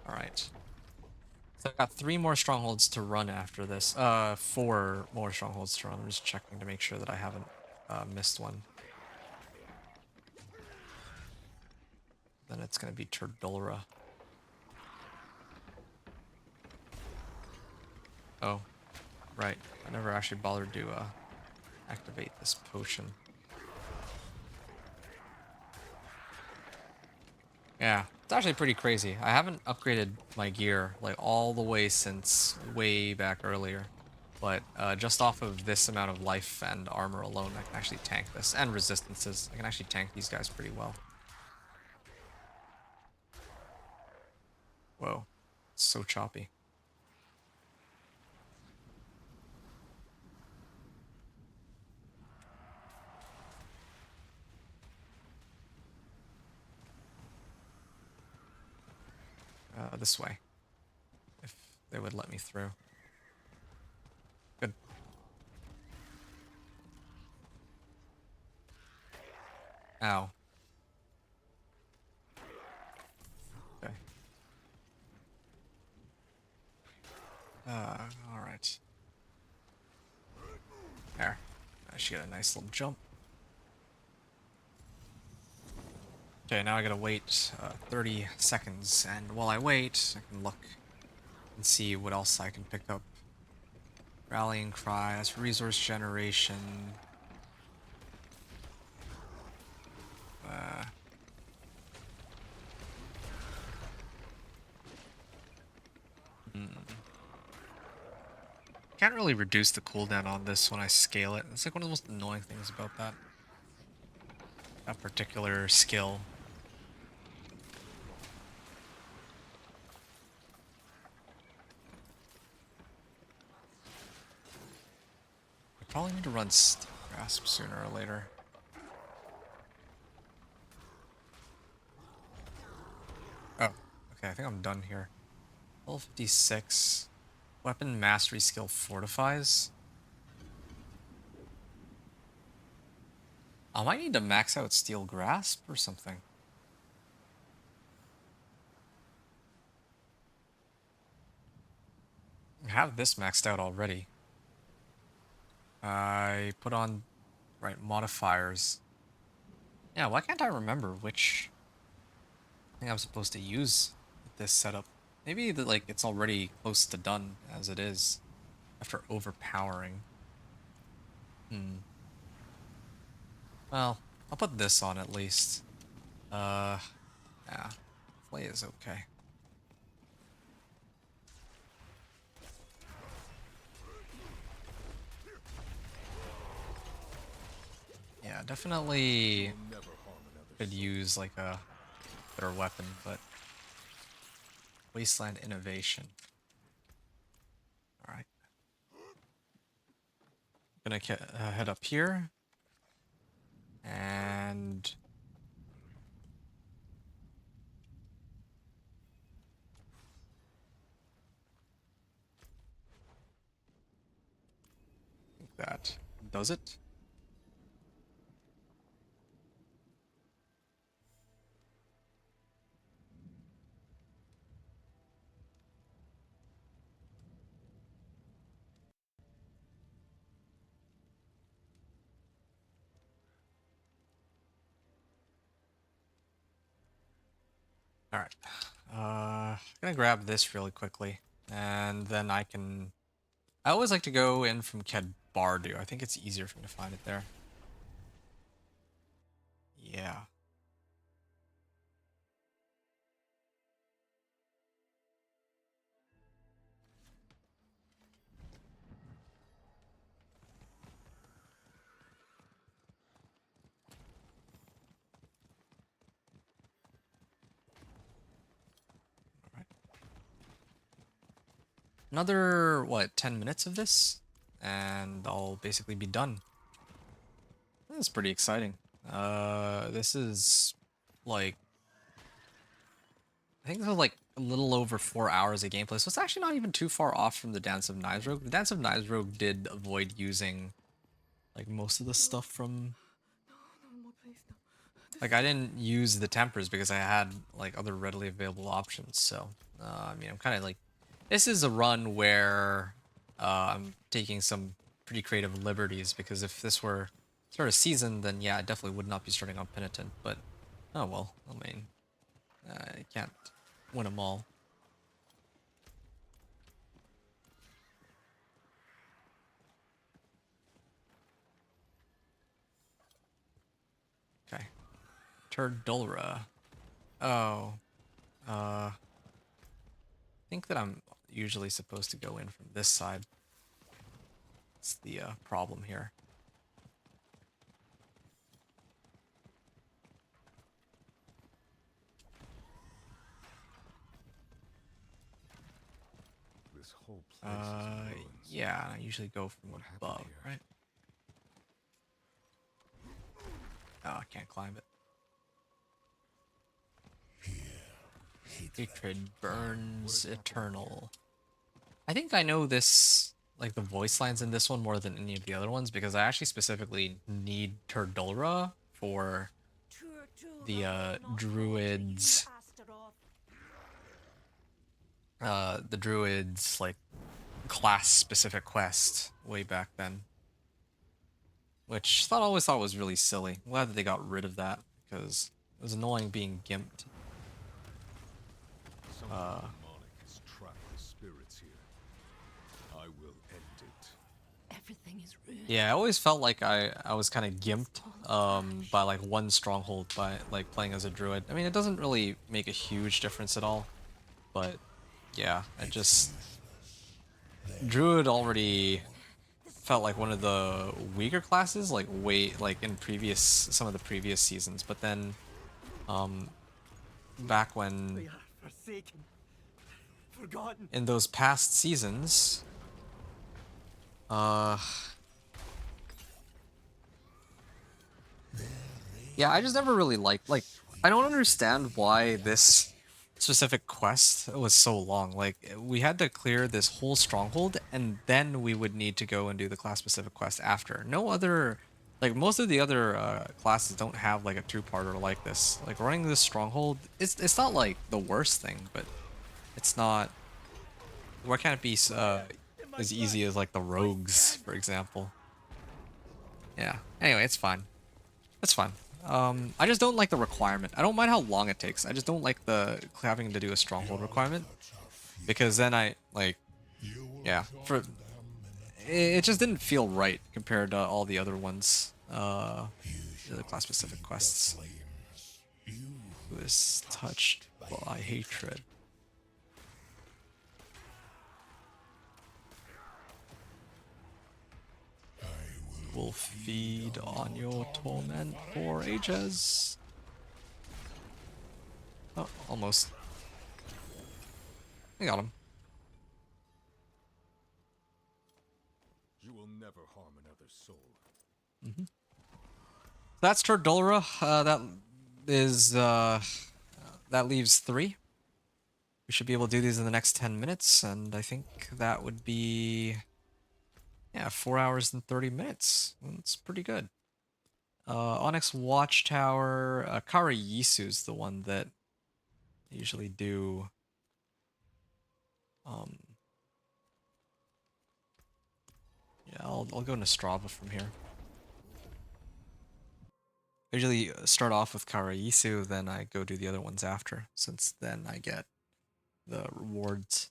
All right. So I got 3 more strongholds to run after this. 4 more strongholds to run. I'm just checking to make sure that I haven't missed one. Then it's gonna be Turdulra. Oh, right. I never actually bothered to activate this potion. Yeah, it's actually pretty crazy. I haven't upgraded my gear like all the way since way back earlier. But just off of this amount of life and armor alone, I can actually tank this. And resistances. I can actually tank these guys pretty well. Whoa. It's so choppy. This way. If they would let me through. Good. Ow. Okay. Alright. There. I should get a nice little jump. Okay, now I gotta wait 30 seconds, and while I wait, I can look and see what else I can pick up. Rallying Cry, that's resource generation. Can't really reduce the cooldown on this when I scale it. It's like one of the most annoying things about that particular skill. I probably need to run Steel Grasp sooner or later. Oh, okay, I think I'm done here. Level 56. Weapon Mastery skill fortifies. I might need to max out Steel Grasp or something. I have this maxed out already. I put on right modifiers. Yeah, why can't I remember which thing I'm supposed to use with this setup? Maybe that like it's already close to done as it is after overpowering. Well, I'll put this on at least. Yeah, play is okay. Yeah, definitely could use like a better weapon, but Wasteland Innovation. All right, gonna head up here and I think that does it. All right, gonna grab this really quickly, and then I can. I always like to go in from Bardu. I think it's easier for me to find it there. Yeah. All right. Another what, 10 minutes of this, and I'll basically be done. This is pretty exciting. This is like I think this is like a little over 4 hours of gameplay, so it's actually not even too far off from the Dance of Knives Rogue. The Dance of Knives Rogue did avoid using like most of the stuff from like I didn't use the tempers because I had like other readily available options. So I mean, I'm kind of like this is a run where I'm taking some pretty creative liberties because if this were sort of season, then yeah, I definitely would not be starting on Penitent. But oh well, I mean, I can't win them all. Okay. Turdulra. Oh. I think that I'm usually supposed to go in from this side. That's the problem here. This whole place is in ruins. Yeah, I usually go from above, right? Oh, I can't climb it. Hatred burns eternal. I think I know this, like the voice lines in this one more than any of the other ones because I actually specifically need Turdulra for the druids. The druids like class specific quest way back then, which I always thought was really silly. I'm glad that they got rid of that because it was annoying being gimped. Something demonic has trapped the spirits here. I will end it. Everything is ruined. Yeah, I always felt like I was kind of gimped by like one stronghold by like playing as a druid. I mean, it doesn't really make a huge difference at all, but yeah, it just druid already felt like one of the weaker classes like in previous some of the previous seasons, but then back when They are forsaken, forgotten. in those past seasons yeah, I just never really liked like I don't understand why this specific quest was so long. Like we had to clear this whole stronghold and then we would need to go and do the class specific quest after. No other like most of the other classes don't have like a two-parter like this. Like running this stronghold, it's not like the worst thing, but it's not. Why can't it be as easy as like the rogues, for example? Yeah. Anyway, it's fine. It's fine. I just don't like the requirement. I don't mind how long it takes. I just don't like the having to do a stronghold requirement because then I like, yeah, for it just didn't feel right compared to all the other ones. The class specific quests. Who is touched by hatred? Will feed on your torment for ages. Oh, almost. I got him. You will never harm another soul. That's Turdulra. That leaves 3. We should be able to do these in the next 10 minutes, and I think that would be, yeah, 4 hours and 30 minutes. That's pretty good. Onyx Watchtower. Kara Yisu's the one that I usually do. Yeah, I'll go Nostrava from here. I usually start off with Kara Yisu, then I go do the other ones after, since then I get the rewards.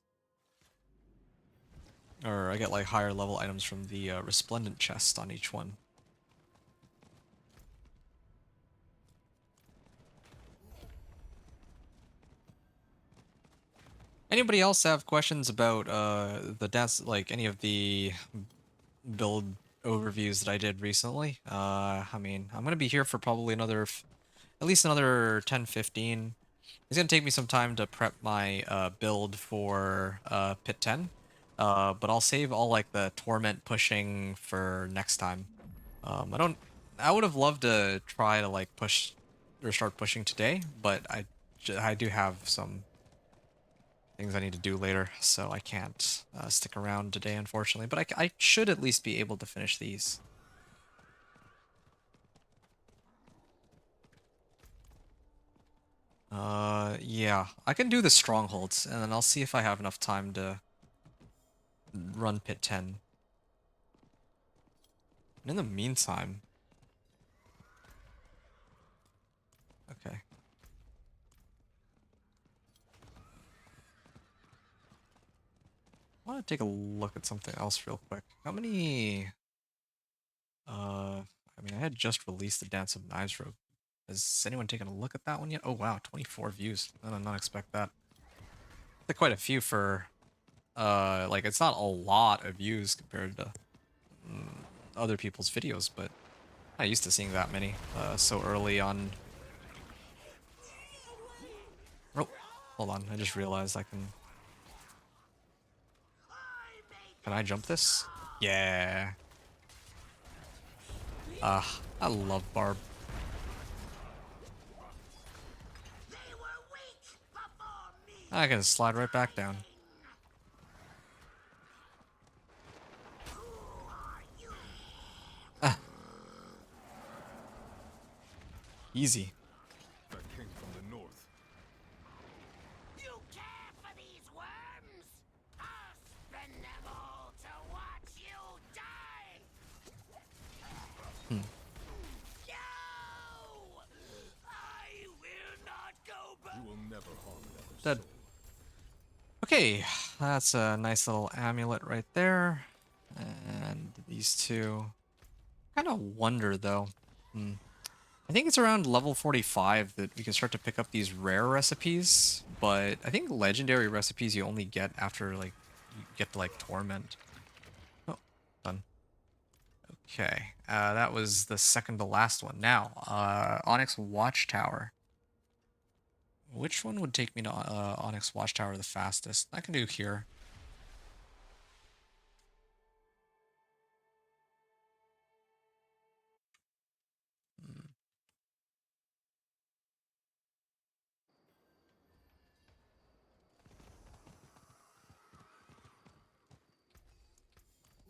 Or I get like higher level items from the resplendent chest on each one. Anybody else have questions about the dance, like any of the build overviews that I did recently? I mean, I'm gonna be here for probably another, at least another 10-15. It's gonna take me some time to prep my build for Pit 10, but I'll save all like the Torment pushing for next time. I would have loved to try to like push or start pushing today, but I do have some things I need to do later, so I can't stick around today, unfortunately. But I should at least be able to finish these. Yeah, I can do the strongholds, and then I'll see if I have enough time to run Pit 10. And in the meantime... Okay. I want to take a look at something else real quick. How many... I mean, I had just released the Dance of Knives Rogue. Has anyone taken a look at that one yet? Oh wow, 24 views. I did not expect that. That's quite a few for... like, it's not a lot of views compared to other people's videos, but I'm not used to seeing that many so early on. Oh, hold on, I just realized I can... Can I jump this? Yeah. I love Barb. I can slide right back down. Ah. Easy. That came from the north. You care for these worms? I'll spend them all to watch you die! No! I will not go back! You will never harm another Dead. soul. Okay, that's a nice little amulet right there. And these two. Kind of wonder though. I think it's around level 45 that we can start to pick up these rare recipes, but I think legendary recipes you only get after like you get to like Torment. Oh, done. Okay, that was the second to last one. Now, Onyx Watchtower. Which one would take me to Onyx Watchtower the fastest? I can do here.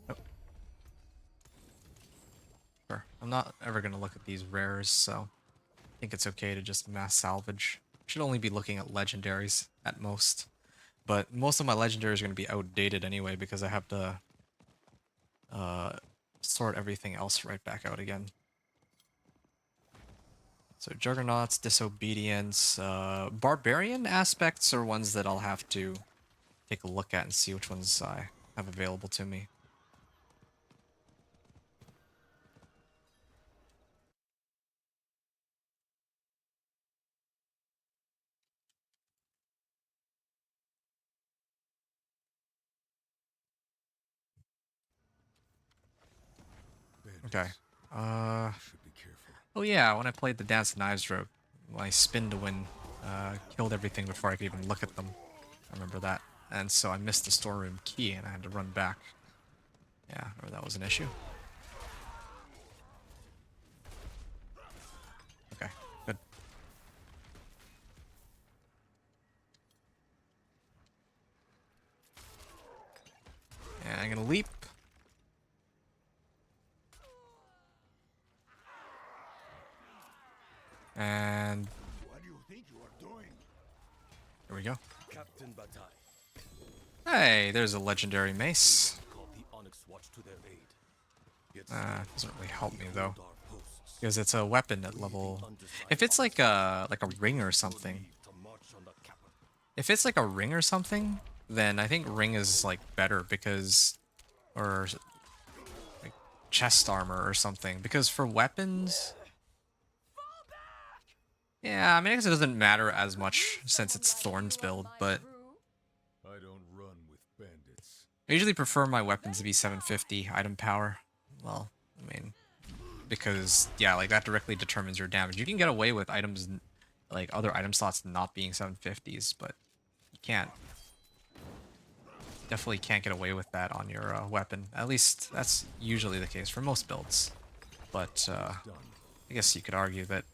Oh. Sure. I'm not ever going to look at these rares, so I think it's okay to just mass salvage. Should only be looking at legendaries at most. But most of my legendaries are going to be outdated anyway because I have to sort everything else right back out again. So Juggernauts, Disobedience, Barbarian aspects are ones that I'll have to take a look at and see which ones I have available to me. Okay. Should be careful. Oh yeah, when I played the Dance of Knives rogue, my spin to win killed everything before I could even look at them. I remember that. And so I missed the storeroom key and I had to run back. Yeah, or that was an issue. Okay, good. And I'm gonna leap. And What do you think you are doing? here we go. Captain Bataille. Hey, there's a legendary mace. Call the Onyx Watch to their aid. Get Doesn't really help me though, hold our posts. because it's a weapon at level. If it's like a ring or something, To march on the capital. if it's like a ring or something, then I think ring is like better because, or like chest armor or something. Because for weapons, yeah, I mean I guess it doesn't matter as much since it's Thorns build, but I don't run with bandits. I usually prefer my weapons to be 750 item power. Well, I mean, because yeah, like that directly determines your damage. You can get away with items like other item slots not being 750s, but you can't. Definitely can't get away with that on your weapon. At least that's usually the case for most builds. But I guess you could argue that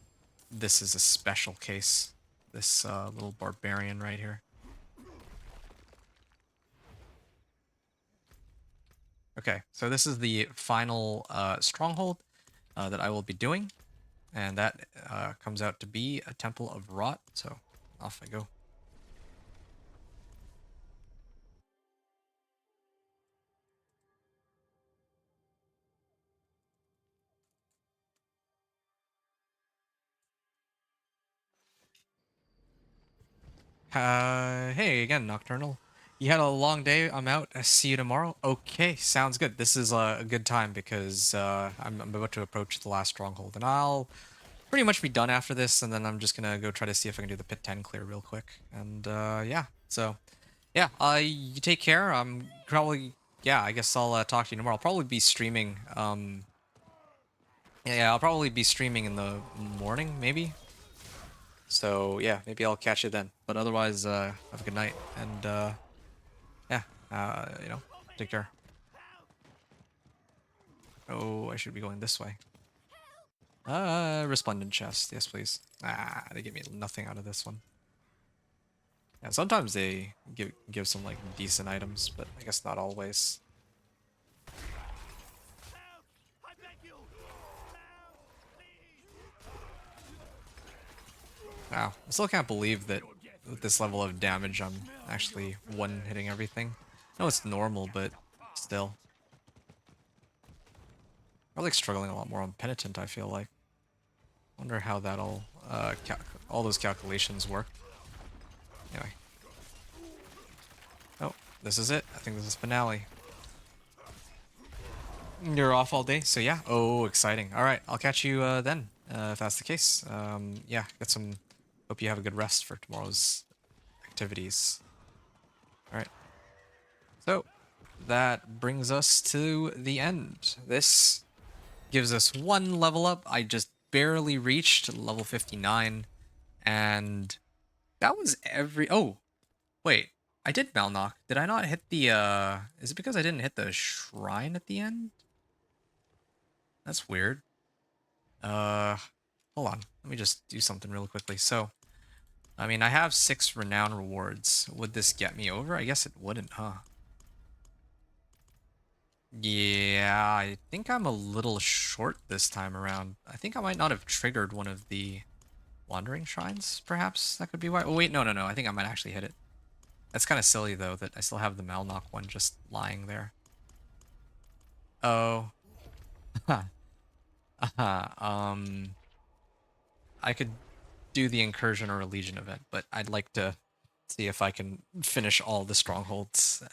this is a special case. This little barbarian right here. Okay, so this is the final stronghold that I will be doing. And that comes out to be a Temple of Rot. So off I go. Hey again, Nocturnal. You had a long day. I'm out. I see you tomorrow. Okay, sounds good. This is a good time because I'm about to approach the last stronghold, and I'll pretty much be done after this. And then I'm just gonna go try to see if I can do the pit 10 clear real quick. And yeah, so yeah, you take care. Probably yeah. I guess I'll talk to you tomorrow. I'll probably be streaming. Yeah, I'll probably be streaming in the morning, maybe. So yeah, maybe I'll catch you then. But otherwise, have a good night, and yeah, you know, take care. Oh, I should be going this way. Resplendent chest, yes please. Ah, they give me nothing out of this one. Yeah, sometimes they give some like decent items, but I guess not always. Wow, I still can't believe that with this level of damage I'm actually one-hitting everything. I know it's normal, but still. I'm like struggling a lot more on Penitent, I feel like. Wonder how that'll, all those calculations work. Anyway. Oh, this is it. I think this is finale. You're off all day, so yeah. Oh, exciting. Alright, I'll catch you then, if that's the case. Yeah, get some... Hope you have a good rest for tomorrow's activities. Alright. So, that brings us to the end. This gives us one level up. I just barely reached level 59. And that was every... Oh, wait. I did Malnock. Did I not hit the... Is it because I didn't hit the shrine at the end? That's weird. Hold on. Let me just do something real quickly. So, I mean, I have 6 renown rewards. Would this get me over? I guess it wouldn't, huh? Yeah, I think I'm a little short this time around. I think I might not have triggered one of the wandering shrines, perhaps. That could be why. Oh, wait, no. I think I might actually hit it. That's kind of silly, though, that I still have the Malnock one just lying there. Oh. I could do the Incursion or a Legion event, but I'd like to see if I can finish all the strongholds,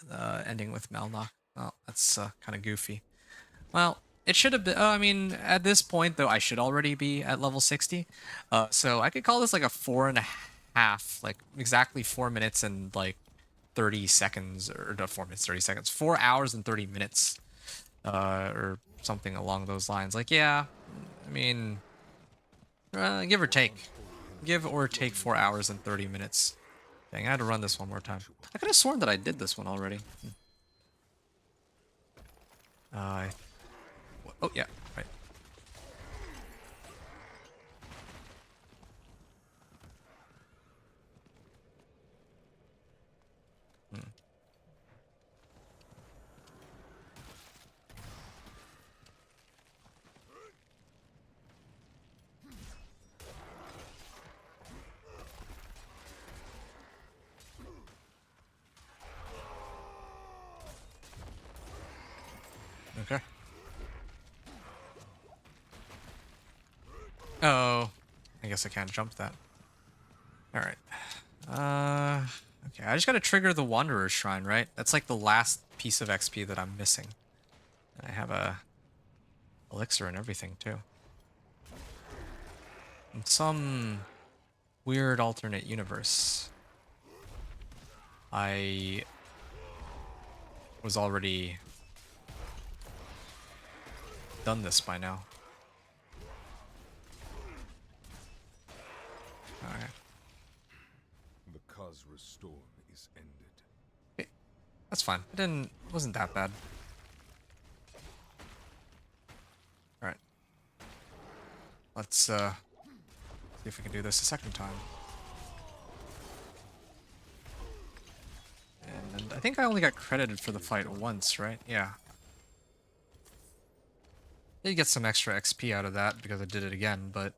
ending with Malnock. Well, that's kind of goofy. Well, it should have been. I mean, at this point, though, I should already be at level 60. So I could call this like a 4.5, like exactly 4 minutes and like 30 seconds, or no, 4 minutes, 30 seconds, 4 hours and 30 minutes, or something along those lines. Like, yeah, I mean, give or take. Give or take 4 hours and 30 minutes. Dang, I had to run this one more time. I could have sworn that I did this one already. Oh, yeah, right. Okay. Oh, I guess I can't jump that. Alright. Okay, I just gotta trigger the Wanderer's Shrine, right? That's like the last piece of XP that I'm missing. And I have a elixir and everything, too. In some weird alternate universe, I was already done this by now. Alright. The Khazra storm is ended. Okay, that's fine. It wasn't that bad. Alright. Let's see if we can do this a second time. And I think I only got credited for the fight once, right? Yeah. Did get some extra XP out of that because I did it again, but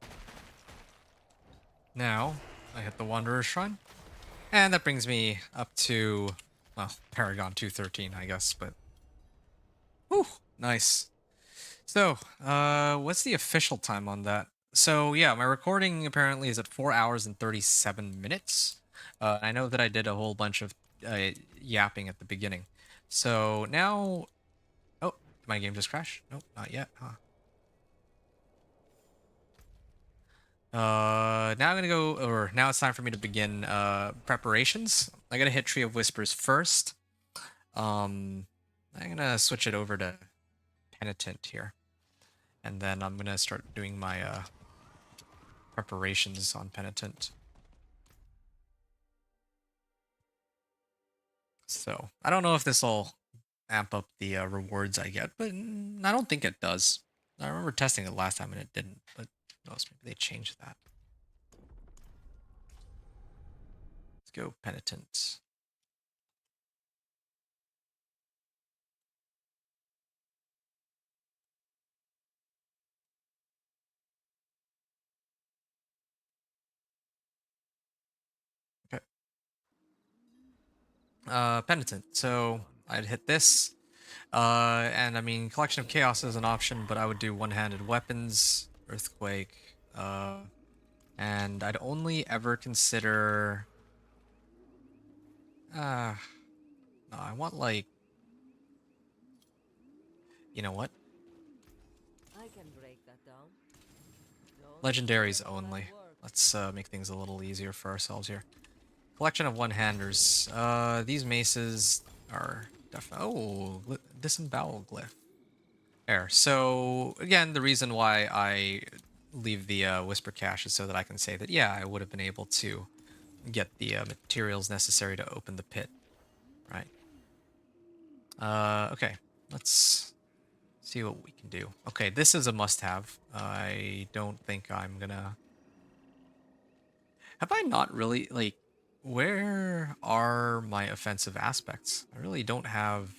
now I hit the Wanderer's Shrine. And that brings me up to, well, Paragon 213, I guess, but whew, nice. So, what's the official time on that? So, yeah, my recording apparently is at 4 hours and 37 minutes. I know that I did a whole bunch of yapping at the beginning. So now, oh, did my game just crash? Nope, not yet, huh? Now I'm gonna go, or now it's time for me to begin preparations. I gotta hit Tree of Whispers first. I'm gonna switch it over to Penitent here, and then I'm gonna start doing my preparations on Penitent. So I don't know if this will amp up the rewards I get, but I don't think it does. I remember testing it last time and it didn't, but who knows, maybe they changed that. Let's go Penitent. Okay. Penitent. So I'd hit this. And I mean, Collection of Chaos is an option, but I would do one-handed weapons, Earthquake, and I'd only ever consider... no, I want like... You know what? I can break that down. Legendaries only. Let's make things a little easier for ourselves here. Collection of one-handers. These maces are definitely... Oh, disembowel glyph. There. So, again, the reason why I leave the Whisper Cache is so that I can say that, yeah, I would have been able to get the materials necessary to open the pit. Right. Okay. Let's see what we can do. Okay, this is a must-have. I don't think I'm gonna... Have I not really, like... Where are my offensive aspects? I really don't have...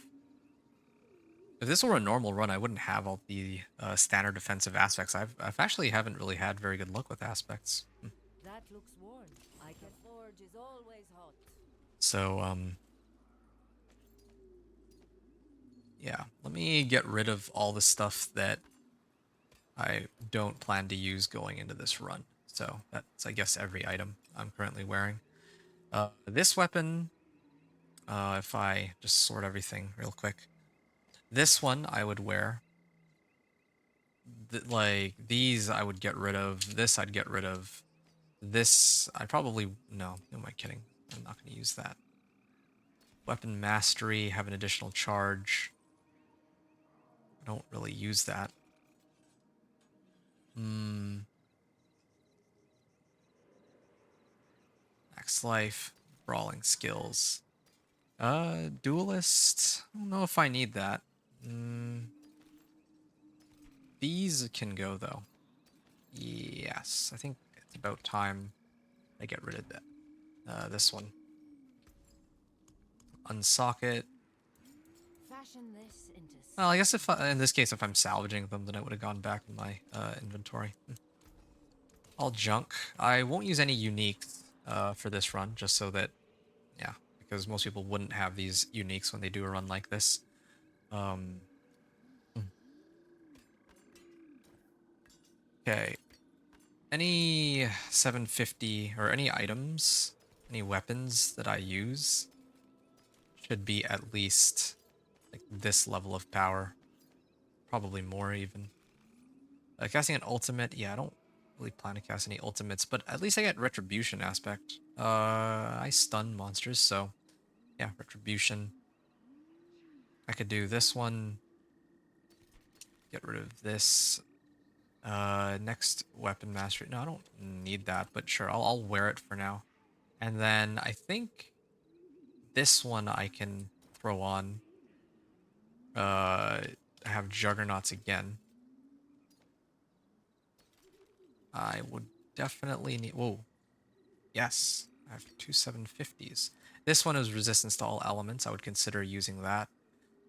If this were a normal run, I wouldn't have all the standard defensive aspects. I've actually haven't really had very good luck with aspects. That looks worn. I can forge is always hot. So, yeah, let me get rid of all the stuff that I don't plan to use going into this run. So that's, I guess, every item I'm currently wearing. This weapon, if I just sort everything real quick, this one I would wear. Like, these I would get rid of. This I'd get rid of. This, I'd probably... No, who am I kidding? I'm not going to use that. Weapon Mastery, have an additional charge. I don't really use that. Max Life, Brawling Skills. Duelist, I don't know if I need that. These can go, though. Yes, I think it's about time I get rid of that. This one. Unsocket. Fashion this into Well, I guess if in this case, if I'm salvaging them, then I would have gone back in my inventory. All junk. I won't use any uniques for this run, just so that, yeah, because most people wouldn't have these uniques when they do a run like this. Okay. Any 750 or any items, any weapons that I use should be at least like this level of power. Probably more even. Casting an ultimate, yeah, I don't really plan to cast any ultimates, but at least I get retribution aspect. I stun monsters, so yeah, retribution. I could do this one. Get rid of this. Next weapon mastery. No, I don't need that, but sure, I'll wear it for now. And then I think this one I can throw on. I have Juggernauts again. I would definitely need... Whoa. Yes. I have two 750s. This one is resistance to all elements. I would consider using that.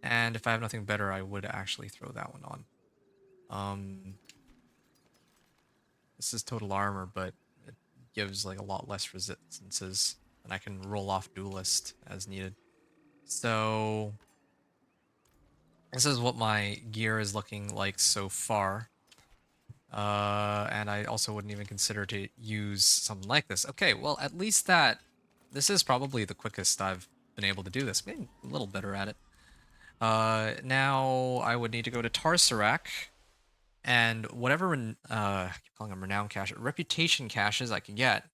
And if I have nothing better, I would actually throw that one on. This is total armor, but it gives like a lot less resistances. And I can roll off Duelist as needed. So... this is what my gear is looking like so far. And I also wouldn't even consider to use something like this. Okay, well, at least that... this is probably the quickest I've been able to do this. Maybe a little better at it. Now I would need to go to Tarsarak, and whatever, I keep calling them renown cache, reputation caches I can get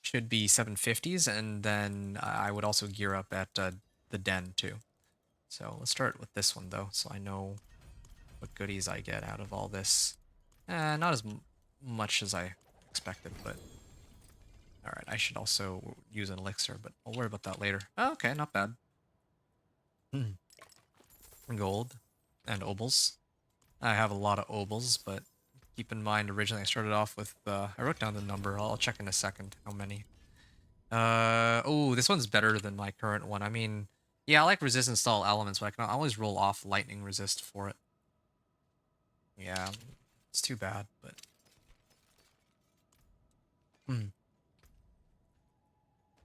should be 750s, and then I would also gear up at the den too. So let's start with this one though, so I know what goodies I get out of all this. Not as much as I expected, but... alright, I should also use an elixir, but I'll worry about that later. Oh, okay, not bad. Gold and obols. I have a lot of obols, but keep in mind originally I started off with... I wrote down the number. I'll check in a second how many. Oh, this one's better than my current one. I mean, yeah, I like resistance to all elements, but I can always roll off lightning resist for it. Yeah, it's too bad, but...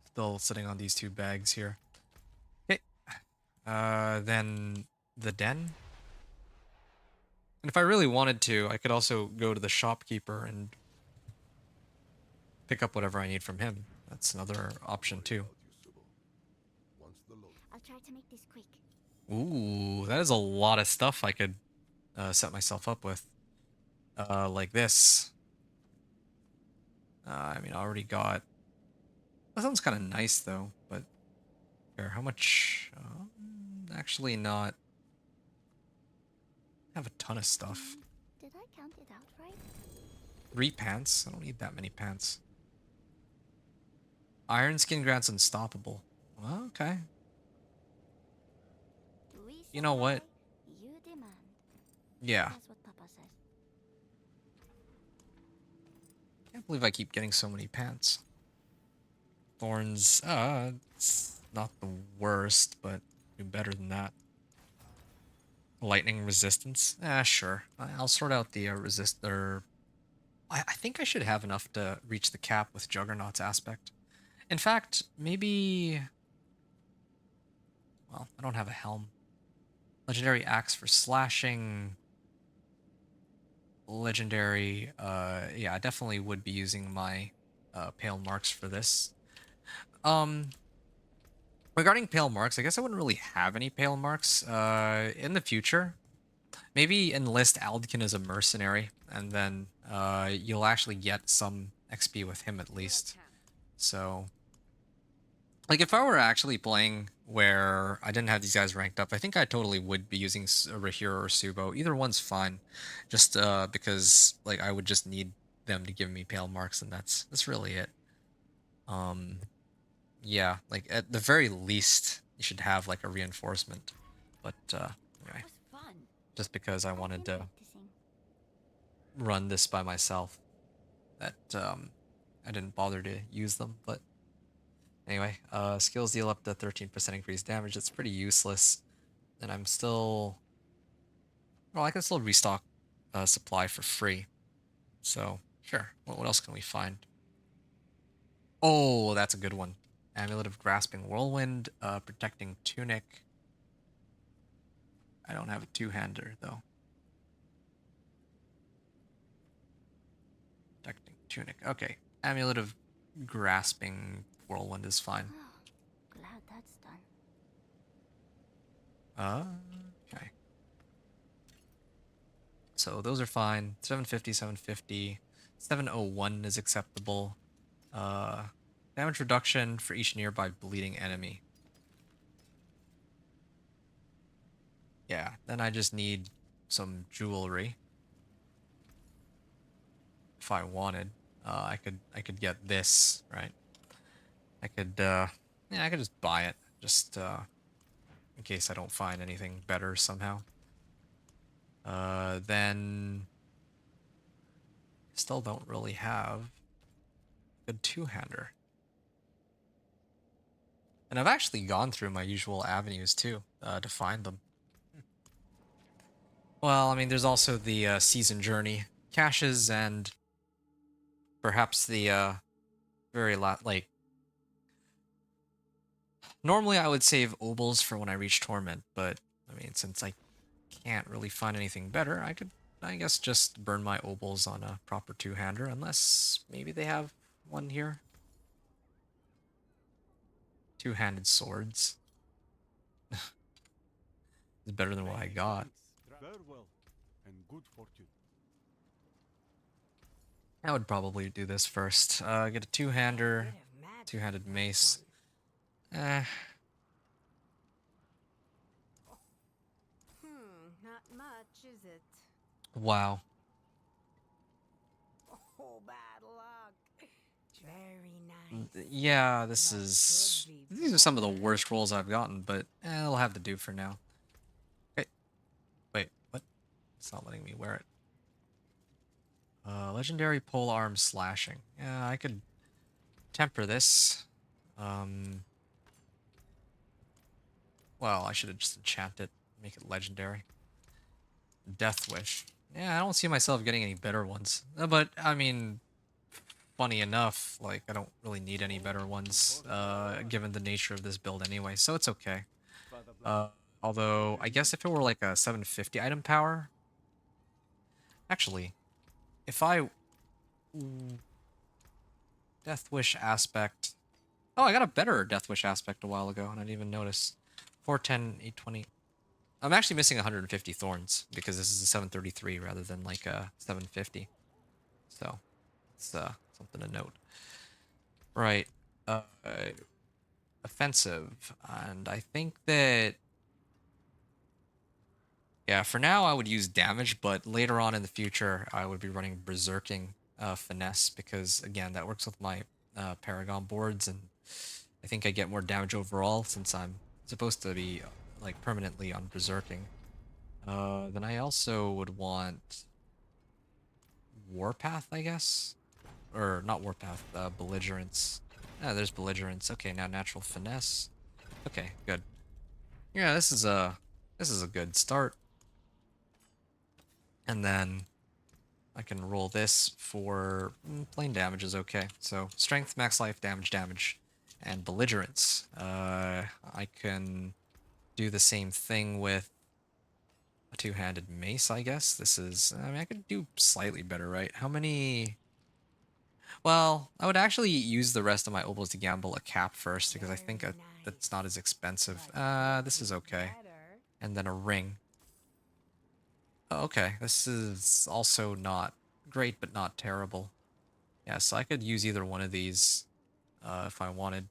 still sitting on these two bags here. Okay. Then the den. And if I really wanted to, I could also go to the shopkeeper and pick up whatever I need from him. That's another option too. I'll try to make this quick. Ooh, that is a lot of stuff I could set myself up with. Like this. I mean, I already got... that sounds kind of nice though, but... here, how much... actually not... I have a ton of stuff. Did I count it out right? 3 pants? I don't need that many pants. Iron Skin grants unstoppable. Well, okay. We You know what? supply, you demand. Yeah. That's what Papa says. Can't believe I keep getting so many pants. Thorns, it's not the worst, but do better than that. Lightning resistance? Sure. I'll sort out the resistor. I think I should have enough to reach the cap with Juggernaut's aspect. In fact, maybe... well, I don't have a helm. Legendary axe for slashing. legendary, yeah, I definitely would be using my pale marks for this. Um, Regarding pale marks, I guess I wouldn't really have any pale marks in the future. Maybe enlist Aldkin as a mercenary, and then you'll actually get some XP with him at least. So, like, if I were actually playing where I didn't have these guys ranked up, I think I totally would be using Rahira or Subo. Either one's fine, just because like I would just need them to give me pale marks, and that's really it. Um, yeah, like at the very least, you should have like a reinforcement. But anyway, just because I wanted to run this by myself, that I didn't bother to use them. But anyway, skills deal up to 13% increased damage. That's pretty useless. And I'm still, well, I can still restock supply for free. So sure. What else can we find? Oh, that's a good one. Amulet of Grasping Whirlwind, Protecting Tunic. I don't have a two-hander though. Protecting Tunic. Okay. Amulet of Grasping Whirlwind is fine. Glad that's done. Okay. So those are fine. 750, 750. 701 is acceptable. Damage reduction for each nearby bleeding enemy. Yeah, then I just need some jewelry. If I wanted, I could get this, right? I could yeah, I could just buy it, just in case I don't find anything better somehow. Then still don't really have a good two-hander. And I've actually gone through my usual avenues too, to find them. Well, I mean, there's also the season journey caches and perhaps the like. Normally, I would save obols for when I reach Torment, but I mean, since I can't really find anything better, I could, I guess, just burn my obols on a proper two-hander, unless maybe they have one here. Two-handed swords. It's better than what I got. Farewell and good fortune. I would probably do this first. Get a two-hander, two-handed mace. Not much, is it? Wow. Oh, bad luck. Very nice. Yeah, these are some of the worst rolls I've gotten, but it'll have to do for now. Okay. Wait, what? It's not letting me wear it. Legendary polearm slashing. Yeah, I could temper this. Well, I should have just enchanted it, make it legendary. Death Wish. Yeah, I don't see myself getting any better ones. But, I mean, funny enough, like, I don't really need any better ones, given the nature of this build anyway, so it's okay. Although, I guess if it were like a 750 item power... Actually, if I... Death Wish aspect... Oh, I got a better Death Wish aspect a while ago, and I didn't even notice. 410, 820... I'm actually missing 150 thorns, because this is a 733 rather than like a 750. So, it's something to note. Right. Offensive. And I think that... Yeah, for now I would use damage, but later on in the future I would be running Berserking Finesse, because again, that works with my Paragon boards, and I think I get more damage overall since I'm supposed to be like permanently on Berserking. Then I also would want Warpath, I guess? Or not Warpath, Belligerence. Ah, there's Belligerence. Okay, now Natural Finesse. Okay, good. Yeah, this is a good start. And then I can roll this for plain damage is okay. So Strength, Max Life, Damage, and Belligerence. I can do the same thing with a a two-handed mace, I guess. This is, I mean, I could do slightly better, right? How many? Well, I would actually use the rest of my obols to gamble a cap first because I think that's not as expensive. This is okay. And then a ring. Oh, okay, this is also not great, but not terrible. Yeah, so I could use either one of these if I wanted.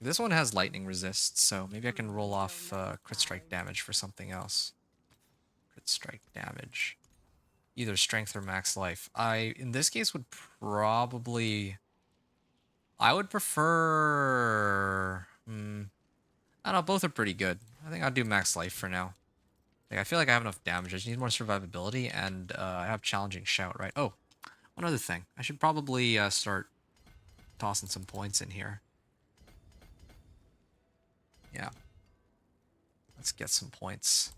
This one has lightning resist, so maybe I can roll off crit strike damage for something else. Crit strike damage. Either strength or max life. In this case, would probably... I would prefer... I don't know, both are pretty good. I think I'll do max life for now. Like, I feel like I have enough damage. I just need more survivability, and I have challenging shout, right? Oh, one other thing. I should probably start tossing some points in here. Yeah. Let's get some points.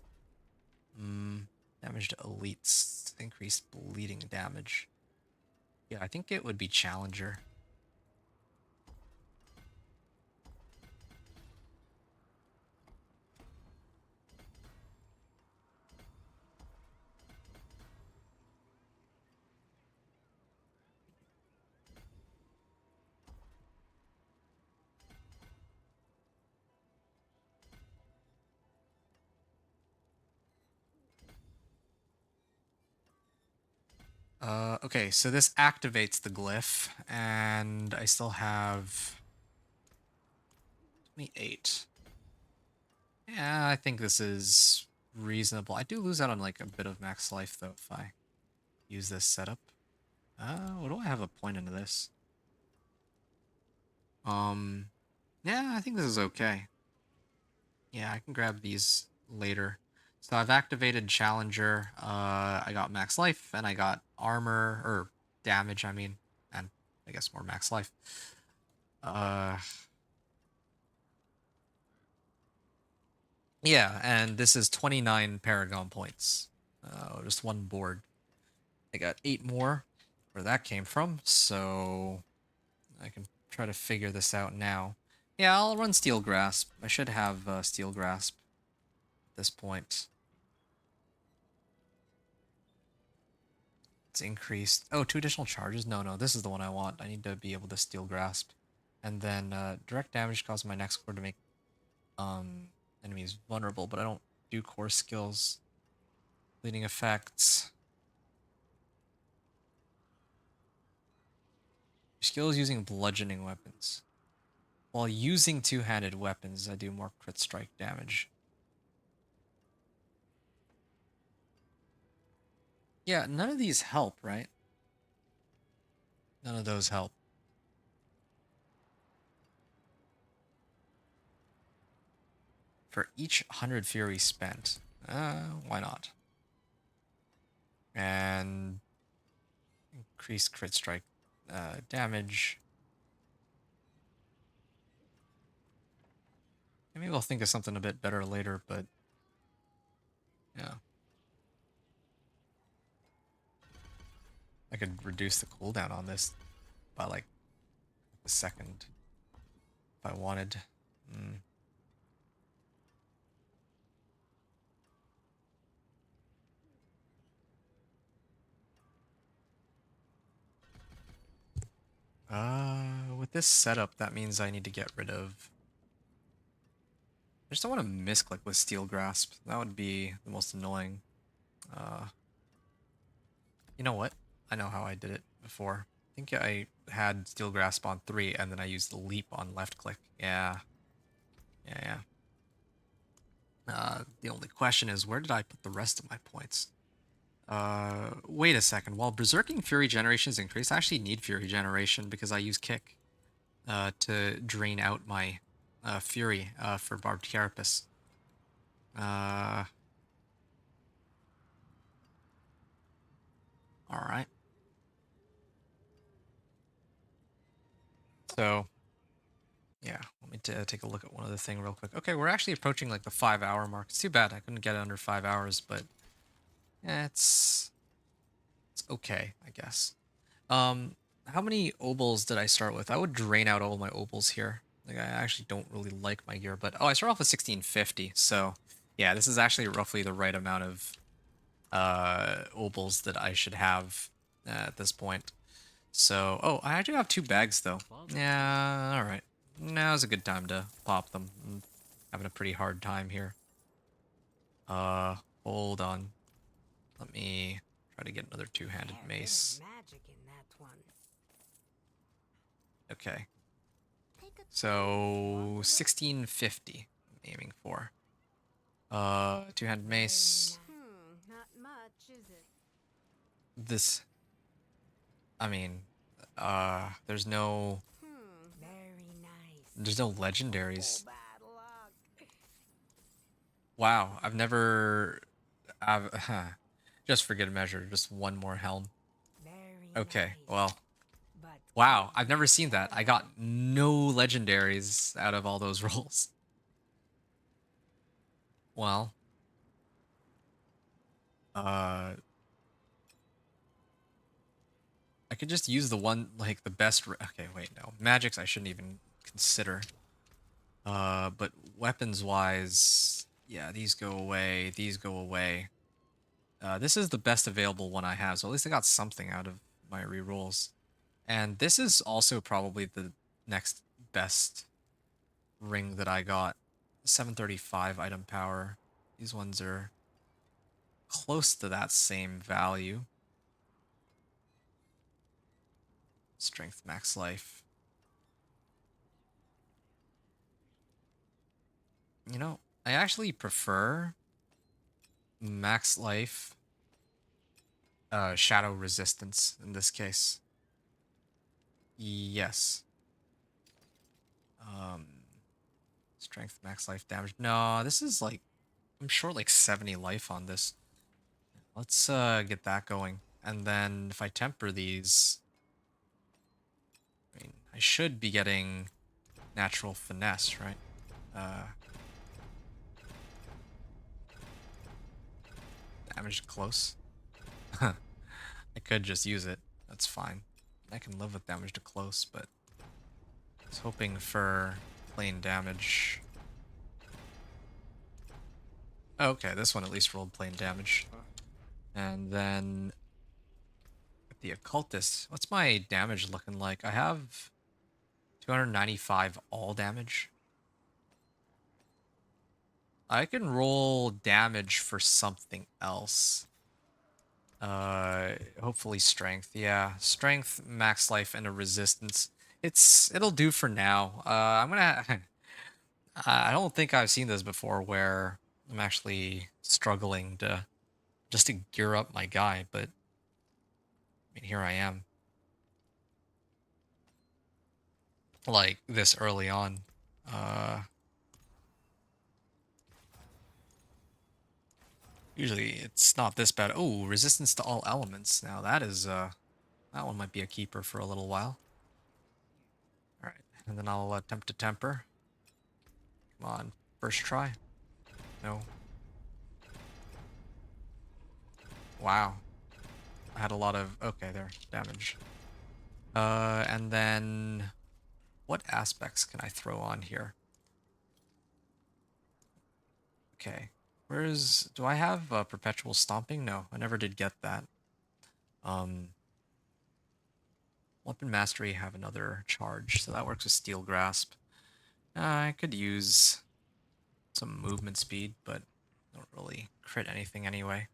Damage to elites. Increased bleeding damage. Yeah, I think it would be Challenger. Okay, so this activates the glyph, and I still have 28. Yeah, I think this is reasonable. I do lose out on like a bit of max life though if I use this setup. What do I have a point into this? Yeah, I think this is okay. Yeah, I can grab these later. So I've activated Challenger. I got max life, and I got armor, or damage, I mean, and I guess more max life. Yeah, and this is 29 Paragon points. Just one board. I got 8 more where that came from, so I can try to figure this out now. Yeah, I'll run Steel Grasp. I should have Steel Grasp at this point. It's increased. Oh, 2 additional charges? No, this is the one I want. I need to be able to Steel Grasp. And then direct damage causes my next core to make enemies vulnerable, but I don't do core skills. Bleeding effects. Skills using bludgeoning weapons. While using two-handed weapons, I do more crit strike damage. Yeah, none of these help, right? None of those help. For each 100 fury spent. Why not? And increase crit strike damage. Maybe we'll think of something a bit better later, but yeah. I could reduce the cooldown on this by like a second if I wanted. With this setup, that means I need to get rid of... I just don't want to misclick with Steel Grasp. That would be the most annoying. You know what? I know how I did it before. I think I had Steel Grasp on 3, and then I used the Leap on left click. Yeah. The only question is, where did I put the rest of my points? Wait a second. While Berserking Fury Generation is increased, I actually need Fury Generation because I use Kick to drain out my Fury for Barbed Carapace. Alright. So, yeah, let me take a look at one other thing real quick. Okay, we're actually approaching like the 5-hour mark. It's too bad I couldn't get it under 5 hours, but yeah, it's okay, I guess. How many obols did I start with? I would drain out all my obols here. Like, I actually don't really like my gear, but oh, I start off with 1650, so Yeah, this is actually roughly the right amount of obols that I should have at this point. So, oh, I do have 2 bags though. Yeah, all right. Now's a good time to pop them. I'm having a pretty hard time here. Hold on. Let me try to get another 2-handed mace. Magic in that one. Okay. So 1650 I'm aiming for. 2-handed mace. Not much, is it? This, I mean, there's no Very nice. legendaries. Bad luck. Wow, I've just for good measure, just one more helm. Very Okay, nice. well, But wow, I've never seen that. I got no legendaries out of all those rolls. Well, I could just use the one, like, the best... Okay, wait, no. Magics I shouldn't even consider. But weapons-wise... Yeah, these go away. These go away. This is the best available one I have, so at least I got something out of my rerolls. And this is also probably the next best ring that I got. 735 item power. These ones are close to that same value. Strength max life. You know, I actually prefer max life shadow resistance in this case. Yes. Strength max life damage. No, this is like, I'm short like 70 life on this. Let's get that going. And then if I temper these, I mean, I should be getting natural finesse, right? Damage close. I could just use it. That's fine. I can live with damage to close, but I was hoping for plain damage. Okay, this one at least rolled plain damage. And then the occultist. What's my damage looking like? I have 295 all damage. I can roll damage for something else. Hopefully strength. Yeah, strength, max life, and a resistance. It'll do for now. I'm gonna. I don't think I've seen this before where I'm actually struggling just to gear up my guy, but I mean, here I am. Like this early on. Usually it's not this bad. Oh, resistance to all elements. Now that is that one might be a keeper for a little while. All right, and then I'll attempt to temper. Come on, first try. No. Wow. I had a lot of... Okay, there. Damage. And then... What aspects can I throw on here? Okay. Where's... Do I have perpetual stomping? No, I never did get that. Weapon mastery, have another charge, so that works with steel grasp. I could use some movement speed, but don't really crit anything anyway.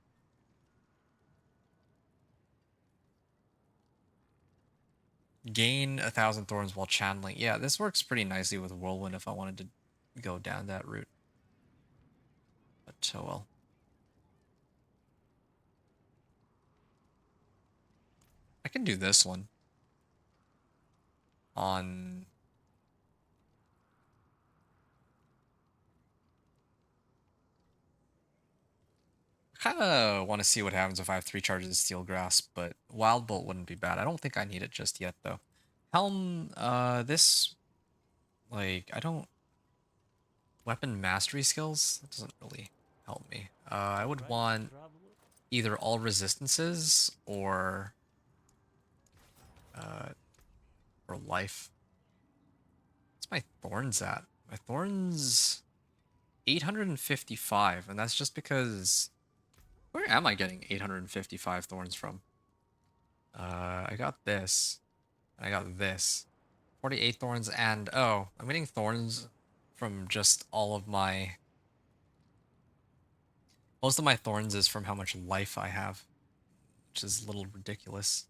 Gain 1,000 thorns while channeling. Yeah, this works pretty nicely with whirlwind if I wanted to go down that route. But oh well. I can do this one on... I kind of want to see what happens if I have 3 charges of Steel Grasp, but Wild Bolt wouldn't be bad. I don't think I need it just yet, though. Helm, this... Like, I don't... Weapon mastery skills? That doesn't really help me. I would want either all resistances or life. What's my thorns at? My thorns... 855, and that's just because... Where am I getting 855 thorns from? I got this. I got this. 48 thorns and... Oh, I'm getting thorns from just all of my... Most of my thorns is from how much life I have, which is a little ridiculous.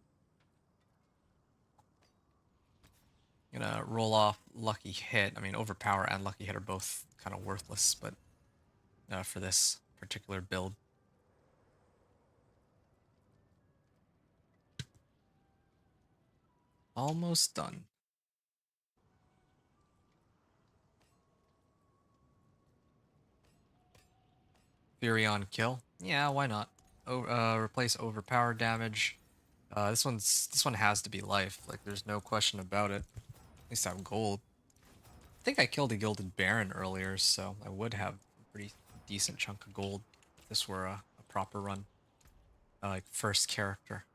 I'm gonna roll off Lucky Hit. I mean, Overpower and Lucky Hit are both kind of worthless, but for this particular build. Almost done. Fury on kill. Yeah, why not? Replace overpower damage. This one has to be life. Like, there's no question about it. At least I have gold. I think I killed a Gilded Baron earlier, so I would have a pretty decent chunk of gold if this were a proper run. Like, first character.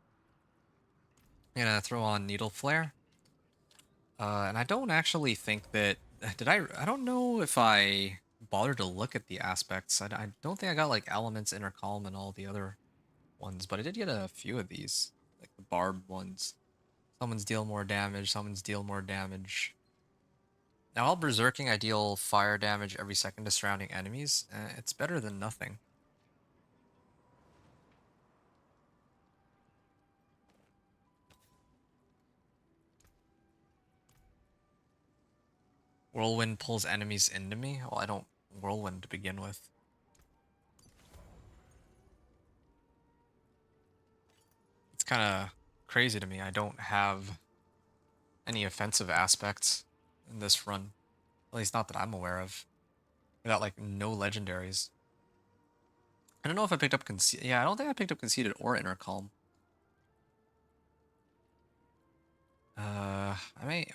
I'm gonna throw on Needle Flare. And I don't actually think that... I don't know if I bothered to look at the aspects. I don't think I got, like, Elements, Inner Calm, and all the other ones, but I did get a few of these. Like, the barbed ones. Summons deal more damage, summons deal more damage. Now, while berserking, I deal fire damage every second to surrounding enemies. It's better than nothing. Whirlwind pulls enemies into me? Well, I don't whirlwind to begin with. It's kind of crazy to me. I don't have any offensive aspects in this run. At least not that I'm aware of. I got like no legendaries. I don't know if I picked up Conceited. Yeah, I don't think I picked up Conceited or Inner Calm. I may...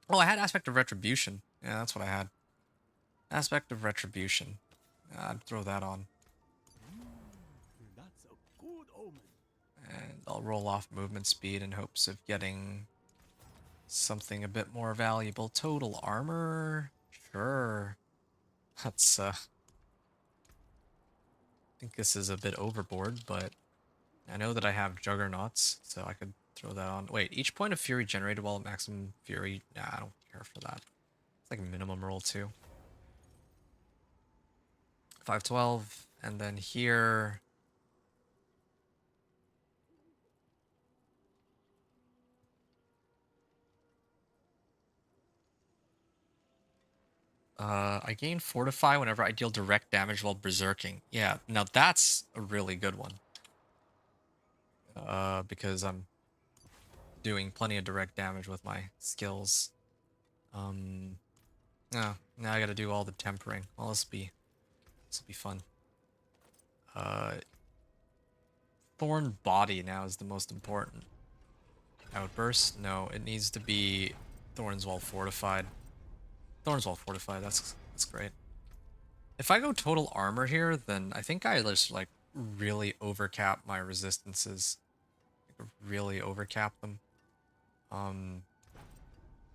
Oh, I had Aspect of Retribution. Yeah, that's what I had. Aspect of Retribution. I'd throw that on. That's a good omen. And I'll roll off movement speed in hopes of getting something a bit more valuable. Total armor? Sure. That's, I think this is a bit overboard, but I know that I have Juggernauts, so I could throw that on. Wait, each point of Fury generated while at maximum Fury? Nah, I don't care for that. It's like a minimum roll, too. 512, and then here... I gain Fortify whenever I deal direct damage while berserking. Yeah, now that's a really good one. Because I'm doing plenty of direct damage with my skills. No, now I gotta do all the tempering. Well, this will be fun. Thorn Body now is the most important. Outburst? No, it needs to be Thorns while fortified. Thorns while fortified, that's great. If I go total armor here, then I think I just like really overcap my resistances. Like, really overcap them.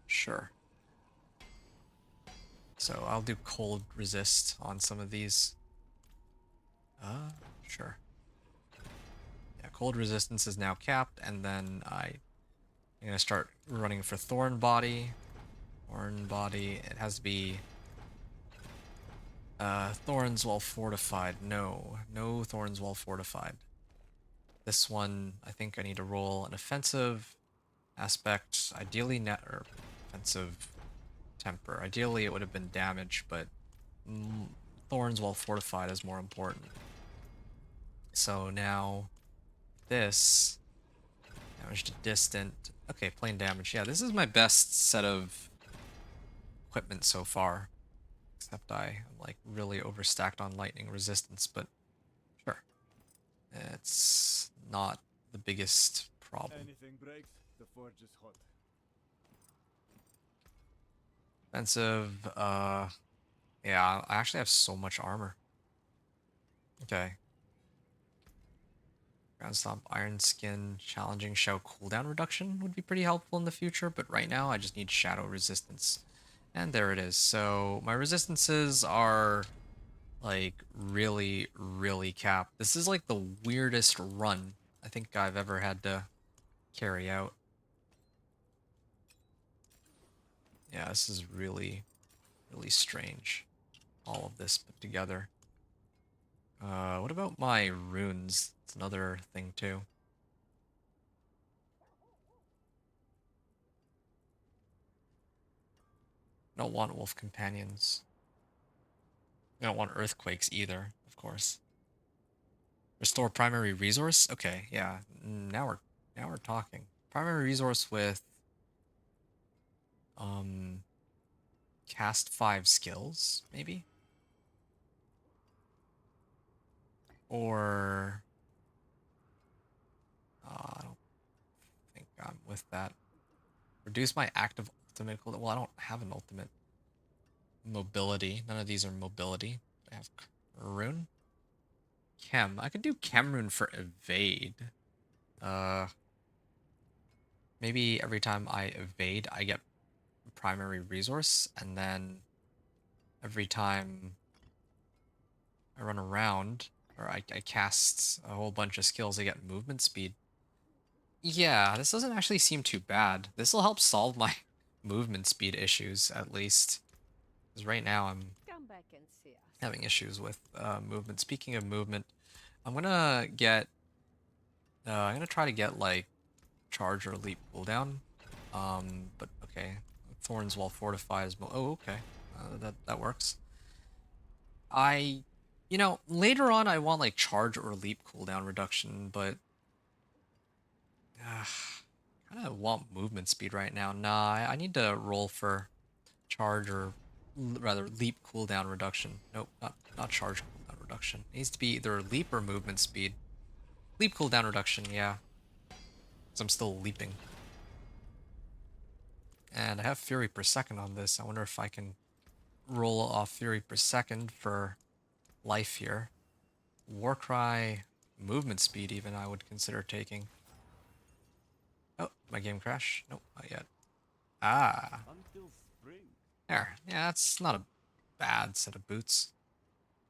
Sure. So I'll do cold resist on some of these. Sure. Yeah, cold resistance is now capped, and then I'm gonna start running for Thorn Body. Thorn Body, it has to be Thorns while fortified. No Thorns while fortified. This one, I think I need to roll an offensive aspect, ideally net or offensive temper. Ideally it would have been damage, but Thorns while fortified is more important. So now this damage to distant. Okay, plain damage. Yeah, this is my best set of equipment so far. Except I am like really overstacked on lightning resistance, but sure. It's not the biggest problem. Anything breaks, the forge is hot. Offensive, yeah, I actually have so much armor. Okay. Ground Stomp, Iron Skin, Challenging Show cooldown reduction would be pretty helpful in the future, but right now I just need Shadow Resistance. And there it is. So my resistances are like really, really capped. This is like the weirdest run I think I've ever had to carry out. Yeah, this is really, really strange. All of this put together. What about my runes? It's another thing too. I don't want wolf companions. I don't want earthquakes either, of course. Restore primary resource? Okay, yeah. Now we're talking. Primary resource with cast 5 skills, maybe? Or I don't think I'm with that. Reduce my active ultimate cooldown. Well, I don't have an ultimate. Mobility. None of these are mobility. I have rune. Chem. I could do chem rune for evade. Maybe every time I evade, I get primary resource, and then every time I run around, or I cast a whole bunch of skills, I get movement speed. Yeah, this doesn't actually seem too bad. This will help solve my movement speed issues, at least. Because right now I'm Come back and see us. having issues with movement. Speaking of movement, I'm gonna get... I'm gonna try to get, like, charge or leap cooldown. But okay. Thorns while fortified is... Oh, okay. That works. You know, later on I want, like, charge or leap cooldown reduction, but... I kind of want movement speed right now. Nah, I need to roll for charge or rather leap cooldown reduction. Nope, not charge cooldown reduction. It needs to be either leap or movement speed. Leap cooldown reduction, yeah. Because I'm still leaping. And I have Fury per second on this. I wonder if I can roll off Fury per second for life here. Warcry movement speed even I would consider taking. Oh, my game crash? Nope, not yet. Ah. Until spring. There. Yeah, that's not a bad set of boots.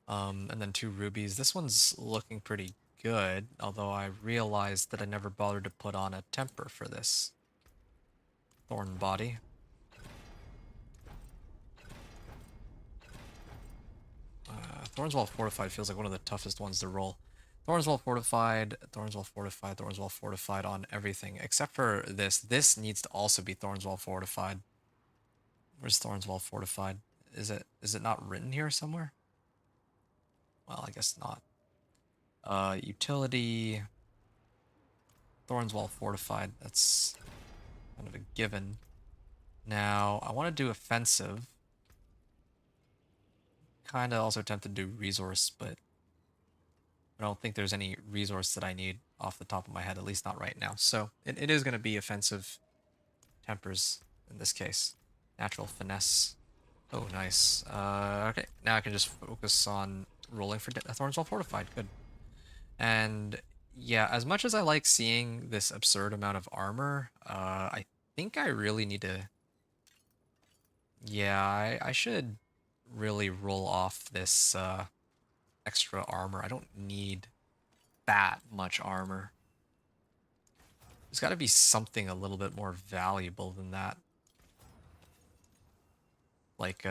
And then 2 rubies. This one's looking pretty good, although I realized that I never bothered to put on a temper for this. Thorn body. Thorns while fortified feels like one of the toughest ones to roll. Thorns while fortified, Thorns while fortified, Thorns while fortified on everything, except for this. This needs to also be Thorns while fortified. Where's Thorns while fortified? Is it not written here somewhere? Well, I guess not. Utility. Thorns while fortified. That's kind of a given. Now, I want to do offensive. Kind of also tempted to do resource, but I don't think there's any resource that I need off the top of my head, at least not right now. So it is going to be offensive tempers in this case. Natural finesse. Oh, nice. Okay, now I can just focus on rolling for Thorns while fortified. Good. And yeah, as much as I like seeing this absurd amount of armor, I think I really need to... Yeah, I should really roll off this extra armor. I don't need that much armor. There's got to be something a little bit more valuable than that. Like,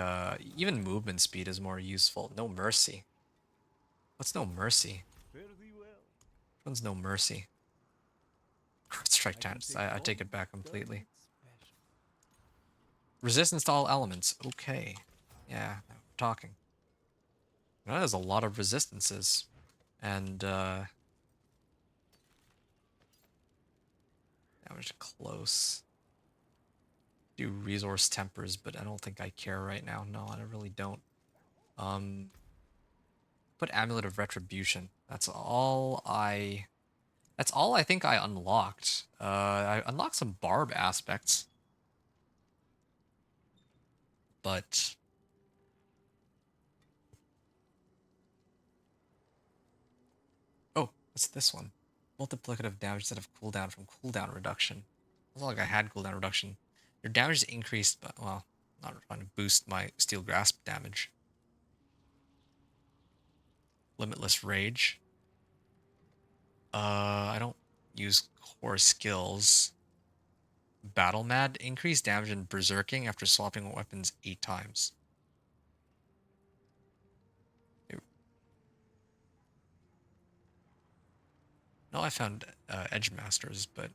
even movement speed is more useful. No mercy. What's no mercy? Fare thee well. Which one's no mercy? Strike chance. I take it back completely. Resistance to all elements. Okay. Yeah, now we're talking. That has a lot of resistances. And, that was close. Do resource tempers, but I don't think I care right now. No, I really don't. Put Amulet of Retribution. That's all I think I unlocked. I unlocked some barb aspects. But oh, what's this one? multiplicative damage instead of cooldown from cooldown reduction. It's not like I had cooldown reduction. Your damage is increased, but, well, not trying to boost my Steel Grasp damage. Limitless Rage. I don't use core skills. Battle Mad. Increased damage in Berserking after swapping weapons 8 times. No, I found Edge Masters, but...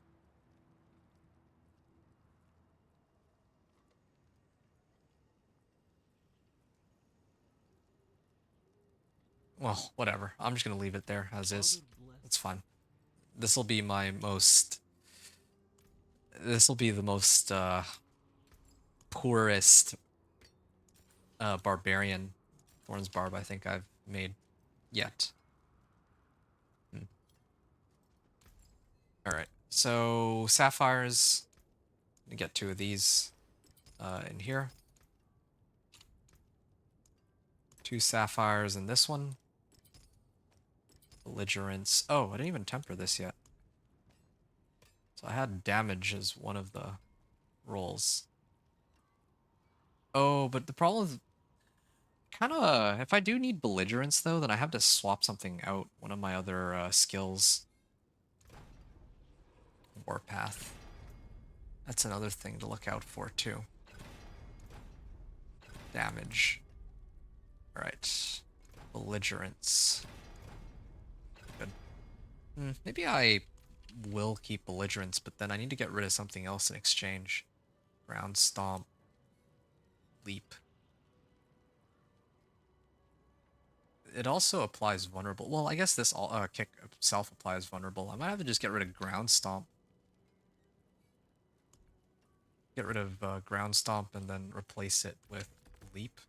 well, whatever. I'm just going to leave it there as is. It's fine. This will be my most... this will be the most poorest Barbarian Thorns Barb I think I've made yet. Alright, so Sapphires. I'm gonna get 2 of these in here. 2 Sapphires in this one. Belligerence. Oh, I didn't even temper this yet. So I had damage as one of the rolls. Oh, but the problem is kinda... if I do need Belligerence though, then I have to swap something out. One of my other skills. Warpath. That's another thing to look out for too. Damage. Alright. Belligerence. Good. Maybe I will keep Belligerence, but then I need to get rid of something else in exchange. Ground Stomp. Leap. It also applies vulnerable. Well, I guess this kick itself applies vulnerable. I might have to just get rid of Ground Stomp. Get rid of Ground Stomp and then replace it with Leap.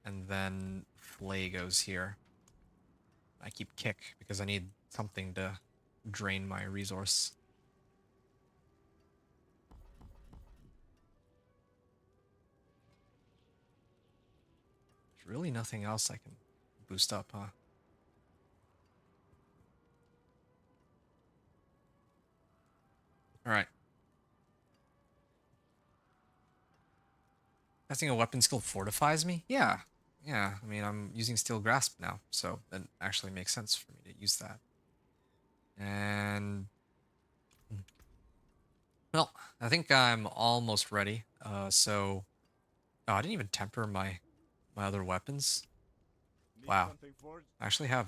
And then Flay goes here. I keep Kick because I need something to drain my resource. There's really nothing else I can boost up, huh? Alright. Casting a weapon skill fortifies me? Yeah. Yeah, I mean, I'm using Steel Grasp now, so it actually makes sense for me to use that. And... well, I think I'm almost ready. So... oh, I didn't even temper my other weapons. Need Wow. something forged? I actually have...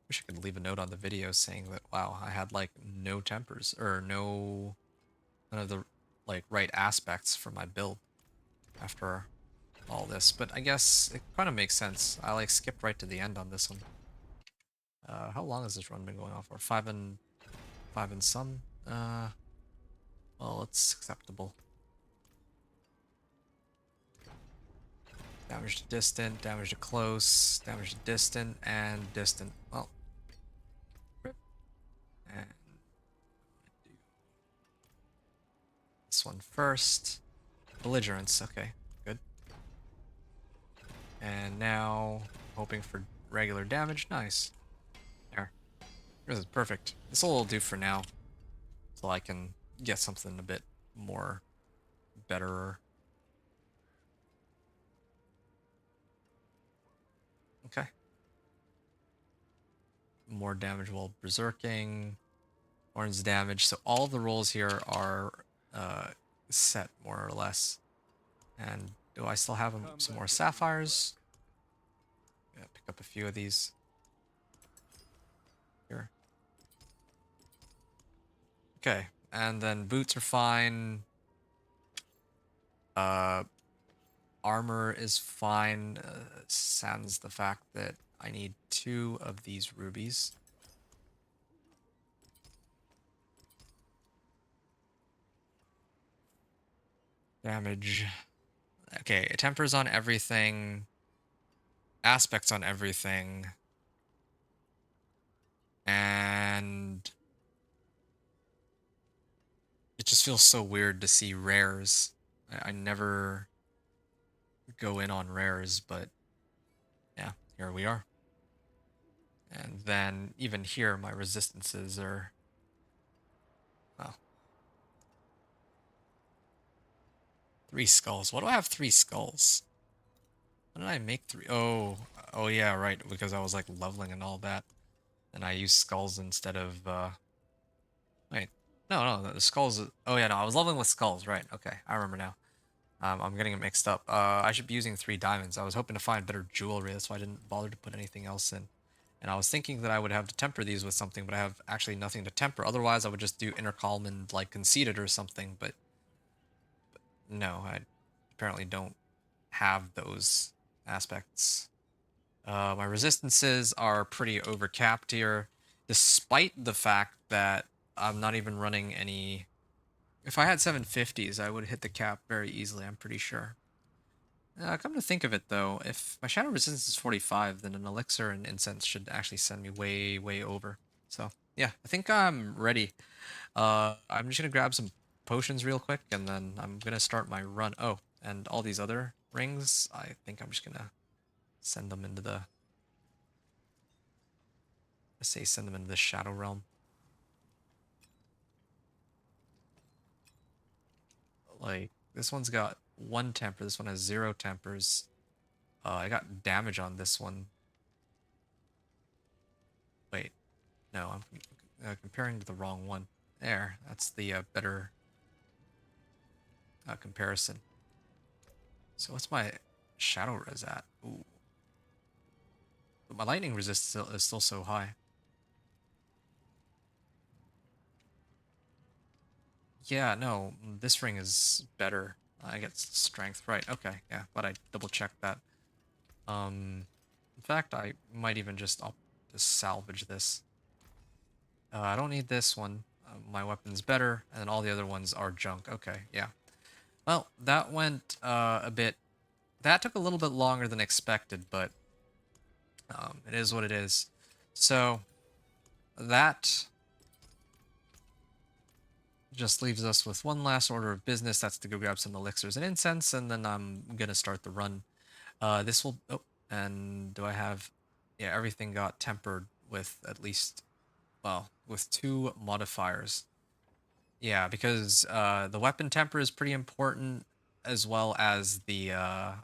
wish I could leave a note on the video saying that, wow, I had, like, no tempers, or none of the, like, right aspects for my build after all this, but I guess it kind of makes sense. I like skipped right to the end on this one. How long has this run been going on for? 5 and some? Well, it's acceptable. Damage to distant, damage to close, damage to distant, and distant. Well, rip. And this one first. Belligerence, okay. And now, hoping for regular damage. Nice. There. This is perfect. This will do for now. So I can get something a bit more better. Okay. More damage while berserking. Thorns damage. So all of the rolls here are set more or less. And do I still have some more sapphires? Yeah, pick up a few of these. Here. Okay, and then boots are fine. Armor is fine, sans the fact that I need 2 of these rubies. Damage. Okay, tempers on everything. Aspects on everything. And it just feels so weird to see rares. I never go in on rares, but yeah, here we are. And then even here, my resistances are, well, 3 skulls. Why do I have 3 skulls? When did I make 3? Oh yeah, right, because I was like leveling and all that. And I used skulls instead of, wait. No, the skulls, oh yeah, no, I was leveling with skulls, right, okay, I remember now. I'm getting it mixed up. I should be using 3 diamonds. I was hoping to find better jewelry, that's why I didn't bother to put anything else in. And I was thinking that I would have to temper these with something, but I have actually nothing to temper. Otherwise, I would just do inner calm and like conceited or something, but no, I apparently don't have those aspects. My resistances are pretty overcapped here, despite the fact that I'm not even running any... If I had 750s, I would hit the cap very easily, I'm pretty sure. Come to think of it, though, if my shadow resistance is 45, then an elixir and incense should actually send me way, way over. So, yeah, I think I'm ready. I'm just gonna grab some potions real quick, and then I'm gonna start my run. Oh, and all these other rings, I think I'm just gonna send them into the... send them into the Shadow Realm. Like, this one's got 1 temper, this one has 0 tempers. I got damage on this one. Wait, no, I'm comparing to the wrong one. There, that's the better comparison. So what's my shadow res at? Ooh. But my lightning resist is still so high. Yeah, no, this ring is better. I get strength, right? Okay, yeah, but I double checked that. In fact, I might even just salvage this. I don't need this one. My weapon's better, and then all the other ones are junk. Okay, yeah. Well, that went a bit... That took a little bit longer than expected, but it is what it is. So, that just leaves us with one last order of business. That's to go grab some elixirs and incense, and then I'm gonna start the run. This will... Oh, and do I have... Yeah, everything got tempered with at least... Well, with 2 modifiers. Yeah, because the weapon temper is pretty important, as well as the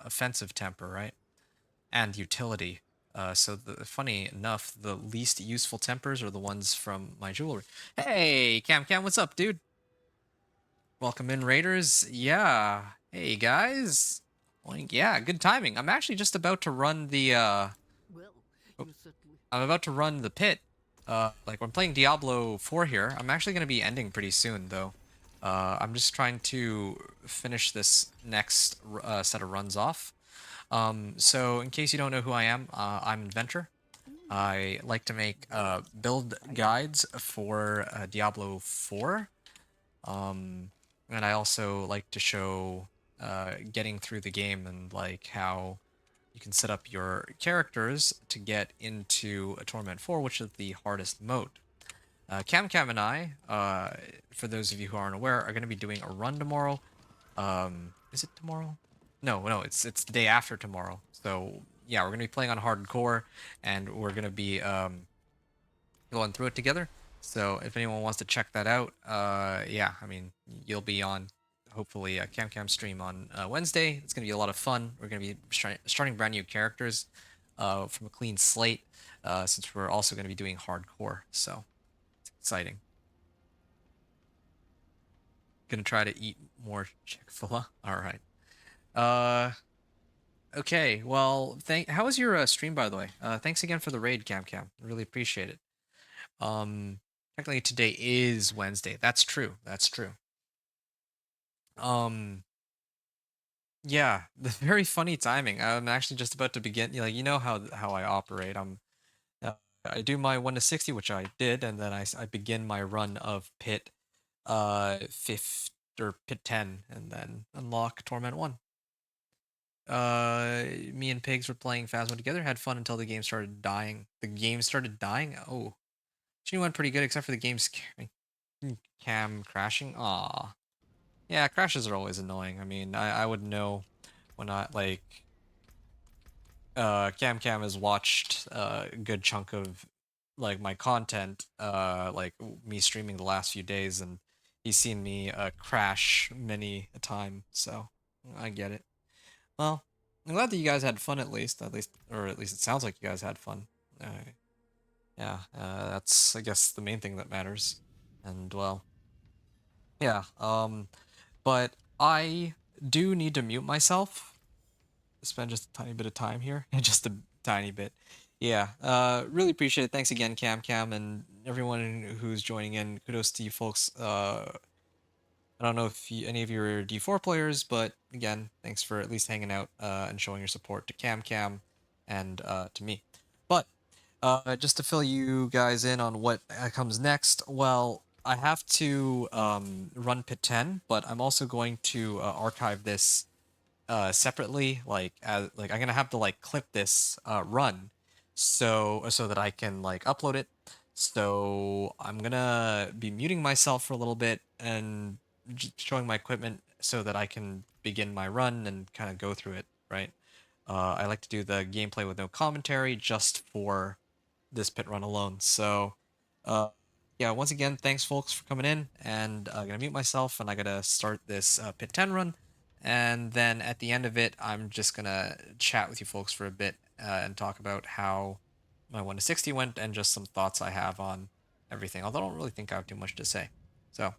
offensive temper, right? And utility. Funny enough, the least useful tempers are the ones from my jewelry. Hey, Cam, what's up, dude? Welcome in, Raiders. Yeah. Hey, guys. Well, yeah, good timing. I'm actually just about to run the, Well, you certainly. I'm about to run the pit. Like, when playing Diablo 4 here, I'm actually going to be ending pretty soon, though. I'm just trying to finish this next set of runs off. So, in case you don't know who I am, I'm Inventor. I like to make build guides for Diablo 4. And I also like to show getting through the game and like how you can set up your characters to get into a Torment 4, which is the hardest mode. Cam and I, for those of you who aren't aware, are going to be doing a run tomorrow. Is it tomorrow? No, it's the day after tomorrow. So yeah, we're going to be playing on hardcore, and we're going to be going through it together. So if anyone wants to check that out, yeah, I mean, you'll be on, hopefully, a Cam stream on Wednesday. It's going to be a lot of fun. We're going to be starting brand new characters from a clean slate, since we're also going to be doing hardcore. So it's exciting. Gonna try to eat more Chick-fil-A. All right. Okay. Well, how was your stream, by the way? Thanks again for the raid, Cam. Really appreciate it. Technically today is Wednesday. That's true. Yeah, the very funny timing. I'm actually just about to begin. Like, you know how I operate. I do my 1 to 60, which I did, and then I begin my run of pit 5 or pit 10, and then unlock Torment 1. Me and Pigs were playing Phasma together, had fun until the game started dying. The game started dying? Oh. She went pretty good except for the game's cam crashing. Aw. Yeah, crashes are always annoying. I mean, I would know when I, like... Cam has watched a good chunk of like my content, like me streaming the last few days, and he's seen me crash many a time, so I get it. Well, I'm glad that you guys had fun or at least it sounds like you guys had fun. Yeah, that's I guess the main thing that matters. And well, yeah, but I do need to mute myself. Spend just a tiny bit of time here, just a tiny bit. Yeah, really appreciate it. Thanks again, Cam, and everyone who's joining in. Kudos to you folks. I don't know if any of you are D4 players, but again, thanks for at least hanging out and showing your support to Cam and to me. But just to fill you guys in on what comes next, well, I have to run Pit 10, but I'm also going to archive this separately. Like I'm gonna have to like clip this run so that I can like upload it. So I'm gonna be muting myself for a little bit and showing my equipment so that I can begin my run and kind of go through it, right? I like to do the gameplay with no commentary just for this pit run alone. So, yeah, once again, thanks folks for coming in, and I'm gonna mute myself, and I gotta start this pit 10 run, and then at the end of it, I'm just gonna chat with you folks for a bit and talk about how my 1 to 60 went and just some thoughts I have on everything. Although I don't really think I have too much to say. So,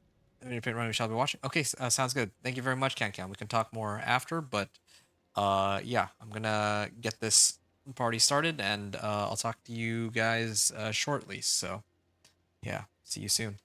any pit run we shall be watching. Okay, sounds good. Thank you very much, Can. We can talk more after, but yeah, I'm gonna get this party started, and I'll talk to you guys shortly. So, yeah, see you soon.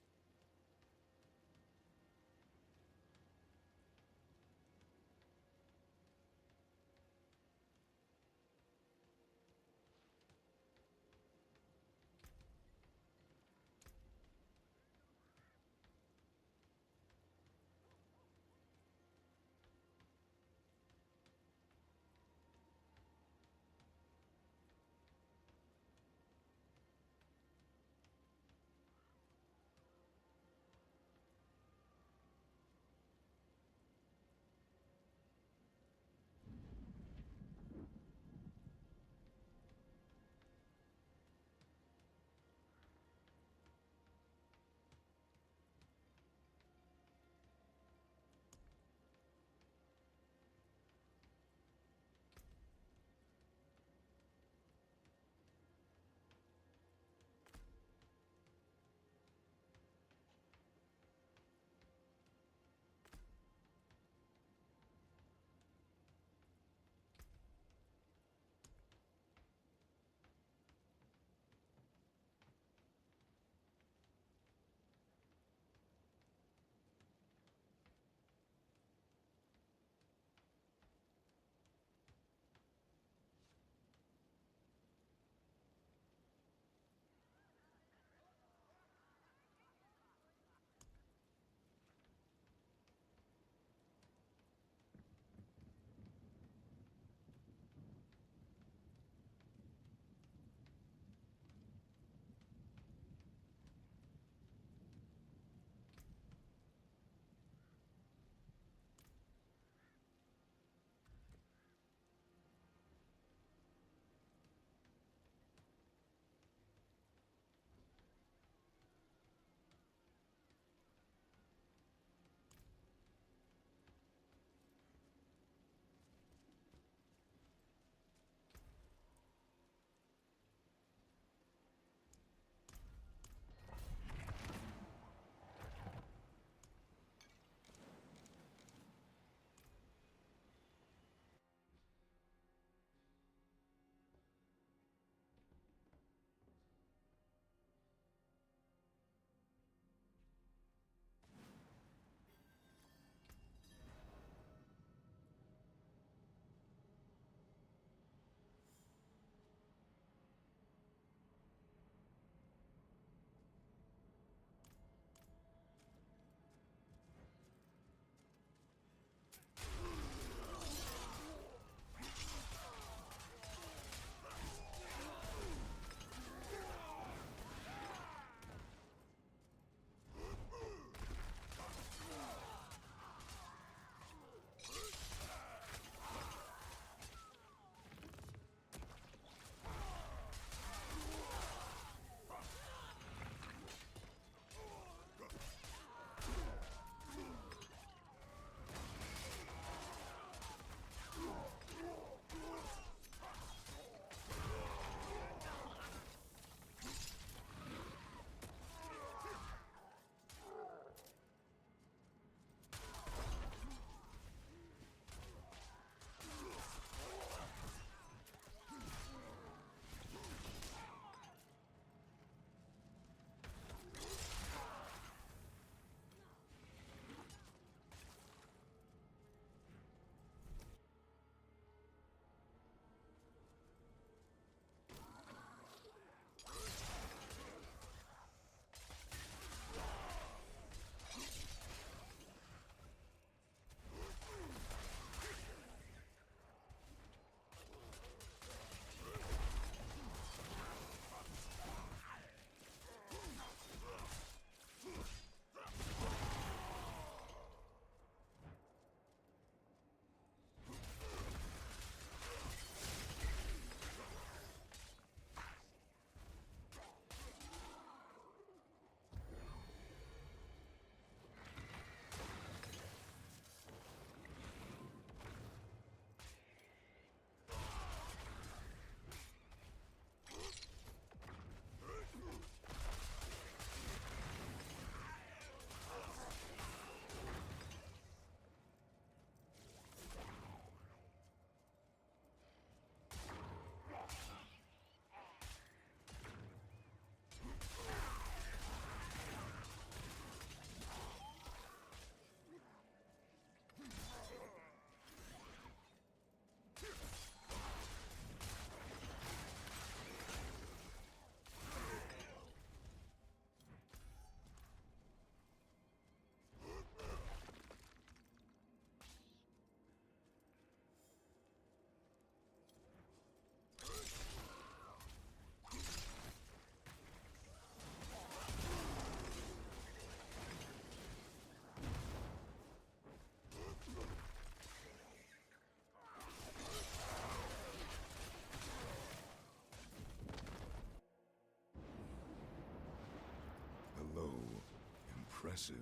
Impressive.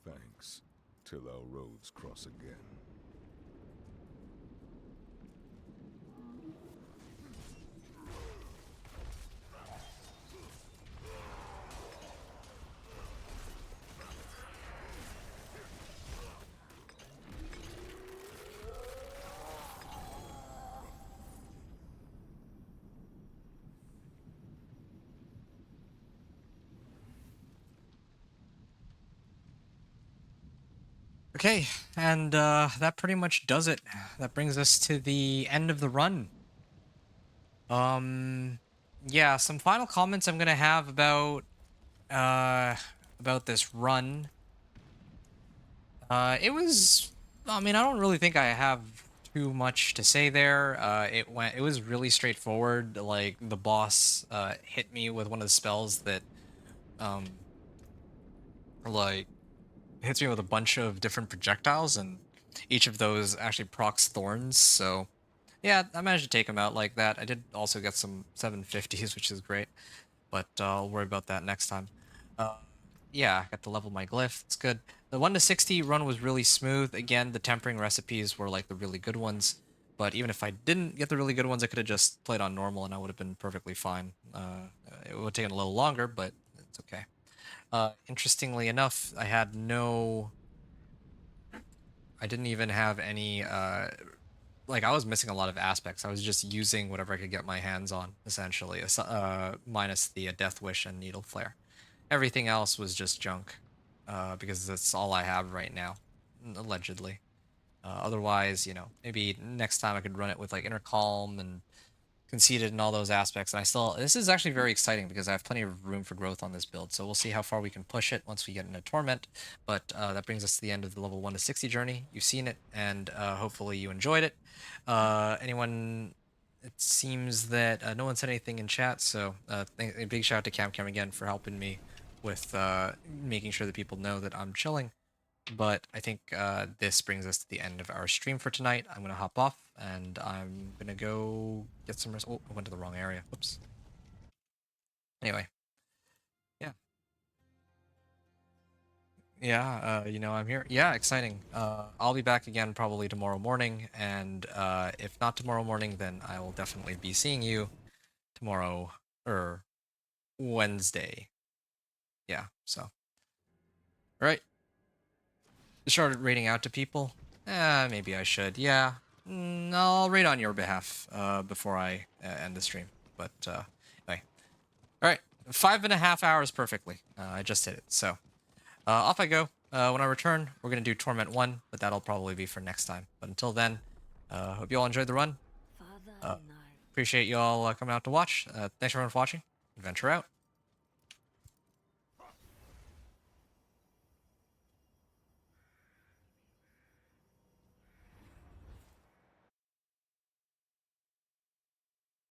Thanks. Till our roads cross again. Okay, and that pretty much does it. That brings us to the end of the run. Yeah, some final comments I'm gonna have about this run. It was, I mean, I don't really think I have too much to say there. It was really straightforward. Like the boss hit me with one of the spells that um like hits me with a bunch of different projectiles, and each of those actually procs thorns. So yeah, I managed to take him out like that. I did also get some 750s, which is great, but I'll worry about that next time. Uh, yeah, I got to level my glyph. It's good. The 1 to 60 run was really smooth. Again, the tempering recipes were like the really good ones. But even if I didn't get the really good ones, I could have just played on normal and I would have been perfectly fine. It would have taken a little longer, but it's okay. Interestingly enough, I didn't even have any, like I was missing a lot of aspects. I was just using whatever I could get my hands on, essentially, minus the Death Wish and Needle Flare. Everything else was just junk, because that's all I have right now, allegedly. Otherwise, maybe next time I could run it with like Inner Calm and Conceited and all those aspects. And this is actually very exciting because I have plenty of room for growth on this build. So we'll see how far we can push it once we get into Torment. But that brings us to the end of the level 1 to 60 journey. You've seen it, and hopefully you enjoyed it. Anyone? It seems that no one said anything in chat, so a big shout out to Cam again for helping me with making sure that people know that I'm chilling. But I think this brings us to the end of our stream for tonight. I'm going to hop off, and I'm going to go get some rest. Oh, I went to the wrong area. Whoops. Anyway. Yeah. Yeah, I'm here. Yeah, exciting. I'll be back again probably tomorrow morning, and if not tomorrow morning, then I will definitely be seeing you tomorrow, or Wednesday. Yeah, so. All right. Started raiding out to people. Maybe I should. Yeah. I'll raid on your behalf before I end the stream. But anyway. All right. 5.5 hours perfectly. I just hit it. So off I go. When I return, we're going to do Torment 1, but that'll probably be for next time. But until then, hope you all enjoyed the run. Father, no. Appreciate you all coming out to watch. Thanks everyone for watching. Adventure out.